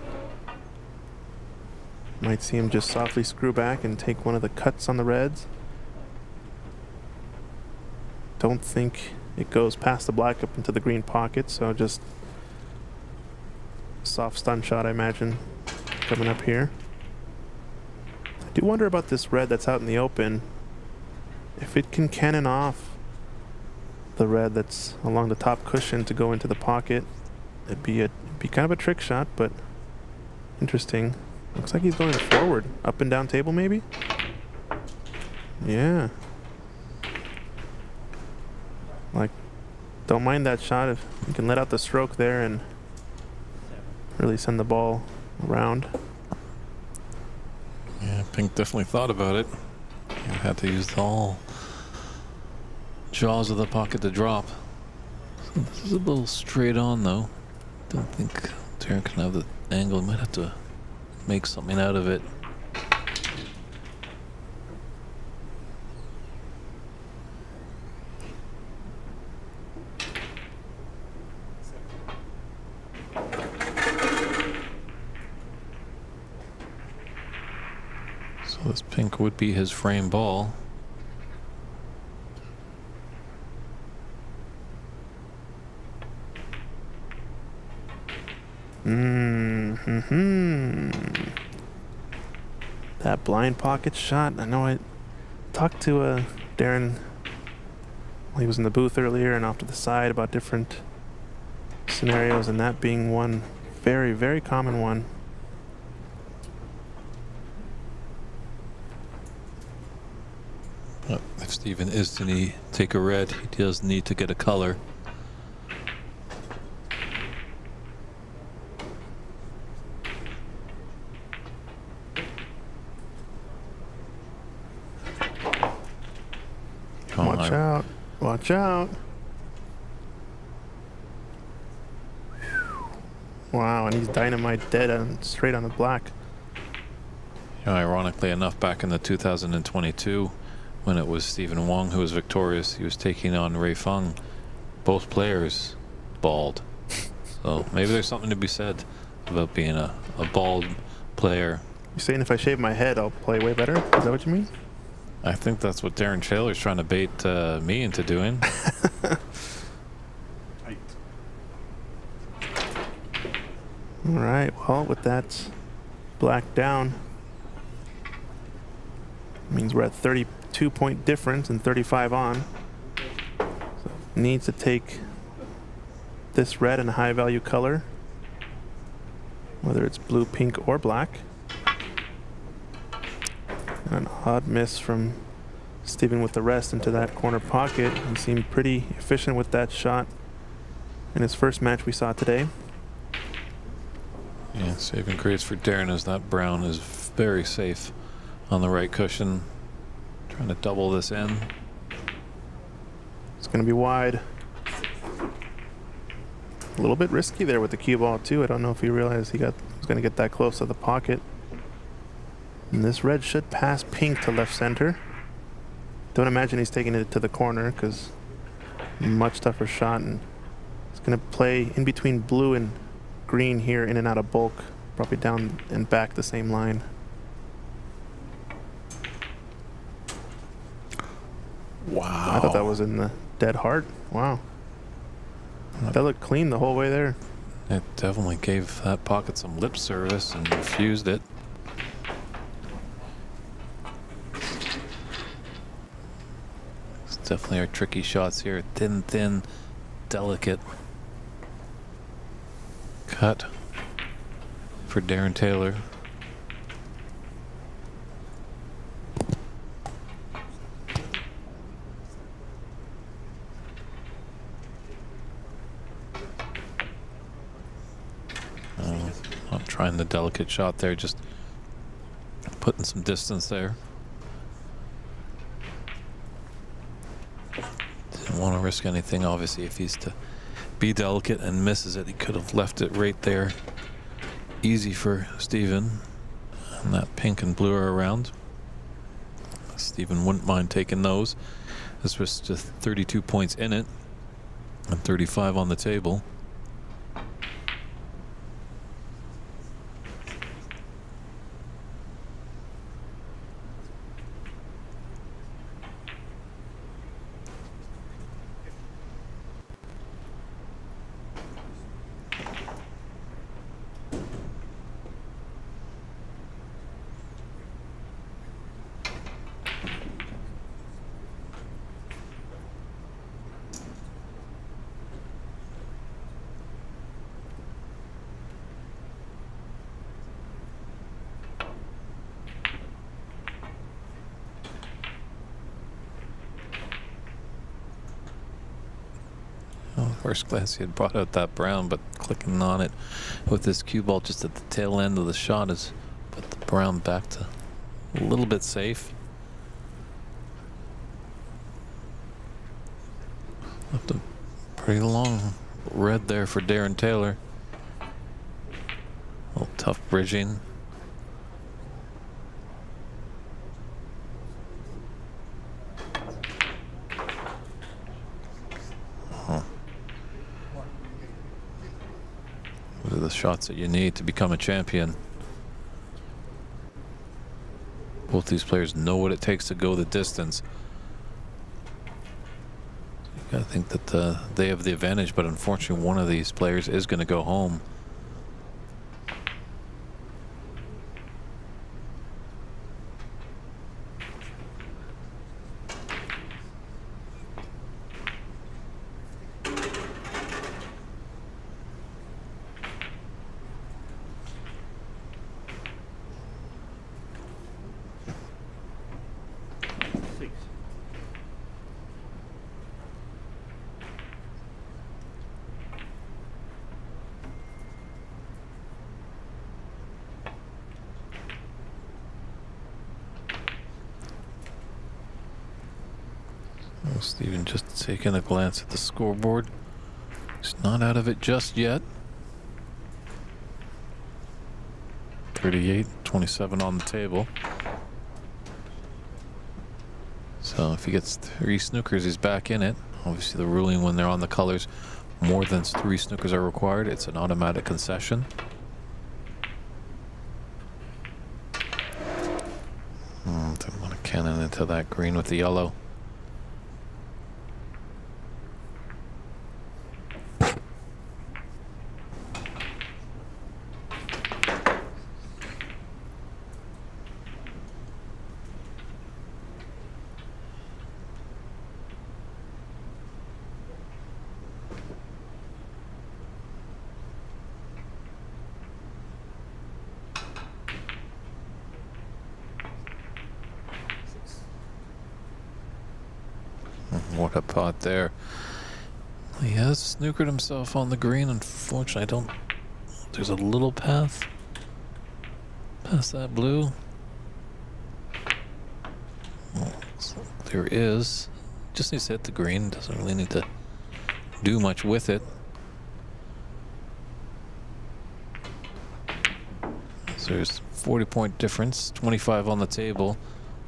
might see him just softly screw back and take one of the cuts on the reds. Don't think it goes past the black up into the green pocket, so just soft stun shot, I imagine, coming up here. I do wonder about this red that's out in the open. If it can cannon off the red that's along the top cushion to go into the pocket, it'd be kind of a trick shot, but interesting. Looks like he's going forward, up and down table maybe. Yeah. Like, don't mind that shot if you can let out the stroke there and really send the ball around. Yeah, Pink definitely thought about it. You had to use all jaws of the pocket to drop. So this is a little straight on though. Don't think Darren can have the angle. He might have to make something out of it. So this pink would be his frame ball. That blind pocket shot. I know I talked to Darren while he was in the booth earlier and off to the side about different scenarios, and that being one very, very common one. But if Steven is to take a red, he does need to get a color. Watch out. Watch out. Wow, and he's dynamite dead straight on the black. You know, ironically enough, back in the 2022, when it was Stephen Wong who was victorious, he was taking on Ray Feng. Both players bald. So maybe there's something to be said about being a bald player. You're saying if I shave my head, I'll play way better? Is that what you mean? I think that's what Darren Taylor's trying to bait me into doing. All right, well, with that black down, means we're at 32-point difference and 35 on. So needs to take this red and a high value color, whether it's blue, pink, or black. An odd miss from Steven with the rest into that corner pocket. He seemed pretty efficient with that shot in his first match we saw today. Yeah, saving grace for Darren as that brown is very safe on the right cushion. Trying to double this in. It's going to be wide. A little bit risky there with the cue ball too. I don't know if he realized he was going to get that close to the pocket. And this red should pass pink to left center. Don't imagine he's taking it to the corner because much tougher shot, and it's going to play in between blue and green here, in and out of bulk, probably down and back the same line. Wow. I thought that was in the dead heart. Wow. That looked clean the whole way there. It definitely gave that pocket some lip service and refused it. It's definitely our tricky shots here. Thin, delicate cut for Darren Taylor. Not trying the delicate shot there, just putting some distance there. Didn't want to risk anything, obviously. If he's to be delicate and misses it, he could have left it right there. Easy for Steven. And that pink and blue are around. Steven wouldn't mind taking those. This was just 32 points in it and 35 on the table. First glance, he had brought out that brown, but clicking on it with this cue ball just at the tail end of the shot has put the brown back to a little bit safe. Left a pretty long red there for Darren Taylor. A little tough bridging. Those are the shots that you need to become a champion. Both these players know what it takes to go the distance. You gotta think that they have the advantage, but unfortunately one of these players is going to go home. Steven just taking a glance at the scoreboard. He's not out of it just yet. 38, 27 on the table. So if he gets 3 snookers, he's back in it. Obviously the ruling when they're on the colors, more than 3 snookers are required. It's an automatic concession. Don't want to cannon into that green with the yellow. What a pot there. He has snookered himself on the green. Unfortunately, there's a little path past that blue. Well, there is. Just needs to hit the green. Doesn't really need to do much with it. So there's 40-point difference, 25 on the table.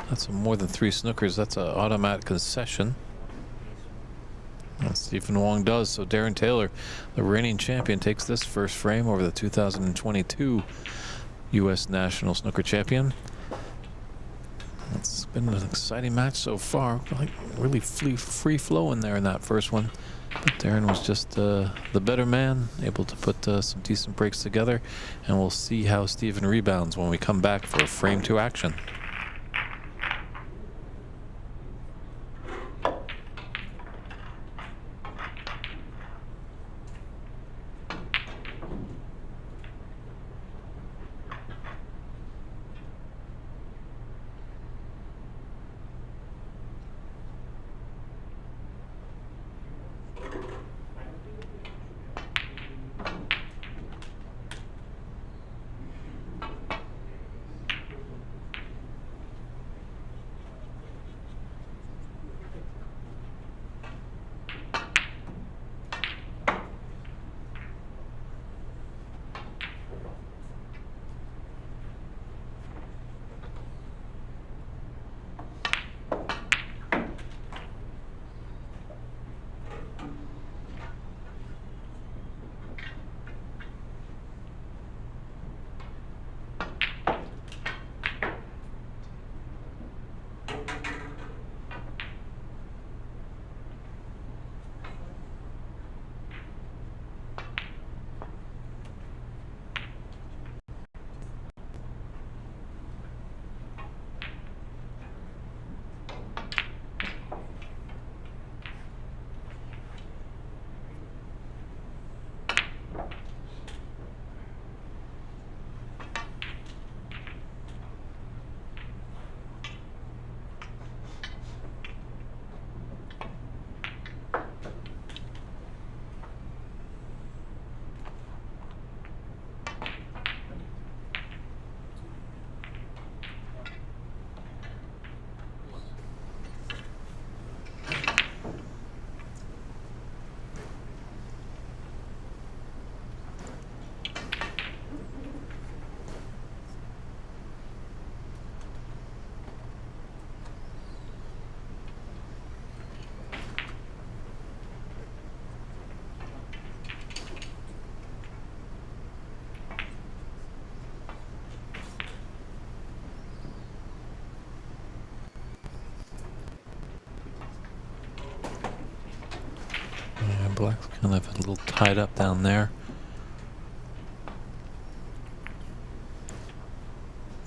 That's more than 3 snookers. That's an automatic concession. And Stephen Wong does. So Darren Taylor, the reigning champion, takes this first frame over the 2022 U.S. National Snooker Champion. It's been an exciting match so far. Like really free flowing there in that first one. But Darren was just the better man, able to put some decent breaks together. And we'll see how Stephen rebounds when we come back for frame 2 action. Black's kind of a little tied up down there.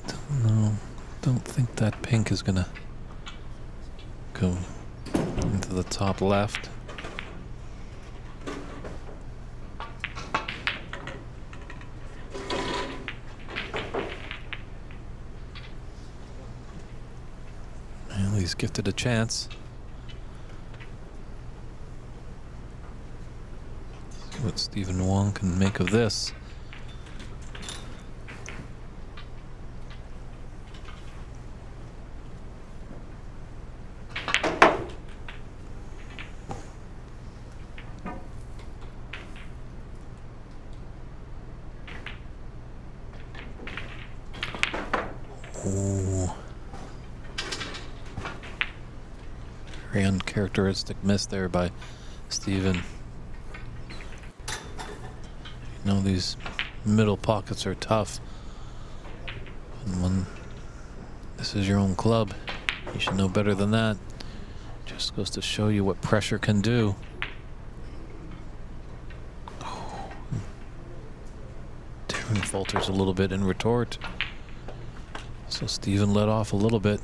Don't know. Don't think that pink is gonna go into the top left. Well, he's gifted a chance. What Stephen Wong can make of this. Ooh. Very uncharacteristic miss there by Steven. You know, these middle pockets are tough. And when this is your own club, you should know better than that. Just goes to show you what pressure can do. Darren falters a little bit in retort. So Steven let off a little bit.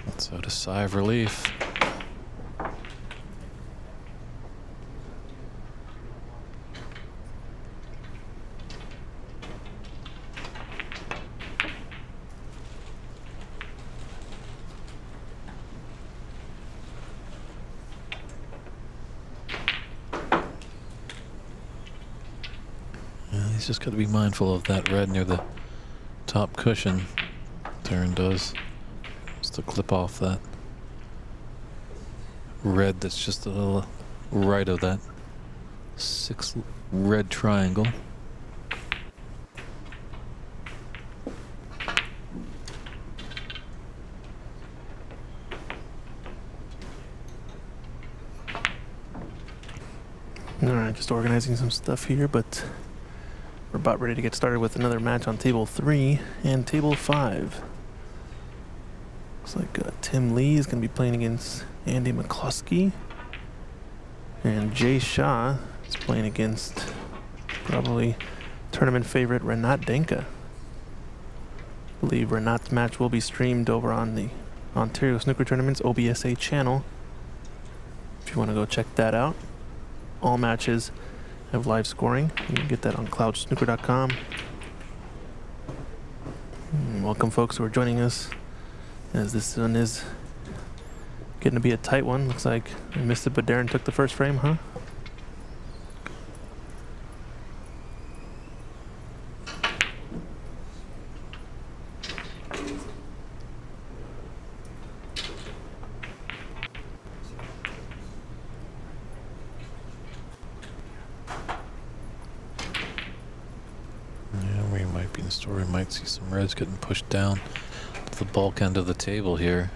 Let's out a sigh of relief. He's just got to be mindful of that red near the top cushion. Darren does. Just to clip off that red that's just a little right of that 6 red triangle. Alright, just organizing some stuff here, but we're about ready to get started with another match on table 3 and table 5. Looks like Tim Lee is going to be playing against Andy McCluskey. And Jay Shah is playing against probably tournament favorite Renat Denka. I believe Renat's match will be streamed over on the Ontario Snooker Tournament's OBSA channel. If you want to go check that out. All matches have live scoring. You can get that on cloudsnooker.com. Welcome folks who are joining us, as this one is getting to be a tight one. Looks like I missed it, but Darren took the first frame, huh? Or we might see some reds getting pushed down to the bulk end of the table here.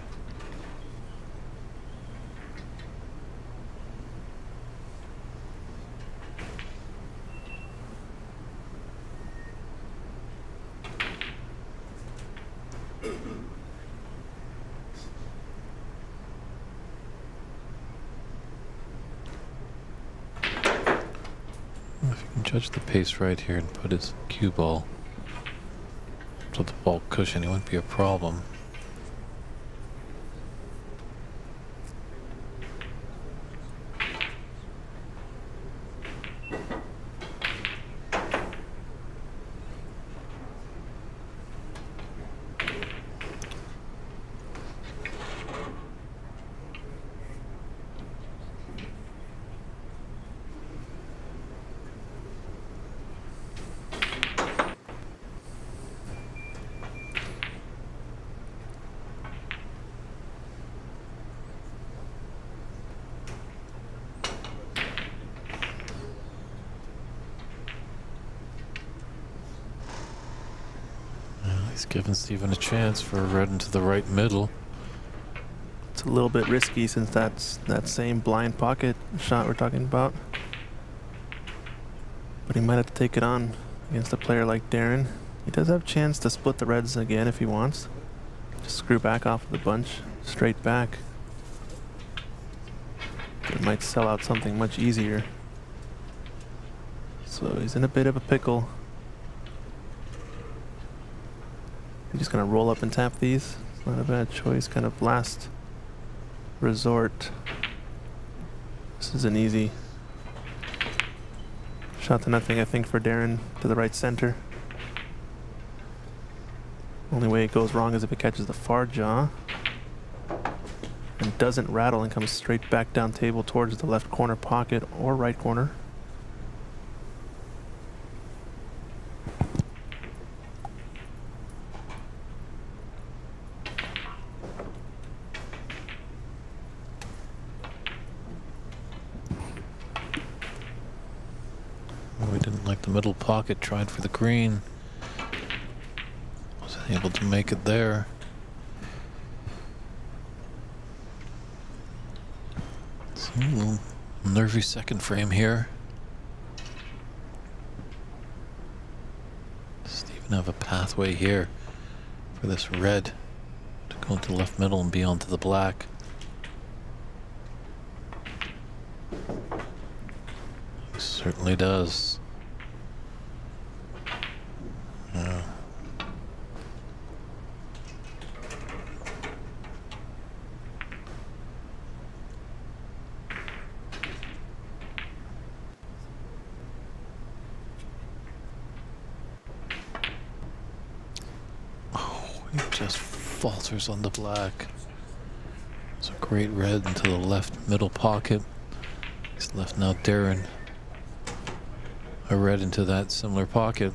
If you can judge the pace right here and put his cue ball with the bulk cushion, it wouldn't be a problem. He's giving Steven a chance for a red into the right middle. It's a little bit risky since that's that same blind pocket shot we're talking about. But he might have to take it on against a player like Darren. He does have a chance to split the reds again if he wants. Just screw back off of the bunch, straight back. But it might sell out something much easier. So he's in a bit of a pickle. He's just gonna roll up and tap these. It's not a bad choice, kind of last resort. This is an easy shot to nothing, I think, for Darren to the right center. Only way it goes wrong is if it catches the far jaw and doesn't rattle and comes straight back down table towards the left corner pocket or right corner. We didn't like the middle pocket, tried for the green. able to make it there. So, a little nervy second frame here. Doesn't even have a pathway here for this red to go into left middle and be onto the black. He certainly does. Yeah. He just falters on the black. It's a great red into the left middle pocket. He's left now Darren a red into that similar pocket.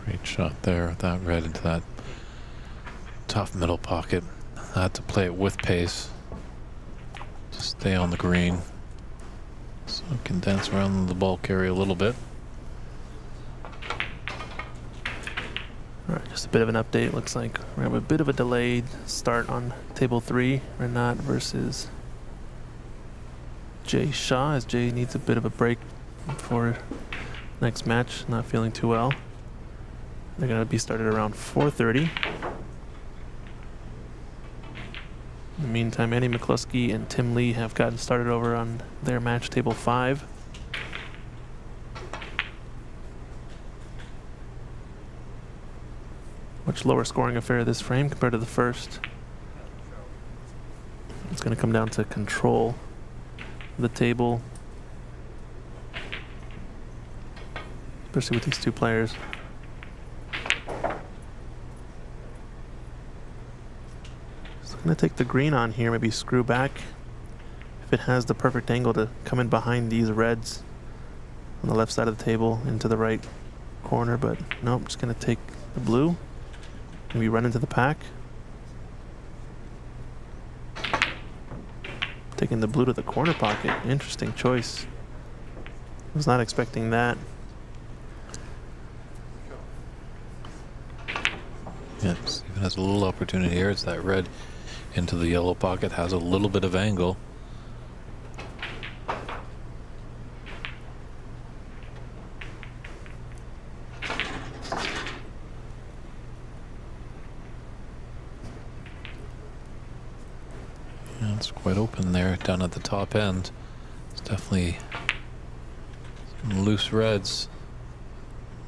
Great shot there with that red into that tough middle pocket. I had to play it with pace to stay on the green. So I can dance around the ball carrier a little bit. Alright, just a bit of an update. Looks like we have a bit of a delayed start on table 3. Renat versus Jay Shaw, as Jay needs a bit of a break for next match. Not feeling too well. They're going to be started around 4:30. In the meantime, Andy McCluskey and Tim Lee have gotten started over on their match table 5. Much lower scoring affair this frame compared to the first. It's going to come down to control of the table, especially with these two players. I'm going to take the green on here, maybe screw back if it has the perfect angle to come in behind these reds on the left side of the table into the right corner, but no, I'm just going to take the blue, maybe run into the pack. Taking the blue to the corner pocket, interesting choice. Was not expecting that. Yeah, Steven has a little opportunity here. It's that red into the yellow pocket, has a little bit of angle. Yeah, it's quite open there down at the top end. It's definitely some loose reds.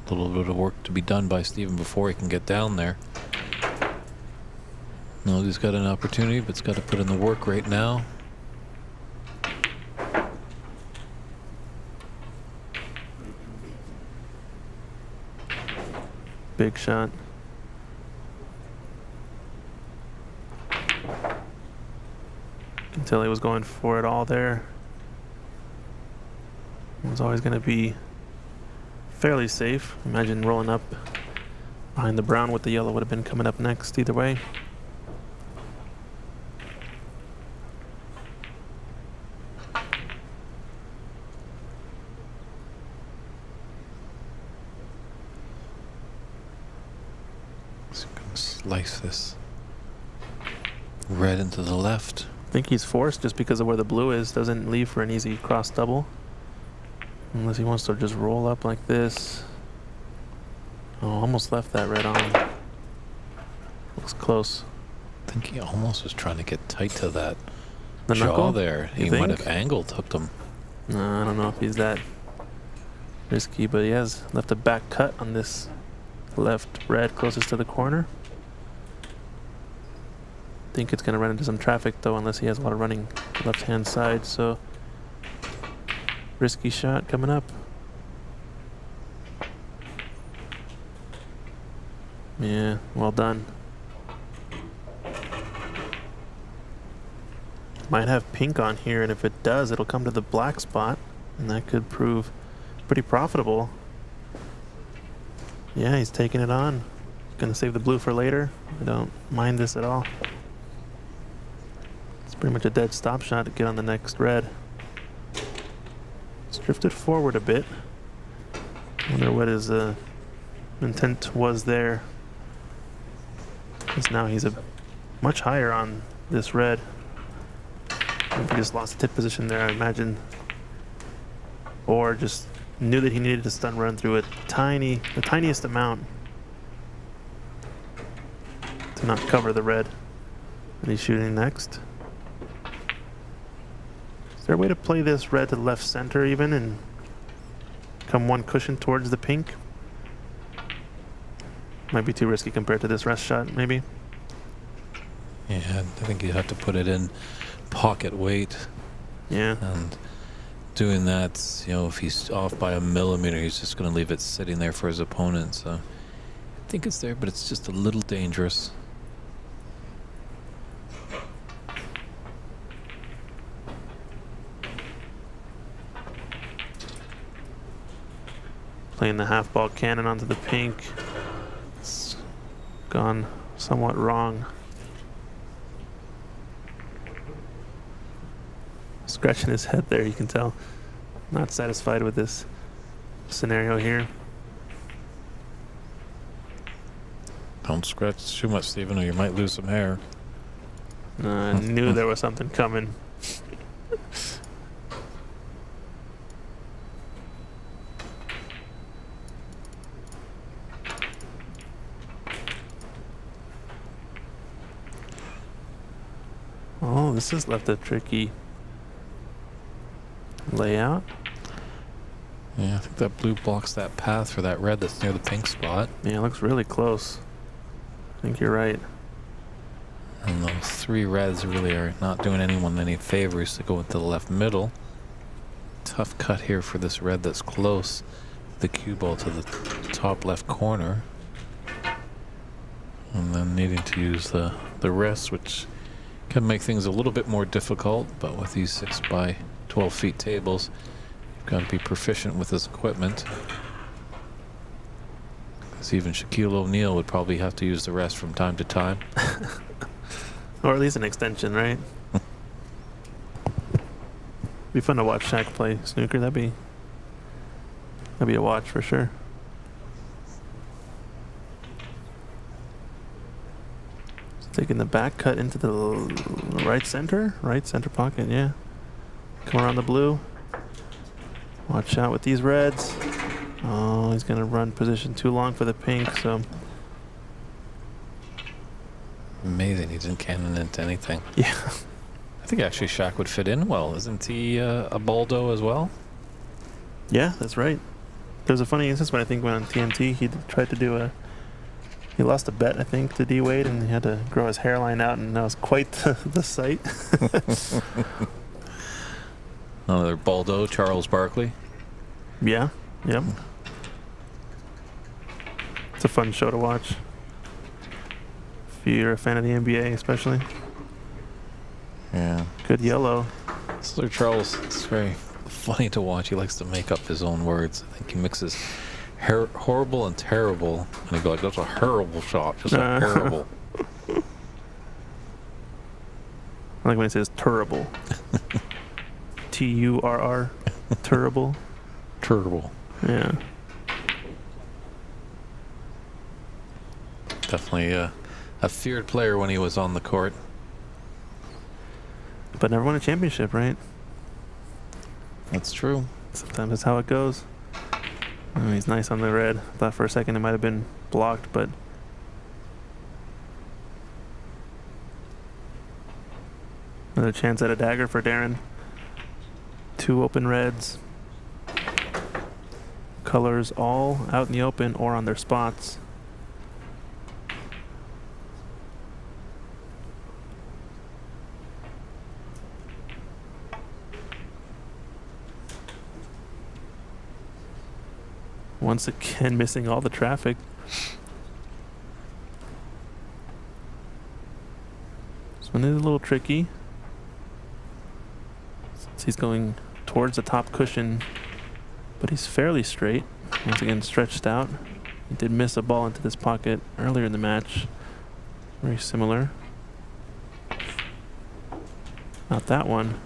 A little bit of work to be done by Steven before he can get down there. No, he's got an opportunity, but it's got to put in the work right now. Big shot. Until he was going for it all there. It was always going to be fairly safe. Imagine rolling up behind the brown with the yellow would have been coming up next either way. slice this red into the left. I think he's forced just because of where the blue is. Doesn't leave for an easy cross double. Unless he wants to just roll up like this. Oh, almost left that red on. Looks close. I think he almost was trying to get tight to that The jaw knuckle? there. You He might think? have angled hooked him. No, I don't know if he's that risky, but he has left a back cut on this left red closest to the corner. Think it's going to run into some traffic though, unless he has a lot of running left hand side. So risky shot coming up. Yeah, well done. Might have pink on here, and if it does, it'll come to the black spot, and that could prove pretty profitable. Yeah, he's taking it on. Gonna save the blue for later. I don't mind this at all. It's pretty much a dead stop shot to get on the next red. It's drifted forward a bit. Wonder what his intent was there. Because now he's a much higher on this red. He just lost the tip position there, I imagine. Or just knew that he needed to stun run through the tiniest amount to not cover the red that he's shooting next. Is there a way to play this red to left center even and come one cushion towards the pink? Might be too risky compared to this rest shot, maybe. Yeah, I think you'd have to put it in pocket weight. Yeah. And doing that, you know, if he's off by a millimeter, he's just going to leave it sitting there for his opponent. So I think it's there, but it's just a little dangerous. Playing the half ball cannon onto the pink. It's gone somewhat wrong. Scratching his head there, you can tell. Not satisfied with this scenario here. Don't scratch too much, Stephen, or you might lose some hair. I knew there was something coming. Oh, this has left a tricky layout. Yeah, I think that blue blocks that path for that red that's near the pink spot. Yeah, it looks really close. I think you're right. And those three reds really are not doing anyone any favors to go into the left middle. Tough cut here for this red that's close. The cue ball to the top left corner. And then needing to use the rest, which can make things a little bit more difficult, but with these 6 by 12 feet tables, you've got to be proficient with this equipment. Because even Shaquille O'Neal would probably have to use the rest from time to time. Or at least an extension, right? Be fun to watch Shaq play snooker. That'd be a watch for sure. Just taking the back cut into the right center pocket, yeah. Come around the blue. Watch out with these reds. Oh, he's gonna run position too long for the pink, so. Amazing, he didn't cannon into anything. Yeah. I think actually Shaq would fit in well. Isn't he a Baldo as well? Yeah, that's right. There's a funny instance when I think when on TNT he tried to do he lost a bet, I think, to D Wade, and he had to grow his hairline out, and that was quite the sight. Another Baldo, Charles Barkley. Yeah, yep. It's a fun show to watch. If you're a fan of the NBA, especially. Yeah. Good yellow. Sir Charles, it's very funny to watch. He likes to make up his own words. I think he mixes horrible and terrible, and he goes like, "That's a horrible shot, just a terrible." I like when he says terrible. Turr, terrible. Terrible. Yeah. Definitely a feared player when he was on the court. But never won a championship, right? That's true. Sometimes that's how it goes. Oh, he's nice on the red. Thought for a second it might have been blocked, but another chance at a dagger for Darren. 2 open reds. Colors all out in the open or on their spots. Once again, missing all the traffic. This one is a little tricky. Since he's going towards the top cushion, but he's fairly straight. Once again, stretched out. He did miss a ball into this pocket earlier in the match. Very similar. Not that one.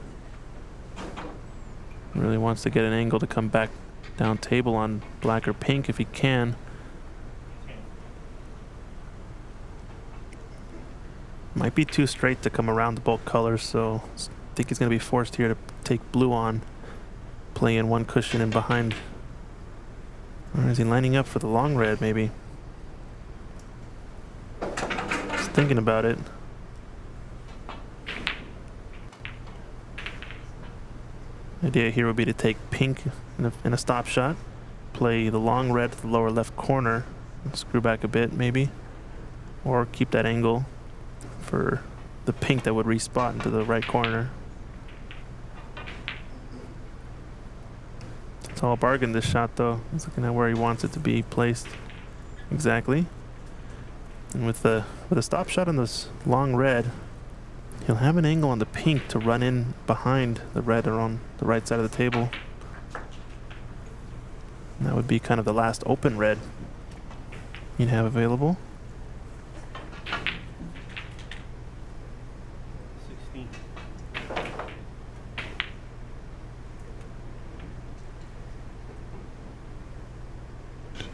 Really wants to get an angle to come back down table on black or pink if he can. Might be too straight to come around the bulk colors, so I think he's going to be forced here to take blue on, play in one cushion and behind. Or is he lining up for the long red, maybe? Just thinking about it. The idea here would be to take pink in a stop shot, play the long red to the lower left corner, and screw back a bit maybe, or keep that angle for the pink that would respot into the right corner. It's all bargain, this shot though. He's looking at where he wants it to be placed exactly. And with a stop shot on this long red, he'll have an angle on the pink to run in behind the red or on the right side of the table. And that would be kind of the last open red he'd have available. 16.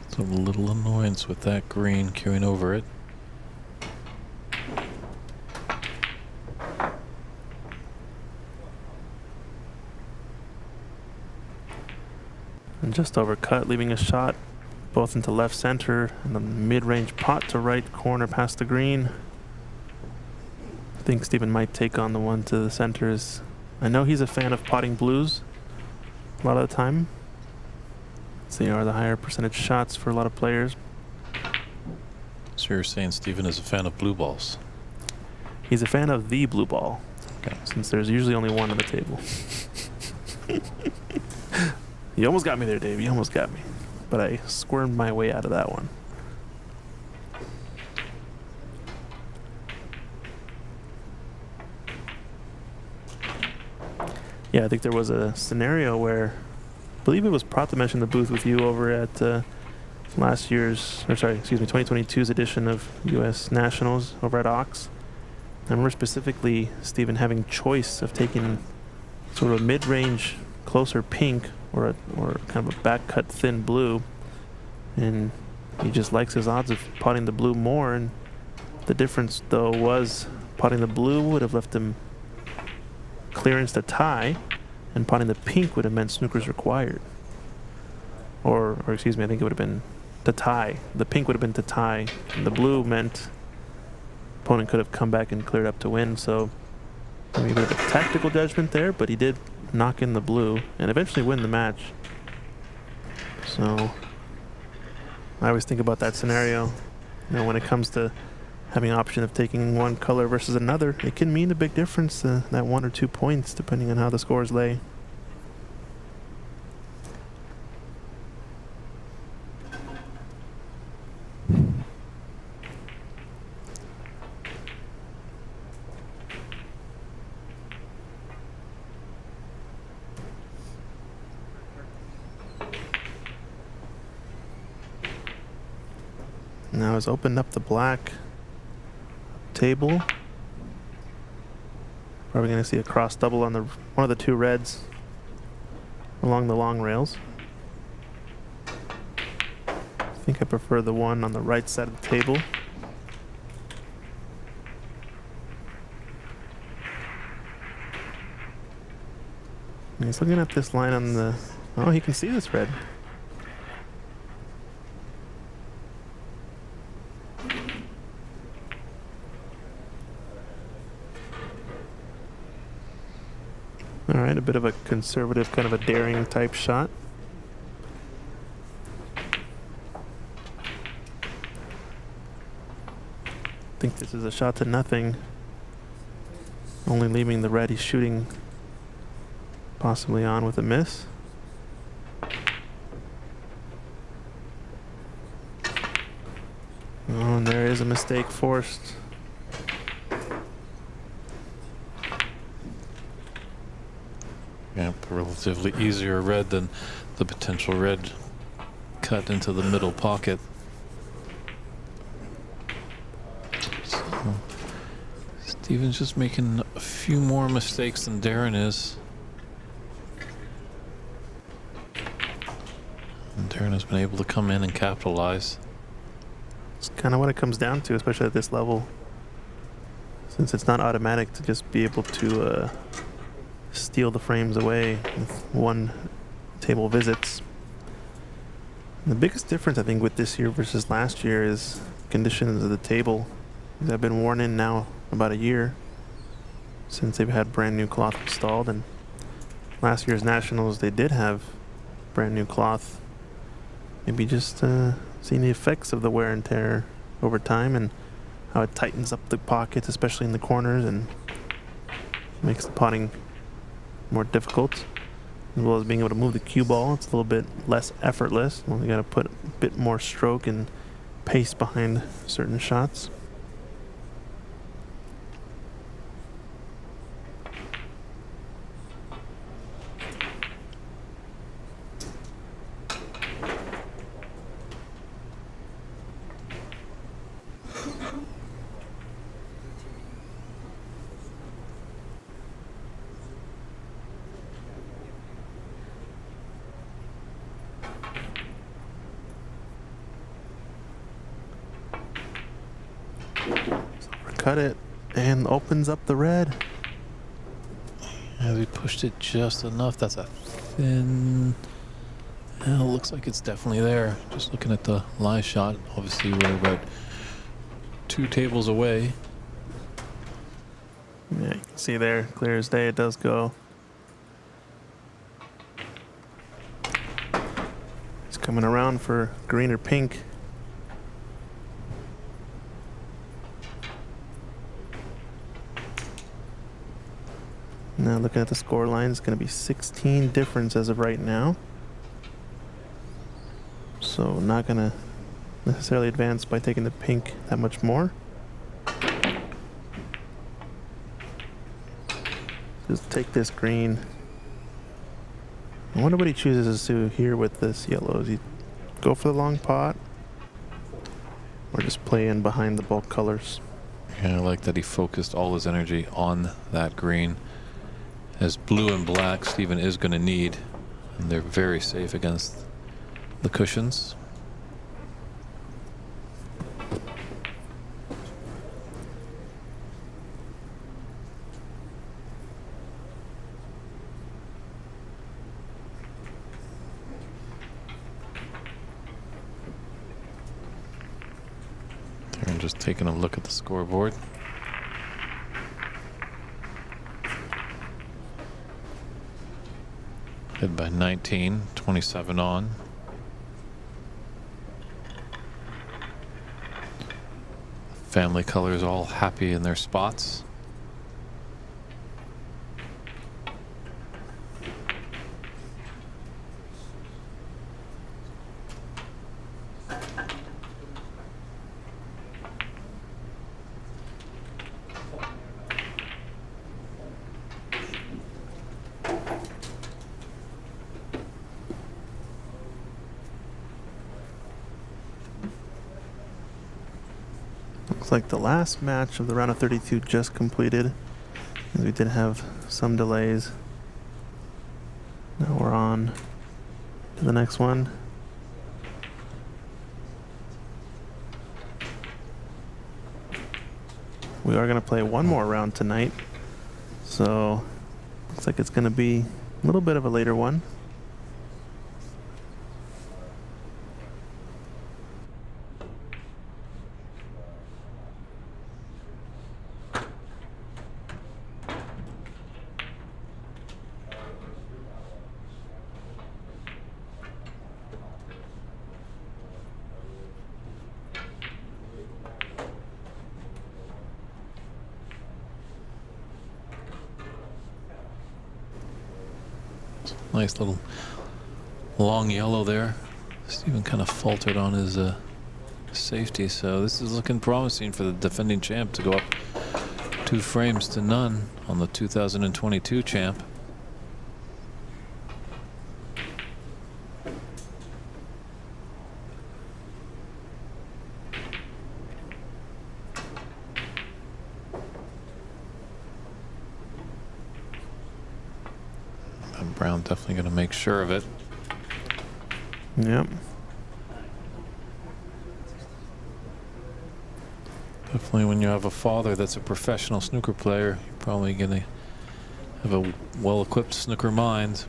It's a little annoyance with that green queuing over it. And just overcut, leaving a shot both into left center and the mid-range pot to right corner past the green. I think Steven might take on the one to the centers. I know he's a fan of potting blues a lot of the time. So they are the higher percentage shots for a lot of players. So you're saying Steven is a fan of blue balls? He's a fan of the blue ball, Okay. since there's usually only one on the table. You almost got me there, Dave. You almost got me. But I squirmed my way out of that one. Yeah, I think there was a scenario where, I believe it was Prat that mentioned the booth with you over at last year's, or sorry, excuse me, 2022's edition of US Nationals over at Ox. I remember specifically Steven having choice of taking sort of a mid-range closer pink or kind of a back cut thin blue, and he just likes his odds of potting the blue more. And the difference though was potting the blue would have left him clearance to tie, and potting the pink would have meant snookers required, or excuse me, I think it would have been to tie. The pink would have been to tie, and the blue meant opponent could have come back and cleared up to win. So maybe a bit of a tactical judgment there, but he did knock in the blue and eventually win the match. So I always think about that scenario. You know, when it comes to having an option of taking one color versus another, it can mean a big difference, that 1 or 2 points, depending on how the scores lay. Now he's opened up the black table. Probably going to see a cross double on one of the 2 reds along the long rails. I think I prefer the one on the right side of the table. And he's looking at this line on the... Oh, he can see this red. All right, a bit of a conservative, kind of a daring type shot. I think this is a shot to nothing. Only leaving the red he's shooting possibly on with a miss. Oh, and there is a mistake forced. Yeah, relatively easier red than the potential red cut into the middle pocket. So Steven's just making a few more mistakes than Darren is. And Darren has been able to come in and capitalize. It's kind of what it comes down to, especially at this level. Since it's not automatic to just be able to steal the frames away with one table visits. And the biggest difference I think with this year versus last year is conditions of the table. They've been worn in now about a year since they've had brand new cloth installed, and last year's nationals they did have brand new cloth. Maybe just seeing the effects of the wear and tear over time and how it tightens up the pockets, especially in the corners, and makes the potting more difficult, as well as being able to move the cue ball. It's a little bit less effortless. Well, you got to put a bit more stroke and pace behind certain shots. Cut it and opens up the red. As he pushed it just enough. That's a thin... Well, it looks like it's definitely there. Just looking at the live shot, obviously we're about 2 tables away. Yeah, you can see there, clear as day, it does go. It's coming around for green or pink. Now looking at the score line, it's going to be 16 difference as of right now. So not going to necessarily advance by taking the pink that much more. Just take this green. I wonder what he chooses to do here with this yellow. Does he go for the long pot or just play in behind the bulk colors? Yeah, I like that he focused all his energy on that green. As blue and black, Steven is going to need, and they're very safe against the cushions. And just taking a look at the scoreboard. Led by 19, 27 on. Family colors all happy in their spots. Looks like the last match of the round of 32 just completed, as we did have some delays. Now we're on to the next one. We are going to play one more round tonight, so looks like it's going to be A little bit of a later one. Nice little long yellow there. Steven kind of faltered on his safety, so this is looking promising for the defending champ to go up 2 frames to none on the 2022 champ. And Brown definitely going to make sure of it. Yep. Definitely when you have a father that's a professional snooker player, you're probably going to have a well-equipped snooker mind.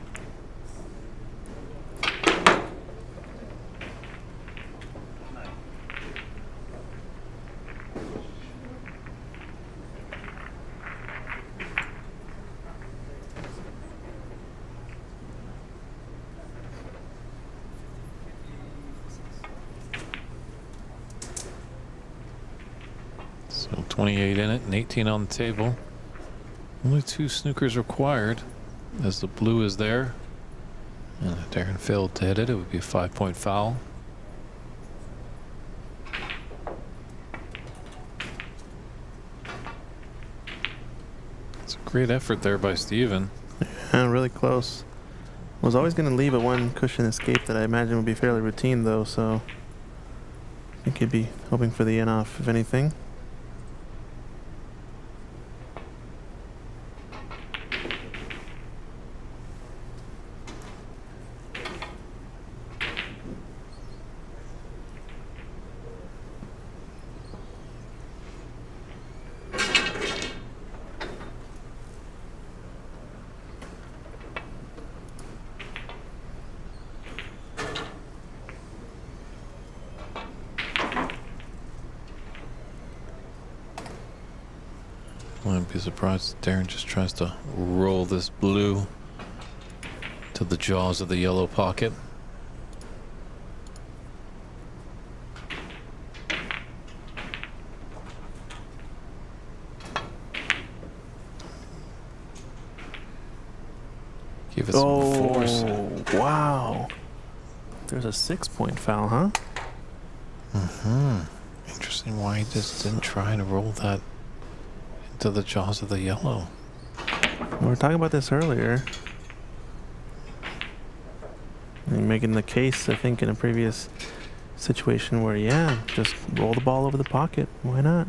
So 28 in it and 18 on the table. Only 2 snookers required as the blue is there. And if Darren failed to hit it, it would be a 5-point foul. It's a great effort there by Steven. Yeah, really close. Was always going to leave a 1 cushion escape that I imagine would be fairly routine though, so I think he'd be hoping for the in off if anything. I wouldn't be surprised if Darren just tries to roll this blue to the jaws of the yellow pocket. Give it some force. Wow. There's a 6-point foul, huh? Interesting why he just didn't try to roll that into the jaws of the yellow. We were talking about this earlier. And making the case, I think, in a previous situation where, yeah, just roll the ball over the pocket. Why not?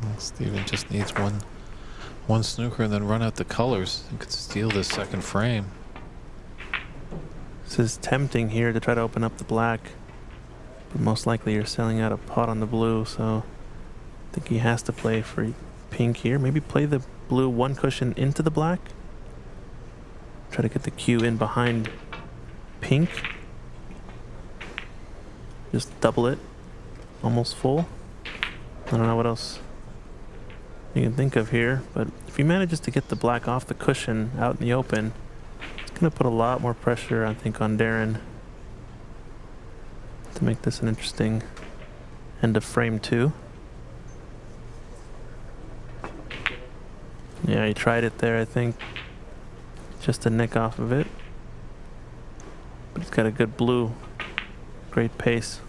Well, Steven just needs one snooker and then run out the colors and could steal this 2nd frame. This is tempting here to try to open up the black. But most likely you're selling out a pot on the blue, so I think he has to play for pink here. Maybe play the blue 1 cushion into the black. Try to get the cue in behind pink. Just double it. Almost full. I don't know what else you can think of here, but if he manages to get the black off the cushion out in the open, it's going to put a lot more pressure, I think, on Darren to make this an interesting end of frame 2. Yeah, he tried it there, I think. Just a nick off of it. But he's got a good blue. Great pace.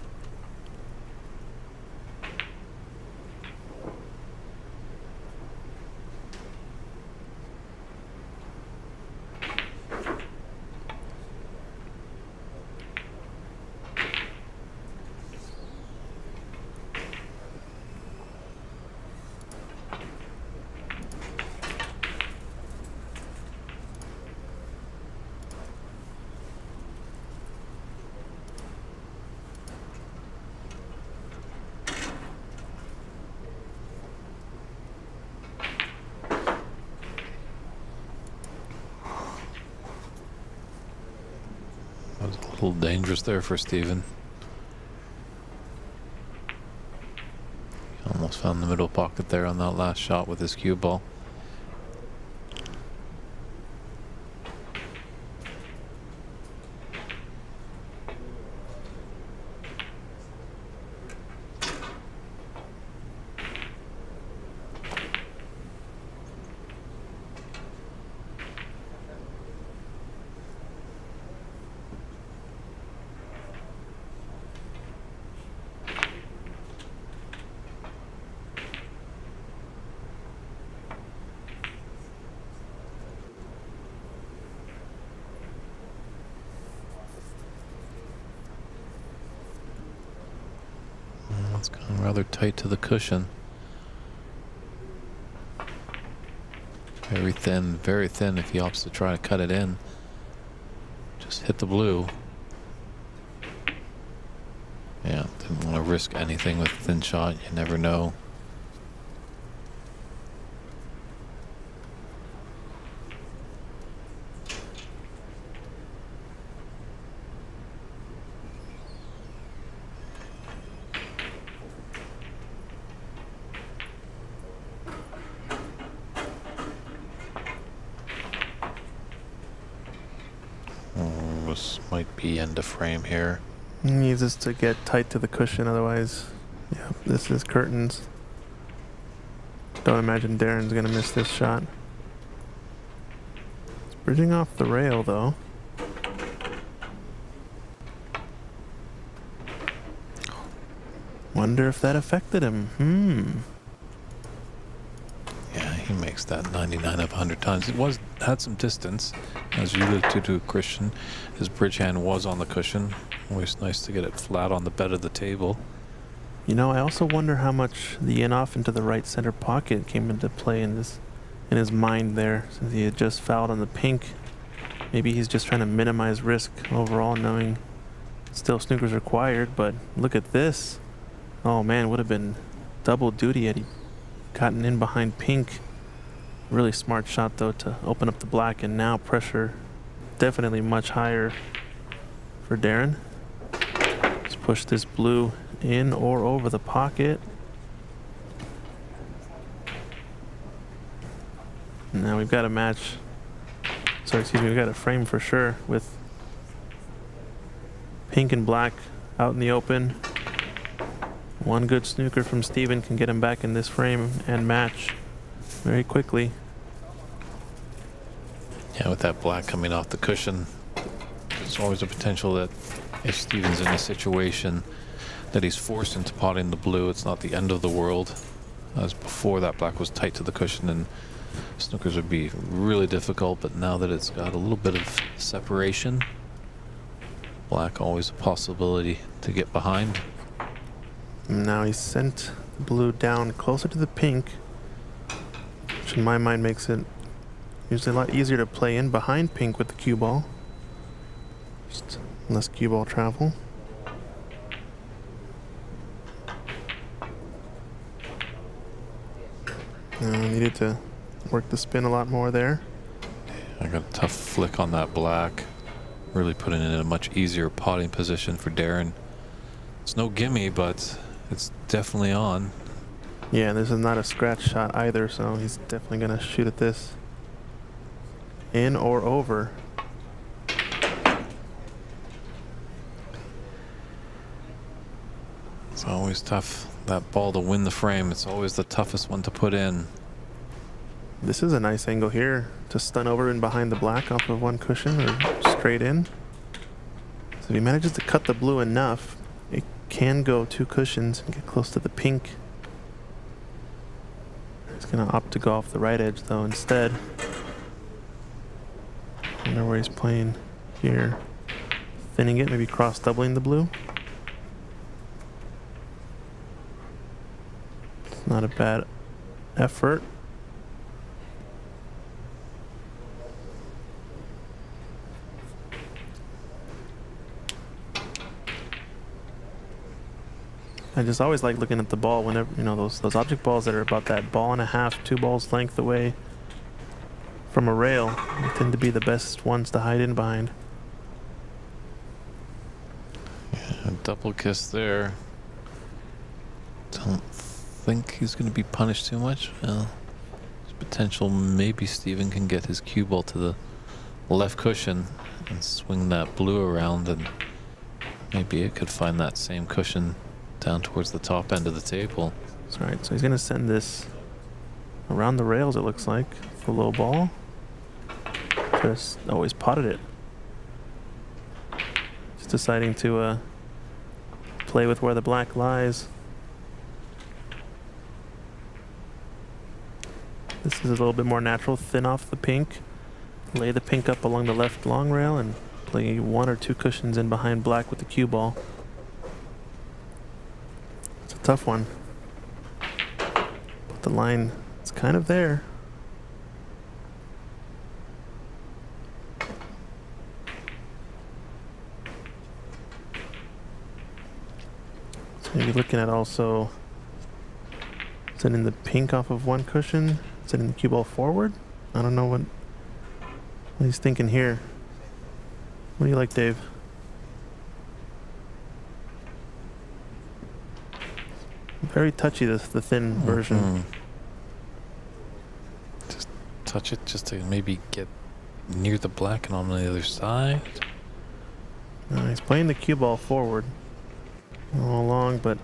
A little dangerous there for Steven. Almost found the middle pocket there on that last shot with his cue ball. It's gone rather tight to the cushion. Very thin if he opts to try to cut it in. Just hit the blue. Yeah, didn't want to risk anything with a thin shot. You never know. This might be end of frame here. He needs this to get tight to the cushion, otherwise, yeah, this is curtains. Don't imagine Darren's gonna miss this shot. It's bridging off the rail though. Wonder if that affected him. Yeah, he makes that 99 of 100 times. It had some distance, as you alluded to, Christian. His bridge hand was on the cushion. Always nice to get it flat on the bed of the table. You know, I also wonder how much the in-off into the right center pocket came into play in his mind there, since he had just fouled on the pink. Maybe he's just trying to minimize risk overall, knowing still snooker's required. But look at this. Oh man, would have been double duty had he gotten in behind pink. Really smart shot though to open up the black, and now pressure definitely much higher for Darren. Let's push this blue in or over the pocket. Now we've got a match. Sorry, excuse me, we've got a frame for sure with pink and black out in the open. One good snooker from Steven can get him back in this frame and match very quickly. Yeah, with that black coming off the cushion, there's always a potential that if Steven's in a situation that he's forced into potting the blue, it's not the end of the world. As before, that black was tight to the cushion and snookers would be really difficult, but now that it's got a little bit of separation, black always a possibility to get behind. Now he's sent the blue down closer to the pink, which in my mind makes it usually a lot easier to play in behind pink with the cue ball. Just less cue ball travel. Needed to work the spin a lot more there. I got a tough flick on that black, really putting it in a much easier potting position for Darren. It's no gimme, but it's definitely on. Yeah, this is not a scratch shot either, so he's definitely gonna shoot at this. In or over. It's always tough, that ball to win the frame. It's always the toughest one to put in. This is a nice angle here to stun over and behind the black off of one cushion or straight in. So if he manages to cut the blue enough, it can go two cushions and get close to the pink. He's gonna opt to go off the right edge though instead. I wonder where he's playing here. Thinning it, maybe cross doubling the blue. It's not a bad effort. I just always like looking at the ball whenever, you know, those object balls that are about that ball and a half, 2 balls length away from a rail tend to be the best ones to hide in behind. double kiss there. Don't think he's going to be punished too much. Well, there's potential maybe Steven can get his cue ball to the left cushion and swing that blue around, and maybe it could find that same cushion down towards the top end of the table. That's right. So he's going to send this around the rails, it looks like, for low ball. Just always potted it. Just deciding to play with where the black lies. This is a little bit more natural. Thin off the pink. Lay the pink up along the left long rail and play 1 or 2 cushions in behind black with the cue ball. It's a tough one. But the line is kind of there. So you're looking at also sending the pink off of 1 cushion, sending the cue ball forward. I don't know what he's thinking here. What do you like, Dave? Very touchy, the thin version. Just touch it just to maybe get near the black and on the other side. He's playing the cue ball forward all along, but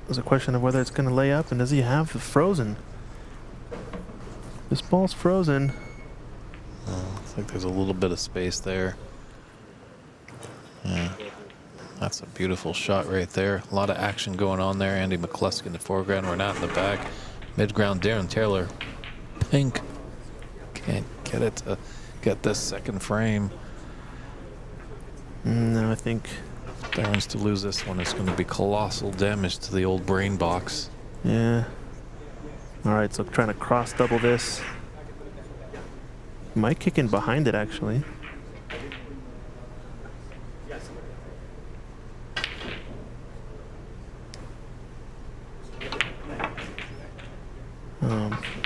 there's a question of whether it's going to lay up, and does he have the frozen? This ball's frozen. Looks like there's a little bit of space there. Yeah, that's a beautiful shot right there. A lot of action going on there. Andy McCluskey in the foreground, Renat in the back. Mid-ground, Darren Taylor. Pink. Can't get it to get this second frame. No, I think Darren's to lose this one. It's going to be colossal damage to the old brain box. yeah. All right, so trying to cross double this. Might kick in behind it, actually.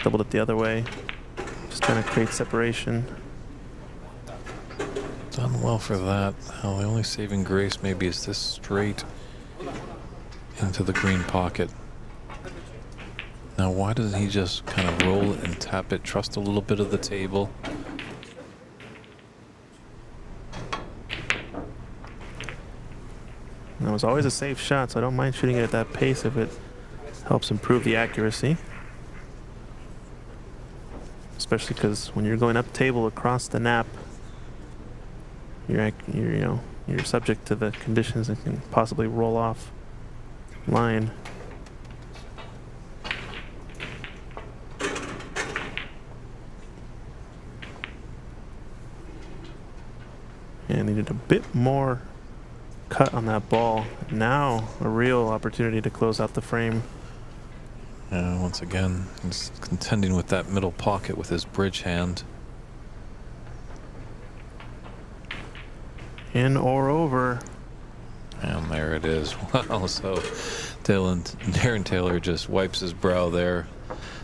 Doubled it the other way. Just trying to create separation. Done well for that. Now the only saving grace maybe is this straight into the green pocket. Now why doesn't he just kind of roll it and tap it, trust a little bit of the table? That was always a safe shot, so I don't mind shooting it at that pace if it helps improve the accuracy. Especially because when you're going up table across the nap, you're subject to the conditions that can possibly roll off line. And needed a bit more cut on that ball. Now a real opportunity to close out the frame. Once again, he's contending with that middle pocket with his bridge hand. In or over. And there it is. Wow, so Darren Taylor just wipes his brow there.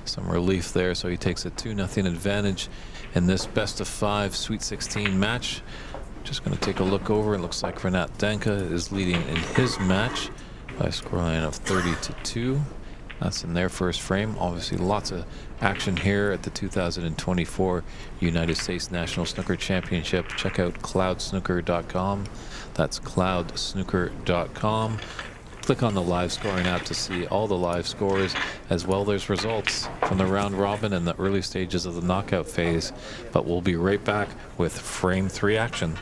Some relief there, so he takes a 2-0 advantage in this best of 5 Sweet 16 match. Just going to take a look over. It looks like Renat Danka is leading in his match by a scoreline of 30-2. That's in their first frame. Obviously, lots of action here at the 2024 United States National Snooker Championship. Check out cloudsnooker.com. That's cloudsnooker.com. Click on the live scoring app to see all the live scores, as well there's results from the round robin and the early stages of the knockout phase. But we'll be right back with frame 3 action.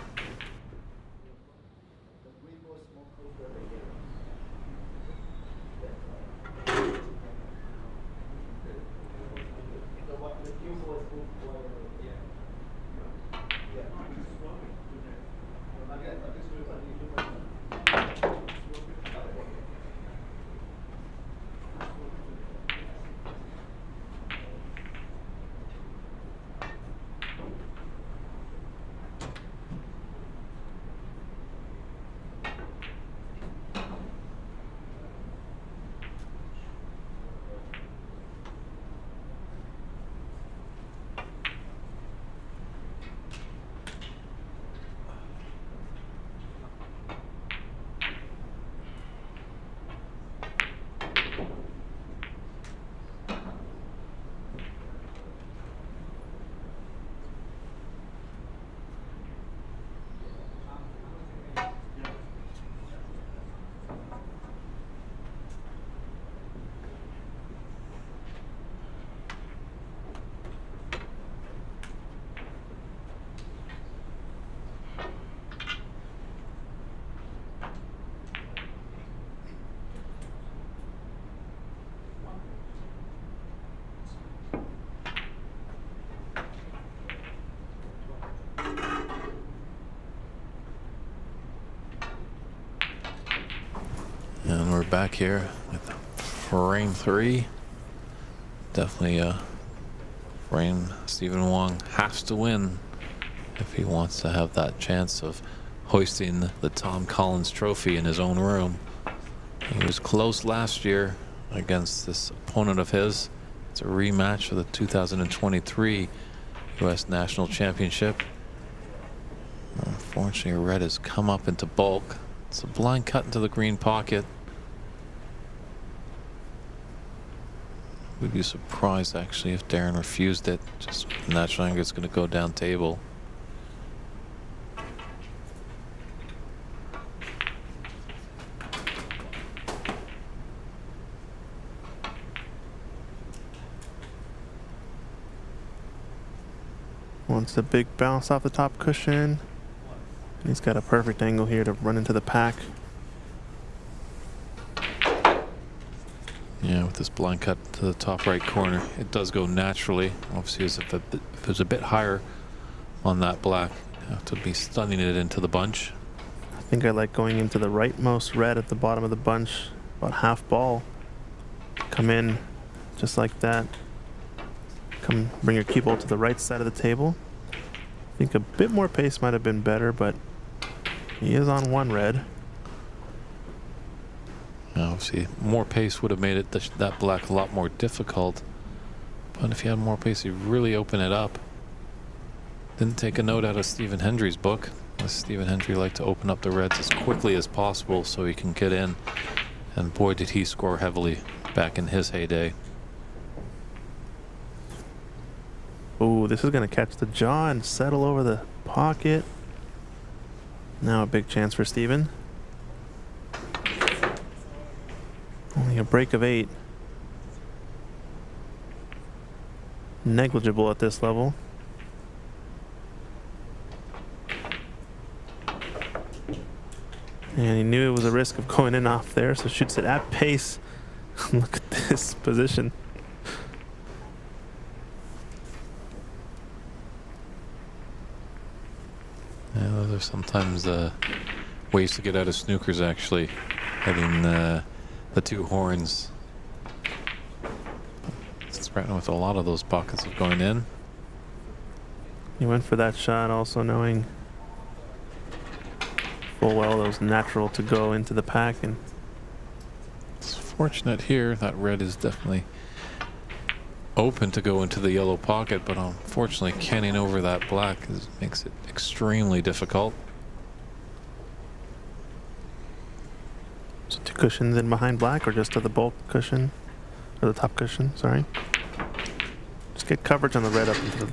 we're back here with frame 3. Definitely frame Stephen Wong has to win if he wants to have that chance of hoisting the Tom Collins trophy in his own room. He was close last year against this opponent of his. It's a rematch for the 2023 U.S. National Championship. Unfortunately, red has come up into bulk. It's a blind cut into the green pocket. We'd be surprised actually if Darren refused it. Just natural anger is going to go down table. Wants a big bounce off the top cushion. He's got a perfect angle here to run into the pack. Yeah, with this blind cut to the top right corner, it does go naturally. Obviously, if it was a bit higher on that black, you have to be stunning it into the bunch. I think I like going into the rightmost red at the bottom of the bunch, about half ball. Come in just like that. Come bring your cue ball to the right side of the table. I think a bit more pace might have been better, but he is on one red. Obviously, more pace would have made it that black a lot more difficult. But if you had more pace, you'd really open it up. Didn't take a note out of Stephen Hendry's book. Stephen Hendry liked to open up the reds as quickly as possible so he can get in. And boy, did he score heavily back in his heyday. Oh, this is going to catch the jaw and settle over the pocket. Now a big chance for Stephen. Only a break of 8. Negligible at this level. And he knew it was a risk of going in off there, so shoots it at pace. Look at this position. Yeah, those are sometimes ways to get out of snookers, actually. Hitting the 2 horns. It's threatening with a lot of those pockets of going in. He went for that shot also knowing full well it was natural to go into the pack, and It's fortunate here that red is definitely open to go into the yellow pocket, but unfortunately canning over that black makes it extremely difficult. so 2 cushions in behind black, or just to the bulk cushion, or the top cushion, sorry. Just get coverage on the red up into the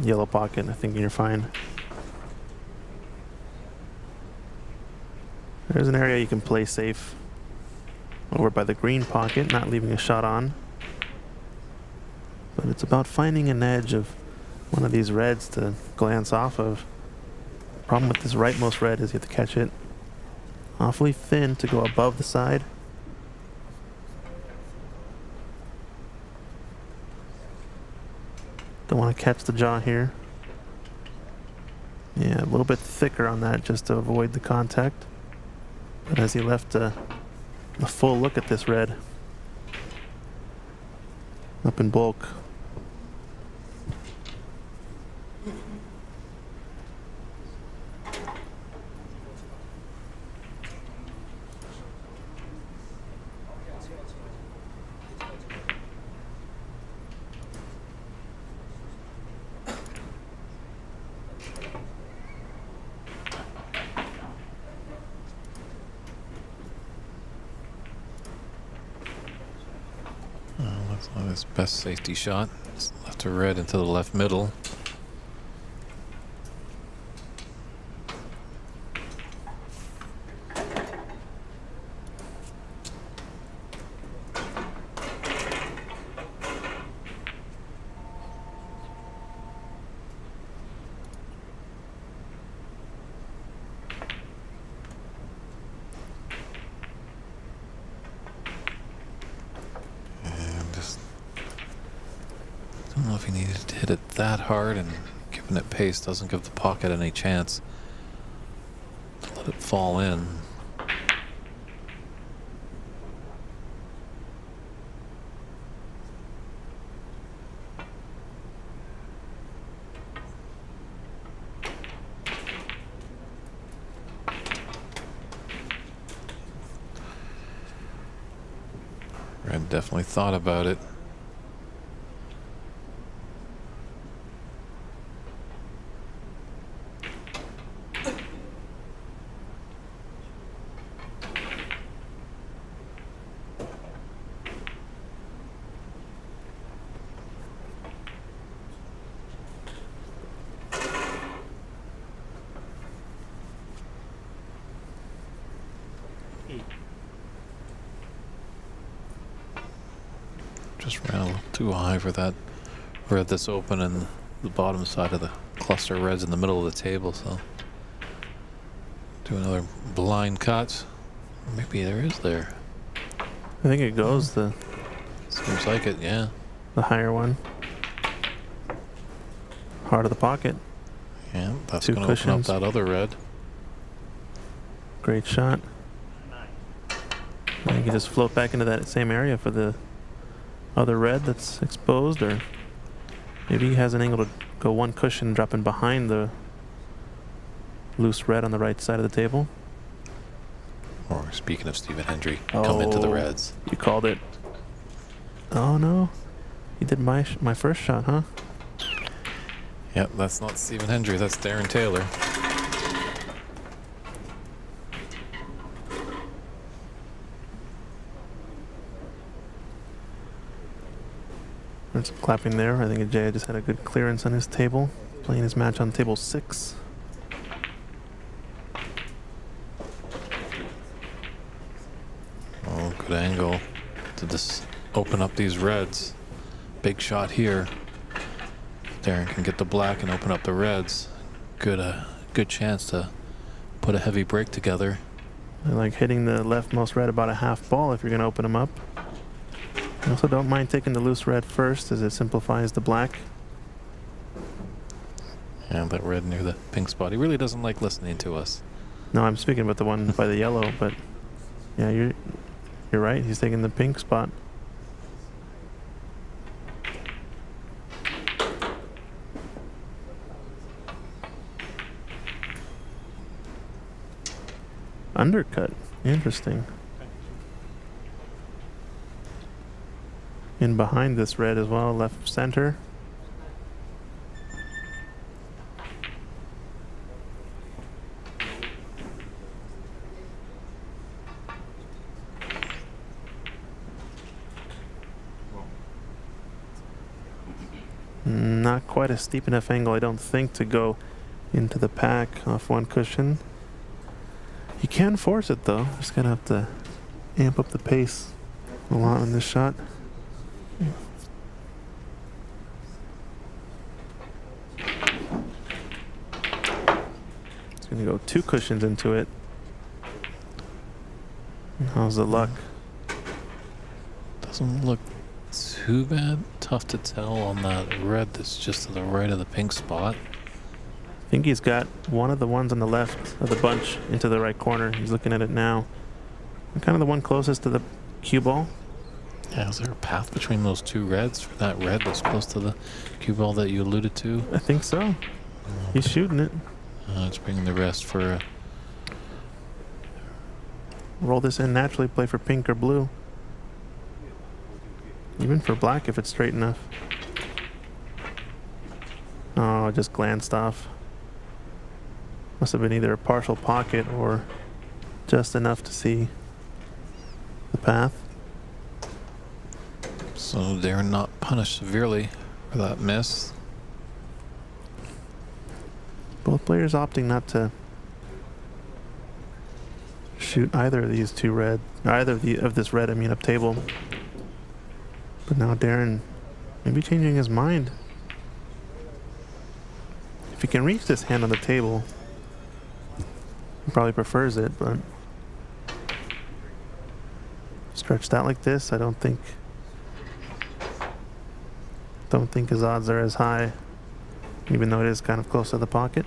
yellow pocket, and I think you're fine. There's an area you can play safe over by the green pocket, not leaving a shot on. But it's about finding an edge of one of these reds to glance off of. Problem with this rightmost red is you have to catch it awfully thin to go above the side. Don't want to catch the jaw here. Yeah, a little bit thicker on that just to avoid the contact. But as he left a full look at this red up in bulk. Looks like his best safety shot. It's left to red into the left middle. I don't know if he needed to hit it that hard, and giving it pace doesn't give the pocket any chance to let it fall in. I definitely thought about it. Just ran a little too high for that red that's open and the bottom side of the cluster reds in the middle of the table, so do another blind cut. Maybe there is there. I think it goes the Seems like it, yeah. higher one. Heart of the pocket. Yeah, that's Two going to open up cushions. that other red. Great shot. And you can just float back into that same area for the other red that's exposed, or maybe he has an angle to go one cushion dropping behind the loose red on the right side of the table. Or speaking of Stephen Hendry, come into the Oh, reds. You called it. Oh no, he did my first shot, huh? Yep, that's not Stephen Hendry, that's Darren Taylor. There's some clapping there. I think Ajay just had a good clearance on his table, playing his match on table 6. Oh, good angle to just open up these reds. Big shot here. Darren can get the black and open up the reds. Good chance to put a heavy break together. I like hitting the leftmost red about a half ball if you're going to open them up. I also don't mind taking the loose red first, as it simplifies the black. And that red near the pink spot. He really doesn't like listening to us. No, I'm speaking about the one by the yellow, but yeah, you're right. He's taking the pink spot. Undercut. Interesting. In behind this red as well, left center. Not quite a steep enough angle, I don't think, to go into the pack off one cushion. You can force it though. Just gonna have to amp up the pace a lot on this shot. It's gonna go 2 cushions into it. How's the luck? Doesn't look too bad. Tough to tell on that red that's just to the right of the pink spot. I think he's got one of the ones on the left of the bunch into the right corner. He's looking at it now. And kind of the one closest to the cue ball. Yeah, is there a path between those two reds for that red that's close to the cue ball that you alluded to? I think so. He's shooting it. It's bringing the rest for a Roll this in naturally, play for pink or blue. Even for black if it's straight enough. Oh, just glanced off. Must have been either a partial pocket or just enough to see the path. So they're not punished severely for that miss. Both players opting not to shoot either of these two red, either of this red, I mean, up table. But now Darren maybe changing his mind. If he can reach this hand on the table, he probably prefers it, but stretched out like this, I don't think his odds are as high, even though it is kind of close to the pocket.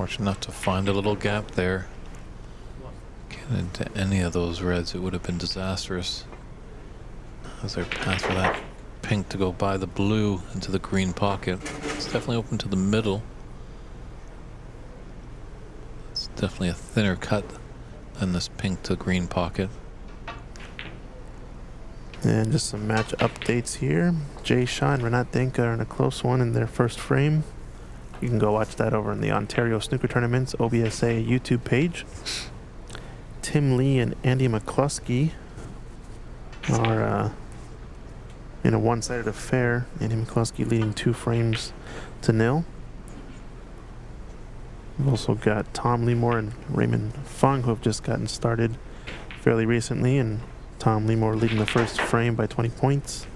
Fortunate enough to find a little gap there. Get into any of those reds, it would have been disastrous. As their path for that pink to go by the blue into the green pocket. It's definitely open to the middle. It's definitely a thinner cut than this pink to green pocket. And just some match updates here. Jay Shaw and Renat Denka are in a close one in their first frame. You can go watch that over in the Ontario Snooker Tournaments OBSA YouTube page. Tim Lee and Andy McCluskey are in a one-sided affair. Andy McCluskey leading 2-0. We've also got Tom Leemore and Raymond Fung, who have just gotten started fairly recently, and Tom Leemore leading the first frame by 20 points.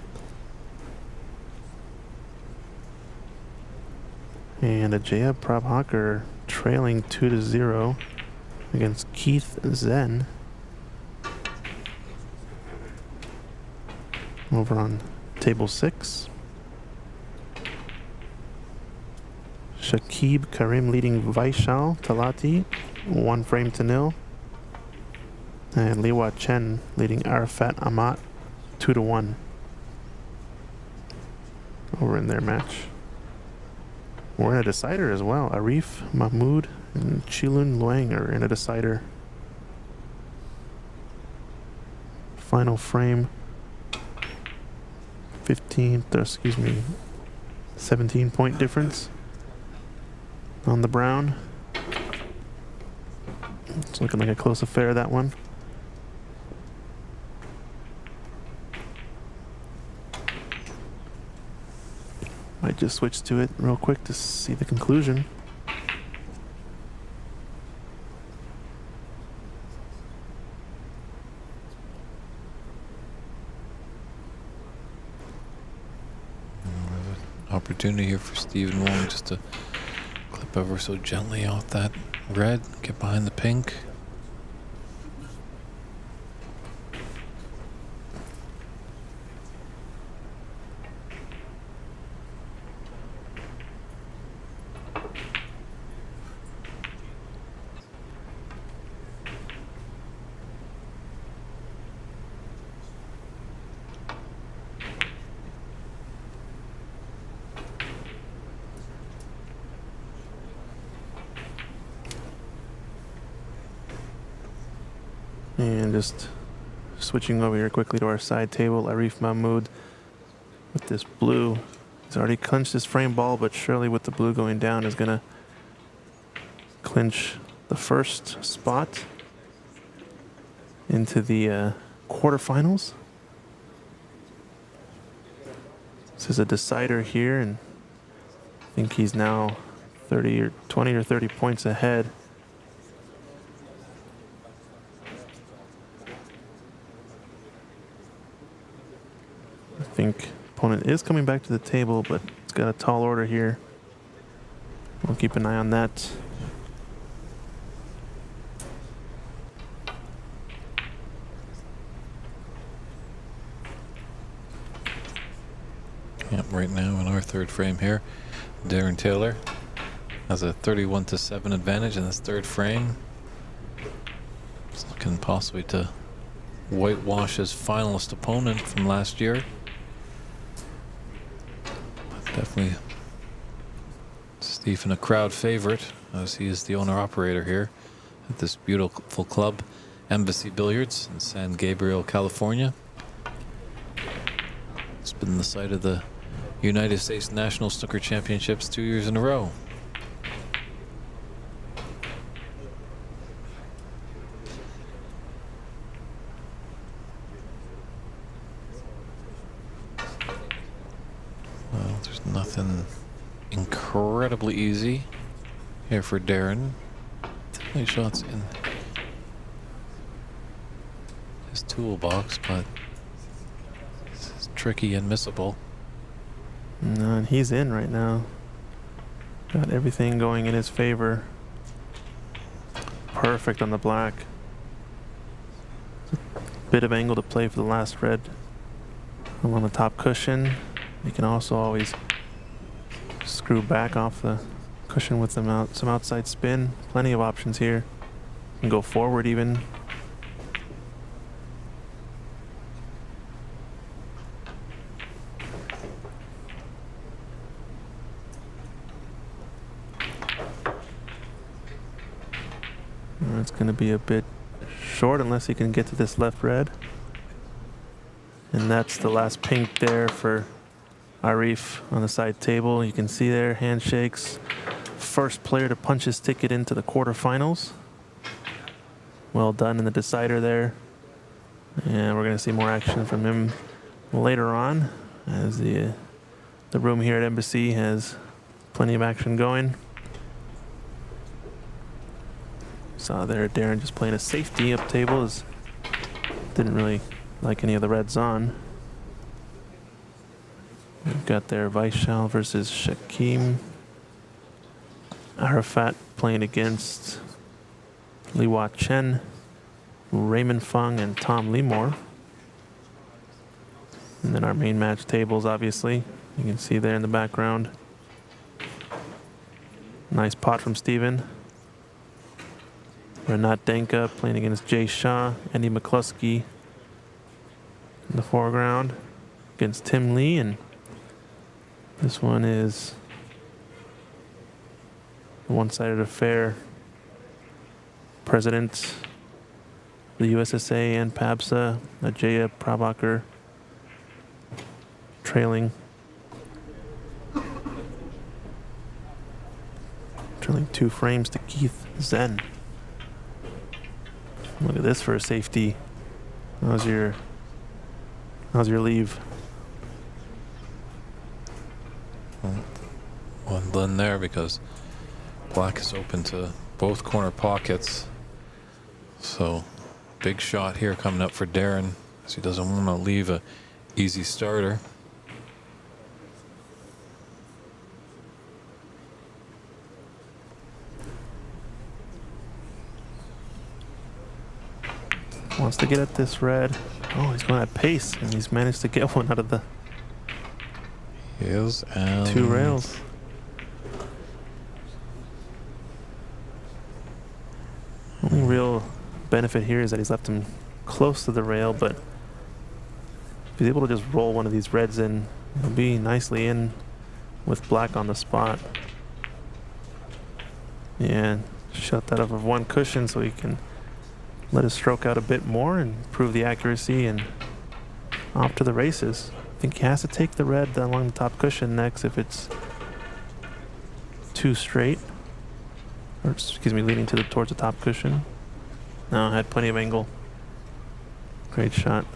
And Ajaya Prabhakar trailing 2-0 against Keith Zen over on table 6. Shakib Karim leading Vaishal Talati 1-0. And Liwa Chen leading Arafat Amat 2-1 over in their match. We're in a decider as well. Arif Mahmood and Chilun Luang are in a decider. Final frame. 17-point difference on the brown. It's looking like a close affair, that one. Might just switch to it real quick to see the conclusion. Opportunity here for Stephen Wong just to clip ever so gently off that red, get behind the pink. And just switching over here quickly to our side table, Arif Mahmood with this blue. He's already clinched his frame ball, but surely with the blue going down is going to clinch the first spot into the quarterfinals. This is a decider here, and I think he's now 20 or 30 points ahead. I think opponent is coming back to the table, but it's got a tall order here. We'll keep an eye on that. Yep, right now in our third frame here, Darren Taylor has a 31-7 advantage in this third frame. He's looking possibly to whitewash his finalist opponent from last year. Definitely Stephen a crowd favorite, as he is the owner-operator here at this beautiful club, Embassy Billiards in San Gabriel, California. It's been the site of the United States National Snooker Championships 2 years in a row. Well, there's nothing incredibly easy here for Darren. Definitely shots in his toolbox, but this is tricky and missable. No, and he's in right now. Got everything going in his favor. Perfect on the black. Bit of angle to play for the last red along the top cushion. You can also always screw back off the Cushion with some outside spin. Plenty of options here. Can go forward even. It's going to be a bit short unless he can get to this left red. And that's the last pink there for Arif on the side table. You can see there, handshakes. First player to punch his ticket into the quarterfinals. Well done in the decider there. And we're going to see more action from him later on, as the room here at Embassy has plenty of action going. Saw there Darren just playing a safety up table. Didn't really like any of the reds on. We've got there Vaishal versus Shakim. Arafat playing against Liwa Chen, Raymond Fung, and Tom Limor. And then our main match tables, obviously. You can see there in the background. Nice pot from Steven. Renat Denka playing against Jay Shah, Andy McCluskey in the foreground against Tim Lee, and this one is a one-sided affair. President, the USSA and PABSA, Ajaya Prabhakar trailing 2 frames to Keith Zen. Look at this for a safety. How's your leave? Well done there, because black is open to both corner pockets. So big shot here coming up for Darren, as he doesn't want to leave a easy starter. Wants to get at this red. Oh, he's going at pace, and he's managed to get one out of the He is, and 2 rails. Only real benefit here is that he's left him close to the rail, but if he's able to just roll one of these reds in, he'll be nicely in with black on the spot. Yeah, shut that off of 1 cushion so he can let his stroke out a bit more and improve the accuracy and off to the races. I think he has to take the red along the top cushion next if it's too straight. Or excuse me, leading towards the top cushion. No, had plenty of angle. Great shot.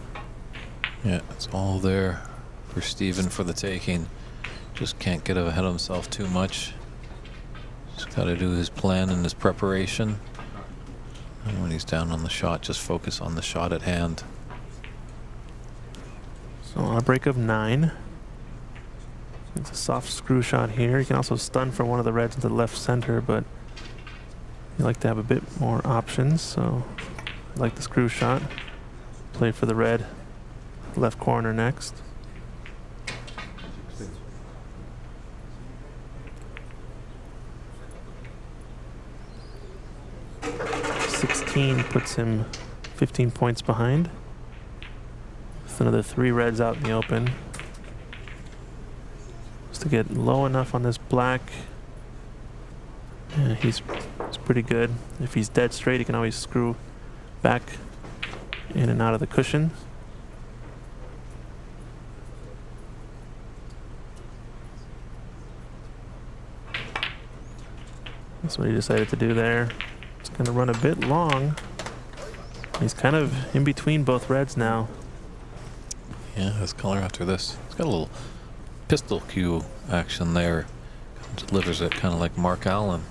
yeah, it's all there for Steven for the taking. Just can't get ahead of himself too much. Just got to do his plan and his preparation. And when he's down on the shot, just focus on the shot at hand. So on a break of 9. It's a soft screw shot here. You can also stun for one of the reds into the left center, but you like to have a bit more options, so I like the screw shot. Play for the red left corner next. Puts him 15 points behind. With another 3 reds out in the open. Just to get low enough on this black. Yeah, he's pretty good. If he's dead straight, he can always screw back in and out of the cushion. That's what he decided to do there. It's going to run a bit long. He's kind of in between both reds now. Yeah, his color after this. He's got a little pistol cue action there. Delivers it kind of like Mark Allen.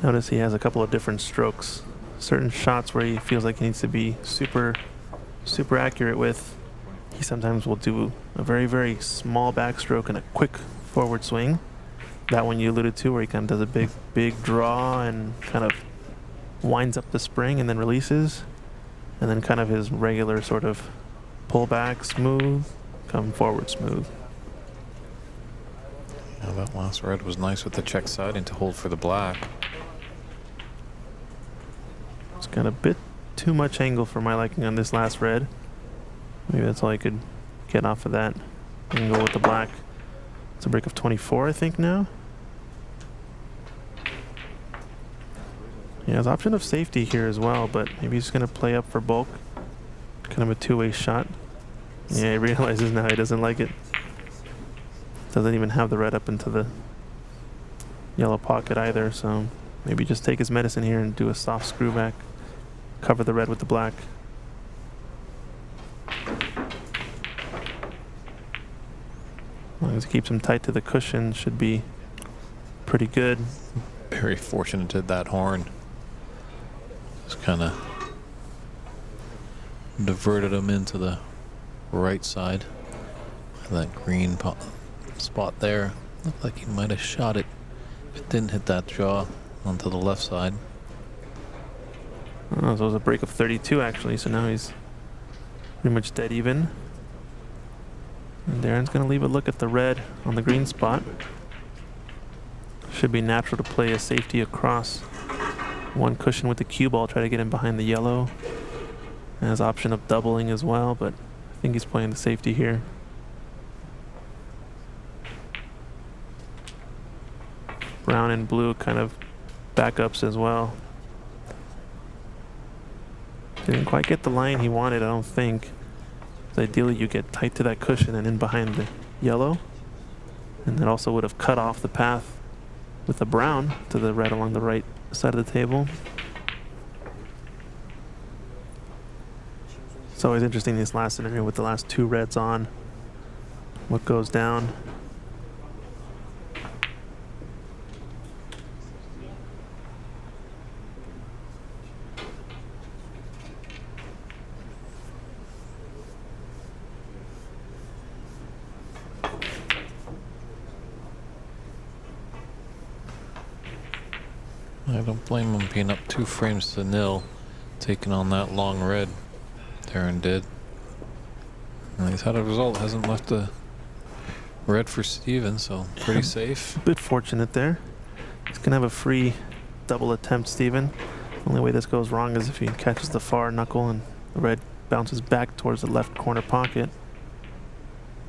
Notice he has a couple of different strokes. Certain shots where he feels like he needs to be super accurate with. He sometimes will do a very, very small backstroke and a quick forward swing. That one you alluded to, where he kind of does a big draw and kind of winds up the spring and then releases, and then kind of his regular sort of pull back smooth, come forward smooth. Oh, that last red was nice with the check siding to hold for the black. It's got a bit too much angle for my liking on this last red. Maybe that's all I could get off of that angle with the black. It's a break of 24, I think, now. He has option of safety here as well, but maybe he's going to play up for bulk. Kind of a two-way shot. Yeah, he realizes now he doesn't like it. Doesn't even have the red up into the yellow pocket either, so maybe just take his medicine here and do a soft screw back. Cover the red with the black. As long as he keeps him tight to the cushion, should be pretty good. Very fortunate at that horn. Just kind of diverted him into the right side. That green spot there looked like he might have shot it. If it didn't hit that jaw onto the left side. Oh, so it was a break of 32 actually, so now he's pretty much dead even. And Darren's going to leave a look at the red on the green spot. Should be natural to play a safety across one cushion with the cue ball, try to get him behind the yellow. Has option of doubling as well, but I think he's playing the safety here. Brown and blue kind of backups as well. Didn't quite get the line he wanted, I don't think. Ideally you get tight to that cushion and in behind the yellow. And that also would have cut off the path with the brown to the red along the right side of the table. It's always interesting this last scenario with the last two reds on. What goes down? I don't blame him being up 2 frames to nil, taking on that long red. Darren did. And he's had a result, hasn't left a red for Steven, so pretty safe. A bit fortunate there. He's going to have a free double attempt, Steven. Only way this goes wrong is if he catches the far knuckle and the red bounces back towards the left corner pocket.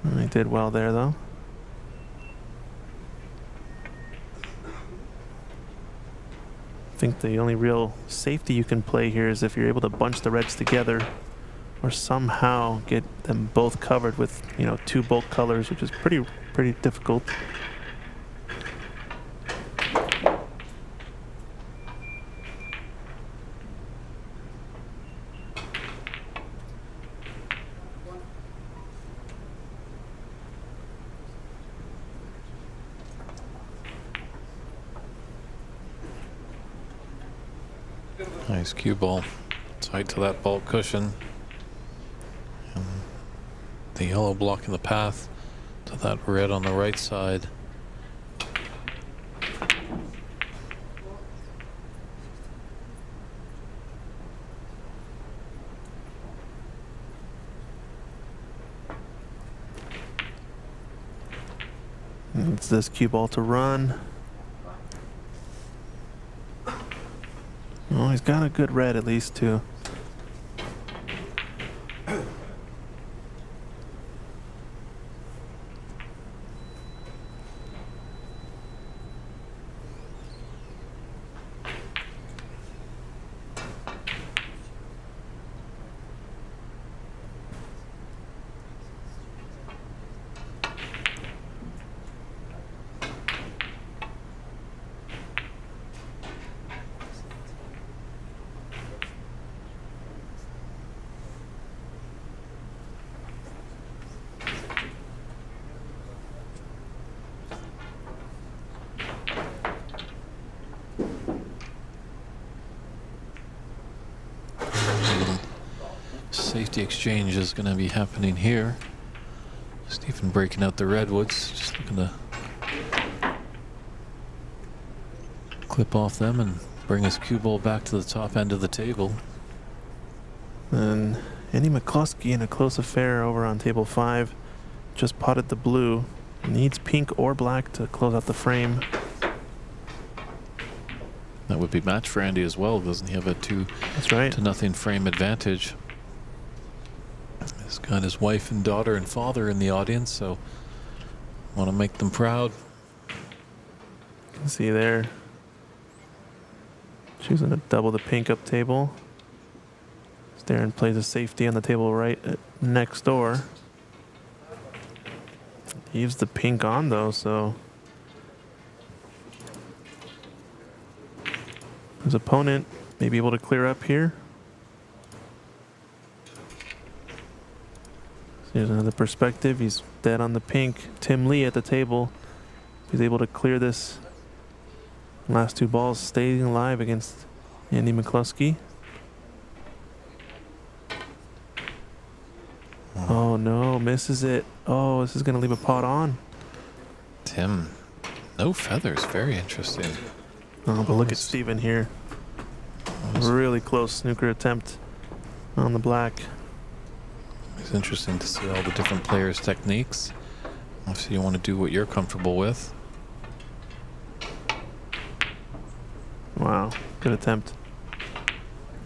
And he did well there, though. I think the only real safety you can play here is if you're able to bunch the reds together or somehow get them both covered with, you know, 2 bulk colors, which is pretty difficult. Nice cue ball. Tight to that bulk cushion. And the yellow blocking the path to that red on the right side. It's this cue ball to run. Oh, he's got a good red at least too. Safety exchange is going to be happening here. Stephen breaking out the redwoods, just looking to clip off them and bring his cue ball back to the top end of the table. And Andy McCluskey in a close affair over on table 5 just potted the blue. Needs pink or black to close out the frame. That would be match for Andy as well. Doesn't he have a That's right. 2-0 frame advantage? He's got his wife and daughter and father in the audience, so want to make them proud. You can see there. Choosing to double the pink up table. Darren plays a safety on the table right next door. Leaves the pink on though, so his opponent may be able to clear up here. So here's another perspective. He's dead on the pink. Tim Lee at the table. He's able to clear this. Last two balls staying alive against Andy McCluskey. Oh no, misses it. Oh, this is going to leave a pot on. Tim, no feathers. Very interesting. Oh, but look at Steven here. Really close snooker attempt on the black. It's interesting to see all the different players' techniques. Obviously, you want to do what you're comfortable with. Wow, good attempt.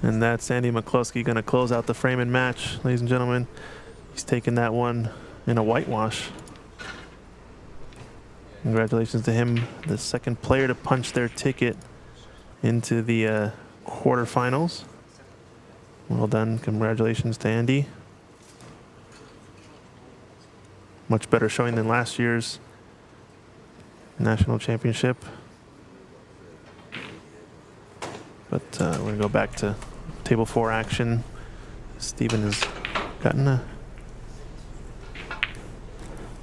And that's Andy McCluskey going to close out the frame and match, ladies and gentlemen. He's taken that one in a whitewash. Congratulations to him, the second player to punch their ticket into the quarterfinals. Well done. Congratulations to Andy. Much better showing than last year's national championship. But we're going to go back to table 4 action. Steven has gotten a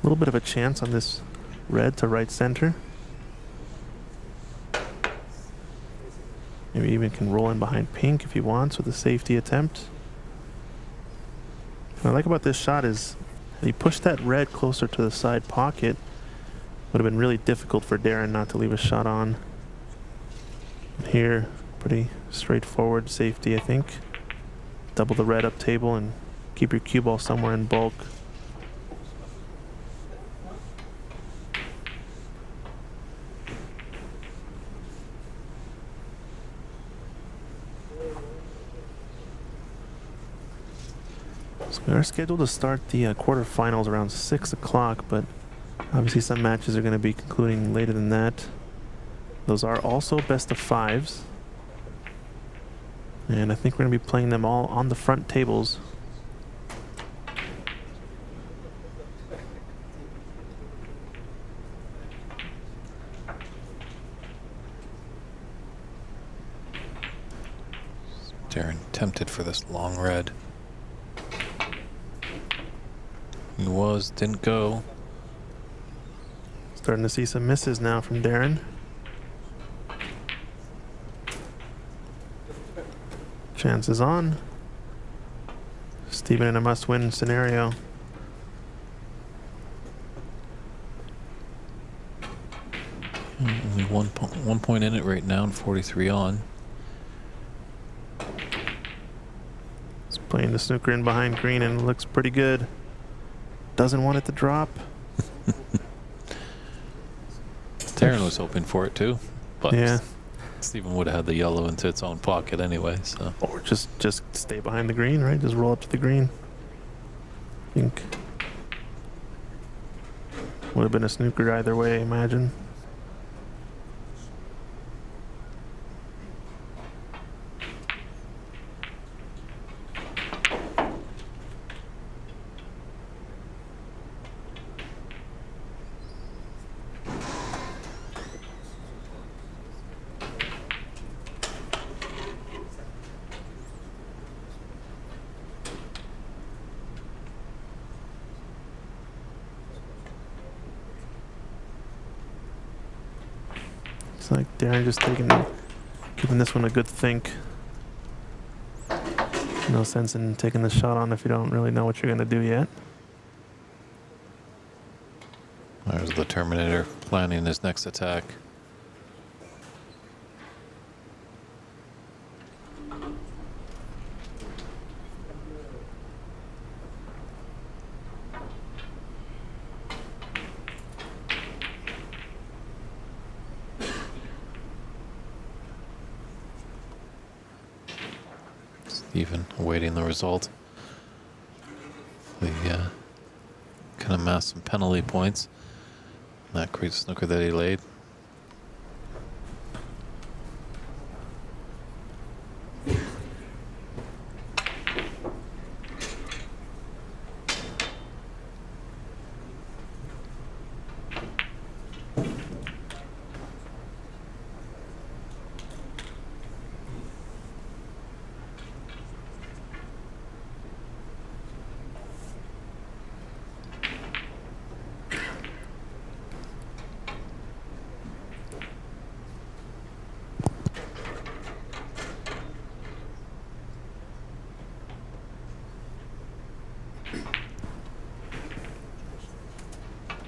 little bit of a chance on this red to right center. Maybe even can roll in behind pink if he wants with a safety attempt. What I like about this shot is he pushed that red closer to the side pocket. Would have been really difficult for Darren not to leave a shot on. Here, pretty straightforward safety, I think. Double the red up table and keep your cue ball somewhere in bulk. So we are scheduled to start the quarterfinals around 6 o'clock, but obviously some matches are going to be concluding later than that. Those are also best of 5s. And I think we're going to be playing them all on the front tables. Darren tempted for this long red. He didn't go. Starting to see some misses now from Darren. Chances on. Steven in a must-win scenario. Only one point in it right now and 43 on. He's playing the snooker in behind green and looks pretty good. Doesn't want it to drop. Darren was hoping for it too, but Yeah. Steven would have had the yellow into its own pocket anyway, so. Or just stay behind the green, right? Just roll up to the green. I think would have been a snooker either way, I imagine. It's like Darren just giving this one a good think. No sense in taking the shot on if you don't really know what you're going to do yet. There's the Terminator planning his next attack. Steven awaiting the result. The can amass some penalty points. That great snooker that he laid.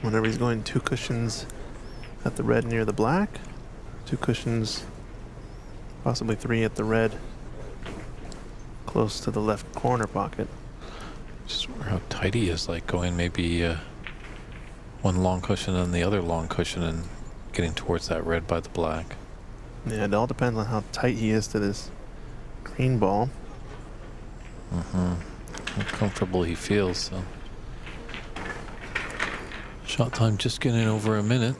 Whenever he's going 2 cushions at the red near the black, 2 cushions, possibly 3 at the red, close to the left corner pocket. Just wonder how tight he is, like going maybe one long cushion and the other long cushion and getting towards that red by the black. Yeah, it all depends on how tight he is to this green ball. How comfortable he feels. So. Shot time just getting over a minute.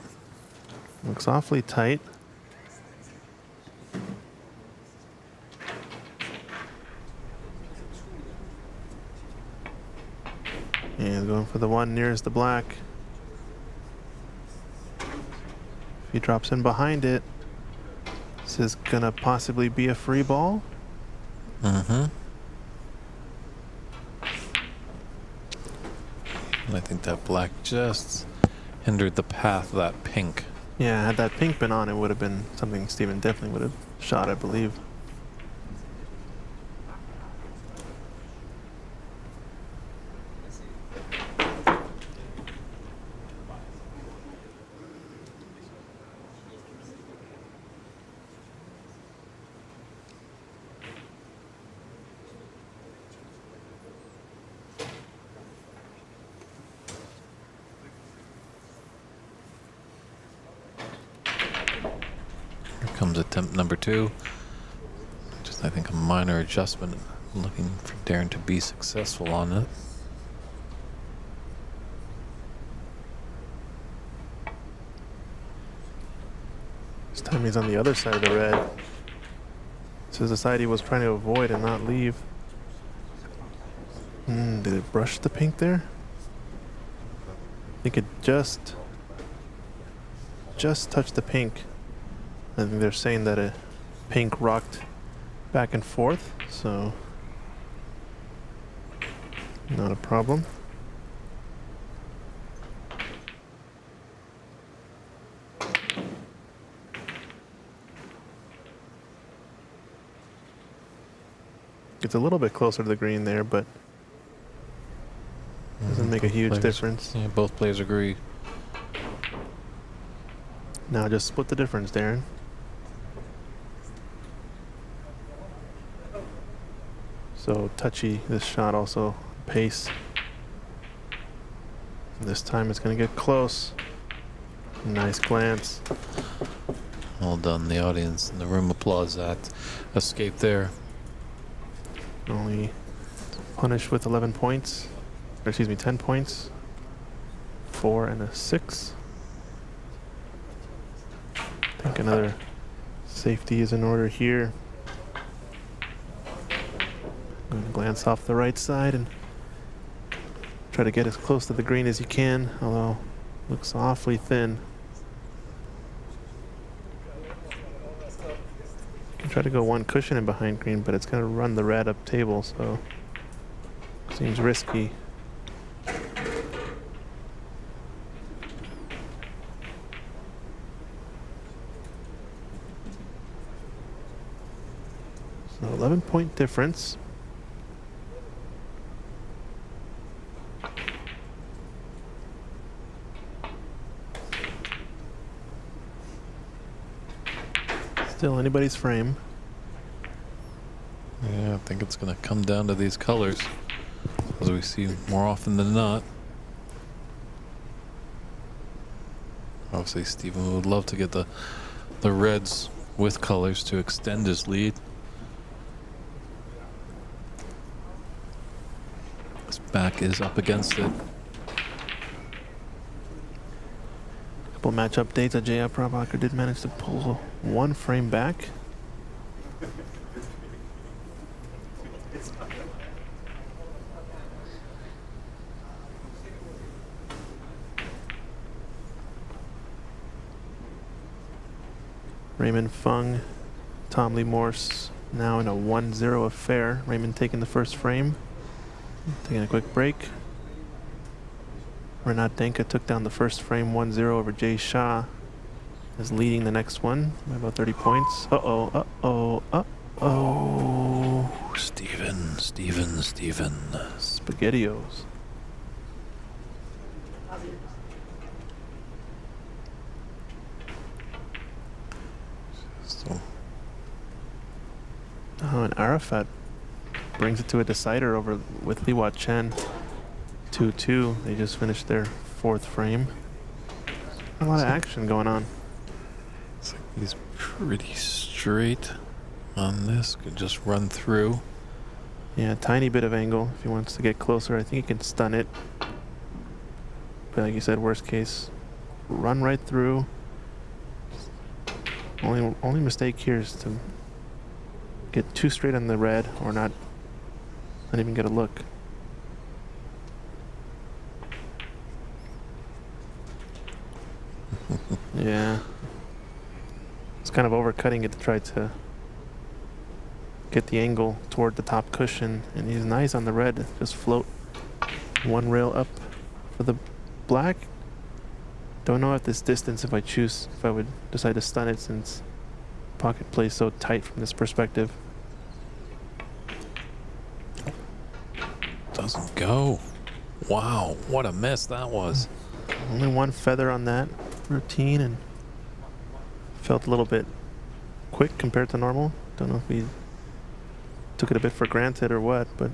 Looks awfully tight. And going for the one nearest the black. If he drops in behind it, this is gonna possibly be a free ball. And I think that black just hindered the path of that pink. Yeah, had that pink been on, it would have been something Steven definitely would have shot, I believe. Comes attempt number 2. Just I think a minor adjustment, looking for Darren to be successful on it. This time he's on the other side of the red. This is the side he was trying to avoid and not leave. Did it brush the pink there? I think it just touched the pink. I think they're saying that a pink rocked back and forth, so not a problem. It's a little bit closer to the green there, but doesn't make a huge difference. Yeah, both players agree. Now just split the difference, Darren. So touchy, this shot also pace. This time it's going to get close. Nice glance. Well done. The audience in the room applauds that escape there. Only punished with 11 points. Or excuse me, 10 points. 4 and a 6. I think another safety is in order here. I'm going to glance off the right side and try to get as close to the green as you can, although looks awfully thin. You can try to go 1 cushion in behind green, but it's going to run the red up table, so seems risky. So 11-point difference. Still anybody's frame. Yeah, I think it's going to come down to these colors, as we see more often than not. Obviously, Steven would love to get the reds with colors to extend his lead. back is up against it. Couple match updates. Ajay Prabhakar did manage to pull one frame back. Raymond Fung, Tom Lee Morse now in a 1-0 affair. Raymond taking the first frame. Taking a quick break. Renat Denka took down the first frame 1-0 over Jay Shah. Is leading the next one by about 30 points. Uh-oh, uh-oh, uh-oh. Steven. SpaghettiOs. So, Oh, and Arafat brings it to a decider over with Liwat Chen. 2-2. They just finished their fourth frame. A lot of action going on. it's like he's pretty straight on this. Could just run through. Yeah, a tiny bit of angle if he wants to get closer. I think he can stun it. But like you said, worst case, run right through. Only mistake here is to get too straight on the red or not even get a look. Yeah. It's kind of overcutting it to try to get the angle toward the top cushion, and he's nice on the red. Just float one rail up for the black. Don't know at this distance if I would decide to stun it, since pocket plays so tight from this perspective. Doesn't go. Wow, what a miss that was. Only one feather on that routine, and felt a little bit quick compared to normal. Don't know if we took it a bit for granted or what, but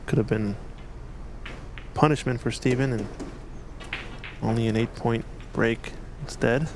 could have been punishment for Steven, and only an 8-point break instead.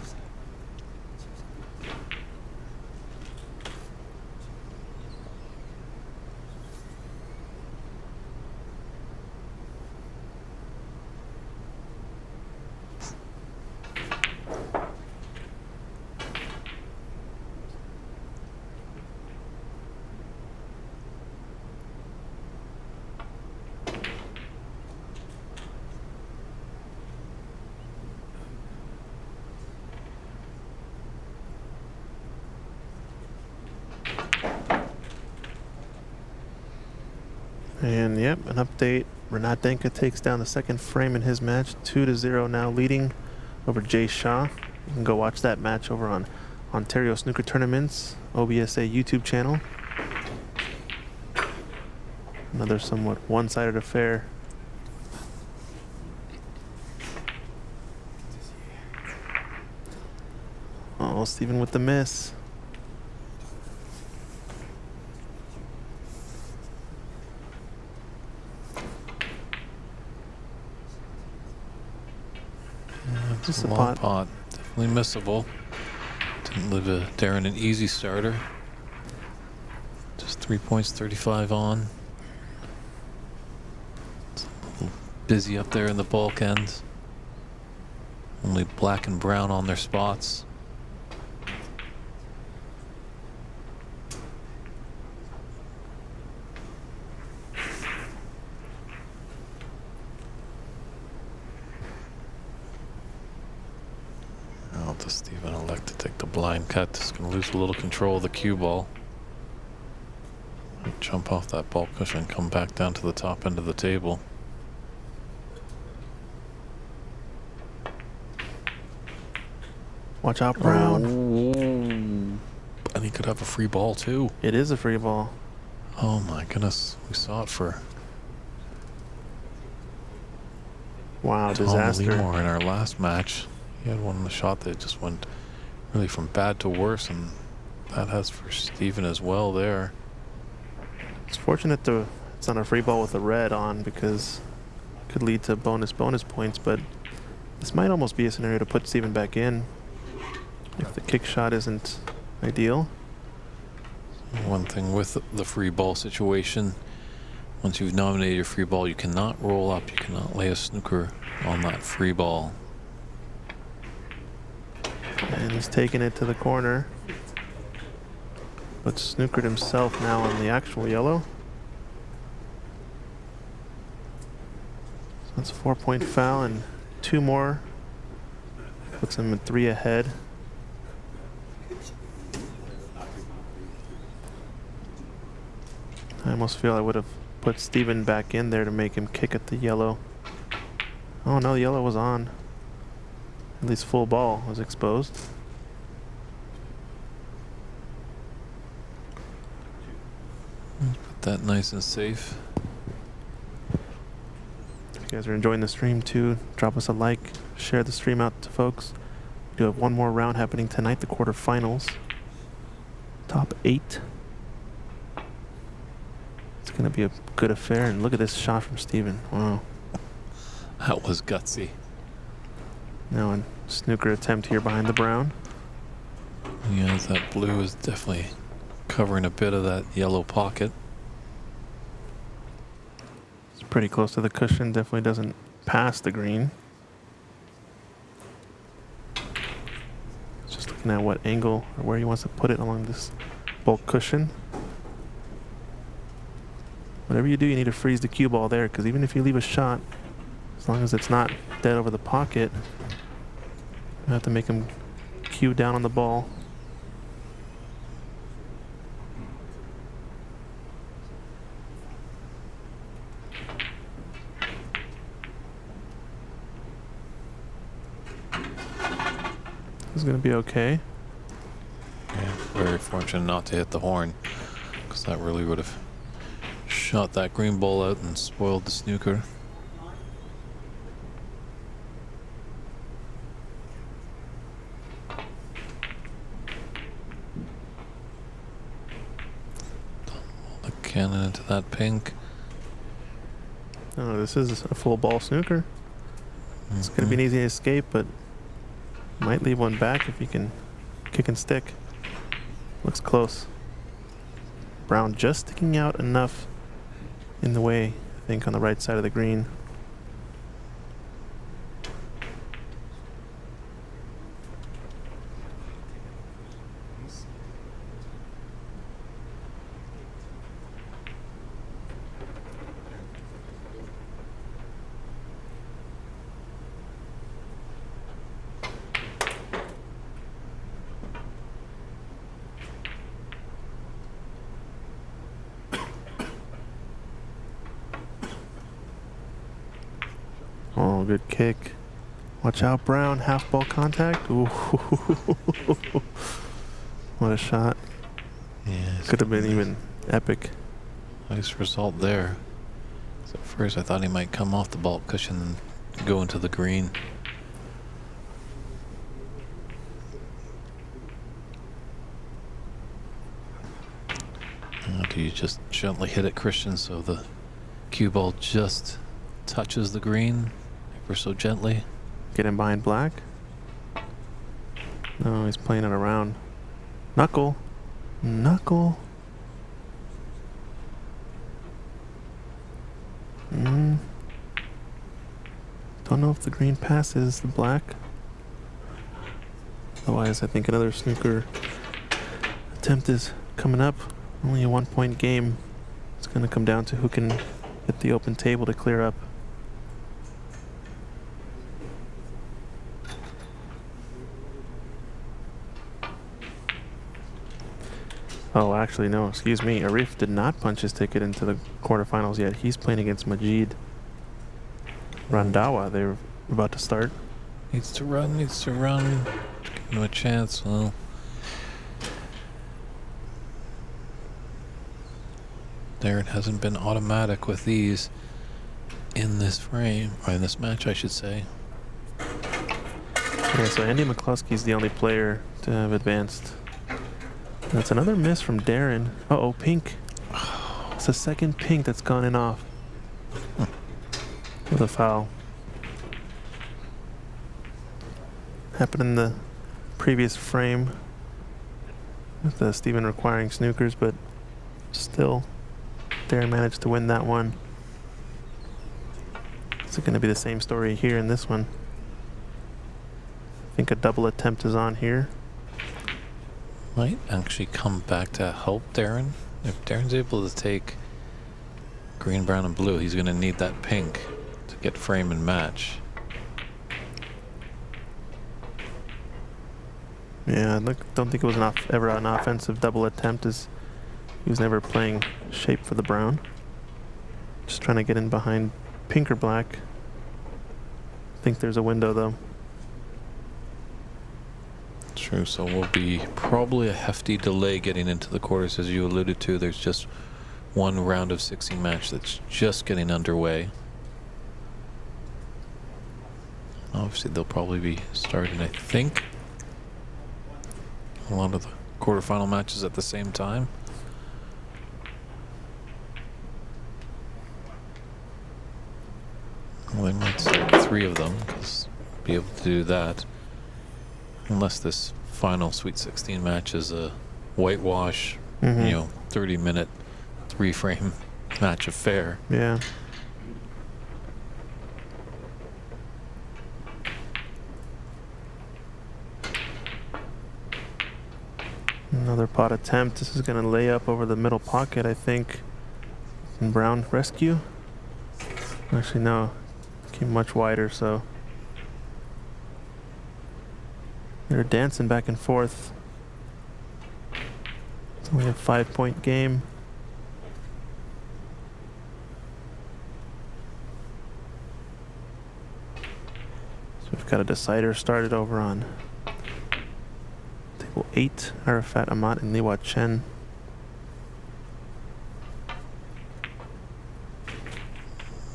And yep, an update. Renat Denka takes down the second frame in his match, 2-0 now, leading over Jay Shah. You can go watch that match over on Ontario Snooker Tournaments, OBSA YouTube channel. Another somewhat one-sided affair. Oh, Steven with the miss. It's Just a a long pot. pot. Definitely missable. Didn't leave Darren an easy starter. Just 3 points, 35 on. It's a little busy up there in the bulk end. Only black and brown on their spots. Does Steven elect to take the blind cut? Just gonna lose a little control of the cue ball. Jump off that ball cushion, come back down to the top end of the table. Watch out, Brown. And he could have a free ball too. It is a free ball. Oh my goodness. We saw it for Wow, Tom disaster. Lemore in our last match. He had one in the shot that just went really from bad to worse, and that has for Steven as well there. It's fortunate it's on a free ball with a red on, because it could lead to bonus points, but this might almost be a scenario to put Steven back in if the kick shot isn't ideal. One thing with the free ball situation, Once you've nominated your free ball, you cannot roll up. You cannot lay a snooker on that free ball. And he's taking it to the corner. But snookered himself now on the actual yellow. So that's a 4-point foul, and 2 more. Puts him at 3 ahead. I almost feel I would have put Steven back in there to make him kick at the yellow. Oh no, the yellow was on. At least full ball was exposed. Put that nice and safe. If you guys are enjoying the stream too, drop us a like, share the stream out to folks. We do have one more round happening tonight, the quarterfinals. Top 8. It's going to be a good affair, and look at this shot from Steven. Wow. That was gutsy. Now a snooker attempt here behind the brown. Yeah, that blue is definitely covering a bit of that yellow pocket. It's pretty close to the cushion, definitely doesn't pass the green. Just looking at what angle or where he wants to put it along this bulk cushion. Whatever you do, you need to freeze the cue ball there, because even if you leave a shot, as long as it's not dead over the pocket, you have to make him cue down on the ball. This is going to be okay. Yeah, very fortunate not to hit the horn, because that really would have shot that green ball out and spoiled the snooker. The cannon into that pink. Oh, this is a full ball snooker. It's going to be an easy escape, but might leave one back if you can kick and stick. Looks close. Brown just sticking out enough in the way, I think, on the right side of the green. Oh, good kick. Watch out, Brown. Half ball contact. Ooh. What a shot. Yeah, Could have been even epic. nice result there. So at first I thought he might come off the bulk cushion and go into the green. Do you just gently hit it, Christian, so the cue ball just touches the green ever so gently? Get him behind black. No, he's playing it around. Knuckle. Knuckle. Don't know if the green passes the black. Otherwise, I think another snooker attempt is coming up. Only a 1-point game. It's going to come down to who can hit the open table to clear up. Oh, actually, no, excuse me. Arif did not punch his ticket into the quarterfinals yet. He's playing against Majid Randawa. They're about to start. Needs to run, needs to run. Give him a chance. Well, there it hasn't been automatic with these in this frame, or in this match, I should say. Yeah, so Andy McCluskey's the only player to have advanced. That's another miss from Darren. Uh-oh, pink. It's the second pink that's gone in off. With a foul. Happened in the previous frame with Steven requiring snookers, but still Darren managed to win that one. Is it going to be the same story here in this one? I think a double attempt is on here. Might actually come back to help Darren. If Darren's able to take green, brown, and blue, he's going to need that pink to get frame and match. Yeah, don't think it was ever an offensive double attempt, as he was never playing shape for the brown. Just trying to get in behind pink or black. I think there's a window though. True, so we'll be probably a hefty delay getting into the quarters, as you alluded to. There's just one round of 16 match that's just getting underway. Obviously, they'll probably be starting, I think, a lot of the quarterfinal matches at the same time. Well, they might start 3 of them, because be able to do that. Unless this final Sweet 16 match is a whitewash, you know, 30-minute, 3-frame match affair. Yeah. Another pot attempt. This is going to lay up over the middle pocket, I think. And brown rescue. Actually, no. Came much wider, so. They're dancing back and forth. It's only a 5-point game. So we've got a decider started over on table 8. Arafat Amat and Liwa Chen.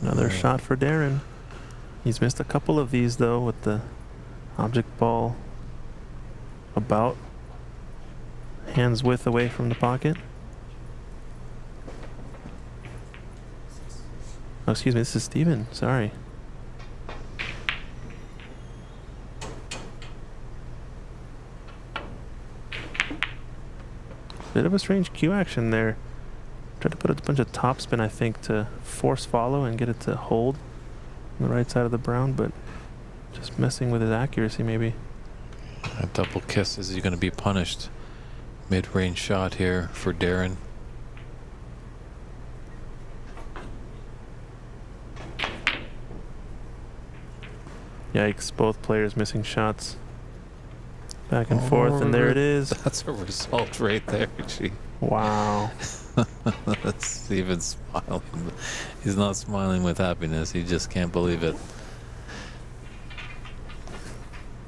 Another shot for Darren. He's missed a couple of these though, with the object ball about hands width away from the pocket. Oh, excuse me, this is Steven. Sorry. Bit of a strange cue action there. Tried to put a bunch of topspin, I think, to force follow and get it to hold on the right side of the brown, but just messing with his accuracy maybe. A double kiss. Is he going to be punished? Mid-range shot here for Darren. Yikes, both players missing shots. Back and forth, and there it is. That's a result right there, gee. Wow. That's Steven smiling. He's not smiling with happiness. He just can't believe it.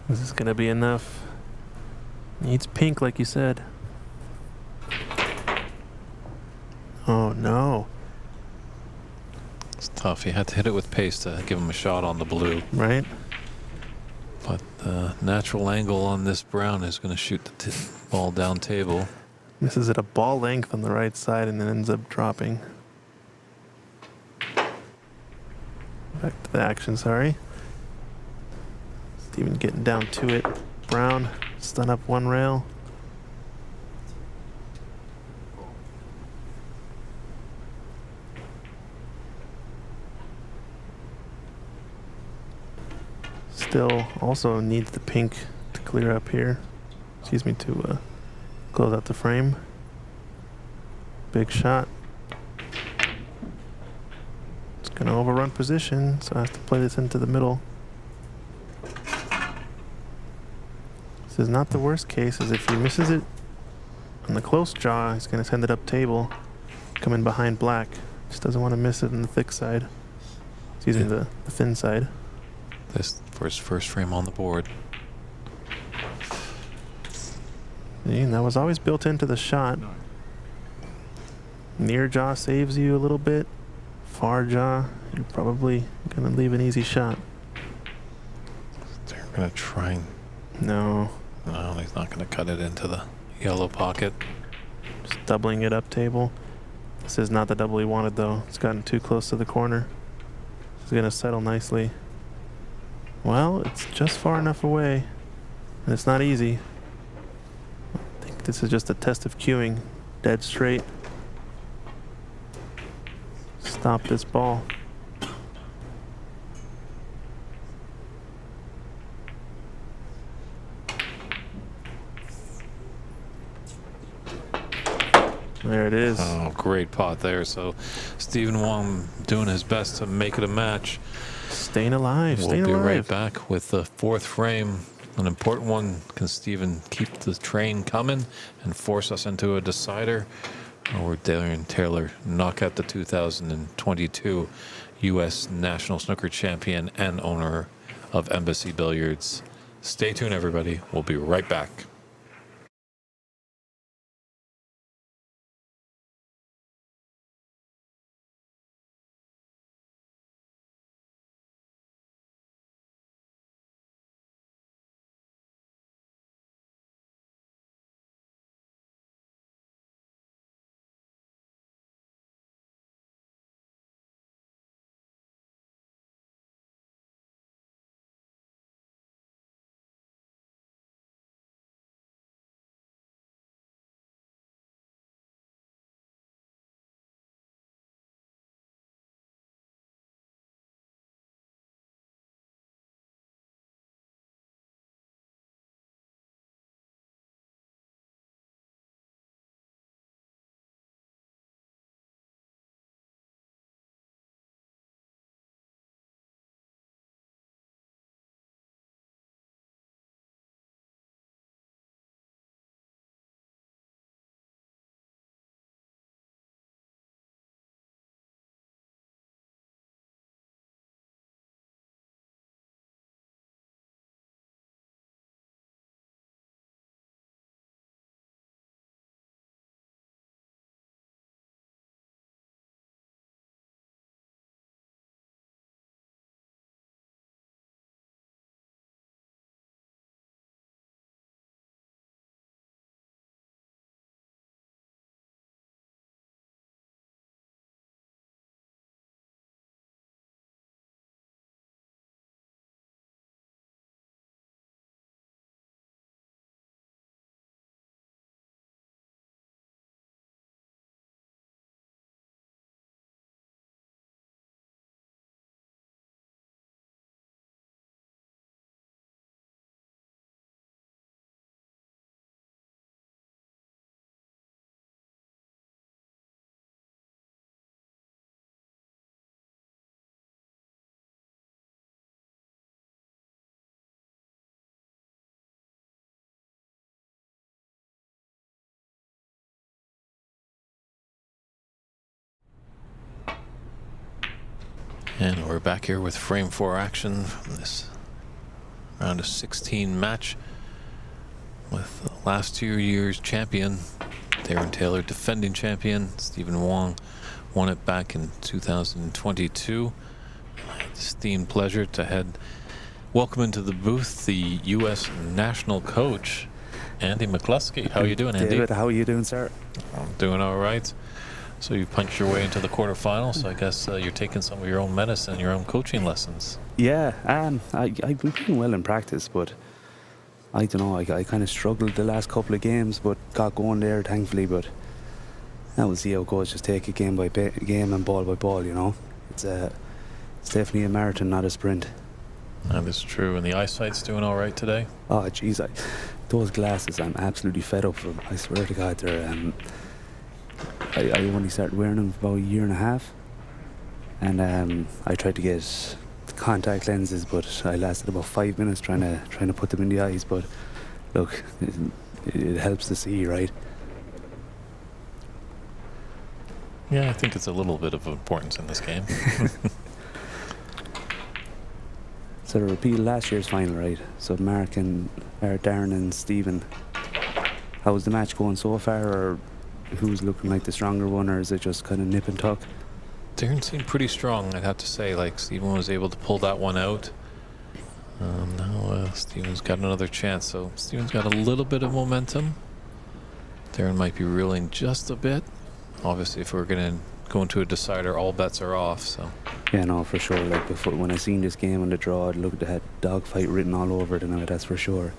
Is this going to be enough? Needs pink, like you said. Oh, no. It's tough. He had to hit it with pace to give him a shot on the blue. Right? But the natural angle on this brown is going to shoot the ball down table. Misses at a ball length on the right side and then ends up dropping. Back to the action, sorry. Steven getting down to it. Brown, stun up one rail. Still also needs the pink to clear up here. Excuse me, to close out the frame. Big shot. It's going to overrun position, so I have to play this into the middle. This is not the worst case, as if he misses it on the close draw, he's going to send it up table, come in behind black. Just doesn't want to miss it on the thick side. Excuse me, the thin side. This for his first frame on the board. And that was always built into the shot. Near jaw saves you a little bit. Far jaw, you're probably going to leave an easy shot. They're going to try and... No. No, he's not going to cut it into the yellow pocket. Just doubling it up table. This is not the double he wanted though. It's gotten too close to the corner. It's going to settle nicely. Well, it's just far enough away. And it's not easy. I think this is just a test of cueing. Dead straight. stop this ball. There it is. Oh, great pot there. So Stephen Wong doing his best to make it a match. Staying alive. We'll Staying be alive. right back with the fourth frame. An important one. Can Stephen keep the train coming and force us into a decider? Or will Darren Taylor knock out the 2022 U.S. National Snooker Champion and owner of Embassy Billiards? Stay tuned, everybody. We'll be right back. And we're back here with frame 4 action from this round of 16 match with the last 2 years champion Darren Taylor, defending champion Stephen Wong, won it back in 2022. Esteemed pleasure to welcome into the booth the U.S. national coach Andy McCluskey. How are you doing, Andy? David, how are you doing, sir? I'm doing all right. So you punched your way into the quarterfinals. So I guess you're taking some of your own medicine, your own coaching lessons. Yeah, I've been playing well in practice, but I don't know. I kind of struggled the last couple of games, but got going there, thankfully. But now we'll see how it goes. Just take it game by game and ball by ball. You know, it's definitely a marathon, not a sprint. That is true. And the eyesight's doing all right today. Oh, jeez, those glasses, I'm absolutely fed up with them. I swear to God, they're. I only started wearing them for about a year and a half, and I tried to get contact lenses, but I lasted about 5 minutes trying to put them in the eyes. But look, it helps to see, right? Yeah, I think it's a little bit of importance in this game. So to repeat last year's final, right? So Mark and Darren and Stephen, how was the match going so far, or who's looking like the stronger one, or is it just kind of nip and tuck? Darren seemed pretty strong, I'd have to say. Like, Stephen was able to pull that one out. Now Stephen's got another chance. So Stephen's got a little bit of momentum. Darren might be reeling just a bit. Obviously, if we're going to go into a decider, all bets are off. So Yeah, no, for sure. Like before, when I seen this game on the draw, it looked, it had dogfight written all over it, and that's for sure.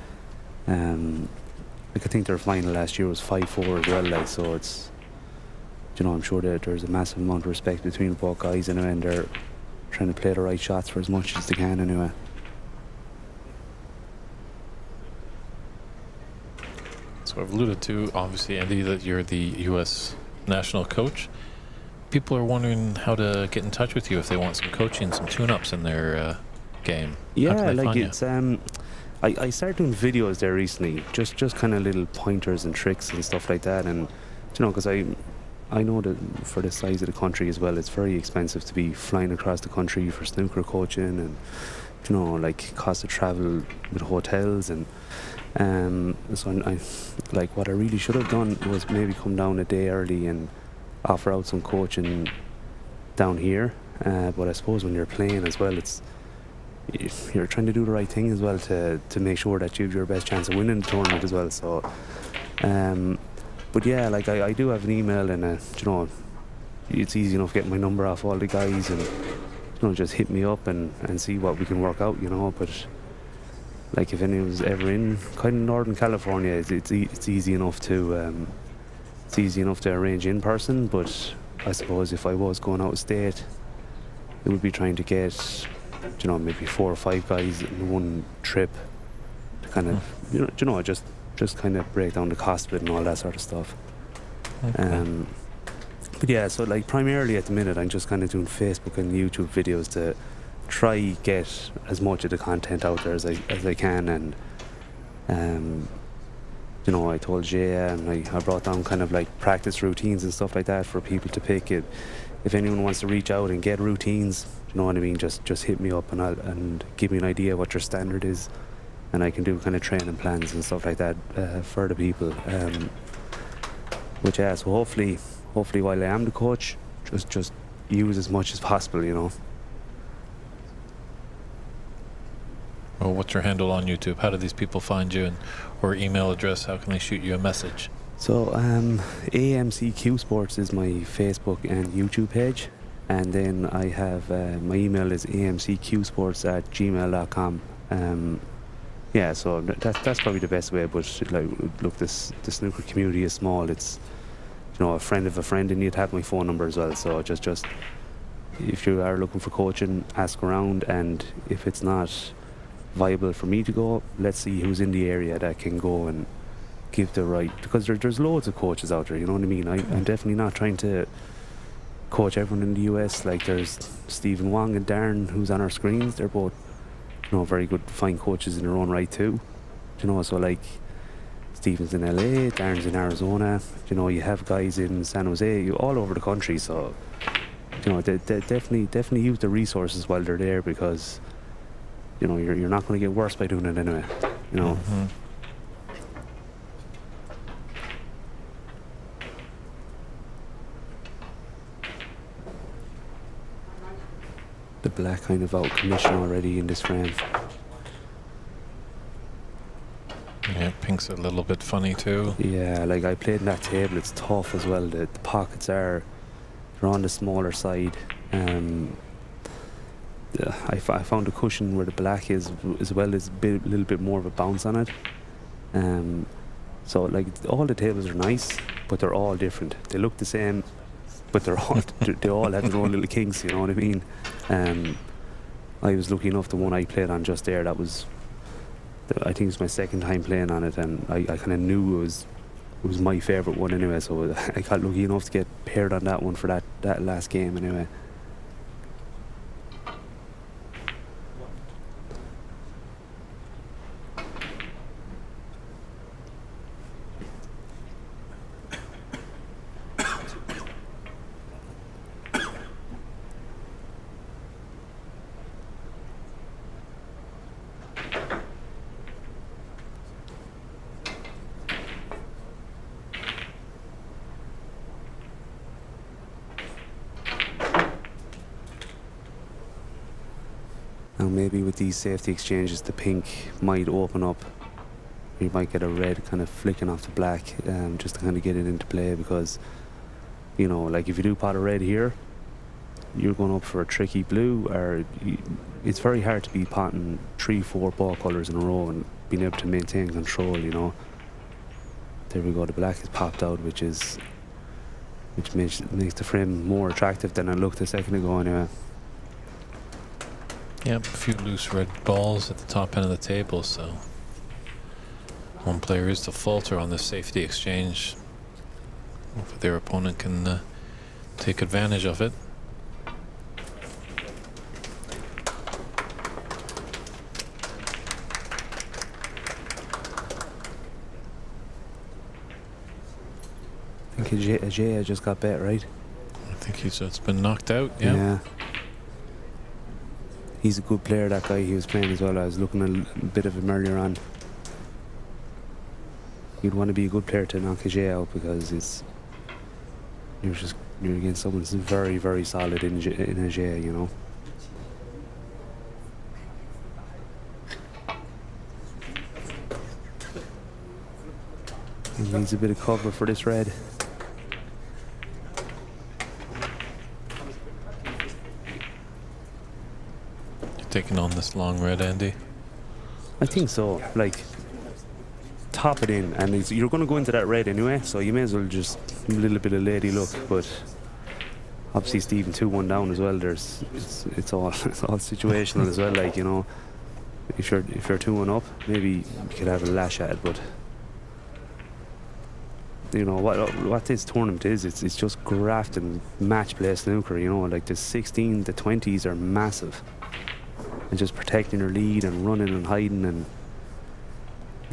Like I think their final last year was 5-4 as well. Like, so it's you know, I'm sure that there's a massive amount of respect between both guys anyway, and they're trying to play the right shots for as much as they can anyway. So I've alluded to, obviously, Andy, that you're the U.S. national coach. People are wondering how to get in touch with you if they want some coaching, some tune-ups in their game. How Yeah, can they like find you? it's I started doing videos there recently, just kind of little pointers and tricks and stuff like that, and you know, because I know that for the size of the country as well, it's very expensive to be flying across the country for snooker coaching, and you know, like cost of travel with hotels, and so I like what I really should have done was maybe come down a day early and offer out some coaching down here, but I suppose when you're playing as well, you're trying to do the right thing as well to make sure that you have your best chance of winning the tournament as well. So but yeah, like I do have an email, and you know, it's easy enough getting my number off all the guys, and you know, just hit me up and see what we can work out, you know. But like if anyone's ever in kind of Northern California, it's easy enough to arrange in person. But I suppose if I was going out of state, it would be trying to get, you know, maybe 4 or 5 guys in one trip to kind of you know just kind of break down the cost of it and all that sort of stuff. Okay. But yeah, so like primarily at the minute I'm just kind of doing Facebook and YouTube videos to try get as much of the content out there as I can, and you know, I told Jay and I brought down kind of like practice routines and stuff like that for people to pick it. If anyone wants to reach out and get routines, you know what I mean, just hit me up and give me an idea what your standard is, and I can do kind of training plans and stuff like that for the people. Which yeah, so hopefully while I am the coach, just use as much as possible, you know. Well, what's your handle on YouTube? How do these people find you, or email address? How can they shoot you a message? So AMCQ Sports is my Facebook and YouTube page, and then I have my email is amcqsports@gmail.com. Yeah, so that's probably the best way. But like, look, the snooker community is small. It's, you know, a friend of a friend, and you'd have my phone number as well. So just if you are looking for coaching, ask around, and if it's not viable for me to go, let's see who's in the area that can go and give the right, because there's loads of coaches out there, you know what I mean. I'm definitely not trying to coach everyone in the US. Like there's Stephen Wong and Darren who's on our screens, they're both, you know, very good fine coaches in their own right too, you know. So like Stephen's in LA, Darren's in Arizona, you know, you have guys in San Jose, all over the country. So you know, they definitely use the resources while they're there, because you know, you're not going to get worse by doing it anyway, you know. Mm-hmm. The black kind of out of commission already in this frame. Yeah, pink's a little bit funny too. Yeah, like I played in that table, it's tough as well. The pockets they're on the smaller side. I found the cushion where the black is as well is a little bit more of a bounce on it. So like all the tables are nice, but they're all different. They look the same, but they all have their own little kinks, you know what I mean. I was lucky enough, the one I played on just there, that was, I think it was my second time playing on it, and I kind of knew it was my favourite one anyway, so I got lucky enough to get paired on that one for that last game anyway. Now maybe with these safety exchanges, the pink might open up. You might get a red kind of flicking off the black, just to kind of get it into play, because, you know, like if you do pot a red here, you're going up for a tricky blue, or it's very hard to be potting 3-4 ball colours in a row and being able to maintain control, you know. There we go, the black is popped out, which is which makes the frame more attractive than it looked a second ago anyway. Yep, a few loose red balls at the top end of the table, so one player is to falter on the safety exchange. Hopefully their opponent can take advantage of it. I think Ajay just got bet, right? I think he's just been knocked out, yeah. He's a good player, that guy he was playing as well. I was looking at a bit of him earlier on. You'd want to be a good player to knock Ajay out because you're against someone who's very, very solid in Ajay, you know. He needs a bit of cover for this red. Taking on this long red, Andy? I think so. Like, top it in, and you're going to go into that red anyway, so you may as well just a little bit of lady luck. But obviously, Stephen 2-1 down as well. It's all situational as well. Like, you know, if you're 2-1 up, maybe you could have a lash at it. But you know what this tournament is? It's just grafting match play snooker. You know, like the 16, the 20s are massive. And just protecting your lead and running and hiding, and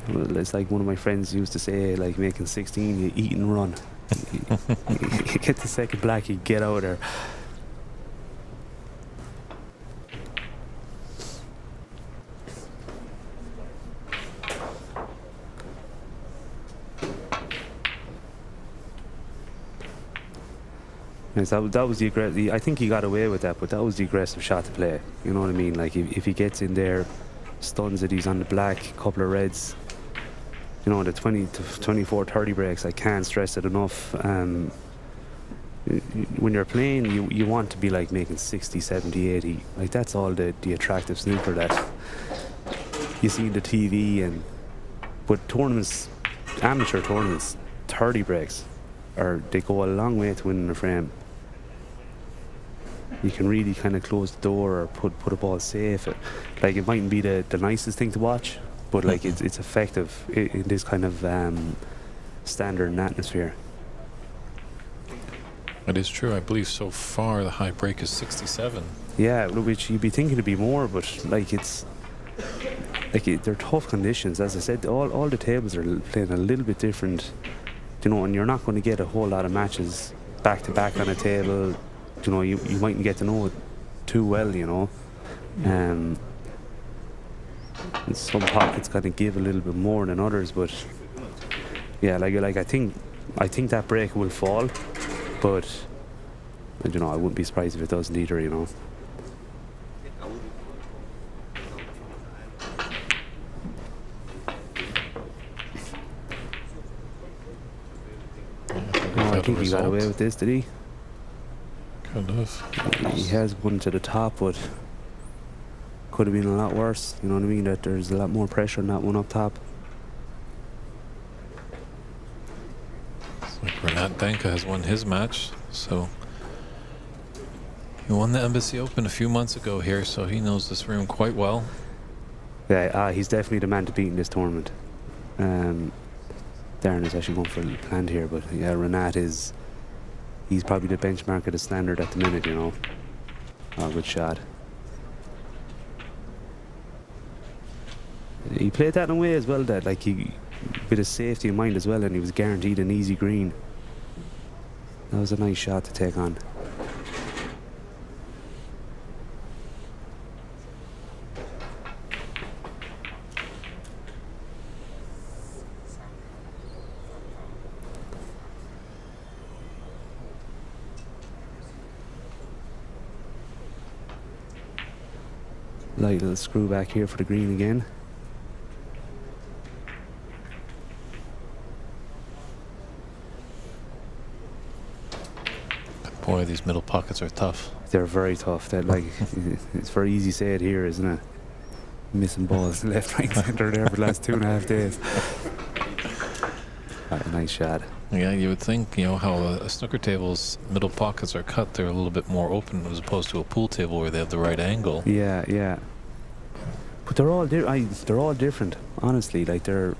you know, it's like one of my friends used to say, like, making 16 you eat and run. You get the second black, you get out of there. Yes, that was the aggressive. I think he got away with that, but that was the aggressive shot to play. You know what I mean? Like, if he gets in there, stuns it, he's on the black, couple of reds. You know, the 20 to 24, 30 breaks, I can't stress it enough. When you're playing, you want to be like making 60, 70, 80. Like, that's all the attractive snooker that you see in the TV. But tournaments, amateur tournaments, 30 breaks, they go a long way to winning a frame. You can really kind of close the door or put a ball safe. Like, it mightn't be the nicest thing to watch, but like it's effective in this kind of standard atmosphere. It is true. I believe so far the high break is 67. Yeah, which you'd be thinking to be more, but like they're tough conditions. As I said, all the tables are playing a little bit different. You know, and you're not going to get a whole lot of matches back to back on a table. You know, you mightn't get to know it too well, you know. In some pockets kind of give a little bit more than others, but yeah, like I think that break will fall, but you know, I wouldn't be surprised if it doesn't either, you know. I think he got away with this, did he? Kind of. He has one to the top, but could have been a lot worse. You know what I mean? That there's a lot more pressure on that one up top. It's like Renat Danka has won his match, so he won the Embassy Open a few months ago here, so he knows this room quite well. Yeah, he's definitely the man to beat in this tournament. Darren is actually going for a little plant here, but yeah, Renat he's probably the benchmark of the standard at the minute, you know. Oh, good shot. He played that in a way as well, that like he, bit of safety in mind as well, and he was guaranteed an easy green. That was a nice shot to take on. Light little screw back here for the green again. Boy, these middle pockets are tough. They're very tough. They're like, it's very easy to say it here, isn't it? Missing balls left, right, centre there for the last 2.5 days. Right, nice shot. Yeah, you would think, how a snooker table's middle pockets are cut, they're a little bit more open as opposed to a pool table where they have the right angle. Yeah, yeah. But they're all they're all different, honestly. Like the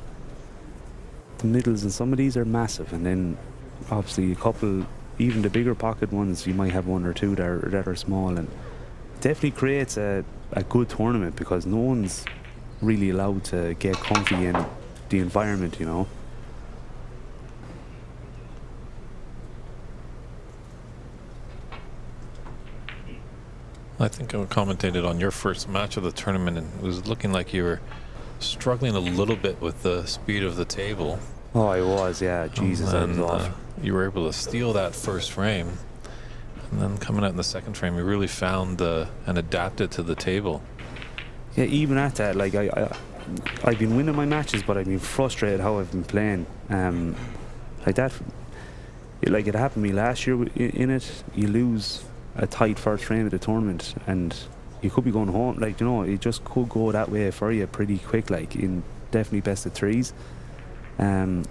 middles and some of these are massive, and then obviously a couple, even the bigger pocket ones, you might have one or two that are small, and definitely creates a good tournament because no one's really allowed to get comfy in the environment, I think I commentated on your first match of the tournament, and it was looking like you were struggling a little bit with the speed of the table. Oh, I was, yeah. Jesus, I was off. You were able to steal that first frame, and then coming out in the second frame, you really found and adapted to the table. Yeah, even at that, like I've been winning my matches, but I've been frustrated how I've been playing. Like that, like it happened to me last year in it. You lose a tight first frame of the tournament, and you could be going home. Like it just could go that way for you pretty quick. Like in definitely best of threes. Yeah,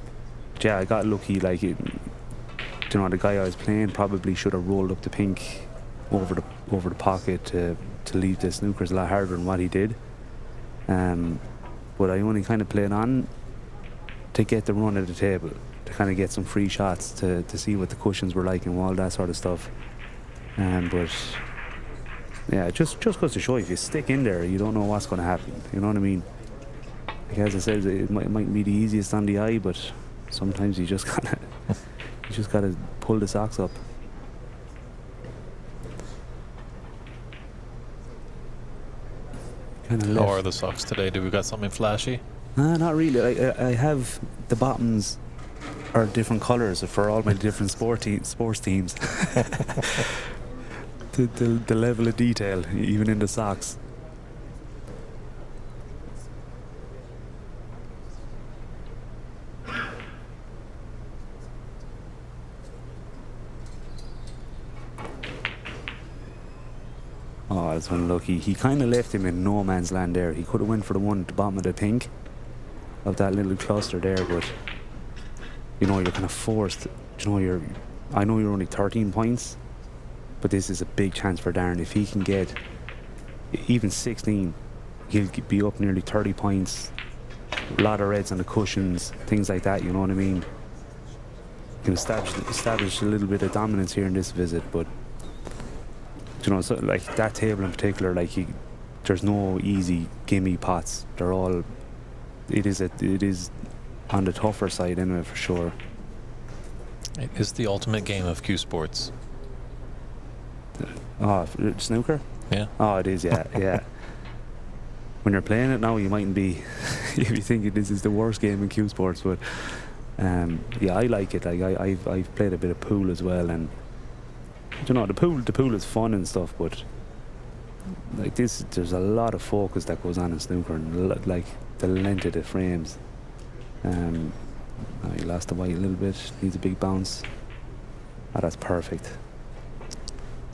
I got lucky. Like the guy I was playing probably should have rolled up the pink over the pocket to leave the snookers a lot harder than what he did. But I only kind of played on to get the run at the table, to kind of get some free shots to see what the cushions were like and all that sort of stuff. But yeah, just goes to show if you stick in there, you don't know what's going to happen. You know what I mean? Like as I said, it might be the easiest on the eye, but sometimes you just gotta pull the socks up. How are the socks today? Do we got something flashy? Not really. I have the bottoms are different colours for all my different sports teams. the level of detail, even in the socks. Oh, I was unlucky. He kind of left him in no man's land there. He could have went for the one at the bottom of the pink of that little cluster there, but you're kind of forced. I know you're only 13 points, but this is a big chance for Darren. If he can get even 16, he'll be up nearly 30 points. A lot of reds on the cushions, things like that. You know what I mean? Can establish a little bit of dominance here in this visit, but. So like that table in particular, like there's no easy gimme pots. They're all. It is on the tougher side anyway, for sure. It is the ultimate game of cue sports. Oh, snooker? Yeah. Oh, it is. Yeah, yeah. When you're playing it now, you mightn't be. You'd be thinking this is the worst game in cue sports, but yeah, I like it. Like I've played a bit of pool as well, and. The pool is fun and stuff, but like this, there's a lot of focus that goes on in snooker, and like the length of the frames. He lost the white a little bit. Needs a big bounce. Oh, that's perfect.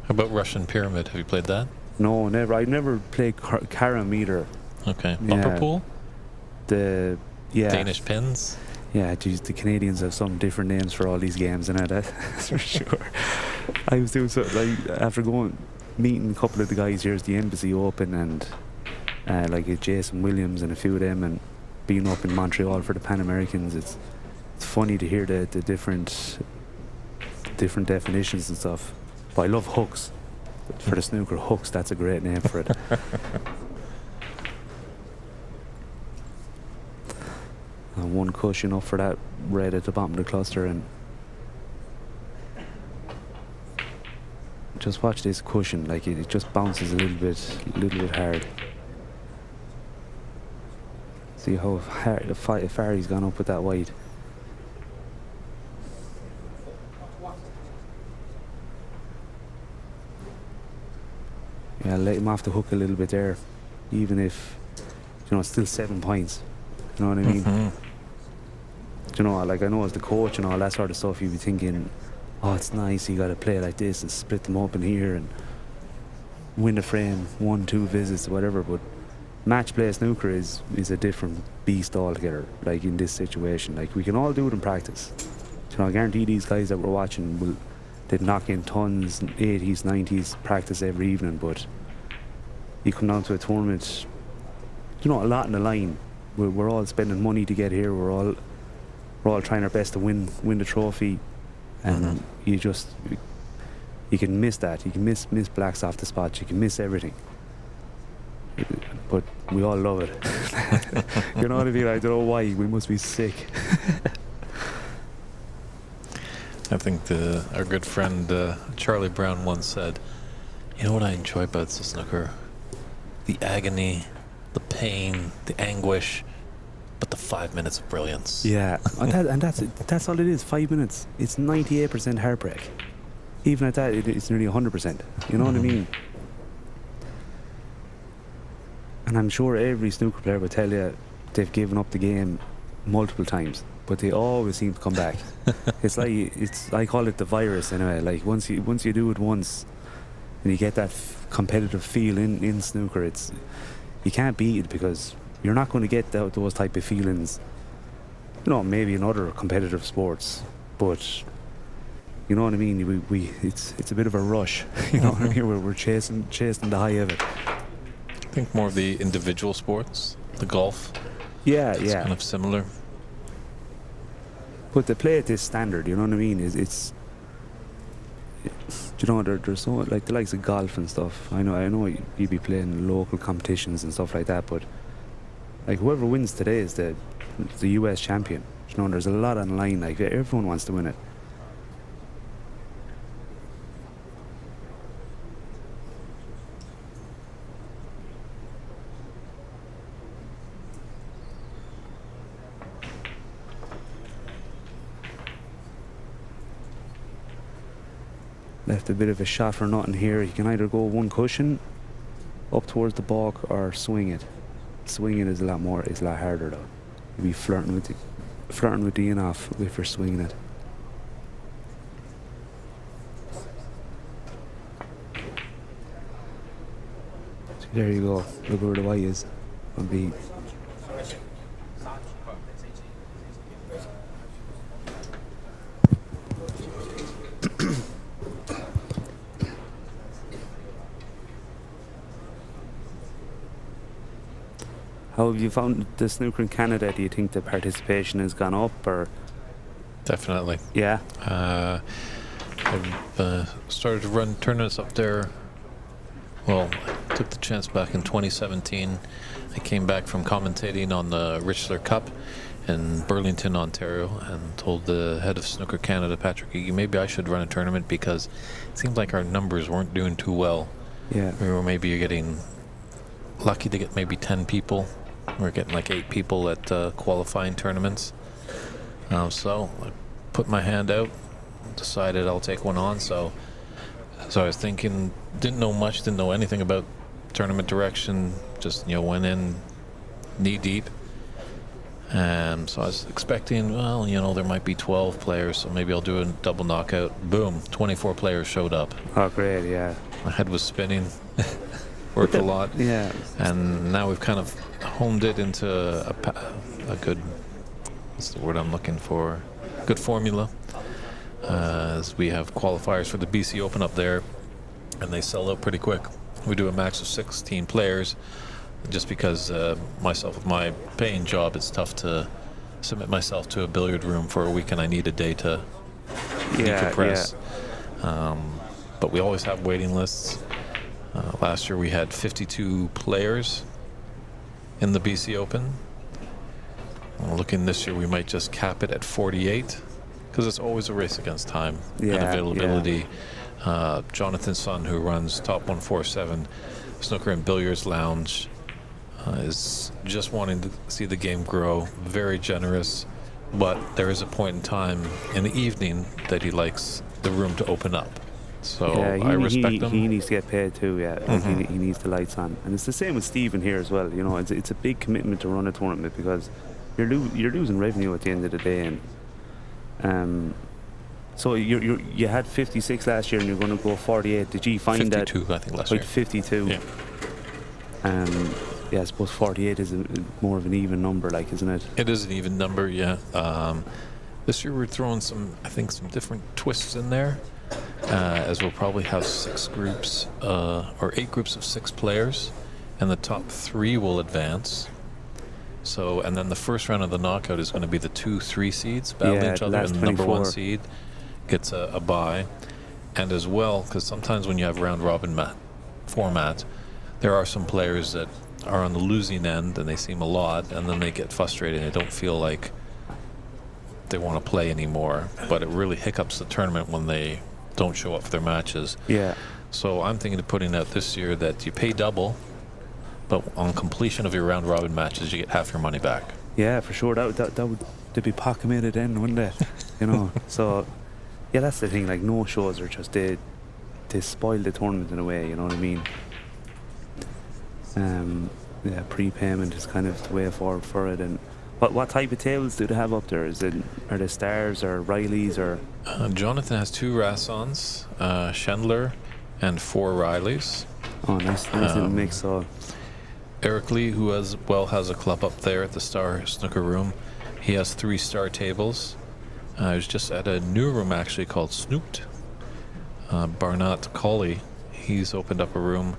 How about Russian Pyramid? Have you played that? No, never. I never played carom either. Okay. Bumper pool? Danish pins? Yeah, geez, the Canadians have some different names for all these games, and that's for sure. I was doing so, like, after meeting a couple of the guys here at the Embassy Open, and like Jason Williams and a few of them, and being up in Montreal for the Pan Americans, it's funny to hear the different definitions and stuff. But I love hooks. For the snooker, hooks, that's a great name for it. One cushion up for that red at the bottom of the cluster, and just watch this cushion, like it just bounces a little bit hard. See how far he's gone up with that white. Yeah, let him off the hook a little bit there, even if it's still 7 points. You know what I mean? Mm-hmm. Like I know as the coach and all that sort of stuff, you'd be thinking, oh, it's nice, you got to play like this and split them up in here and win the frame 1-2 visits or whatever. But match play snooker is a different beast altogether. Like in this situation, like we can all do it in practice. You know, I guarantee these guys that we're watching they'd knock in tons, 80s, 90s, practice every evening, but you come down to a tournament, you know, a lot in the line. We're all spending money to get here. We're all trying our best to win the trophy, and you can miss that. You can miss blacks off the spot. You can miss everything. But we all love it. You know what I mean? I don't know why. We must be sick. I think our good friend Charlie Brown once said, "You know what I enjoy about the snooker? The agony, the pain, the anguish, but the 5 minutes of brilliance." Yeah, and that's all it is. 5 minutes. It's 98% heartbreak. Even at that, it's nearly 100%. You know what I mean? And I'm sure every snooker player will tell you they've given up the game multiple times, but they always seem to come back. I call it the virus anyway. Like once you do it once, and you get that competitive feel in snooker, you can't beat it, because you're not going to get those type of feelings. You know, maybe in other competitive sports, but you know what I mean. It's a bit of a rush. You know what I mean? We're chasing the high of it. I think more of the individual sports, the golf. Yeah, It's kind of similar. But to play at this standard, you know what I mean, it's you know, there's so, like the likes of golf and stuff. I know you'd be playing local competitions and stuff like that, but like whoever wins today is the US champion. You know, there's a lot on the line. Like everyone wants to win it. Left a bit of a shot for nothing here. You can either go one cushion up towards the balk or swing it. Swinging is a lot harder though. You'll be flirting with the in-off if you're swinging it. So there you go. Look where the white is on beat. How have you found the snooker in Canada? Do you think the participation has gone up, or? Definitely. Yeah. I've started to run tournaments up there. Well, I took the chance back in 2017. I came back from commentating on the Richler Cup in Burlington, Ontario, and told the head of Snooker Canada, Patrick Egan, maybe I should run a tournament, because it seemed like our numbers weren't doing too well. Yeah. We were maybe getting lucky to get maybe 10 people. We're getting like 8 people at qualifying tournaments. So I put my hand out, decided I'll take one on. So I was thinking, didn't know anything about tournament direction. Just, went in knee deep. And so I was expecting, there might be 12 players, so maybe I'll do a double knockout. Boom, 24 players showed up. Oh, great, yeah. My head was spinning. Worked a lot. Yeah. And now we've kind of honed it into a good, what's the word I'm looking for? Good formula. As we have qualifiers for the BC Open up there, and they sell out pretty quick. We do a max of 16 players, just because myself, with my paying job, it's tough to submit myself to a billiard room for a week, and I need a day to decompress. Yeah. But we always have waiting lists. Last year we had 52 players in the BC Open. Looking this year, we might just cap it at 48, because it's always a race against time and availability. Yeah. Jonathan Sun, who runs Top 147 Snooker and Billiards Lounge, is just wanting to see the game grow. Very generous, but there is a point in time in the evening that he likes the room to open up. So I respect him. He needs to get paid too, yeah. Mm-hmm. He needs the lights on. And it's the same with Stephen here as well. It's a big commitment to run a tournament, because you're losing revenue at the end of the day. And so you had 56 last year, and you're going to go 48. Did you find 52, that? I think last year. 52. Yeah. I suppose 48 is more of an even number, like, isn't it? It is an even number, yeah. This year we're throwing some different twists in there, as we'll probably have 6 groups, or 8 groups of 6 players, and the top 3 will advance. So, and then the first round of the knockout is going to be the 2-3 seeds battling Yeah, each other, last and the number 1 24. seed gets a bye. And as well, because sometimes when you have round robin format, there are some players that are on the losing end, and they seem a lot, and then they get frustrated and they don't feel like they want to play anymore. But it really hiccups the tournament when they don't show up for their matches. Yeah. So I'm thinking of putting out this year that you pay double, but on completion of your round robin matches, you get half your money back. Yeah, for sure. That would, they'd be pocket-mated then, wouldn't they? You know. So, yeah, that's the thing. Like, no shows are just they spoil the tournament in a way. You know what I mean? Yeah, prepayment is kind of the way forward for it. And what type of tables do they have up there? Are they Stars or Rileys or? Jonathan has 2 Rassons, Chandler, and 4 Rileys. Oh, nice little mix. So. Eric Lee, who has a club up there at the Star Snooker Room, he has 3 star tables. I was just at a new room actually called Snooped. Barnett Colley, he's opened up a room,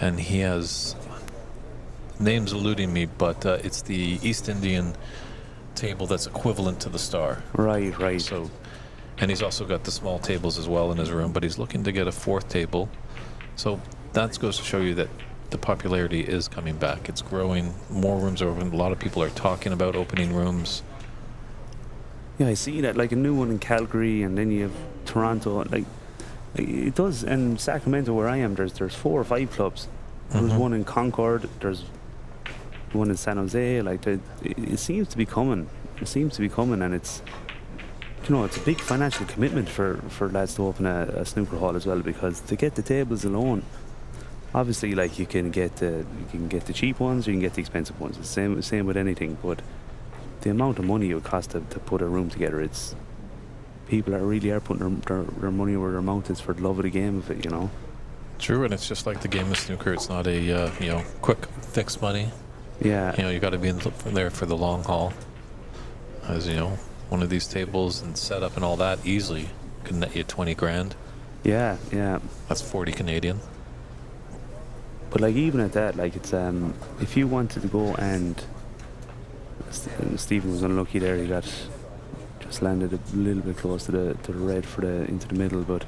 and he has, names eluding me, but it's the East Indian table that's equivalent to the Star. Right. So, and he's also got the small tables as well in his room, but he's looking to get a 4th table. So that goes to show you that the popularity is coming back. It's growing. More rooms are open. A lot of people are talking about opening rooms. Yeah, I see that. Like a new one in Calgary, and then you have Toronto. Like it does. And Sacramento, where I am, there's 4 or 5 clubs. There's one in Concord. There's one in San Jose. Like it seems to be coming. It seems to be coming, and it's, you know, it's a big financial commitment for lads to open a snooker hall as well, because to get the tables alone, obviously, like you can get the cheap ones, or you can get the expensive ones. It's the same with anything. But the amount of money it would cost to put a room together, it's, people really are putting their money where their mouth is for the love of the game of it, you know. True, and it's just like the game of snooker. It's not a quick fix money. Yeah. You know, you got to be there for the long haul. As you know, one of these tables and setup and all that easily can net you 20 grand. Yeah. That's 40 Canadian. But like even at that, like it's if you wanted to go and Stephen was unlucky there. He just landed a little bit close to the red for into the middle. But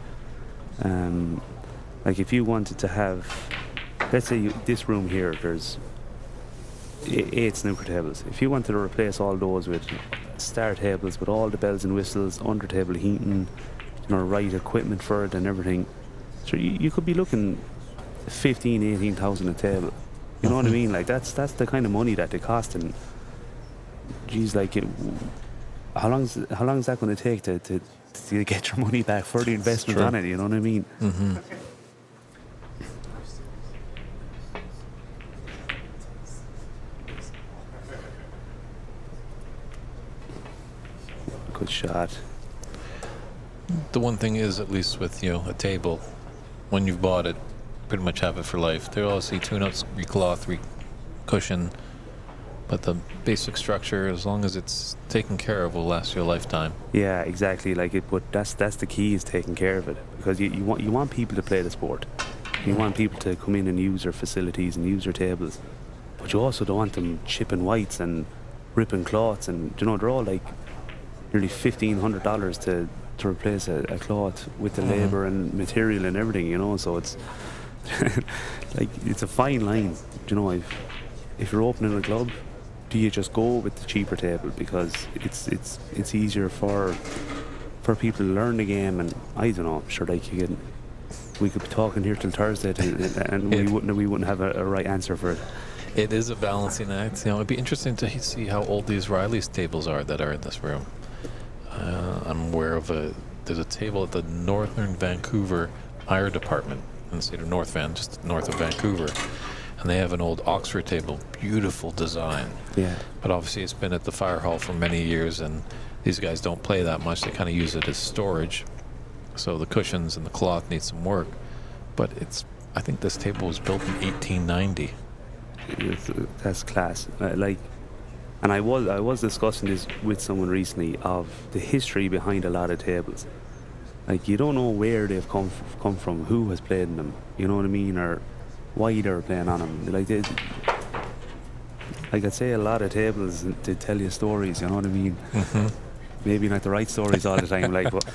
like if you wanted to have, let's say this room here, there's 8 snooker tables. If you wanted to replace all those with star tables with all the bells and whistles, under table heating, you know, right equipment for it and everything, so you could be looking 15,000-18,000 a table. You know what I mean? Like that's the kind of money that they cost. And geez, like how long is that going to take to get your money back for the investment on it? You know what I mean? Mm-hmm. Good shot. The one thing is, at least with a table, when you've bought it, pretty much have it for life. They obviously tune-ups, recloth, cushion, but the basic structure, as long as it's taken care of, will last you a lifetime. Yeah, exactly. Like it, but that's the key, is taking care of it, because you want people to play the sport. You want people to come in and use their facilities and use their tables, but you also don't want them chipping whites and ripping cloths, and they're all like nearly $1,500 to replace a cloth with the labour and material and everything, so it's like it's a fine line. If you're opening a club, do you just go with the cheaper table because it's easier for people to learn the game? And I don't know, sure, like we could be talking here till Thursday and we wouldn't have a right answer for it. It is a balancing act. It'd be interesting to see how old these Riley's tables are that are in this room. I'm aware of there's a table at the Northern Vancouver Fire Department in the state of North Van, just north of Vancouver, and they have an old Oxford table, beautiful design. Yeah. But obviously it's been at the fire hall for many years, and these guys don't play that much. They kind of use it as storage, so the cushions and the cloth need some work. But I think this table was built in 1890. That's class. Like And I was discussing this with someone recently of the history behind a lot of tables. Like, you don't know where they've come from, who has played in them, you know what I mean, or why they're playing on them. Like I'd say a lot of tables to tell you stories, you know what I mean. Mm-hmm. Maybe not the right stories all the time, like, but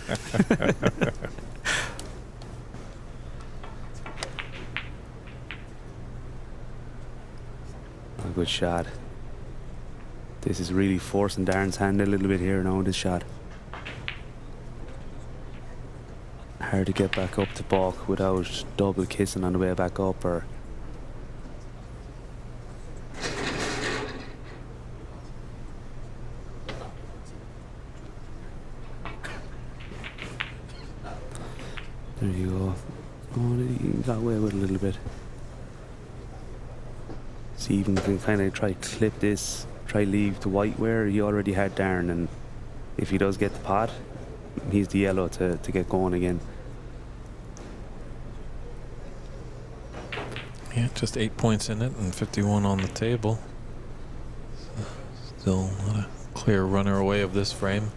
a good shot. This is really forcing Darren's hand a little bit here now, this shot. Hard to get back up to balk without double kissing on the way back up, or there you go. Oh, he got away with it a little bit. Stephen can kind of try clip this, try leave the white where he already had Darren, and if he does get the pot, he's the yellow to get going again. Yeah, just 8 points in it and 51 on the table. Still not a clear runner away of this frame.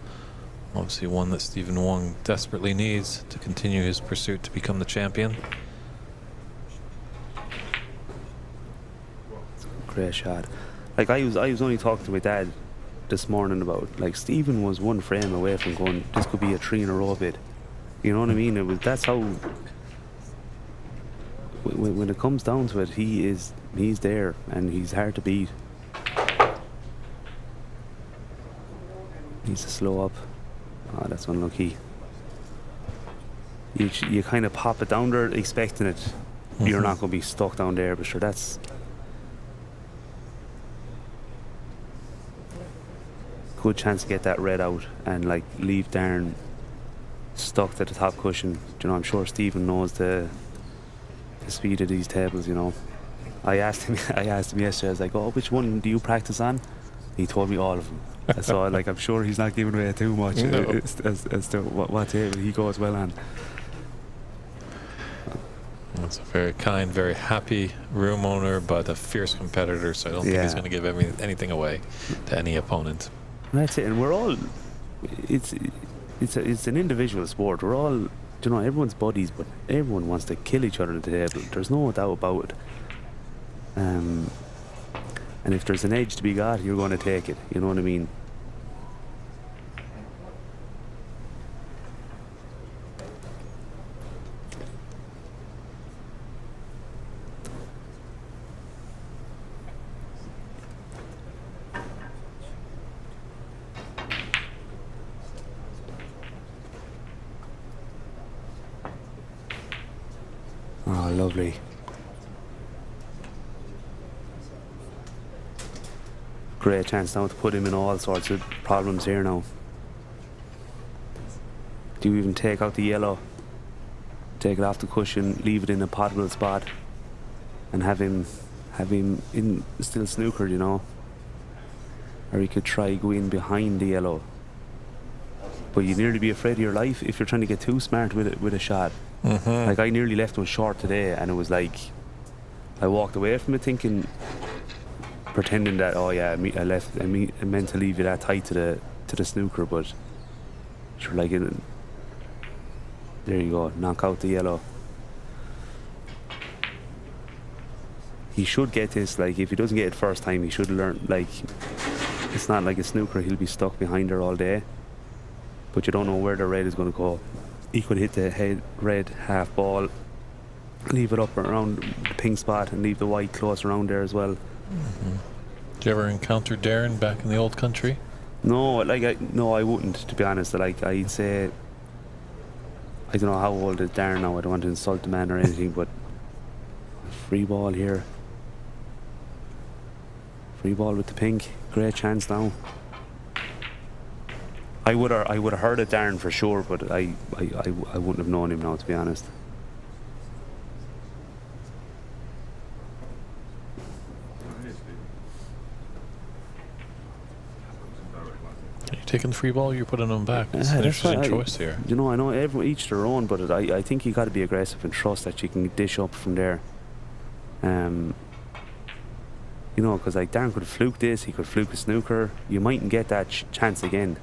Obviously one that Stephen Wong desperately needs to continue his pursuit to become the champion. Great shot. Like, I was only talking to my dad this morning about, like, Stephen was one frame away from going, this could be a 3 in a row bid. You know what I mean? That's how, when it comes down to it, he's there and he's hard to beat. Needs to slow up. Oh, that's unlucky. You kind of pop it down there expecting it. Mm-hmm. You're not going to be stuck down there, but sure, that's good chance to get that red out and, like, leave Darren stuck to the top cushion. You know, I'm sure Stephen knows the speed of these tables, you know. I asked him yesterday, I was like, oh, which one do you practice on? He told me all of them. So, like, I'm sure he's not giving away too much as to what table he goes well on. That's a very kind, very happy room owner, but a fierce competitor, so I don't think he's going to give anything away to any opponent. That's it, and we're all, it's an individual sport. We're all, you know, everyone's buddies, but everyone wants to kill each other at the table. There's no doubt about it. And if there's an edge to be got, you're going to take it. You know what I mean? Oh, lovely. Great chance now to put him in all sorts of problems here now. Do you even take out the yellow, take it off the cushion, leave it in a potable spot, and have him in still snooker, you know? Or he could try go in behind the yellow. But you'd nearly be afraid of your life if you're trying to get too smart with a shot. Mm-hmm. Like, I nearly left one short today, and it was like, I walked away from it thinking, pretending that, oh yeah, I meant to leave you that tight to the snooker, but sure, like, there you go, knock out the yellow. He should get this. Like, if he doesn't get it first time, he should learn. Like, it's not like a snooker, he'll be stuck behind her all day, but you don't know where the red is going to go. He could hit the head red half ball, leave it up around the pink spot, and leave the white close around there as well. Mm-hmm. Did you ever encounter Darren back in the old country? No, like, no, I wouldn't, to be honest. Like, I'd say, I don't know how old is Darren now. I don't want to insult the man or anything, but free ball here. Free ball with the pink. Great chance now. I would have heard of Darren for sure, but I wouldn't have known him now, to be honest. Are you taking the free ball or you're putting them back? It's an interesting choice here. You know, I know each their own, but I think you got to be aggressive and trust that you can dish up from there. You You know, because like Darren could fluke this, he could fluke a snooker. You mightn't get that chance again.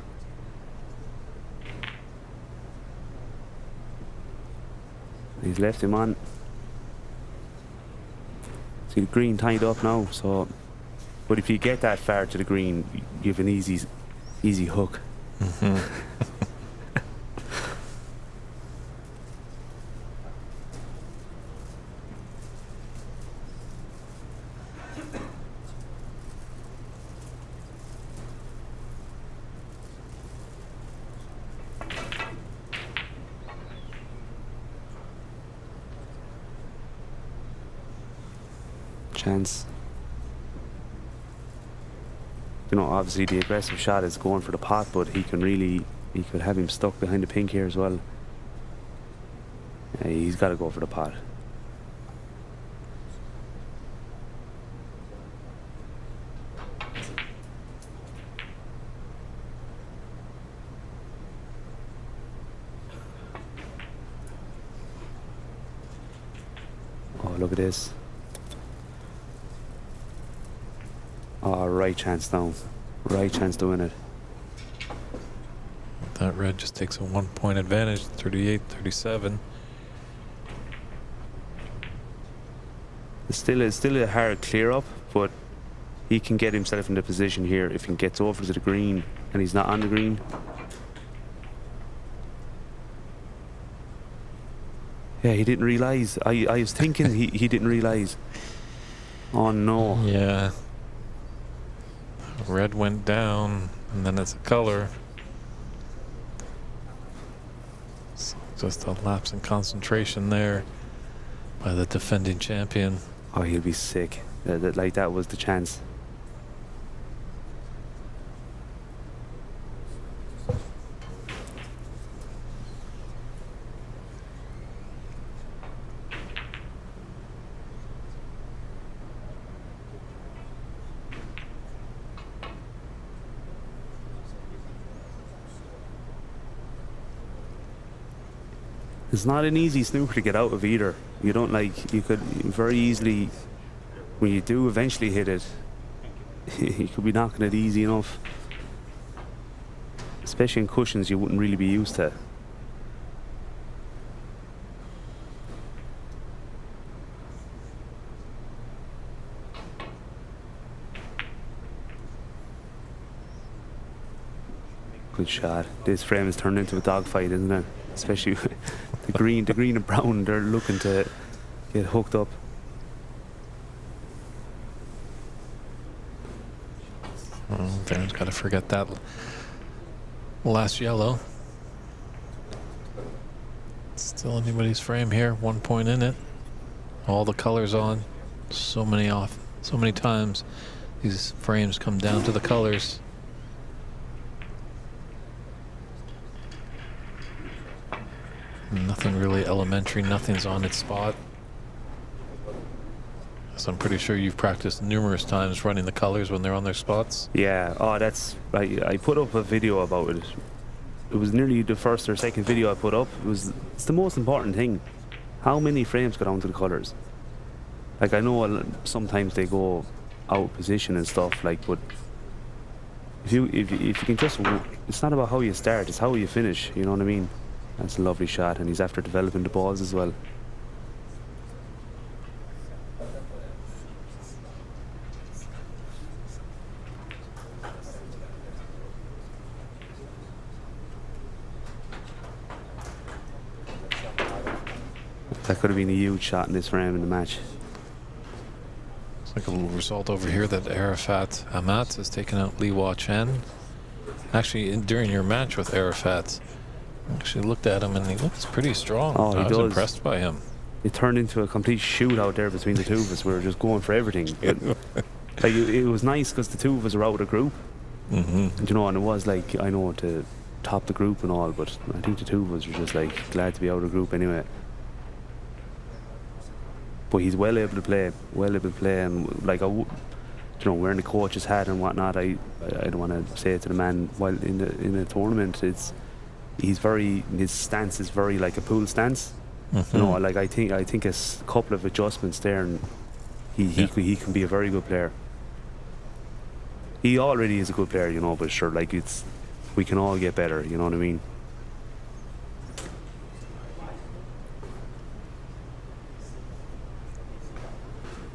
He's left him on. See the green tied up now, so. But if you get that far to the green, you have an easy hook. Chance. You know, obviously the aggressive shot is going for the pot, but he could have him stuck behind the pink here as well. Yeah, he's got to go for the pot. Oh, look at this. Oh, right chance now. Right chance to win it. That red just takes a 1 point advantage, 38-37. It's still a hard clear up, but he can get himself in the position here if he gets over to the green and he's not on the green. Yeah, he didn't realise. I was thinking he didn't realise. Oh no. Yeah. Red went down, and then it's a color. So just a lapse in concentration there by the defending champion. Oh, he'll be sick. Like that was the chance. It's not an easy snooker to get out of either. You don't you could very easily, when you do eventually hit it, you could be knocking it easy enough. Especially in cushions you wouldn't really be used to. Good shot. This frame has turned into a dogfight, isn't it? Especially the green and brown, they're looking to get hooked up. Darren's got to forget that last yellow. Still anybody's frame here. 1 point in it. All the colors on. So many times these frames come down to the colors. Nothing really elementary, nothing's on its spot. So I'm pretty sure you've practiced numerous times running the colors when they're on their spots. Yeah, oh, that's, I put up a video about it. It was nearly the first or second video I put up. It's the most important thing. How many frames go down to the colors? Like, I know sometimes they go out of position and stuff, like, but if you can just, it's not about how you start, it's how you finish, you know what I mean? That's a lovely shot, and he's after developing the balls as well. That could have been a huge shot in this frame in the match. It's like a little result over here that Arafat Amat has taken out Li Hua Chen. Actually, during your match with Arafat, I actually looked at him and he looks pretty strong. Oh, I was impressed by him. It turned into a complete shootout there between the two of us. We were just going for everything. But, like, it was nice because the two of us were out of the group. Mm-hmm. You know, and it was like, I know, to top the group and all, but I think the two of us were just like glad to be out of the group anyway. But he's well able to play, and like, you know, wearing the coach's hat and whatnot, I don't want to say it to the man while in a tournament. His stance is very like a pool stance. Mm-hmm. You know, like I think a couple of adjustments there, and he can be a very good player. he already is a good player, you know, but sure, like we can all get better, you know what I mean?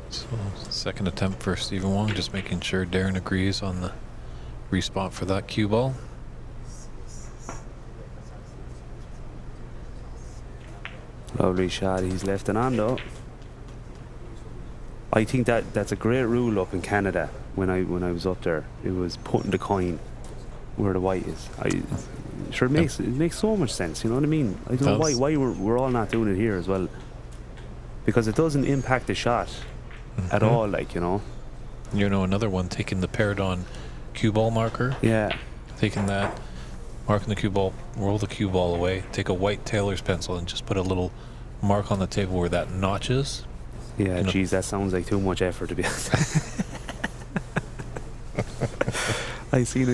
So, second attempt for Stephen Wong, just making sure Darren agrees on the respot for that cue ball. Lovely shot. He's left it on though. I think that's a great rule up in Canada. When I was up there, it was putting the coin where the white is. It makes so much sense. You know what I mean? I don't know why we're all not doing it here as well. Because it doesn't impact the shot at all. Like, you know. You know, another one, taking the paired on cue ball marker. Yeah. Taking that, marking the cue ball, roll the cue ball away, take a white tailor's pencil and just put a little mark on the table where that notch is. Yeah, geez, that sounds like too much effort to be honest. I seen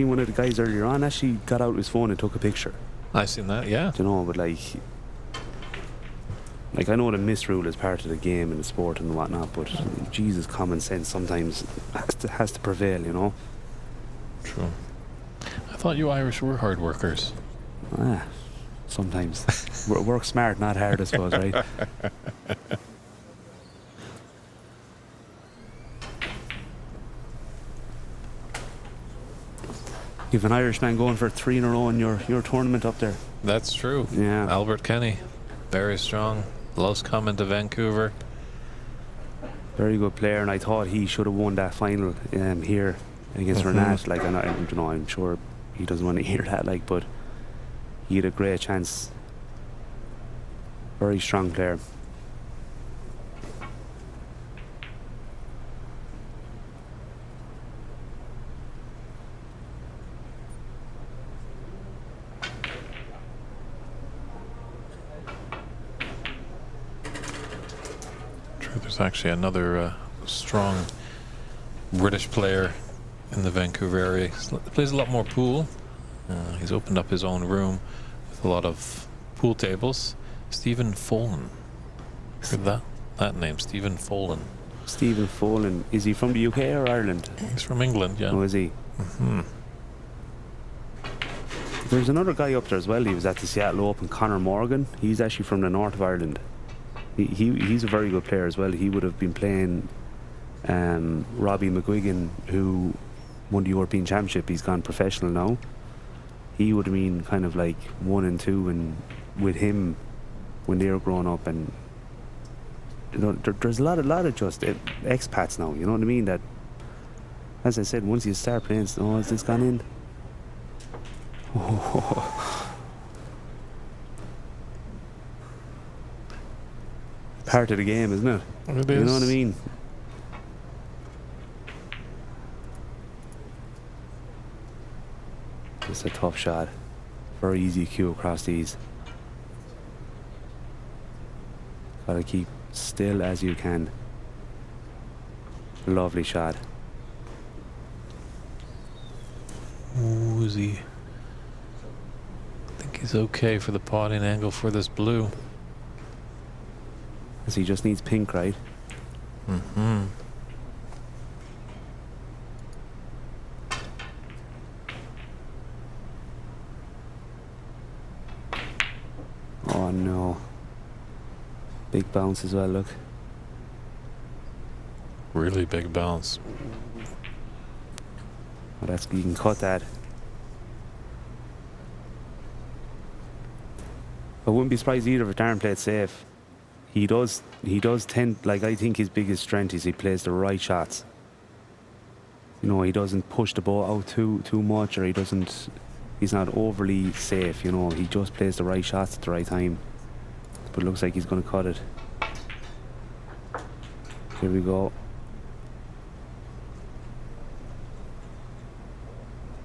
one of the guys earlier on actually got out his phone and took a picture. I seen that, yeah. You know, but like I know the misrule is part of the game and the sport and whatnot, but Jesus, common sense sometimes has to prevail, you know. True. I thought you Irish were hard workers. Sometimes. Work smart, not hard, I suppose, right? You've an Irishman going for 3 in a row in your tournament up there. That's true. Yeah. Albert Kenny, very strong. Loves coming to Vancouver. Very good player, and I thought he should have won that final here against Renat. Like, I'm sure he doesn't want to hear that, like, but he had a great chance. Very strong player. There's actually another strong British player in the Vancouver area. He plays a lot more pool. He's opened up his own room with a lot of pool tables. Stephen Folan. Heard that name, Stephen Folan. Stephen Folan. Is he from the UK or Ireland? He's from England, yeah. Oh, is he? There's another guy up there as well. He was at the Seattle Open, Conor Morgan. He's actually from the north of Ireland. He's a very good player as well. He would have been playing Robbie McGuigan, who won the European Championship. He's gone professional now. He would have been kind of like 1 and 2, and with him when they were growing up, and you know, there's a lot of just expats now. You know what I mean? That, as I said, once you start playing, has this gone in? Part of the game, isn't it? It You is. know what I mean? It's a tough shot. Very easy cue across these. Gotta keep still as you can. Lovely shot. Ooh, is he? I think he's okay for the potting angle for this blue. Because he just needs pink, right? Oh no. Big bounce as well, look. Really big bounce. Oh, you can cut that. I wouldn't be surprised either if Darren played safe. He does tend, like, I think his biggest strength is he plays the right shots. You know, he doesn't push the ball out too much, or he's not overly safe, you know. He just plays the right shots at the right time. But it looks like he's going to cut it. Here we go.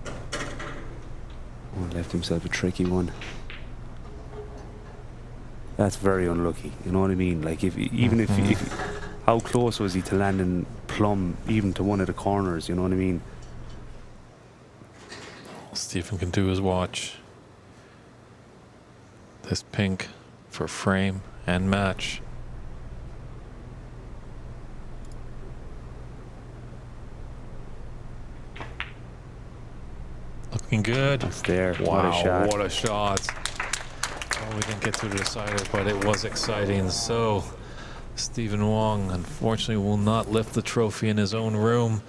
Oh, left himself a tricky one. That's very unlucky. You know what I mean? Like, if how close was he to landing plumb even to one of the corners? You know what I mean? Stephen can do his watch. This pink for frame and match. Looking good. That's there. Wow, What a shot. what a shot. Oh, we didn't get to the decider, but it was exciting. So, Stephen Wong, unfortunately, will not lift the trophy in his own room.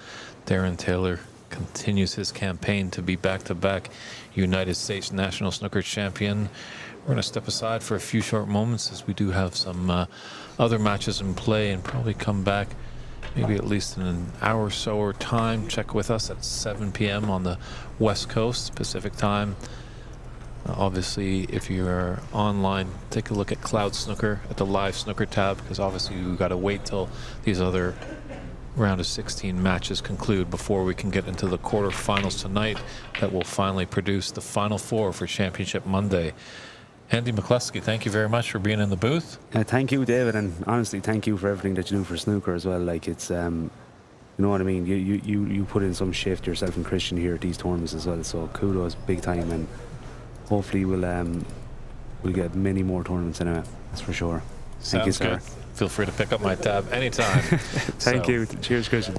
Darren Taylor continues his campaign to be back-to-back United States National Snooker Champion. We're going to step aside for a few short moments as we do have some other matches in play, and probably come back maybe at least in an hour or so or time. Check with us at 7 p.m. on the West Coast Pacific time. Obviously, if you're online, take a look at Cloud Snooker at the live snooker tab, because obviously we've got to wait till these other round of 16 matches conclude before we can get into the quarterfinals tonight that will finally produce the final four for Championship Monday. Andy McCluskey, thank you very much for being in the booth. Thank you, David, and honestly, thank you for everything that you do for snooker as well. Like, it's you know what I mean. You put in some shift yourself and Christian here at these tournaments as well. So kudos, big time, and hopefully we'll get many more tournaments in it. That's for sure. Thank you, Sounds sir. good. Feel free to pick up my tab anytime. Thank So, you. Cheers, Christian.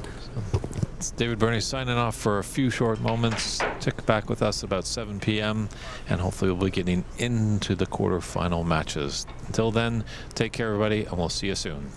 It's David Burney signing off for a few short moments. Check back with us about 7 p.m. and hopefully we'll be getting into the quarterfinal matches. Until then, take care, everybody, and we'll see you soon.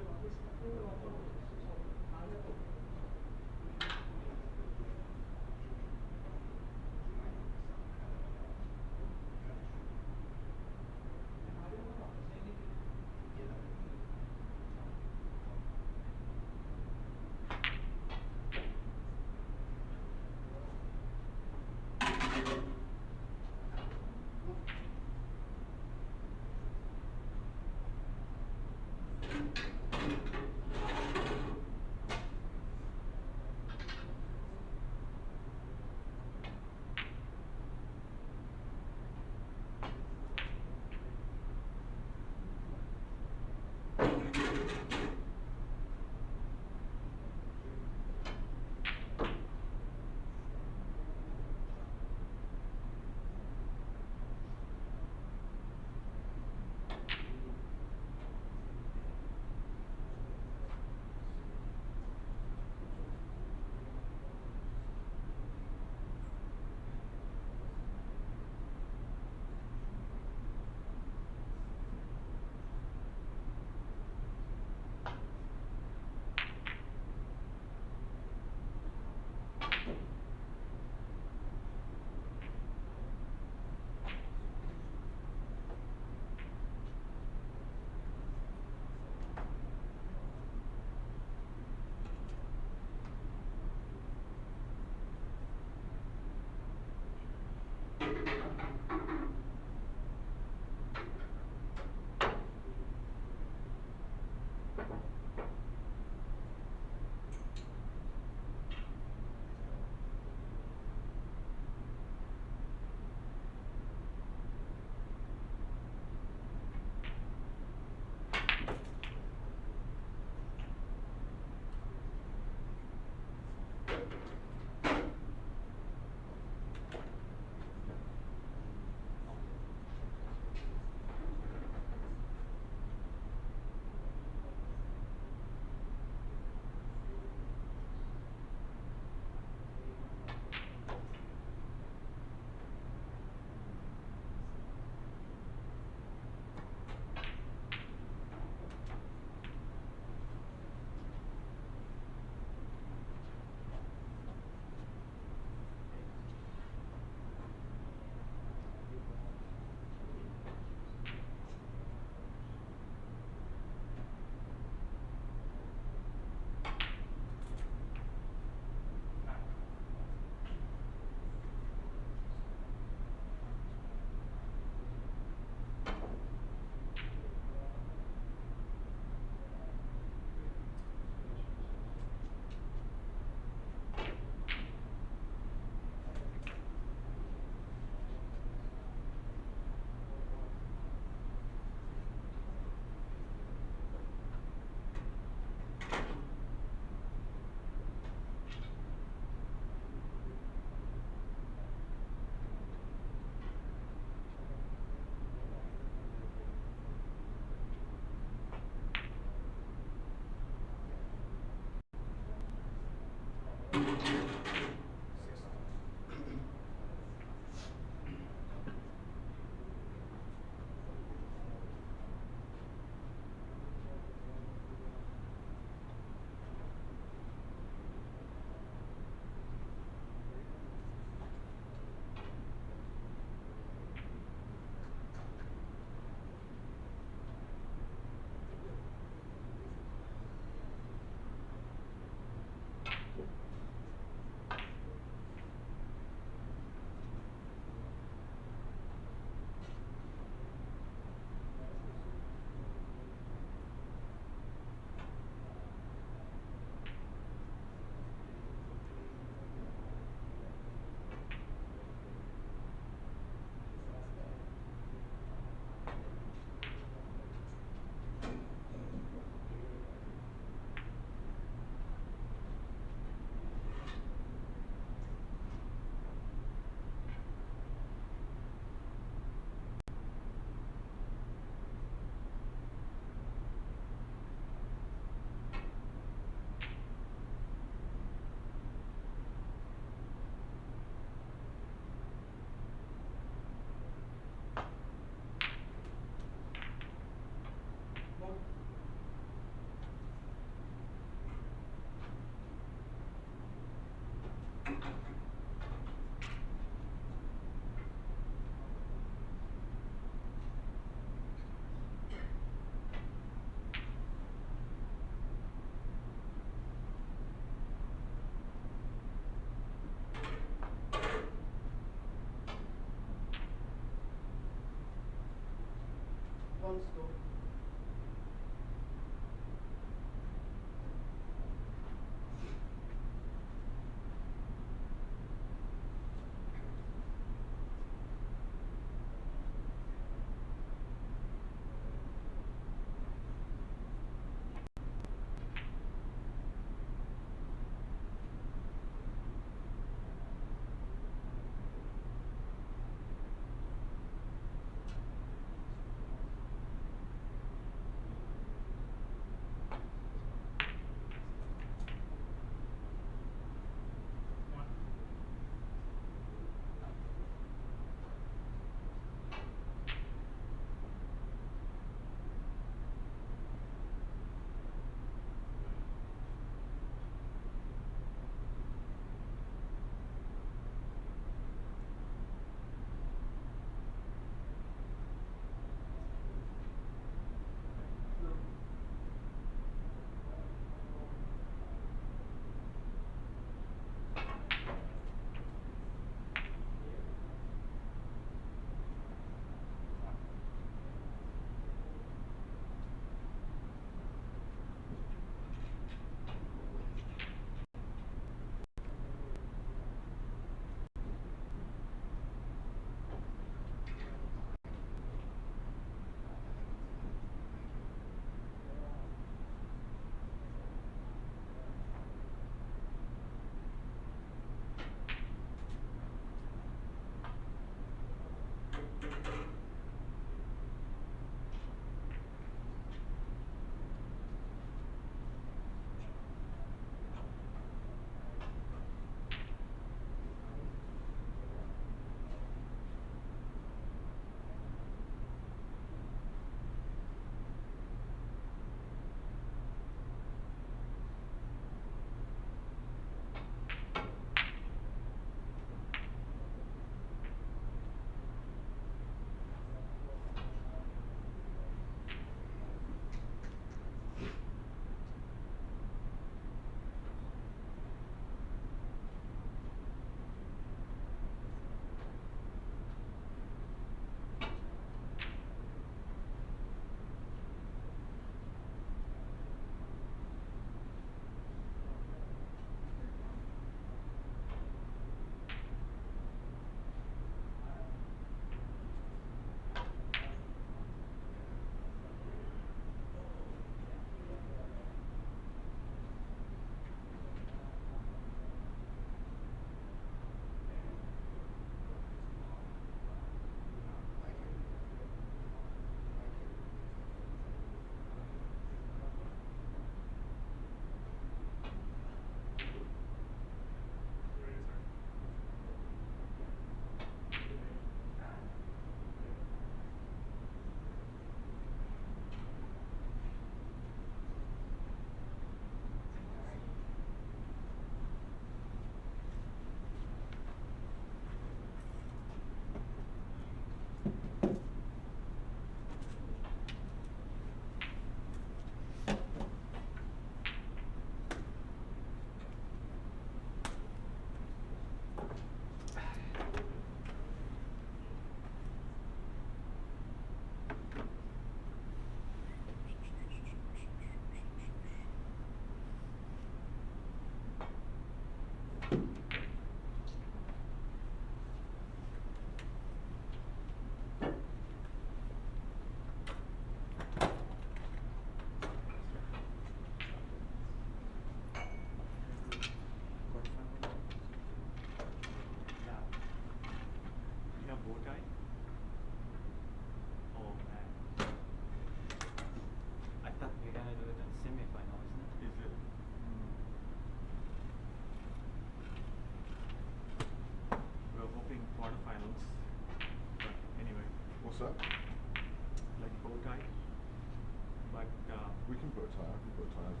you've got time if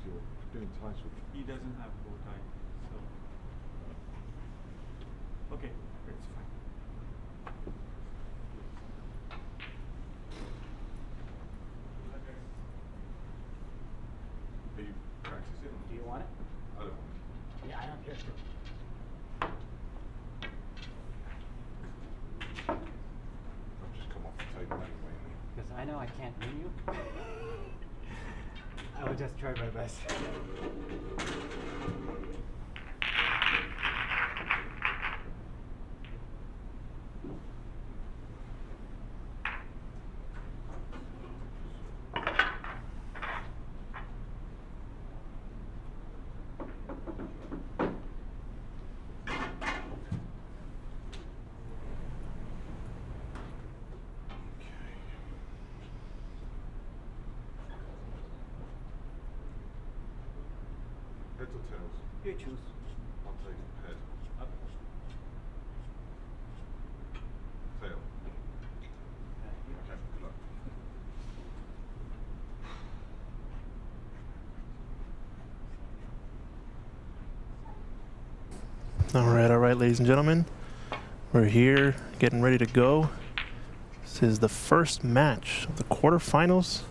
you're doing tie switch. He doesn't have bow tie, so. Okay, it's fine. Are you practicing? Do you want it? I don't want it. Yeah, I don't care to. I've just come off the table anyway. Because I know I can't win you. I will just try my best. Heads or tails? You choose. I'll take head. Up. Tail. Okay, good luck. All right, ladies and gentlemen. We're here getting ready to go. This is the first match of the quarterfinals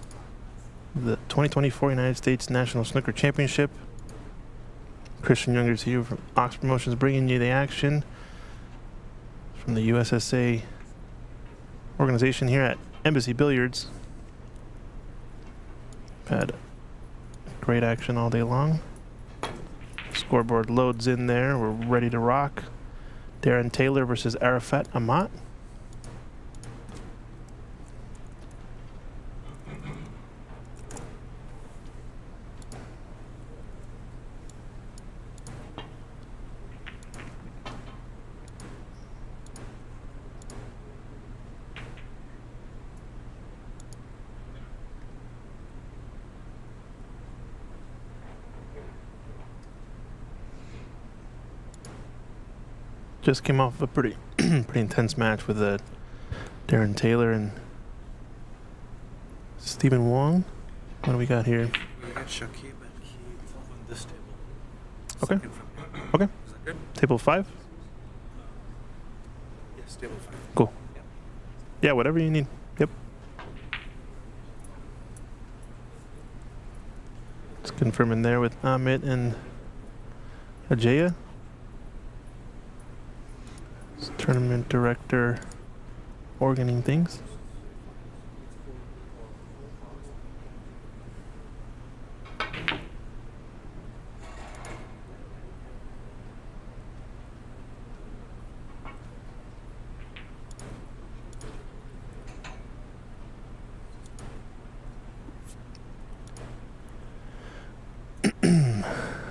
of the 2024 United States National Snooker Championship. Christian Younger's here from Ox Promotions bringing you the action from the USSA organization here at Embassy Billiards. Had great action all day long. Scoreboard loads in there. We're ready to rock. Darren Taylor versus Arafat Amat. Just came off a pretty pretty intense match with Darren Taylor and Stephen Wong. What do we got here? We got Shakib and Keith on this table. Okay. Second from here. Okay. Is that good? Table 5? Yes, table 5. Cool. Yep. Yeah, whatever you need. Yep. Just confirming there with Amit and Ajaya. Tournament director organizing things.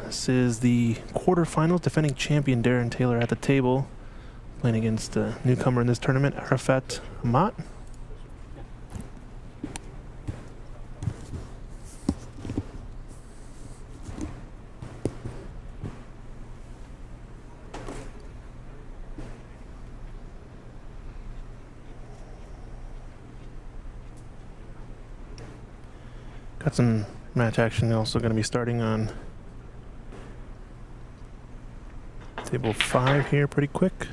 This is the quarterfinals. Defending champion Darren Taylor at the table, playing against a newcomer in this tournament, Arafat Amat. Got some match action also going to be starting on table 5 here pretty quick.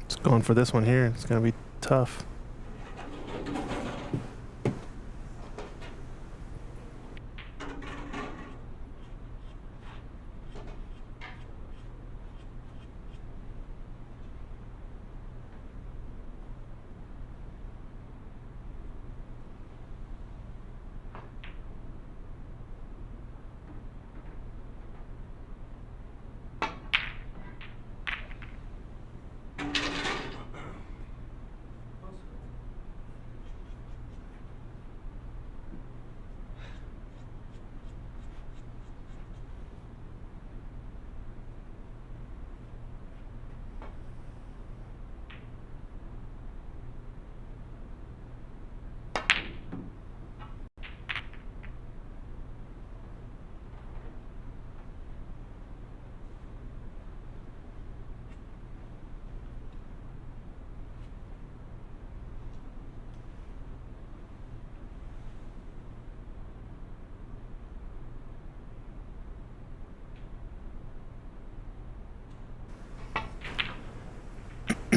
Just going for this one here. It's going to be tough.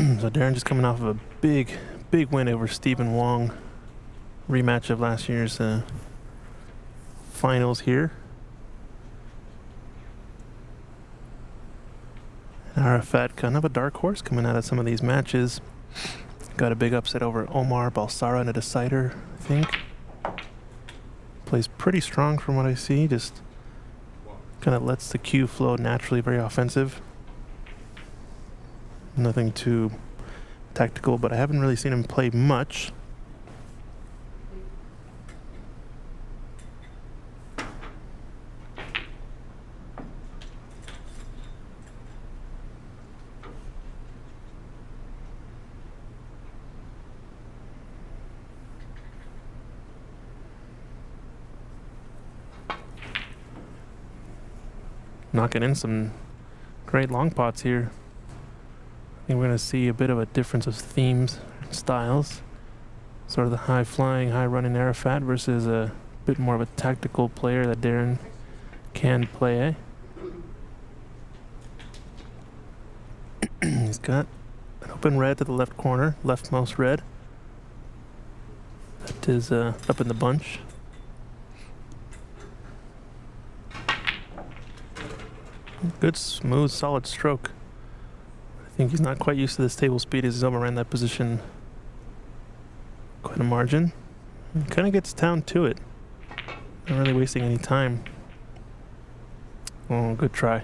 So Darren just coming off of a big win over Stephen Wong. Rematch of last year's finals here. And Arafat, kind of a dark horse coming out of some of these matches. Got a big upset over Omar Balsara in a decider, I think. Plays pretty strong from what I see. Just kind of lets the cue flow naturally, very offensive. Nothing too tactical, but I haven't really seen him play much. Knocking in some great long pots here. I think we're going to see a bit of a difference of themes and styles. Sort of the high-flying, high-running Arafat versus a bit more of a tactical player that Darren can play. He's got an open red to the left corner, leftmost red. That is up in the bunch. Good, smooth, solid stroke. I think he's not quite used to this table speed as he's overran that position quite a margin. Kind of gets down to it. Not really wasting any time. Oh, good try.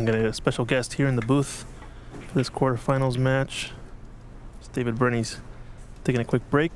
Got a special guest here in the booth for this quarterfinals match. It's David Burney's taking a quick break.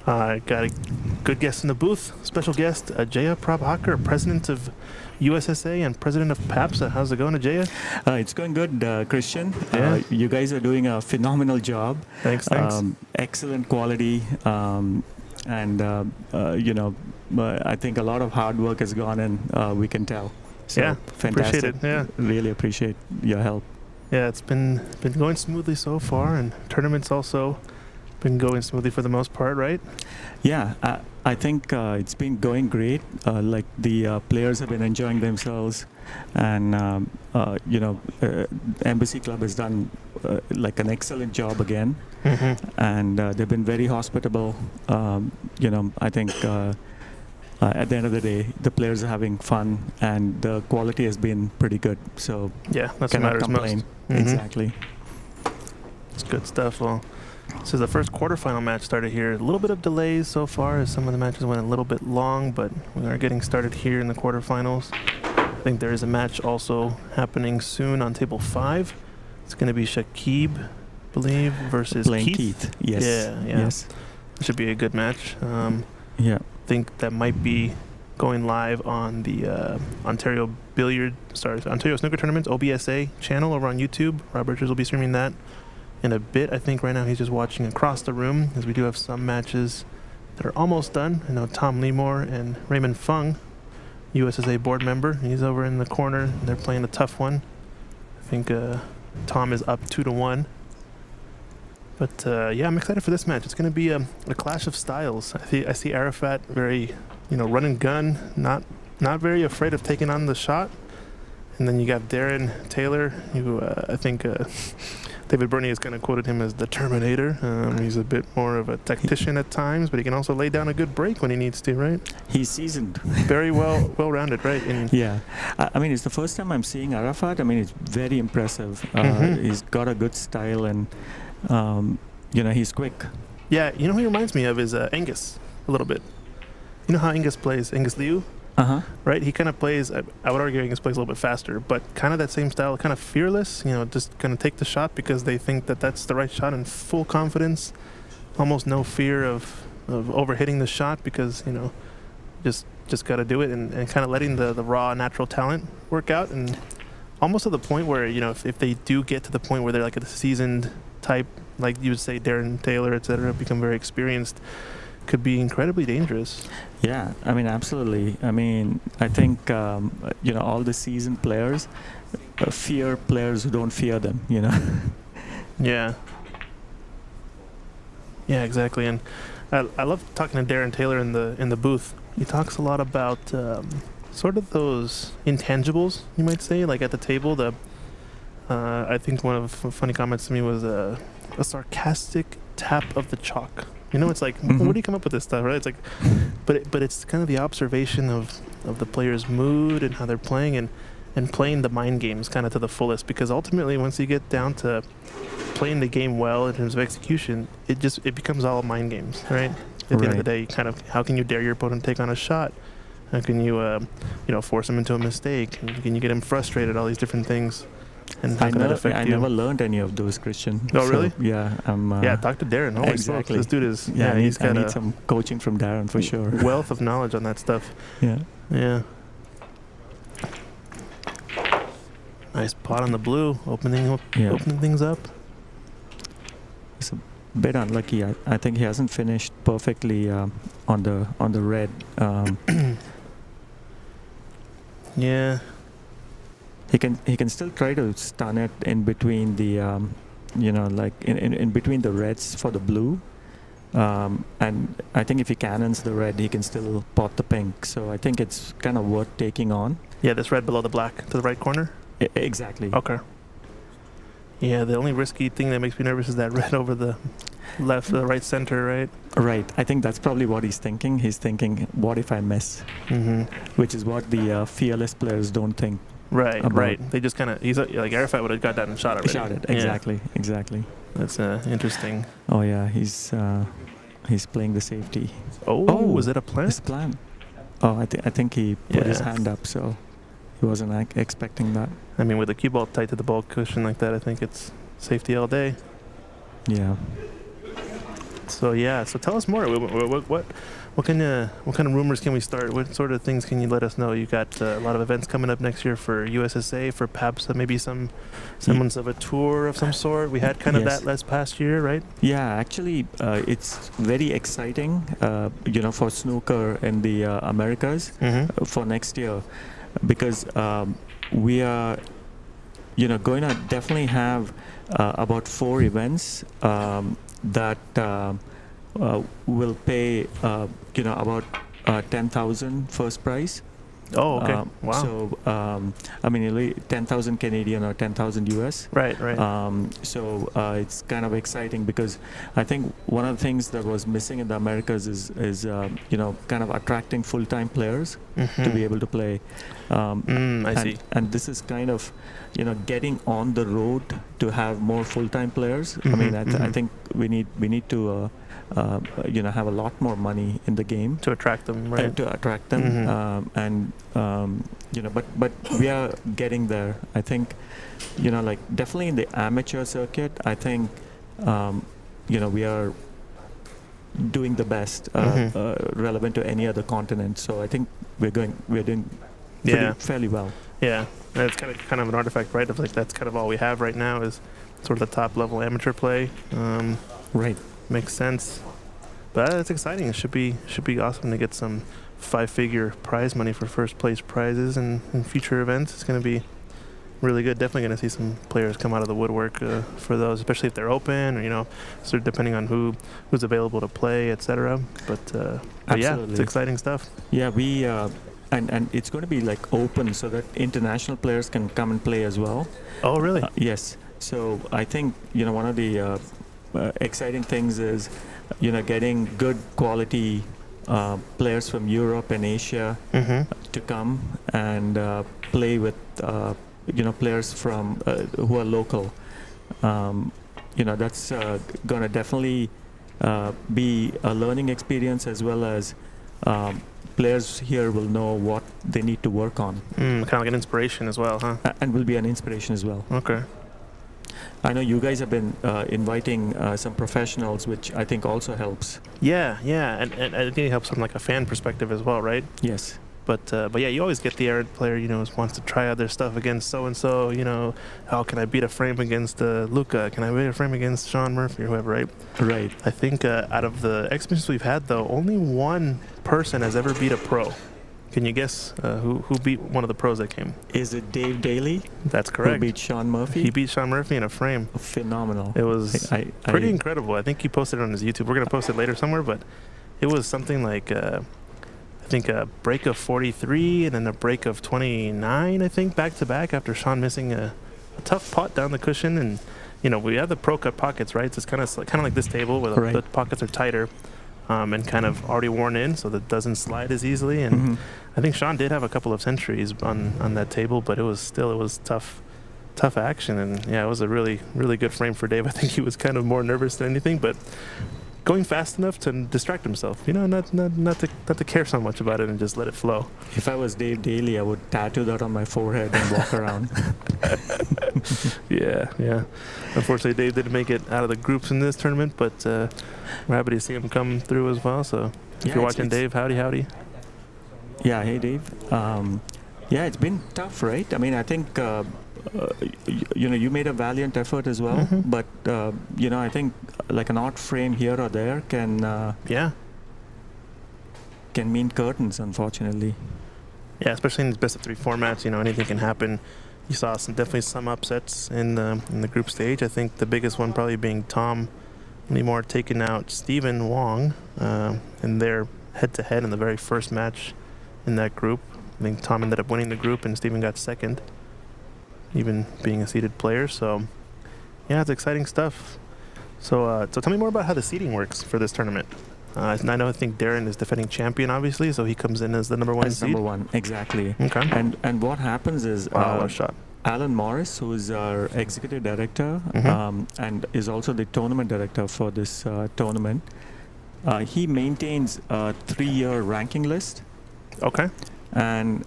I got a good guest in the booth. Special guest, Ajaya Prabhakar, president of USSA and president of PAPSA. How's it going, Ajaya? It's going good, Christian. Yeah. You guys are doing a phenomenal job. Thanks. Excellent quality. I think a lot of hard work has gone in, we can tell. So Yeah, fantastic. appreciate it. Yeah. Really appreciate your help. Yeah, it's been going smoothly so far, and tournaments also been going smoothly for the most part, right? Yeah, I think it's been going great. Like the players have been enjoying themselves, and Embassy Club has done like an excellent job again, and they've been very hospitable. I think at the end of the day, the players are having fun, and the quality has been pretty good. So Yeah, that's what cannot matters complain. most. Exactly. It's good stuff. Well, this is the first quarterfinal match started here. A little bit of delays so far as some of the matches went a little bit long, but we are getting started here in the quarterfinals. I think there is a match also happening soon on table 5. It's going to be Shakib, I believe, versus Playing Keith. Yes. Yeah. Yes. It should be a good match. Yeah. I think that might be going live on the Ontario Snooker Tournaments, OBSA channel over on YouTube. Rob Richards will be streaming that in a bit. I think right now he's just watching across the room, as we do have some matches that are almost done. I know Tom Leemore and Raymond Fung, USSA board member, he's over in the corner. They're playing a tough one. I think Tom is up 2-1. But yeah, I'm excited for this match. It's going to be a clash of styles. I see Arafat very, run and gun, not very afraid of taking on the shot. And then you got Darren Taylor, who I think David Burney has kind of quoted him as the Terminator. He's a bit more of a tactician at times, but he can also lay down a good break when he needs to, right? He's seasoned. Very well-rounded, right? And Yeah. I mean, it's the first time I'm seeing Arafat. I mean, it's very impressive. He's got a good style, and, he's quick. yeah, you know who he reminds me of is Angus a little bit. You know how Angus plays? Angus Liu? Uh-huh. Right? He kind of plays, I would argue Angus plays a little bit faster, but kind of that same style, kind of fearless, just going to take the shot because they think that that's the right shot and full confidence, almost no fear of overhitting the shot because, just got to do it and kind of letting the raw natural talent work out, and almost to the point where, if they do get to the point where they're like a seasoned type, like you would say Darren Taylor, et cetera, become very experienced, could be incredibly dangerous. Yeah, I mean, absolutely. I mean, I think, all the seasoned players fear players who don't fear them, Yeah. Yeah, exactly. And I love talking to Darren Taylor in the booth. He talks a lot about sort of those intangibles, you might say, like at the table. I think one of the funny comments to me was a sarcastic tap of the chalk. It's like, where do you come up with this stuff, right? It's like, but it's kind of the observation of the player's mood and how they're playing and playing the mind games kind of to the fullest. Because ultimately, once you get down to playing the game well in terms of execution, it becomes all mind games, right? At the end of the day, how can you dare your opponent to take on a shot? How can you, force him into a mistake? And can you get him frustrated? All these different things. And how can that affect I you? never learned any of those, Christian. Oh, really? Yeah, yeah, talk to Darren. Oh, exactly. This dude is. Yeah, he's got I need some coaching from Darren for sure. Wealth of knowledge on that stuff. Yeah. Yeah. Nice pot on the blue, opening things up. It's a bit unlucky. I think he hasn't finished perfectly on the red. Yeah. He can still try to stun it in between the like in between the reds for the blue, and I think if he cannons the red, he can still pot the pink. So I think it's kind of worth taking on. Yeah, this red below the black to the right corner. Exactly. Okay. Yeah, the only risky thing that makes me nervous is that red over the left, the right center, right? Right. I think that's probably what he's thinking. He's thinking, what if I miss? Which is what the fearless players don't think. Right, right. They just kind of, he's like Arafat would have got that and shot already. Shot it, exactly, yeah. Exactly. That's interesting. Oh yeah, he's playing the safety. Oh, was it a plan? His plan. Oh, I think he put his hand up, so he wasn't expecting that. I mean, with the cue ball tight to the ball cushion like that, I think it's safety all day. Yeah. So tell us more. What kind of rumors can we start? What sort of things can you let us know? You got a lot of events coming up next year for USSA, for PAPSA, maybe some semblance of a tour of some sort. We had kind of that last past year, right? Yeah, actually, it's very exciting, for snooker in the Americas for next year, because we are, going to definitely have about 4 events that will pay, about 10,000 first prize. Oh, okay. Wow. So, I mean, 10,000 Canadian or 10,000 US. Right. So it's kind of exciting because I think one of the things that was missing in the Americas is kind of attracting full-time players to be able to play. I see. And this is kind of, getting on the road to have more full-time players. I mean, I think we need to have a lot more money in the game to attract them, right? To attract them, but we are getting there. I think, definitely in the amateur circuit, I think, we are doing the best relevant to any other continent. So I think we're doing fairly well. Yeah, and it's kind of an artifact, right? Of like that's kind of all we have right now is sort of the top level amateur play. Right. Makes sense. But it's exciting. It should be awesome to get some 5-figure prize money for first place prizes and future events. It's going to be really good. Definitely going to see some players come out of the woodwork for those, especially if they're open or sort of depending on who's available to play, etc. But yeah, it's exciting stuff. Yeah, we and it's going to be like open so that international players can come and play as well. Oh, really? Yes. So I think one of the exciting things is getting good quality players from Europe and Asia to come and play with players from who are local. That's going to definitely be a learning experience, as well as players here will know what they need to work on. Kind of like an inspiration as well, huh? And will be an inspiration as well. Okay. I know you guys have been inviting some professionals, which I think also helps. Yeah, and I think it helps from like a fan perspective as well, right? Yes. But yeah, you always get the errant player, wants to try out their stuff against so-and-so, how can I beat a frame against Luca? Can I beat a frame against Sean Murphy or whoever, right? Right. I think out of the exhibitions we've had, though, only one person has ever beat a pro. Can you guess who beat one of the pros that came? Is it Dave Daly? That's correct. Who beat Sean Murphy? He beat Sean Murphy in a frame. Phenomenal. It was pretty incredible. I think he posted it on his YouTube. We're going to post it later somewhere, but it was something like... I think a break of 43 and then a break of 29, I think, back to back after Sean missing a tough pot down the cushion. And, we have the pro cut pockets, right? So it's kind of like this table where the pockets are tighter and kind of already worn in so that it doesn't slide as easily. And I think Sean did have a couple of centuries on that table, but it was tough action. And, yeah, it was a really, really good frame for Dave. I think he was kind of more nervous than anything, but going fast enough to distract himself, not to care so much about it and just let it flow. If I was Dave Daly, I would tattoo that on my forehead and walk around. Yeah. Unfortunately, Dave didn't make it out of the groups in this tournament, but we're happy to see him come through as well. So if you're watching, Dave, howdy. Yeah, hey, Dave. It's been tough, right? I mean, I think... you made a valiant effort as well, but I think like an odd frame here or there can mean curtains, unfortunately. Yeah, especially in the best of three formats, anything can happen. You saw definitely some upsets in the group stage. I think the biggest one probably being Tom Lemore taking out Stephen Wong in their head-to-head in the very first match in that group. I think Tom ended up winning the group and Stephen got second, even being a seeded player. So yeah, it's exciting stuff. So tell me more about how the seeding works for this tournament. I think Darren is defending champion, obviously, so he comes in as the number one seed. Number one, exactly. Okay. And what happens is what a shot. Alan Morris, who is our executive director and is also the tournament director for this tournament, he maintains a 3-year ranking list. Okay. And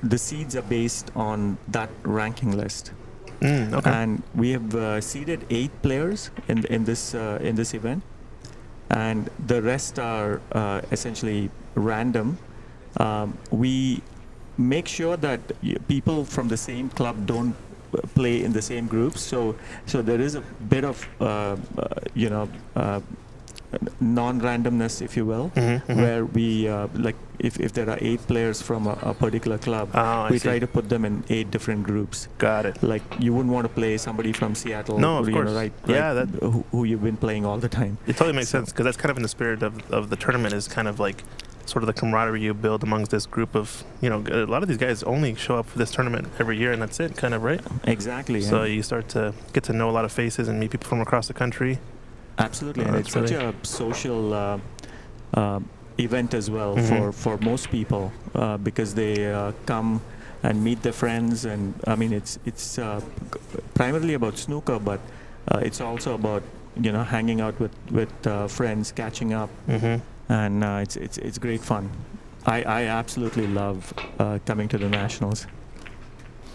the seeds are based on that ranking list. Okay. And we have seeded 8 players in this event, and the rest are essentially random. We make sure that people from the same club don't play in the same groups. So there is a bit of non-randomness, if you will, where we if there are 8 players from a particular club, we try to put them in 8 different groups. Got it. Like you wouldn't want to play somebody from Seattle, no, of course. right? Yeah, who you've been playing all the time. It totally makes sense, because that's kind of in the spirit of the tournament, is kind of like sort of the camaraderie you build amongst this group of, a lot of these guys only show up for this tournament every year, and that's it, kind of, right? Exactly. So you start to get to know a lot of faces and meet people from across the country. Absolutely, and it's such a social event as well for most people, because they come and meet their friends, and I mean it's primarily about snooker, but it's also about hanging out with friends, catching up, and it's great fun. I absolutely love coming to the nationals.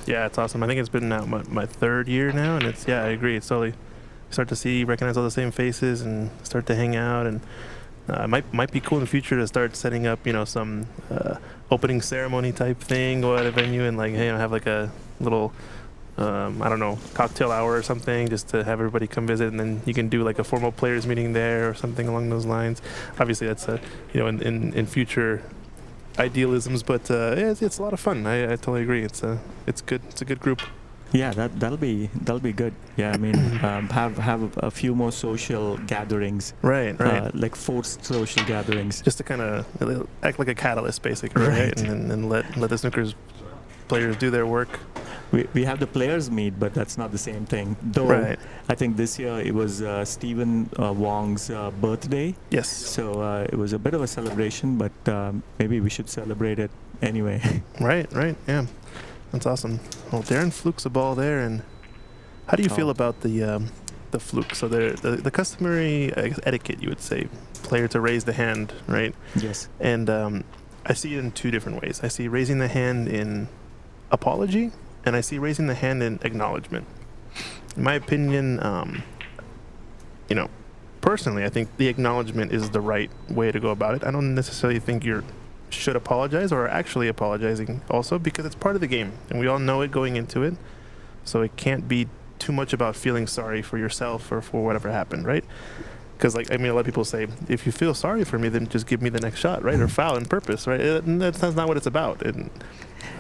Yeah, it's awesome. I think it's been now my 3rd year now, and I agree. It's totally. Start to recognize all the same faces and start to hang out, and might be cool in the future to start setting up some opening ceremony type thing, go at a venue and have like a little cocktail hour or something, just to have everybody come visit, and then you can do like a formal players meeting there or something along those lines. Obviously that's in future idealisms, but it's a lot of fun. I totally agree. It's good. It's a good group. Yeah, that'll be good. Yeah, I mean, have a few more social gatherings. Right. Like forced social gatherings. Just to kind of act like a catalyst, basically, right? And let the snookers players do their work. we have the players meet, but that's not the same thing. Though Right. I think this year it was Stephen Wong's birthday, Yes. so it was a bit of a celebration. But maybe we should celebrate it anyway. Right. Yeah. That's awesome. Well, Darren flukes a ball there, and how do you feel Oh. about the fluke? So the customary I guess, etiquette, you would say, player to raise the hand, right? Yes. And I see it in two different ways. I see raising the hand in apology, and I see raising the hand in acknowledgement. In my opinion, personally, I think the acknowledgement is the right way to go about it. I don't necessarily think you should apologize or are actually apologizing also, because it's part of the game, and we all know it going into it. So it can't be too much about feeling sorry for yourself or for whatever happened, right? Because, a lot of people say, if you feel sorry for me, then just give me the next shot, right? Or foul on purpose, right? And that's not what it's about. And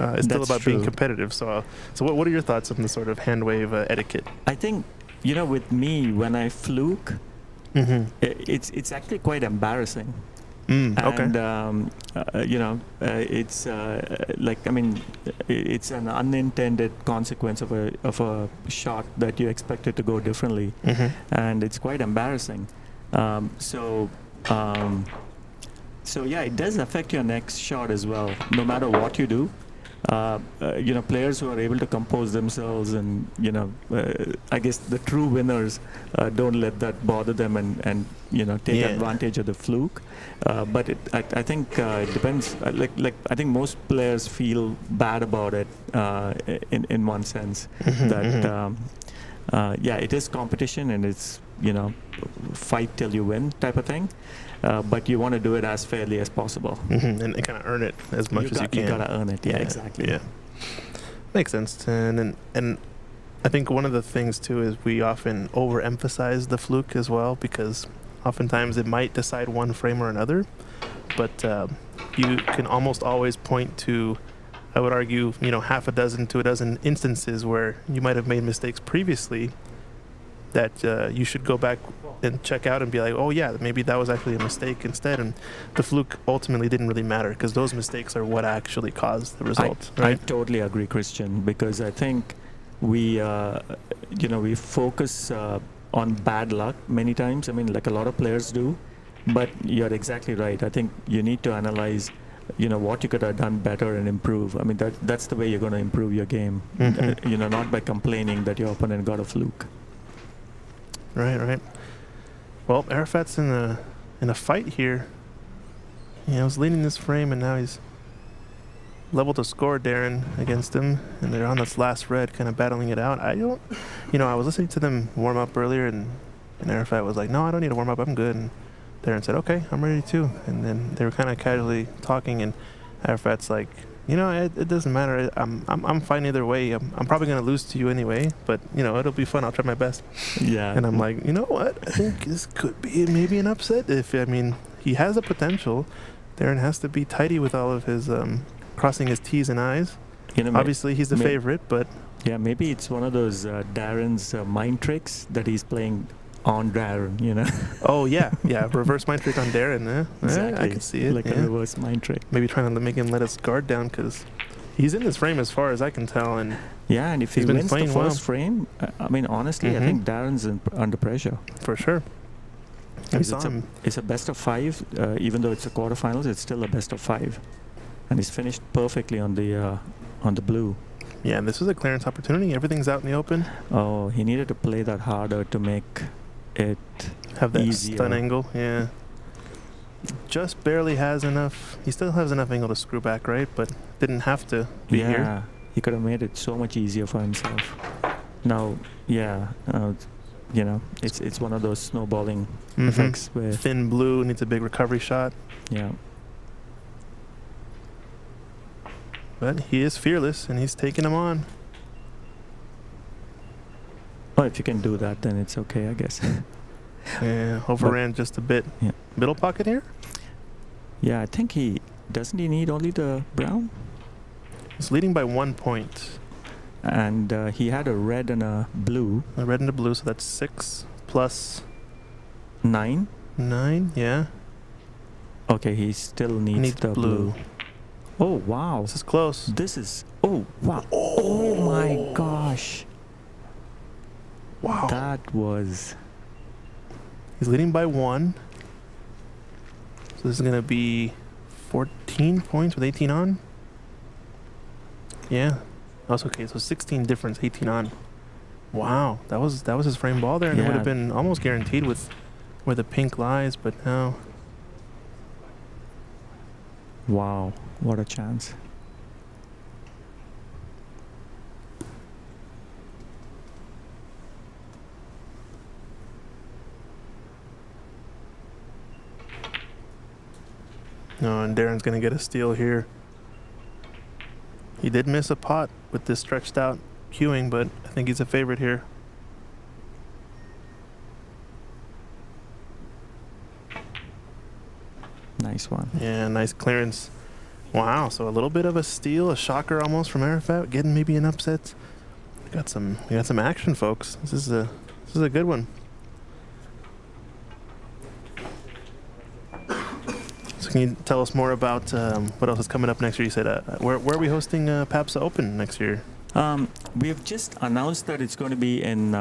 it's still That's about being true. competitive. So what are your thoughts on the sort of hand wave etiquette? I think with me, when I fluke, Mm-hmm. it's actually quite embarrassing. Okay. And it's it's an unintended consequence of a shot that you expected to go differently, Mm-hmm. and it's quite embarrassing. So yeah, it does affect your next shot as well, no matter what you do. Players who are able to compose themselves, and I guess the true winners don't let that bother them and take Yeah. advantage of the fluke. But I think it depends. I think most players feel bad about it in one sense. Mhm, That it is competition, and it's fight till you win type of thing. But you want to do it as fairly as possible. Mm-hmm. And kind of earn it as much as you can. You gotta earn it. Yeah, exactly. Yeah, makes sense. And I think one of the things too is we often overemphasize the fluke as well, because oftentimes it might decide one frame or another, but you can almost always point to, I would argue, half a dozen to a dozen instances where you might have made mistakes previously that you should go back and check out and be like, oh yeah, maybe that was actually a mistake instead, and the fluke ultimately didn't really matter, because those mistakes are what actually caused the result, I right? totally agree, Christian, because I think we focus on bad luck many times. I mean, like a lot of players do, but you're exactly right. I think you need to analyze what you could have done better and improve. I mean, that's the way you're going to improve your game. Mhm. Not by complaining that your opponent got a fluke. Right. Well, Arafat's in a fight here. He was leading this frame, and now he's level to score Darren against him, and they're on this last red, kind of battling it out. I was listening to them warm up earlier, and Arafat was like, no, I don't need to warm up, I'm good. And Darren said, okay, I'm ready too. And then they were kind of casually talking, and Arafat's like, it doesn't matter. I'm fine either way. I'm probably gonna lose to you anyway, but it'll be fun. I'll try my best. Yeah. And I'm like, you know what? I think this could be maybe an upset. He has the potential. Darren has to be tidy with all of his crossing his T's and I's. Obviously, he's the favorite, but yeah, maybe it's one of those Darren's mind tricks that he's playing on Darren. oh yeah, reverse mind trick on Darren. Exactly. I can see it. Like a reverse mind trick. Maybe trying to make him let his guard down, because he's in this frame as far as I can tell, and yeah, and if he he's been wins the playing first well. frame, I mean, honestly, I Mhm. think Darren's under pressure. for sure. I Because saw him. it's a best of 5, even though it's a quarterfinals, it's still a best of 5, and he's finished perfectly on the blue. Yeah, and this was a clearance opportunity. Everything's out in the open. Oh, he needed to play that harder to make it Have that easier. stun angle. Yeah. Just barely has enough. He still has enough angle to screw back, right? But didn't have to be Yeah, here. he could have made it so much easier for himself. Now, it's one of those snowballing Mhm. effects where, Thin blue needs a big recovery shot. yeah. But he is fearless, and he's taking him on. Oh, if you can do that, then it's okay, I guess. Yeah, overran just a bit. Yeah. Middle pocket here? Yeah, I think doesn't he need only the brown? He's leading by 1 point. And he had a red and a blue. A red and a blue, so that's 6 plus 9. 9. Yeah. Okay, he still needs Needs the blue. Oh, wow. This is close. Oh, wow. Oh, my gosh. Wow. That was... He's leading by 1. So this is going to be 14 points with 18 on. Yeah. That's okay. So 16 difference, 18 on. Wow. That was his frame ball there, and it would Yeah. have been almost guaranteed with where the pink lies, but no. Wow. What a chance. No, and Darren's going to get a steal here. He did miss a pot with this stretched out queuing, but I think he's a favorite here. Nice one. Yeah, nice clearance. Wow, so a little bit of a steal, a shocker almost from Arafat, getting maybe an upset. We got some action, folks. This is a good one. So can you tell us more about what else is coming up next year? You said where are we hosting PAPSA Open next year? We have just announced that it's going to be in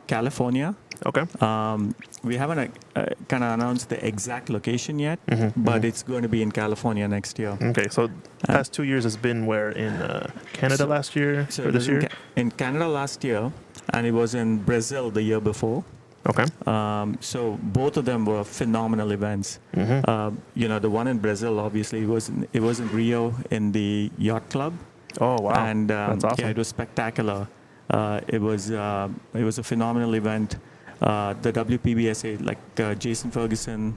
California. Okay. We haven't kind of announced the exact location yet, Mhm, but mhm. it's going to be in California next year. Okay, so past 2 years has been where in Canada So- last year So or it this was in year? in Canada last year, and it was in Brazil the year before. Okay. So both of them were phenomenal events. Mm-hmm. The one in Brazil, obviously, it was in Rio in the yacht club. Oh wow, And that's awesome. yeah, it was spectacular. It was a phenomenal event. The WPBSA, like Jason Ferguson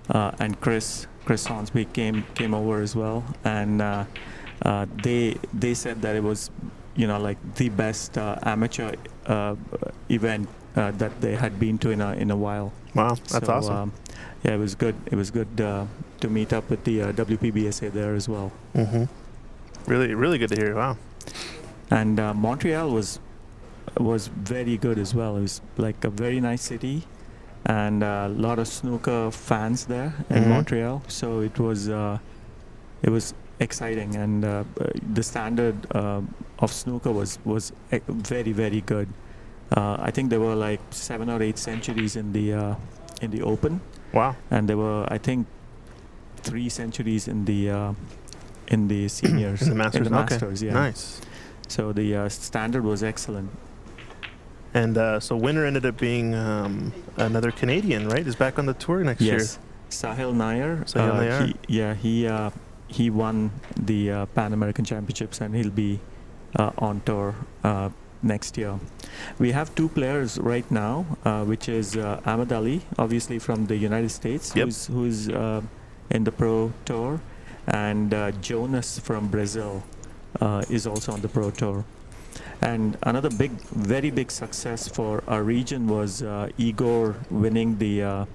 and Chris Hornsby came over as well, and they said that it was like the best amateur event that they had been to in a while. Wow, that's So, awesome. Yeah, it was good. It was good to meet up with the WPBSA there as well. Mm-hmm. Really, really good to hear. Wow. And Montreal was very good as well. It was like a very nice city, and a lot of snooker fans there in Mhm. Montreal. So it was exciting, and the standard of snooker was very, very good. I think there were like 7 or 8 centuries in the Open, Wow. and there were, I think, 3 centuries in the seniors. In the Masters. In the Okay. Masters, yeah. Nice. So the standard was excellent. And so winner ended up being another Canadian, right? Is back on the tour next year. Yes, Sahil Nair. Sahil Nair. He won the Pan American Championships, and he'll be on tour next year. We have 2 players right now, which is Ahmed Ali, obviously from the United States, Yep. who's in the Pro Tour, and Jonas from Brazil is also on the Pro Tour. And another very big success for our region was Igor winning the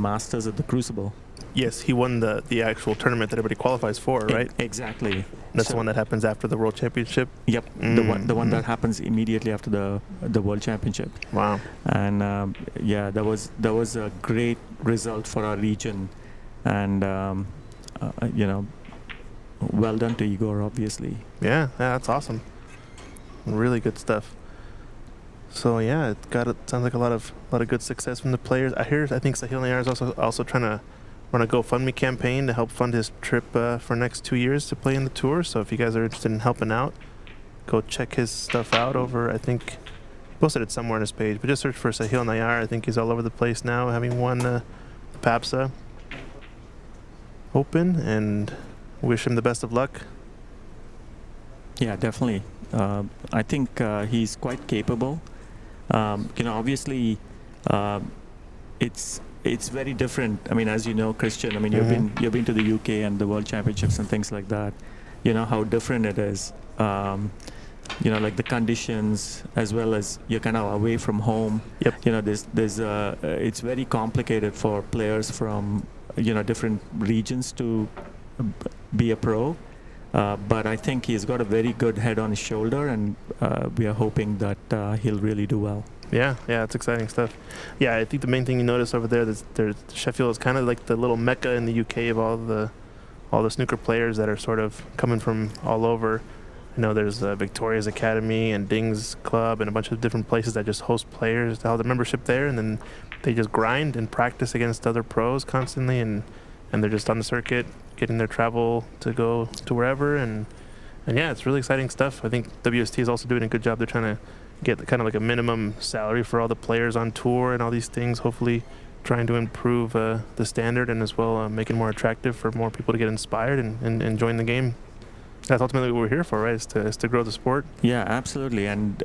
Masters at the Crucible. Yes, he won the actual tournament that everybody qualifies for, right? Exactly. That's So- the one that happens after the World Championship. Yep, the one that Mm. happens immediately after the World Championship. Wow. And yeah, that was a great result for our region, and well done to Igor, obviously. Yeah, that's awesome. Really good stuff. So yeah, sounds like a lot of good success from the players. I think Sahil Nair is also trying to run a GoFundMe campaign to help fund his trip for next 2 years to play in the tour. So if you guys are interested in helping out, go check his stuff out over. I think he posted it somewhere on his page, but just search for Sahil Nair. I think he's all over the place now, having won the PAPSA Open, and wish him the best of luck. Yeah, definitely. I think he's quite capable. Obviously, it's very different. I mean, as you know, Christian. I mean, Mhm. you've been to the UK and the World Championships and things like that. You know how different it is. Like the conditions, as well as you're kind of away from home. Yep. There's it's very complicated for players from different regions to be a pro. But I think he's got a very good head on his shoulder, and we are hoping that he'll really do well. Yeah, it's exciting stuff. Yeah, I think the main thing you notice over there is Sheffield is kind of like the little mecca in the UK of all the snooker players that are sort of coming from all over. I know there's Victoria's Academy and Ding's Club and a bunch of different places that just host players to have the membership there, and then they just grind and practice against other pros constantly, and they're just on the circuit getting their travel to go to wherever, and yeah, it's really exciting stuff. I think WST is also doing a good job. They're trying to get kind of like a minimum salary for all the players on tour and all these things, hopefully trying to improve the standard, and as well make it more attractive for more people to get inspired and join the game. That's ultimately what we're here for, right? Is to grow the sport. Yeah, absolutely. And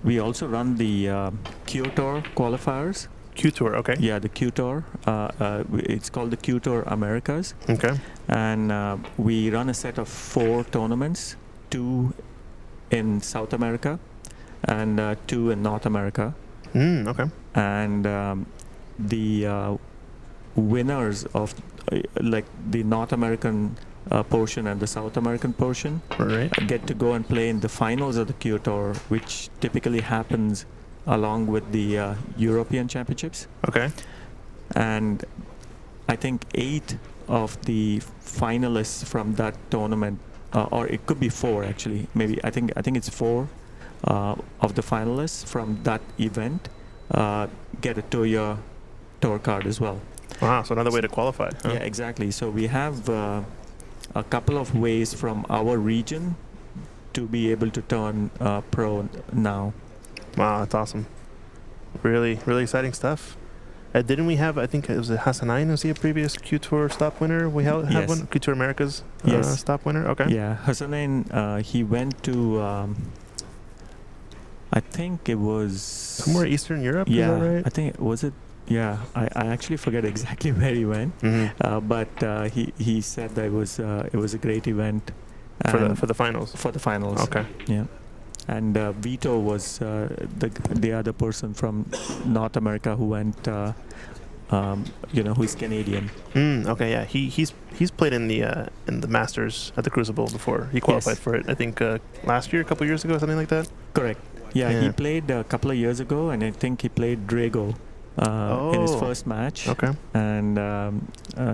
we also run the Q Tour qualifiers. Q Tour, okay. Yeah, the Q Tour. It's called the Q Tour Americas. Okay. And we run a set of 4 tournaments, 2 in South America and 2 in North America. Okay. And the winners of like the North American portion and the South American portion Right. get to go and play in the finals of the Q Tour, which typically happens along with the European Championships. Okay. And I think 8 of the finalists from that tournament, or it could be 4 actually. Maybe I think it's 4 of the finalists from that event get a Tour card as well. Wow, so another way to qualify. Huh? Yeah, exactly. So we have a couple of ways from our region to be able to turn pro now. Wow, that's awesome. Really, really exciting stuff. Didn't we have, I think it was Hassanain, was he a previous Q Tour stop winner? We have Yes. one? Q Tour America's Yes. stop winner? Okay. Yeah, Hassanain, he went to, I think it was... Somewhere Eastern Europe, Yeah, is that right? I think, was it? Yeah, I actually forget exactly where he went, but he said that it was a great event. For the finals? For the finals. Okay. Yeah. And Vito was the other person from North America who went, who's Canadian. Okay, yeah. He's played in the Masters at the Crucible before. He qualified Yes. for it, I think, last year, a couple years ago, something like that. Correct. Yeah, Yeah. he played a couple of years ago, and I think he played Drago in his first match. Okay. And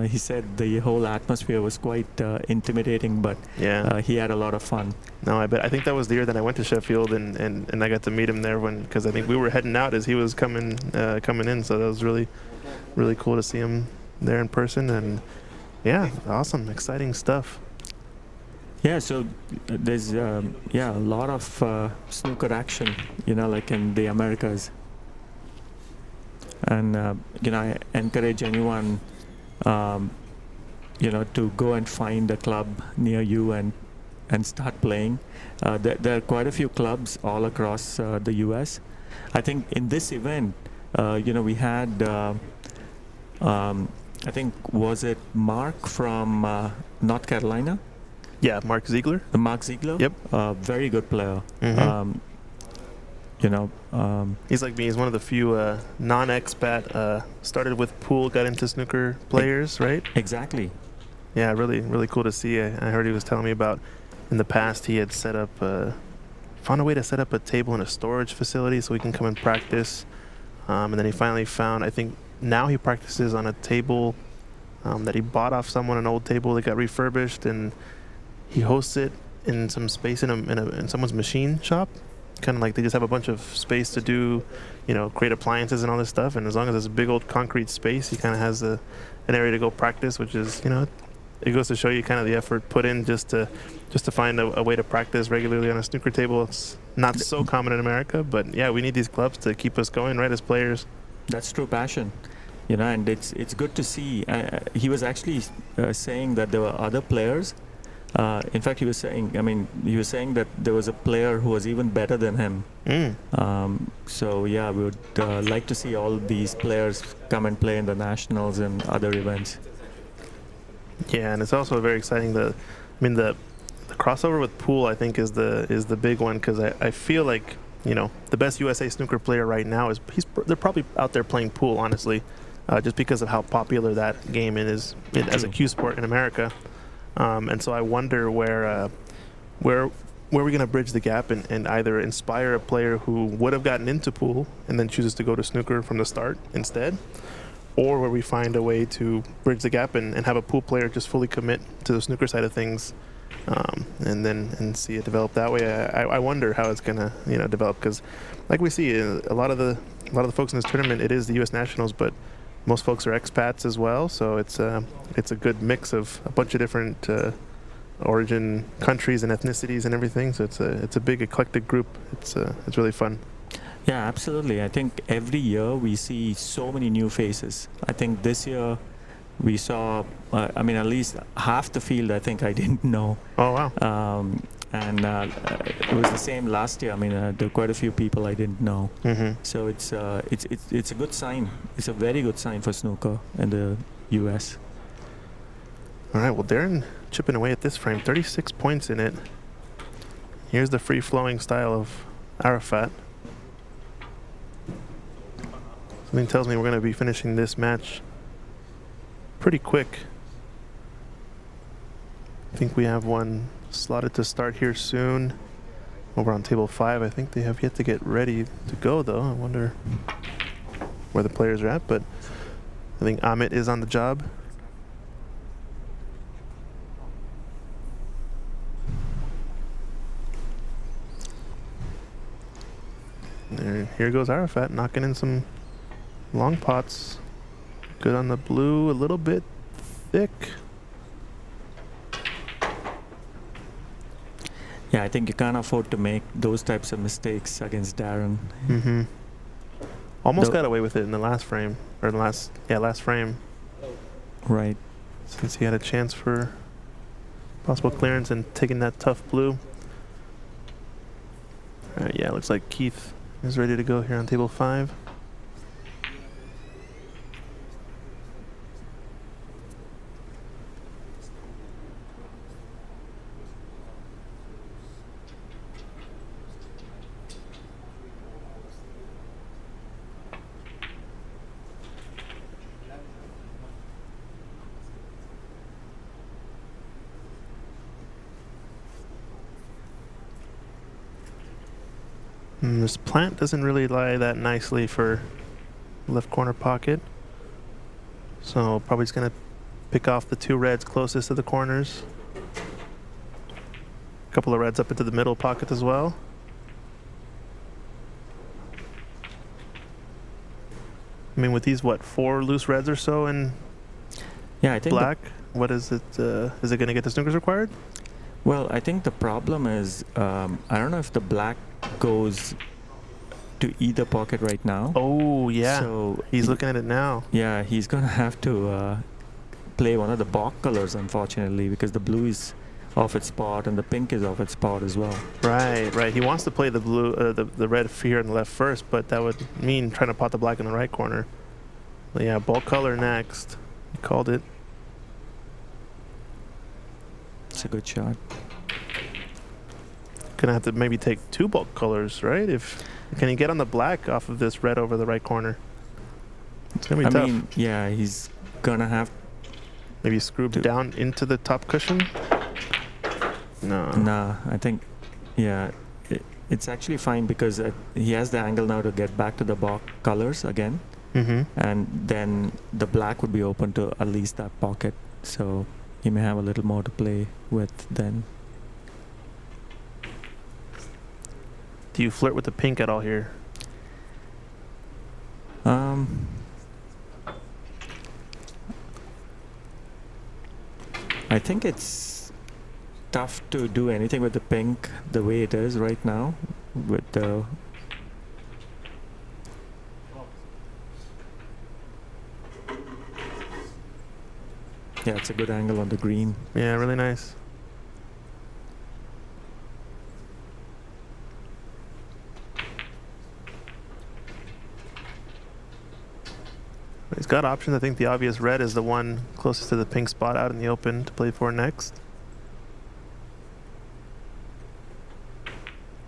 he said the whole atmosphere was quite intimidating, but Yeah. he had a lot of fun. No, I bet. I think that was the year that I went to Sheffield, and I got to meet him there because I think we were heading out as he was coming in. So that was really, really cool to see him there in person. And yeah, awesome, exciting stuff. Yeah, so there's a lot of snooker action, like in the Americas. And I encourage anyone, to go and find a club near you and start playing. There are quite a few clubs all across the U.S. I think in this event, we had, I think, was it Mark from North Carolina? Yeah, Mark Ziegler. Mark Ziegler? Yep. Very good player. Mhm. He's like me. He's one of the few non-expat. Started with pool, got into snooker players, right? Exactly. Yeah, really, really cool to see. I heard he was telling me about in the past he had found a way to set up a table in a storage facility so he can come and practice. And then he finally found, I think now he practices on a table that he bought off someone, an old table that got refurbished, and he hosts it in some space in someone's machine shop. Kind of like they just have a bunch of space to do, create appliances and all this stuff. And as long as it's a big old concrete space, he kind of has an area to go practice, which is, it goes to show you kind of the effort put in just to find a way to practice regularly on a snooker table. It's not so common in America, but yeah, we need these clubs to keep us going, right, as players. That's true passion, and it's good to see. He was actually saying that there were other players. In fact, he was saying that there was a player who was even better than him. So yeah, we would like to see all these players come and play in the nationals and other events. Yeah, and it's also very exciting. The crossover with pool, I think, is the big one, because I feel like the best USA snooker player right now they're probably out there playing pool, honestly, just because of how popular that game is as a cue sport in America. And so I wonder where we're going to bridge the gap and either inspire a player who would have gotten into pool and then chooses to go to snooker from the start instead, or where we find a way to bridge the gap and have a pool player just fully commit to the snooker side of things and see it develop that way. I wonder how it's gonna develop, because like we see a lot of the folks in this tournament, it is the U.S. nationals, but most folks are expats as well. So it's a good mix of a bunch of different origin countries and ethnicities and everything. So it's a big eclectic group. It's really fun. Yeah, absolutely. I think every year we see so many new faces. I think this year we saw, at least half the field I think I didn't know. Oh, wow. And it was the same last year. There were quite a few people I didn't know. Mm-hmm. So it's a good sign. It's a very good sign for snooker in the U.S. All right, well, Darren chipping away at this frame, 36 points in it. Here's the free-flowing style of Arafat. Something tells me we're going to be finishing this match pretty quick. I think we have one slotted to start here soon. Over on table 5, I think they have yet to get ready to go, though. I wonder where the players are at, but I think Amit is on the job. And here goes Arafat, knocking in some long pots. Good on the blue, a little bit thick. Yeah, I think you can't afford to make those types of mistakes against Darren. Mm-hmm. Almost got away with it in the last frame, or the last frame. Right. Since he had a chance for possible clearance and taking that tough blue. All right, yeah, looks like Keith is ready to go here on table 5. This plant doesn't really lie that nicely for left corner pocket. So probably just going to pick off the 2 reds closest to the corners. A couple of reds up into the middle pocket as well. With these, 4 loose reds or so in Yeah, I think black? What is it? Is it going to get the snookers required? Well, I think the problem is, I don't know if the black goes to either pocket right now. Oh, yeah. So He's looking at it now. Yeah, he's going to have to play one of the balk colors, unfortunately, because the blue is off its spot and the pink is off its spot as well. Right. He wants to play the blue, the red here in the left first, but that would mean trying to pot the black in the right corner. But yeah, bulk color next. He called it. It's a good shot. Gonna have to maybe take 2 bulk colors, right? Can he get on the black off of this red over the right corner? It's gonna be tough. Yeah, he's gonna have maybe screw down into the top cushion. No. Nah, I think, yeah, it's actually fine because he has the angle now to get back to the bulk colors again. Mm-hmm. And then the black would be open to at least that pocket. So he may have a little more to play with then. Do you flirt with the pink at all here? I think it's tough to do anything with the pink the way it is right now with the yeah, it's a good angle on the green. Yeah, really nice. He's got options. I think the obvious red is the one closest to the pink spot out in the open to play for next.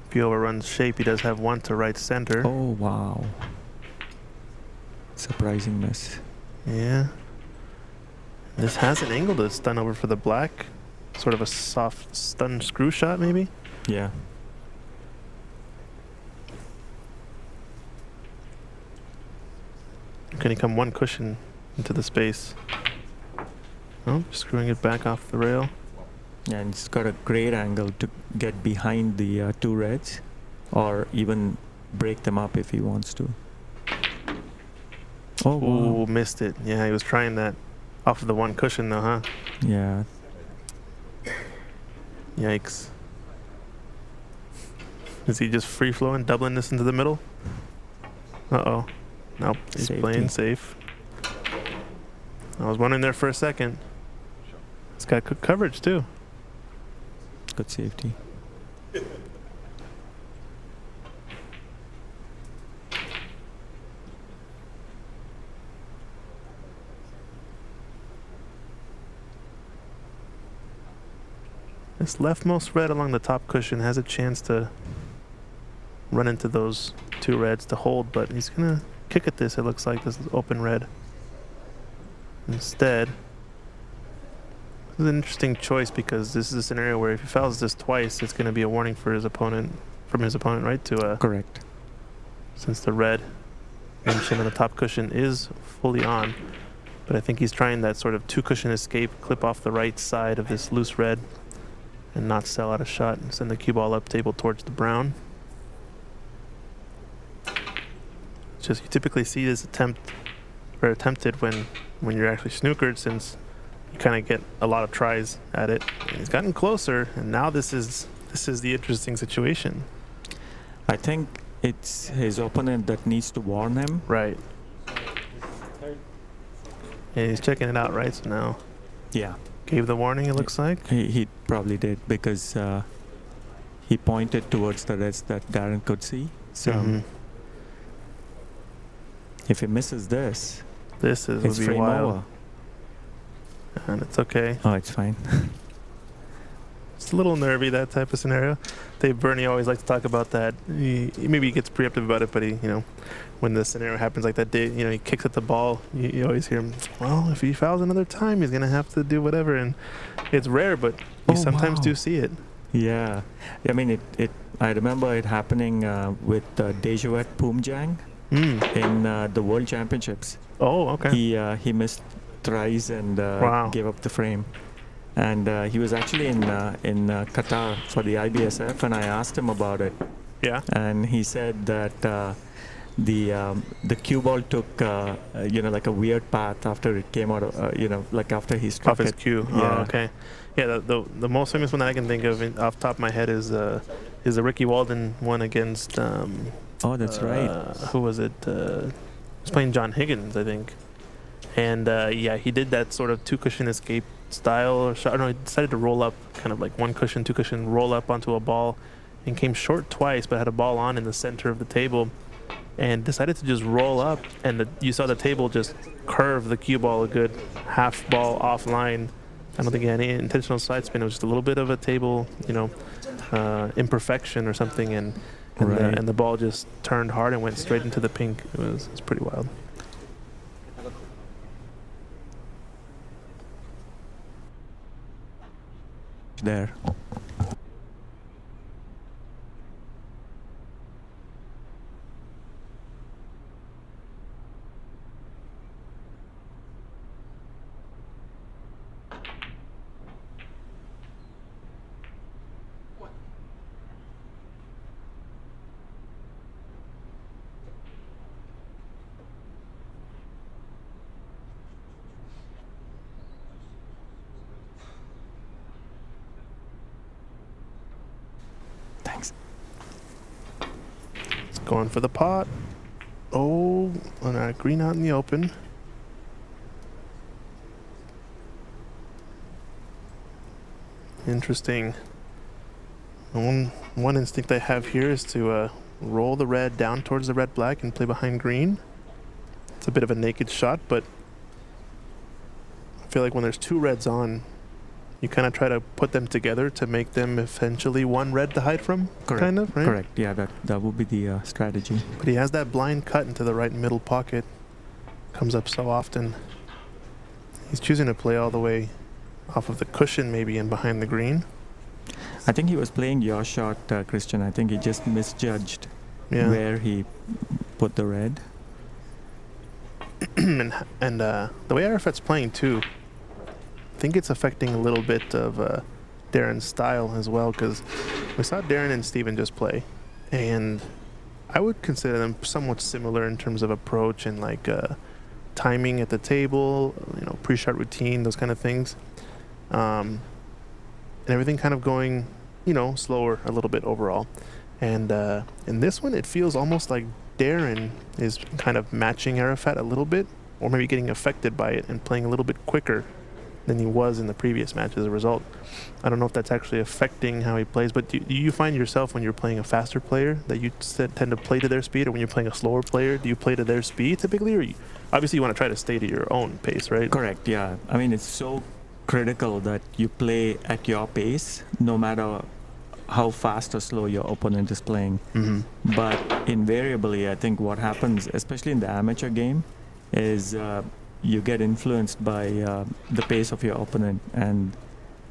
If he overruns shape, he does have 1 to right center. Oh, wow. Surprising miss. Yeah. This has an angle to stun over for the black. Sort of a soft stun screw shot, maybe? Yeah. Can he come 1 cushion into the space? Oh, screwing it back off the rail. And he's got a great angle to get behind the two reds, or even break them up if he wants to. Oh, wow. Ooh, missed it. Yeah, he was trying that off of the one cushion though, huh? Yeah. Yikes. Is he just free flowing, doubling this into the middle? Uh-oh. Nope, he's Safety. playing safe. I was wondering there for a second. It's got good coverage too. Good safety. This leftmost red along the top cushion has a chance to run into those two reds to hold, but he's gonna kick at this, it looks like, this is open red. Instead, this is an interesting choice because this is a scenario where if he fouls this twice, it's gonna be a warning for his opponent, right? To Correct. since the red mentioned on the top cushion is fully on. But I think he's trying that sort of two cushion escape, clip off the right side of this loose red and not sell out a shot and send the cue ball up table towards the brown. It's just you typically see this attempted when you're actually snookered, since you kind of get a lot of tries at it. And he's gotten closer, and now this is the interesting situation. I think it's his opponent that needs to warn him. Right. And he's checking it out, right? So now Yeah. gave the warning, it looks like. He probably did because he pointed towards the reds that Darren could see. So Mhm. if he misses this, This it's would be frame wild. over. And it's okay. Oh, it's fine. It's a little nervy, that type of scenario. Dave Burney always likes to talk about that. Maybe he gets preemptive about it, but when the scenario happens like that day, he kicks at the ball. You always hear him, well, if he fouls another time, he's going to have to do whatever. And it's rare, but you sometimes do see it. Yeah. I mean, I remember it happening with Dejuet Poomjang in the World Championships. Oh, okay. He missed tries and Wow. gave up the frame. And he was actually in Qatar for the IBSF, and I asked him about it. Yeah. And he said that the cue ball took like a weird path after it came out of like after he struck Off his it. cue. Yeah. Oh, okay. Yeah, the most famous one that I can think of off the top of my head is the Ricky Walden one against Oh, that's right. who was it? He was playing John Higgins, I think. And he did that sort of two cushion escape style or shot. No, he decided to roll up, kind of like one cushion, two cushion, roll up onto a ball, and came short twice, but had a ball on in the center of the table, and decided to just roll up. And you saw the table just curve the cue ball a good half ball offline. I don't think he had any intentional side spin. It was just a little bit of a table, imperfection or something, and Right. the ball just turned hard and went straight into the pink. It's pretty wild. There. Thanks. It's going for the pot. Oh, and green out in the open. Interesting. One instinct I have here is to roll the red down towards the red black and play behind green. It's a bit of a naked shot, but I feel like when there's two reds on, you kind of try to put them together to make them essentially one red to hide from. Correct. Kind of, right? Correct. Yeah, that would be the strategy. But he has that blind cut into the right middle pocket. Comes up so often. He's choosing to play all the way off of the cushion maybe and behind the green. I think he was playing your shot, Christian. I think he just misjudged Yeah. where he put the red. and the way Arafat's playing too, I think it's affecting a little bit of Darren's style as well, because we saw Darren and Steven just play, and I would consider them somewhat similar in terms of approach and like timing at the table, pre-shot routine, those kind of things, and everything kind of going, slower a little bit overall. And in this one, it feels almost like Darren is kind of matching Arafat a little bit, or maybe getting affected by it and playing a little bit quicker than he was in the previous match as a result. I don't know if that's actually affecting how he plays, but do you find yourself when you're playing a faster player that you tend to play to their speed, or when you're playing a slower player, do you play to their speed typically, or obviously you want to try to stay to your own pace, right? Correct, yeah. I mean, it's so critical that you play at your pace, no matter how fast or slow your opponent is playing. Mm-hmm. But invariably, I think what happens, especially in the amateur game, is you get influenced by the pace of your opponent, and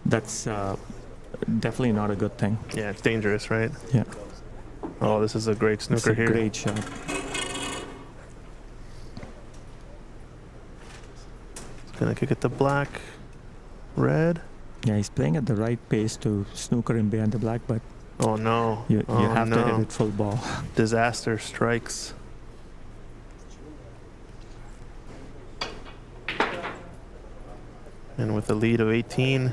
that's definitely not a good thing. Yeah, it's dangerous, right? Yeah. Oh, this is a great snooker It's a here. great shot. It's gonna kick it to black, red. Yeah, he's playing at the right pace to snooker in behind the black, but Oh no! you Oh, have to no. hit it full ball. Disaster strikes. And with a lead of 18,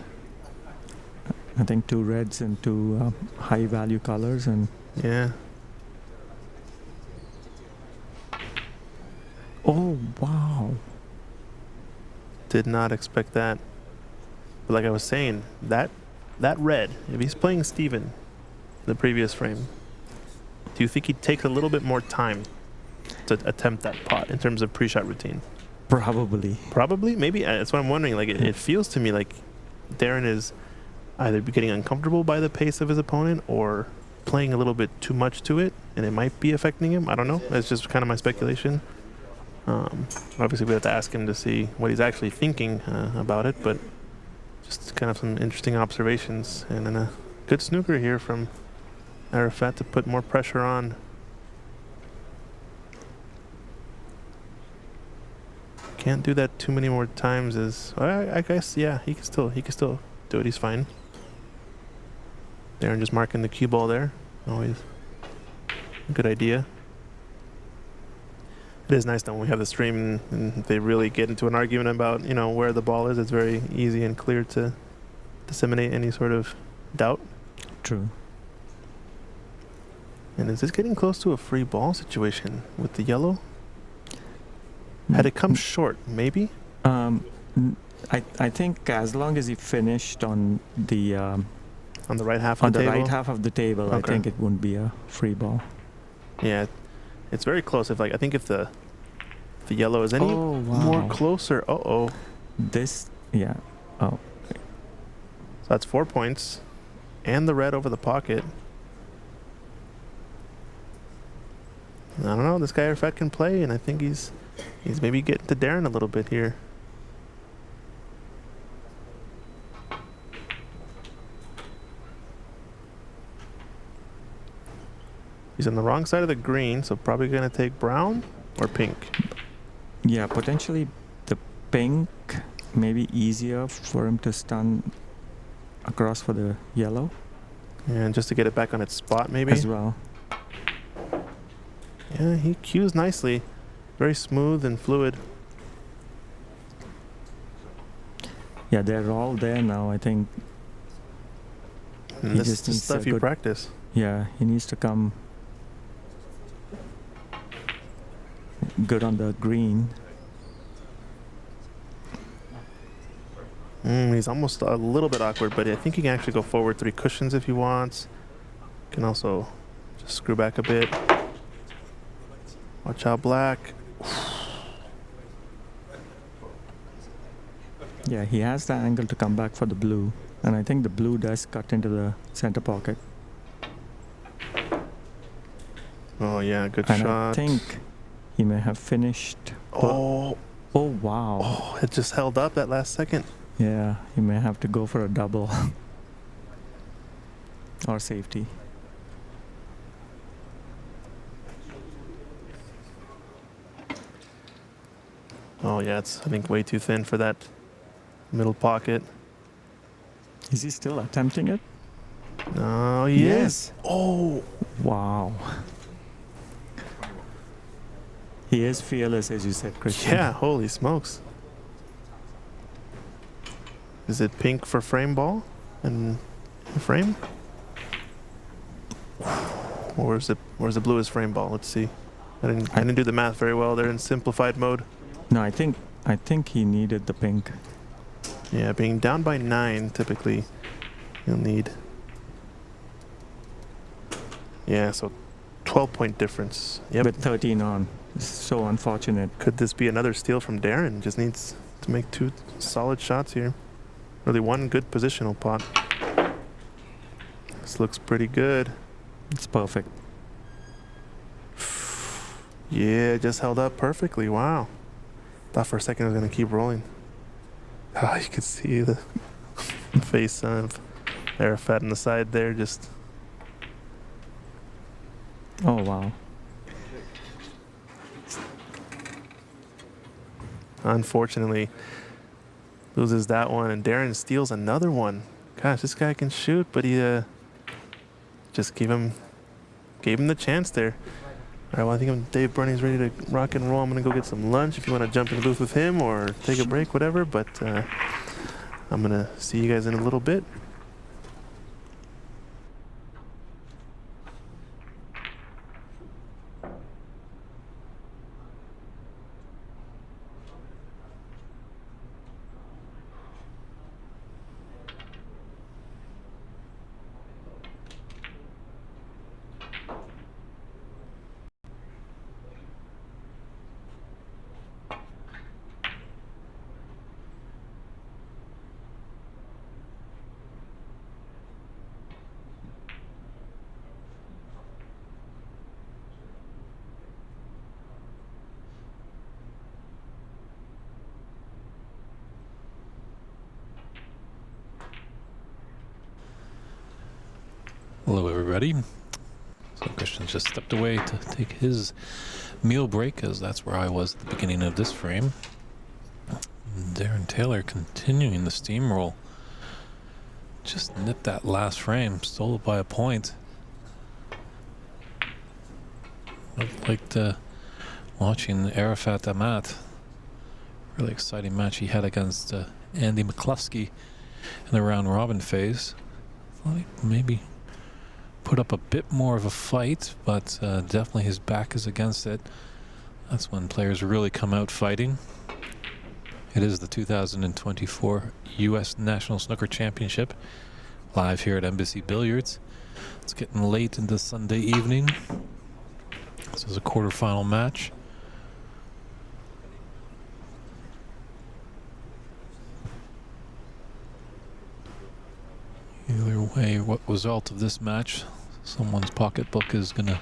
I think 2 reds and 2 high value colors, and yeah. oh wow. Did not expect that. But like I was saying, that red, if he's playing Steven, the previous frame, do you think he'd take a little bit more time to attempt that pot in terms of pre-shot routine? Probably. Probably, maybe. That's what I'm wondering. Like it feels to me like Darren is either getting uncomfortable by the pace of his opponent or playing a little bit too much to it, and it might be affecting him. I don't know. That's just kind of my speculation. Obviously, we have to ask him to see what he's actually thinking about it, but just kind of some interesting observations. And then a good snooker here from Arafat to put more pressure on. Can't do that too many more times. I guess, yeah, he can still do it. He's fine. Darren just marking the cue ball there. Always a good idea. It is nice that when we have the stream and they really get into an argument about, where the ball is, it's very easy and clear to disseminate any sort of doubt. True. And is this getting close to a free ball situation with the yellow? Had it come short, maybe? I think as long as he finished on the On the right half of the table? right half of the table, I Okay. think it wouldn't be a free ball. Yeah, it's very close. I think if the yellow is any Oh, wow. more closer, so Yeah. Oh, that's 4 points, and the red over the pocket. I don't know. This guy Arafat can play, and I think he's maybe getting to Darren a little bit here. He's on the wrong side of the green, so probably going to take brown or pink. yeah. Potentially the pink may be easier for him to stun across for the yellow And just to get it back on its spot, maybe. as well. Yeah, he cues nicely. Very smooth and fluid. Yeah, they're all there now. I think. And He this just is needs stuff a you good- practice. Yeah, he needs to come good on the green. He's almost a little bit awkward, but I think he can actually go forward 3 cushions if he wants. Can also just screw back a bit. Watch out, black. Yeah, he has the angle to come back for the blue, and I think the blue does cut into the center pocket. Oh yeah, good And shot. I think he may have finished. Oh, Oh wow! oh, it just held up that last second. Yeah, he may have to go for a double or safety. Oh yeah, it's I think way too thin for that middle pocket. Is he still attempting it? Oh, he Yes. is. Oh, Wow. He is fearless, as you said, Christian. yeah. Holy smokes. Is it pink for frame ball and frame? Or is it blue as frame ball? Let's see. I didn't do the math very well there in simplified mode. No, I think he needed the pink. Yeah, being down by 9, typically you'll need. Yeah, so 12-point difference. Yep. With 13 on. It's so unfortunate. Could this be another steal from Darren? Just needs to make 2 solid shots here. Really one good positional pot. This looks pretty good. It's perfect. Yeah, just held up perfectly. Wow. Thought for a second it was going to keep rolling. Oh, you could see the face of Arafat on the side there. Just. Oh, wow. Unfortunately, loses that one, and Darren steals another one. Gosh, this guy can shoot, but he just gave him the chance there. All right, well, I think Dave Burney's ready to rock and roll. I'm going to go get some lunch if you want to jump in the booth with him or take a break, whatever. But I'm going to see you guys in a little bit. Hello, everybody. So Christian just stepped away to take his meal break, as that's where I was at the beginning of this frame. Darren Taylor continuing the steamroll. Just nipped that last frame, stole it by a point. I liked watching Arafat Amat. Really exciting match he had against Andy McCluskey in the round robin phase. Thought he maybe put up a bit more of a fight, but definitely his back is against it. That's when players really come out fighting. It is the 2024 U.S. National Snooker Championship, live here at Embassy Billiards. It's getting late into Sunday evening. This is a quarterfinal match. Either way, what result of this match, someone's pocketbook is going to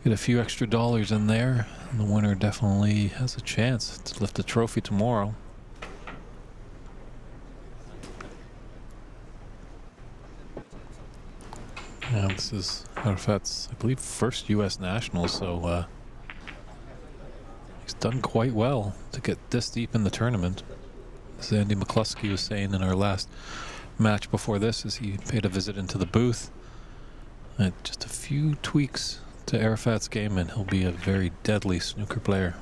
get a few extra dollars in there, and the winner definitely has a chance to lift the trophy tomorrow. And this is Arafat's, I believe, first U.S. national, so he's done quite well to get this deep in the tournament. As Andy McCluskey was saying in our last match before this, as he paid a visit into the booth, and just a few tweaks to Arafat's game and he'll be a very deadly snooker player.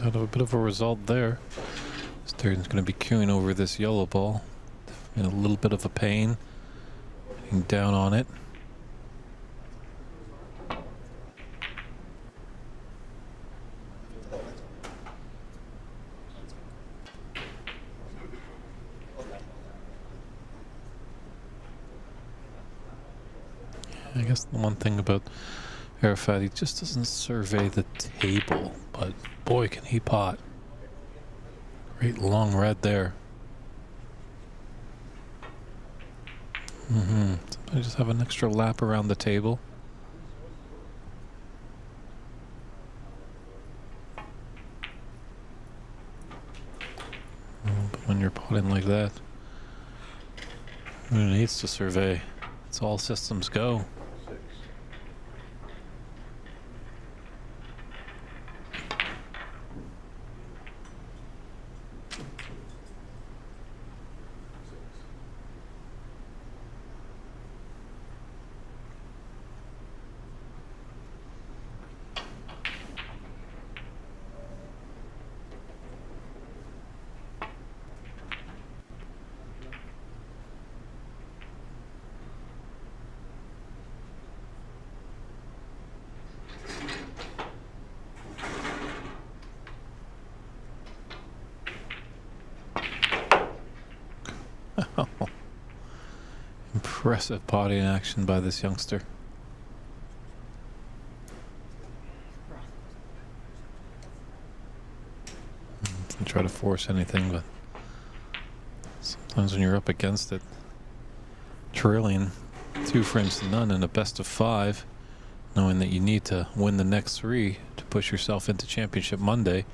Out of a bit of a result there. Stern's going to be queuing over this yellow ball in a little bit of a pain, getting down on it. I guess the one thing about Arafat, he just doesn't survey the table, but boy, can he pot. Great long red there. I just have an extra lap around the table. But when you're potting like that, who needs to survey? It's all systems go. Impressive potting action by this youngster. Doesn't try to force anything, but sometimes when you're up against it, trailing 2 frames to none in a best of 5, knowing that you need to win the next 3 to push yourself into Championship Monday.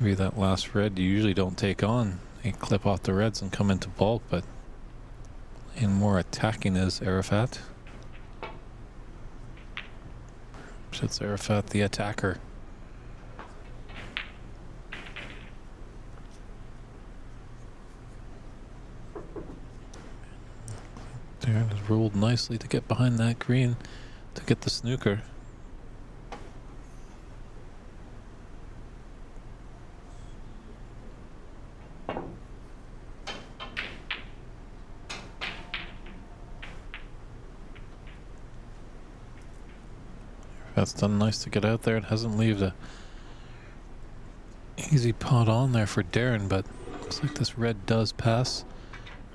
Maybe that last red you usually don't take on. You clip off the reds and come into bulk, but and more attacking is Arafat. It's Arafat the attacker. Darren has rolled nicely to get behind that green to get the snooker. That's done nice to get out there. It hasn't left a easy pot on there for Darren, but looks like this red does pass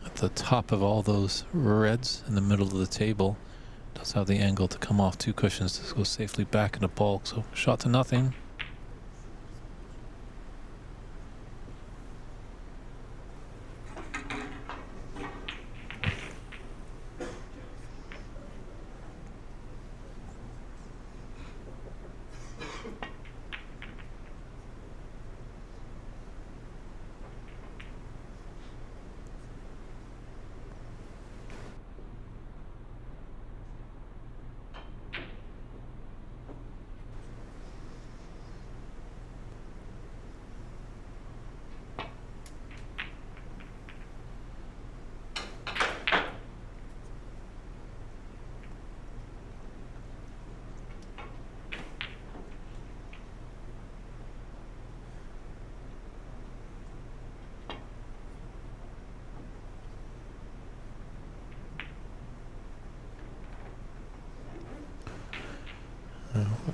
at the top of all those reds in the middle of the table. Does have the angle to come off 2 cushions to go safely back into bulk. So shot to nothing.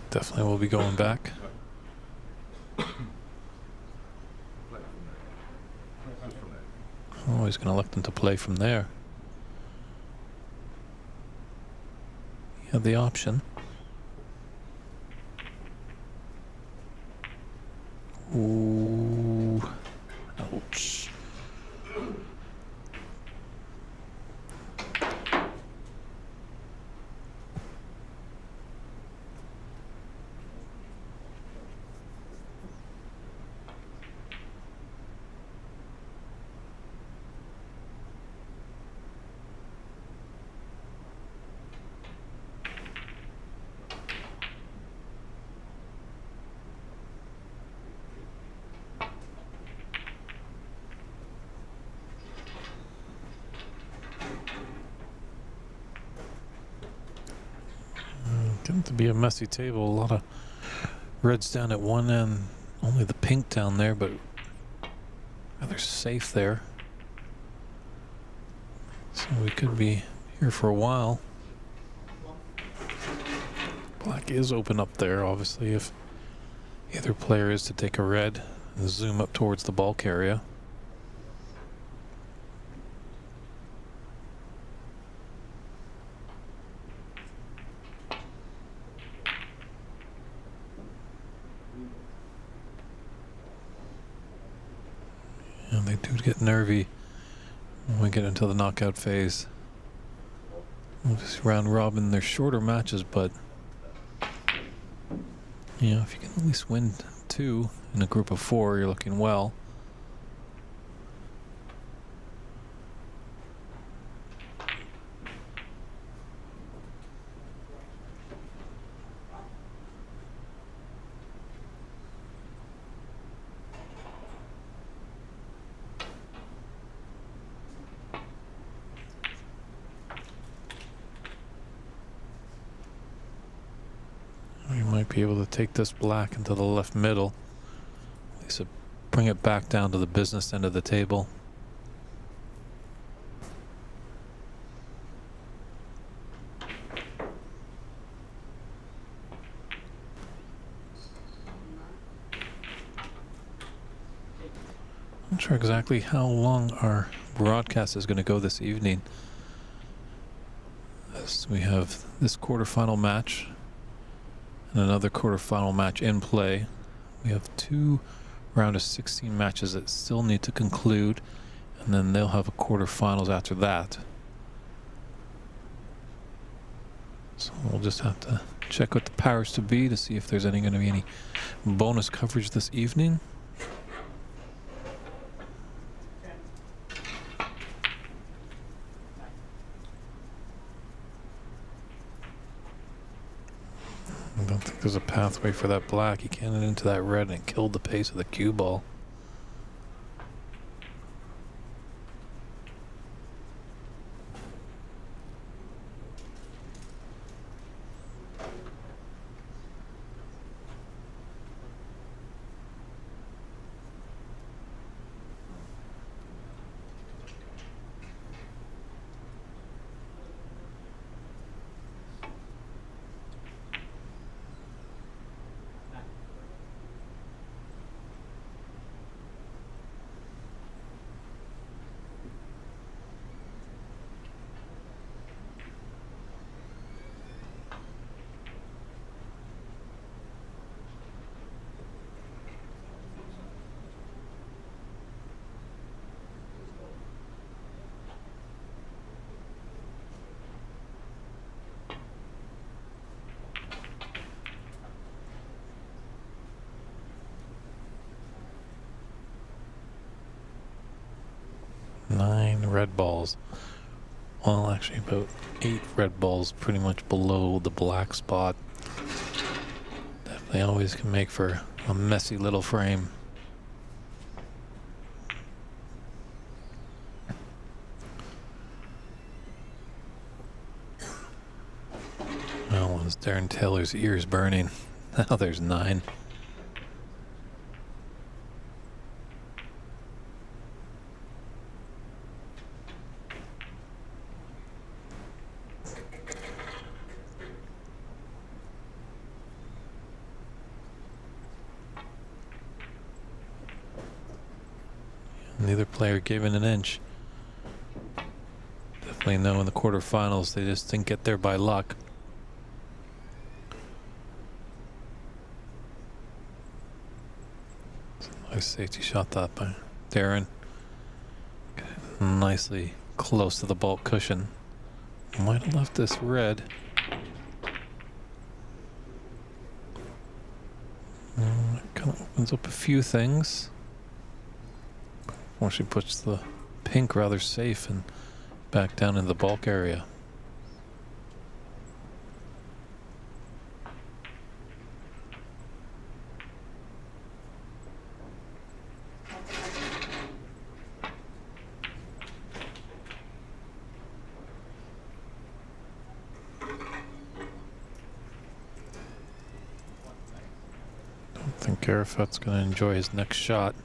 Definitely will be going back. Oh, he's going to elect him to play from there. He had the option. Ooh. Ouch. Getting to be a messy table. A lot of reds down at one end, only the pink down there, but rather safe there. So we could be here for a while. Black is open up there, obviously, if either player is to take a red and zoom up towards the bulk area. And they do get nervy when we get into the knockout phase. We'll just round robin. They're shorter matches, but you know, if you can at least win 2 in a group of 4, you're looking well. We might be able to take this black into the left middle. At least bring it back down to the business end of the table. I'm not sure exactly how long our broadcast is going to go this evening, as we have this quarterfinal match and another quarterfinal match in play. We have 2 round of 16 matches that still need to conclude, and then they'll have a quarterfinals after that. So we'll just have to check with the powers to be to see if there's going to be any bonus coverage this evening. I don't think there's a pathway for that black. He canned it into that red and it killed the pace of the cue ball. Nine red balls. Well, actually about 8 red balls pretty much below the black spot. Definitely always can make for a messy little frame. Well, as Darren Taylor's ears burning. Now there's 9. Neither player gave in an inch. Definitely know in the quarterfinals they just didn't get there by luck. Nice safety shot that by Darren. Nicely close to the bulk cushion. Might have left this red. Kind of opens up a few things. Or she puts the pink rather safe and back down in the bulk area. Don't think Garifet's going to enjoy his next shot.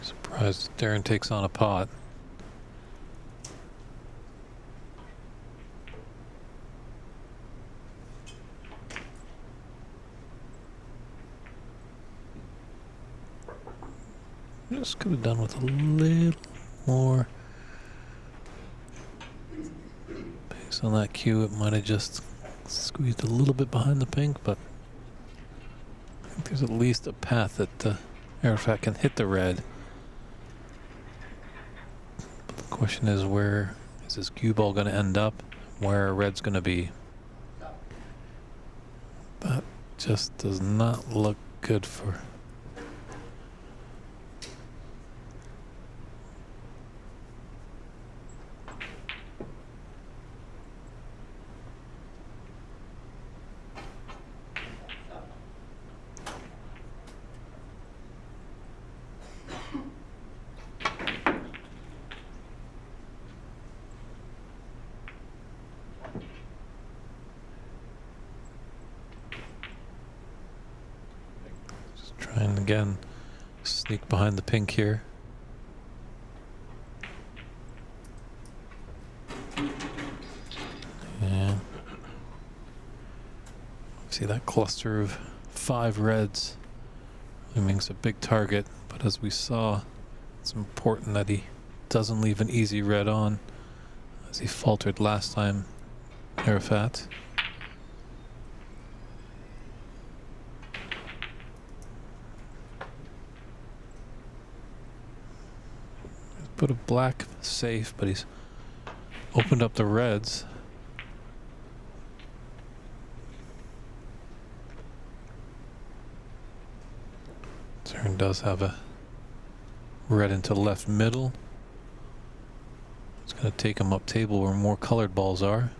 Surprised Darren takes on a pot. Just could have done with a little more pace on that cue. It might have just squeezed a little bit behind the pink, but think there's at least a path that Arafat can hit the red. But the question is, where is this cue ball going to end up? Where red's going to be? That just does not look good for... Trying again, sneak behind the pink here. Yeah. See that cluster of 5 reds. It makes a big target, but as we saw, it's important that he doesn't leave an easy red on, as he faltered last time, Arafat. Put a black safe, but he's opened up the reds. Turn does have a red into left middle. It's going to take him up table where more colored balls are.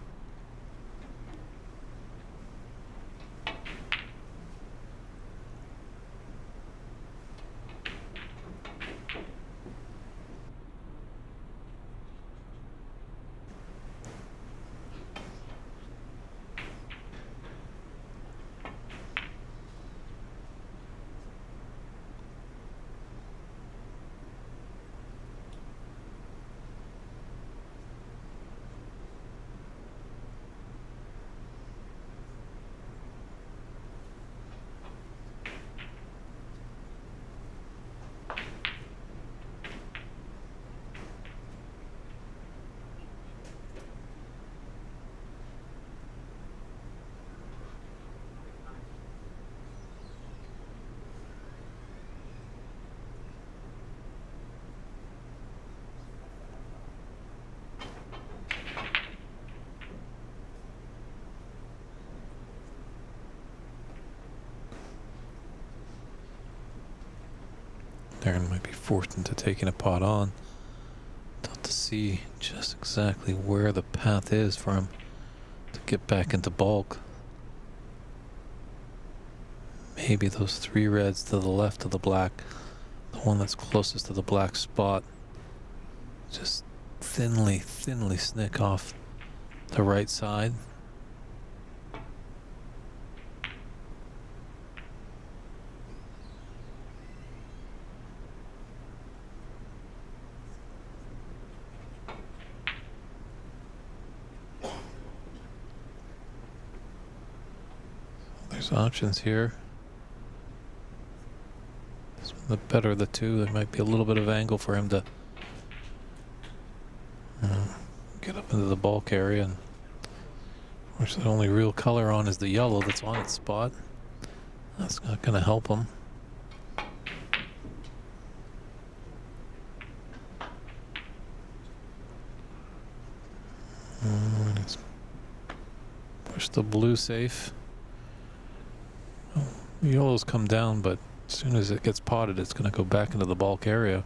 Darren might be forced into taking a pot on. Tough to see just exactly where the path is for him to get back into bulk. Maybe those 3 reds to the left of the black, the one that's closest to the black spot, just thinly snick off the right side. There's options here. This one, the better of the two. There might be a little bit of angle for him to get up into the bulk area, and which the only real color on is the yellow that's on its spot. That's not going to help him. Let's push the blue safe. Oh, yellow's come down, but as soon as it gets potted, it's going to go back into the bulk area.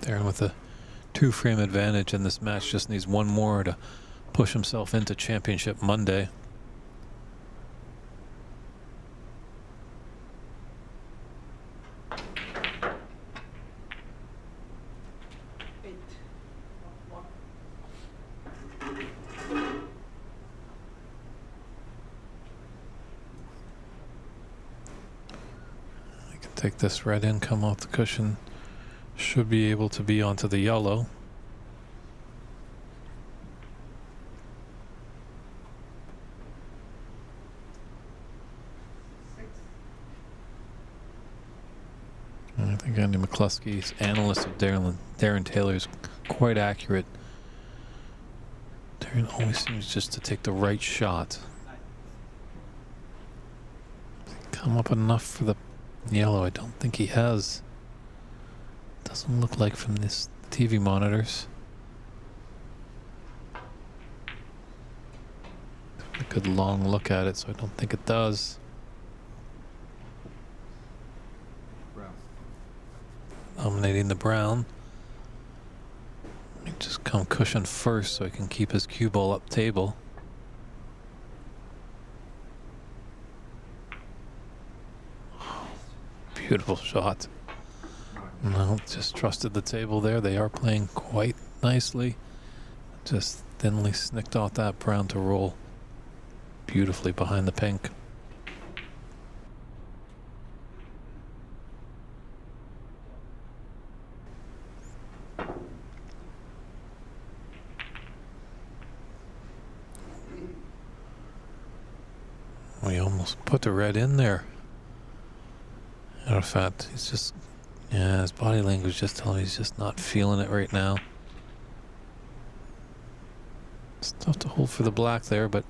Darren with a 2-frame advantage, and this match just needs one more to push himself into Championship Monday. I can take this red in, come off the cushion. Should be able to be onto the yellow. think Andy McCluskey's analyst of Darren Taylor is quite accurate. Darren always seems just to take the right shot. Come up enough for the yellow. I don't think he has. Doesn't look like from this TV monitors. A good long look at it, so I don't think it does. Brown. Nominating the brown. Just come cushion first so he can keep his cue ball up table. Beautiful shot. No, just trusted the table there. They are playing quite nicely. Just thinly snicked off that brown to roll beautifully behind the pink. We almost put the red in there. Matter of fact, he's just, yeah, his body language just telling me he's just not feeling it right now. It's tough to hold for the black there, but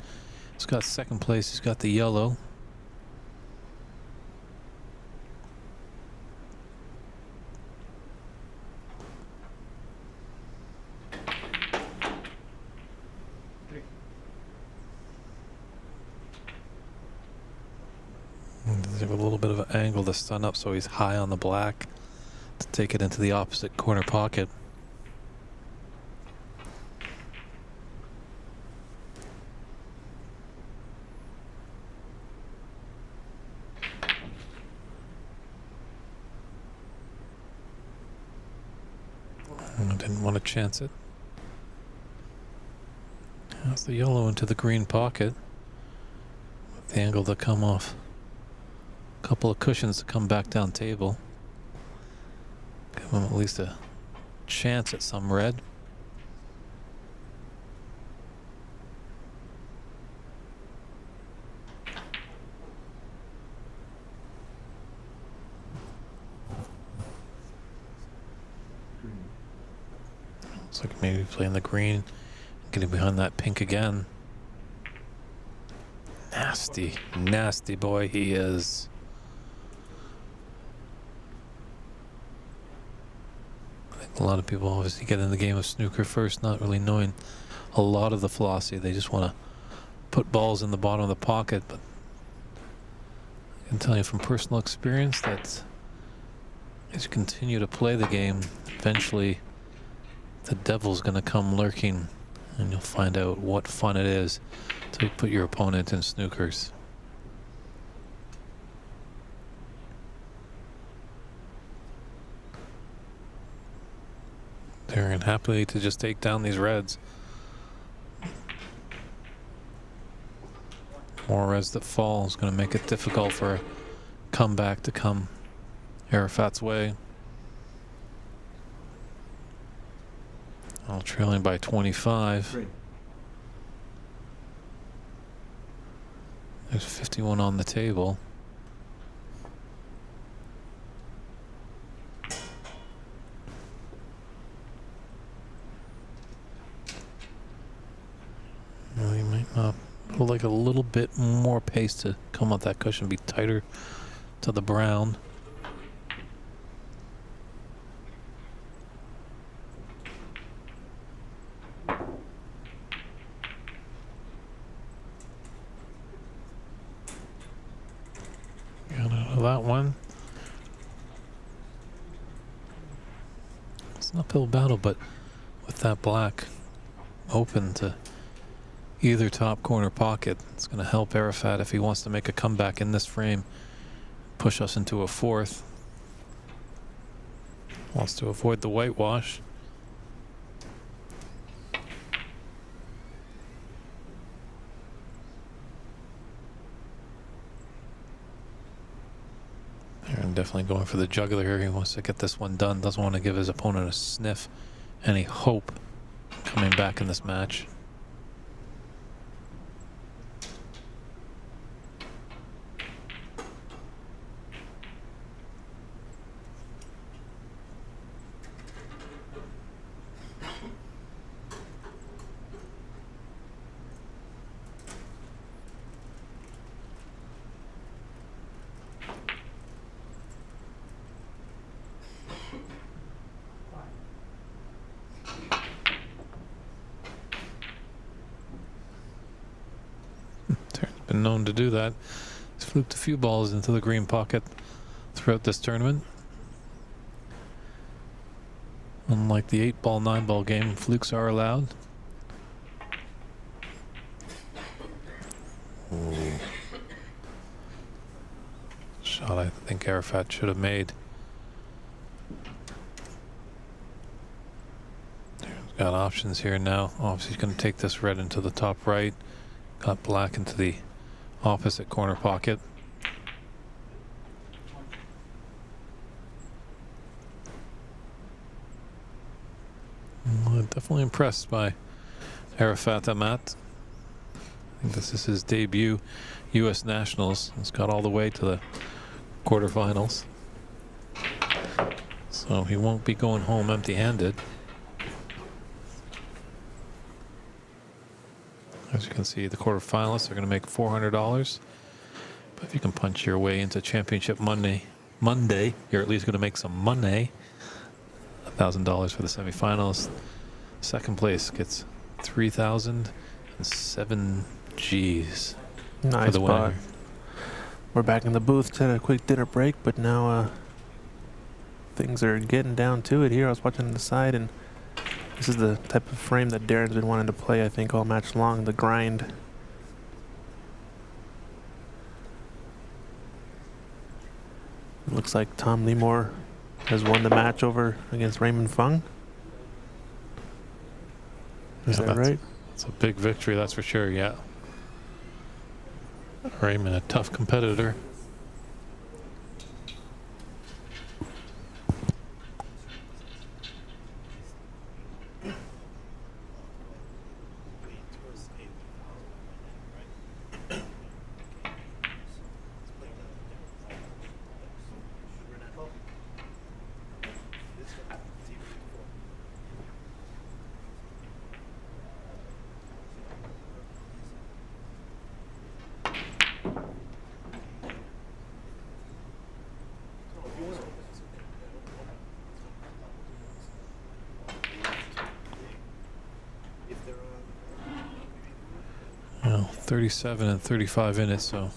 he's got second place. He's got the yellow. Give a little bit of an angle to stun up so he's high on the black to take it into the opposite corner pocket. I didn't want to chance it. That's the yellow into the green pocket with the angle to come off. Couple of cushions to come back down table. Give him at least a chance at some red. Looks like maybe playing the green, getting behind that pink again. Nasty, nasty boy he is. A lot of people obviously get in the game of snooker first, not really knowing a lot of the philosophy. They just want to put balls in the bottom of the pocket. But I can tell you from personal experience that as you continue to play the game, eventually the devil's going to come lurking, and you'll find out what fun it is to put your opponent in snookers. They're happy to just take down these reds. More reds that fall is going to make it difficult for a comeback to come Arafat's way. All trailing by 25. There's 51 on the table. Well, you might not would like a little bit more pace to come up that cushion, be tighter to the brown. Got out of that one. It's an uphill battle, but with that black open to either top corner pocket, it's going to help Arafat if he wants to make a comeback in this frame, push us into a fourth. Wants to avoid the whitewash. Aaron definitely going for the jugular here. He wants to get this one done. Doesn't want to give his opponent a sniff, any hope coming back in this match. been known to do that. He's fluked a few balls into the green pocket throughout this tournament. Unlike the 8-ball, 9-ball game, flukes are allowed. Ooh. Shot I think Arafat should have made. He's got options here now. Obviously he's going to take this red into the top right. Got black into the opposite corner pocket. Definitely impressed by Arafat Amat. I think this is his debut U.S. Nationals. He's got all the way to the quarterfinals. So he won't be going home empty-handed. As you can see, the quarterfinalists are going to make $400. But if you can punch your way into Championship Monday, you're at least going to make some money. $1,000 for the semifinals. Second place gets 3,007 G's. Nice for the spot. winner. We're back in the booth. Had a quick dinner break, but now things are getting down to it here. I was watching on the side, and this is the type of frame that Darren's been wanting to play, I think, all match long. The grind. Looks like Tom Lemore has won the match over against Raymond Fung. Is Yeah, that right? It's a big victory, that's for sure, yeah. Raymond, a tough competitor. Well, 37 and 35 in it, so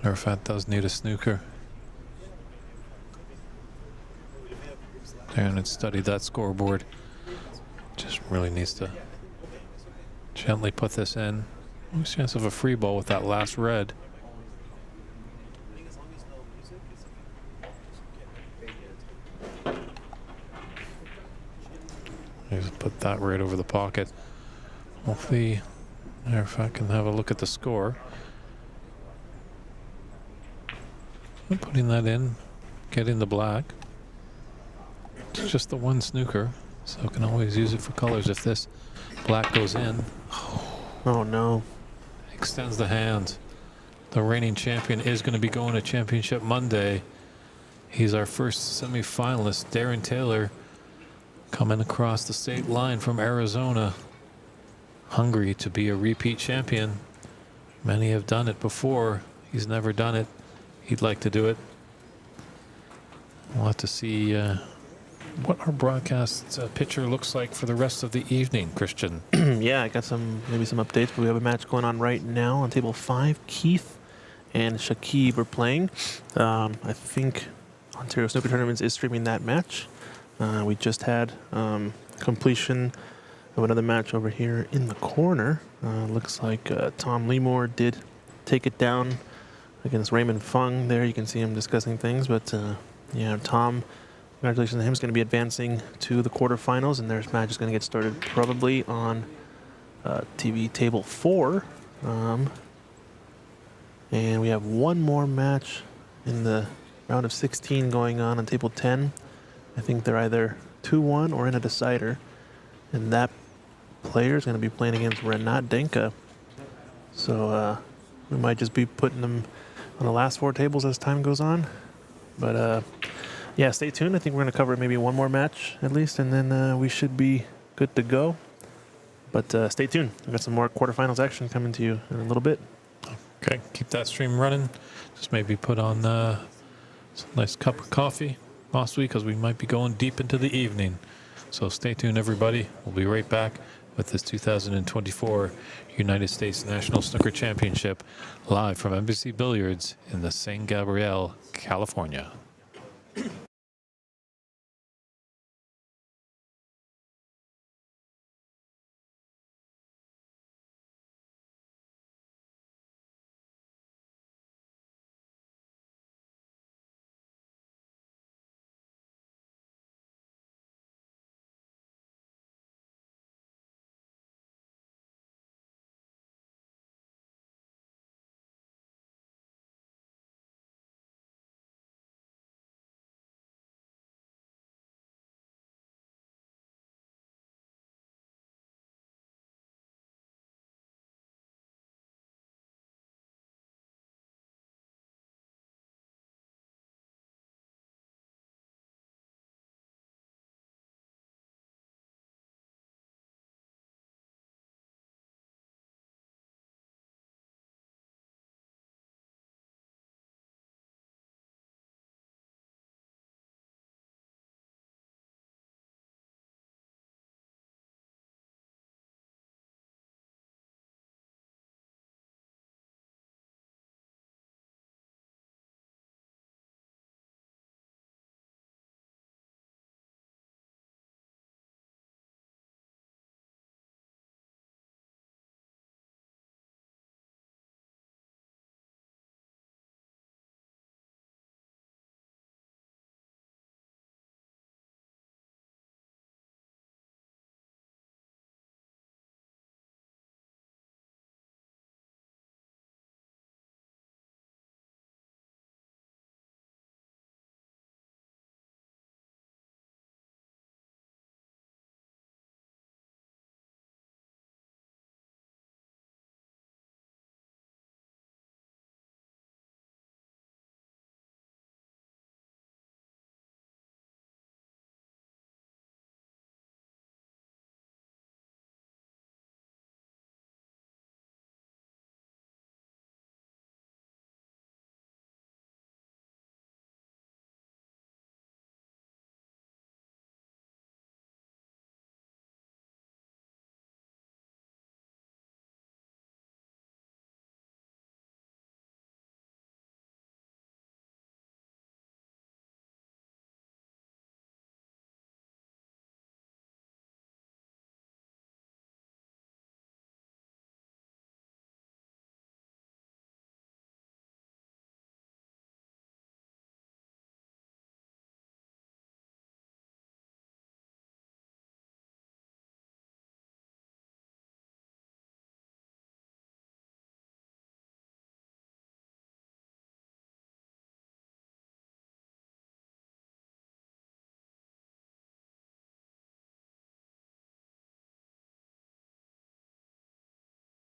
Arafat does need a snooker. Darren had studied that scoreboard. Just really needs to gently put this in. No chance of a free ball with that last red. Just put that right over the pocket. Hopefully Arafat can have a look at the score. I'm putting that in, getting the black. It's just the one snooker, so I can always use it for colors if this black goes in. Oh no. Extends the hand. The reigning champion is going to be going to Championship Monday. He's our first semi-finalist, Darren Taylor, coming across the state line from Arizona. Hungry to be a repeat champion. Many have done it before. He's never done it. He'd like to do it. We'll have to see what our broadcast picture looks like for the rest of the evening, Christian. Yeah, I got maybe some updates, but we have a match going on right now on table 5. Keith and Shakib are playing. I think Ontario Snooker Tournaments is streaming that match. We just had completion of another match over here in the corner. Looks like Tom Lemore did take it down against Raymond Fung. There you can see him discussing things, but yeah, Tom, congratulations to him, is going to be advancing to the quarterfinals, and their match is going to get started probably on TV table 4. And we have one more match in the round of 16 going on table 10. I think they're either 2-1 or in a decider, and that player is going to be playing against Renat Denka. So we might just be putting them on the last 4 tables as time goes on. But yeah, stay tuned. I think we're going to cover maybe one more match at least, and then we should be good to go. But stay tuned. We've got some more quarterfinals action coming to you in a little bit. Okay, keep that stream running. Just maybe put on some nice cup of coffee possibly, because we might be going deep into the evening. So stay tuned, everybody. We'll be right back with this 2024 United States National Snooker Championship, live from Embassy Billiards in the San Gabriel, California.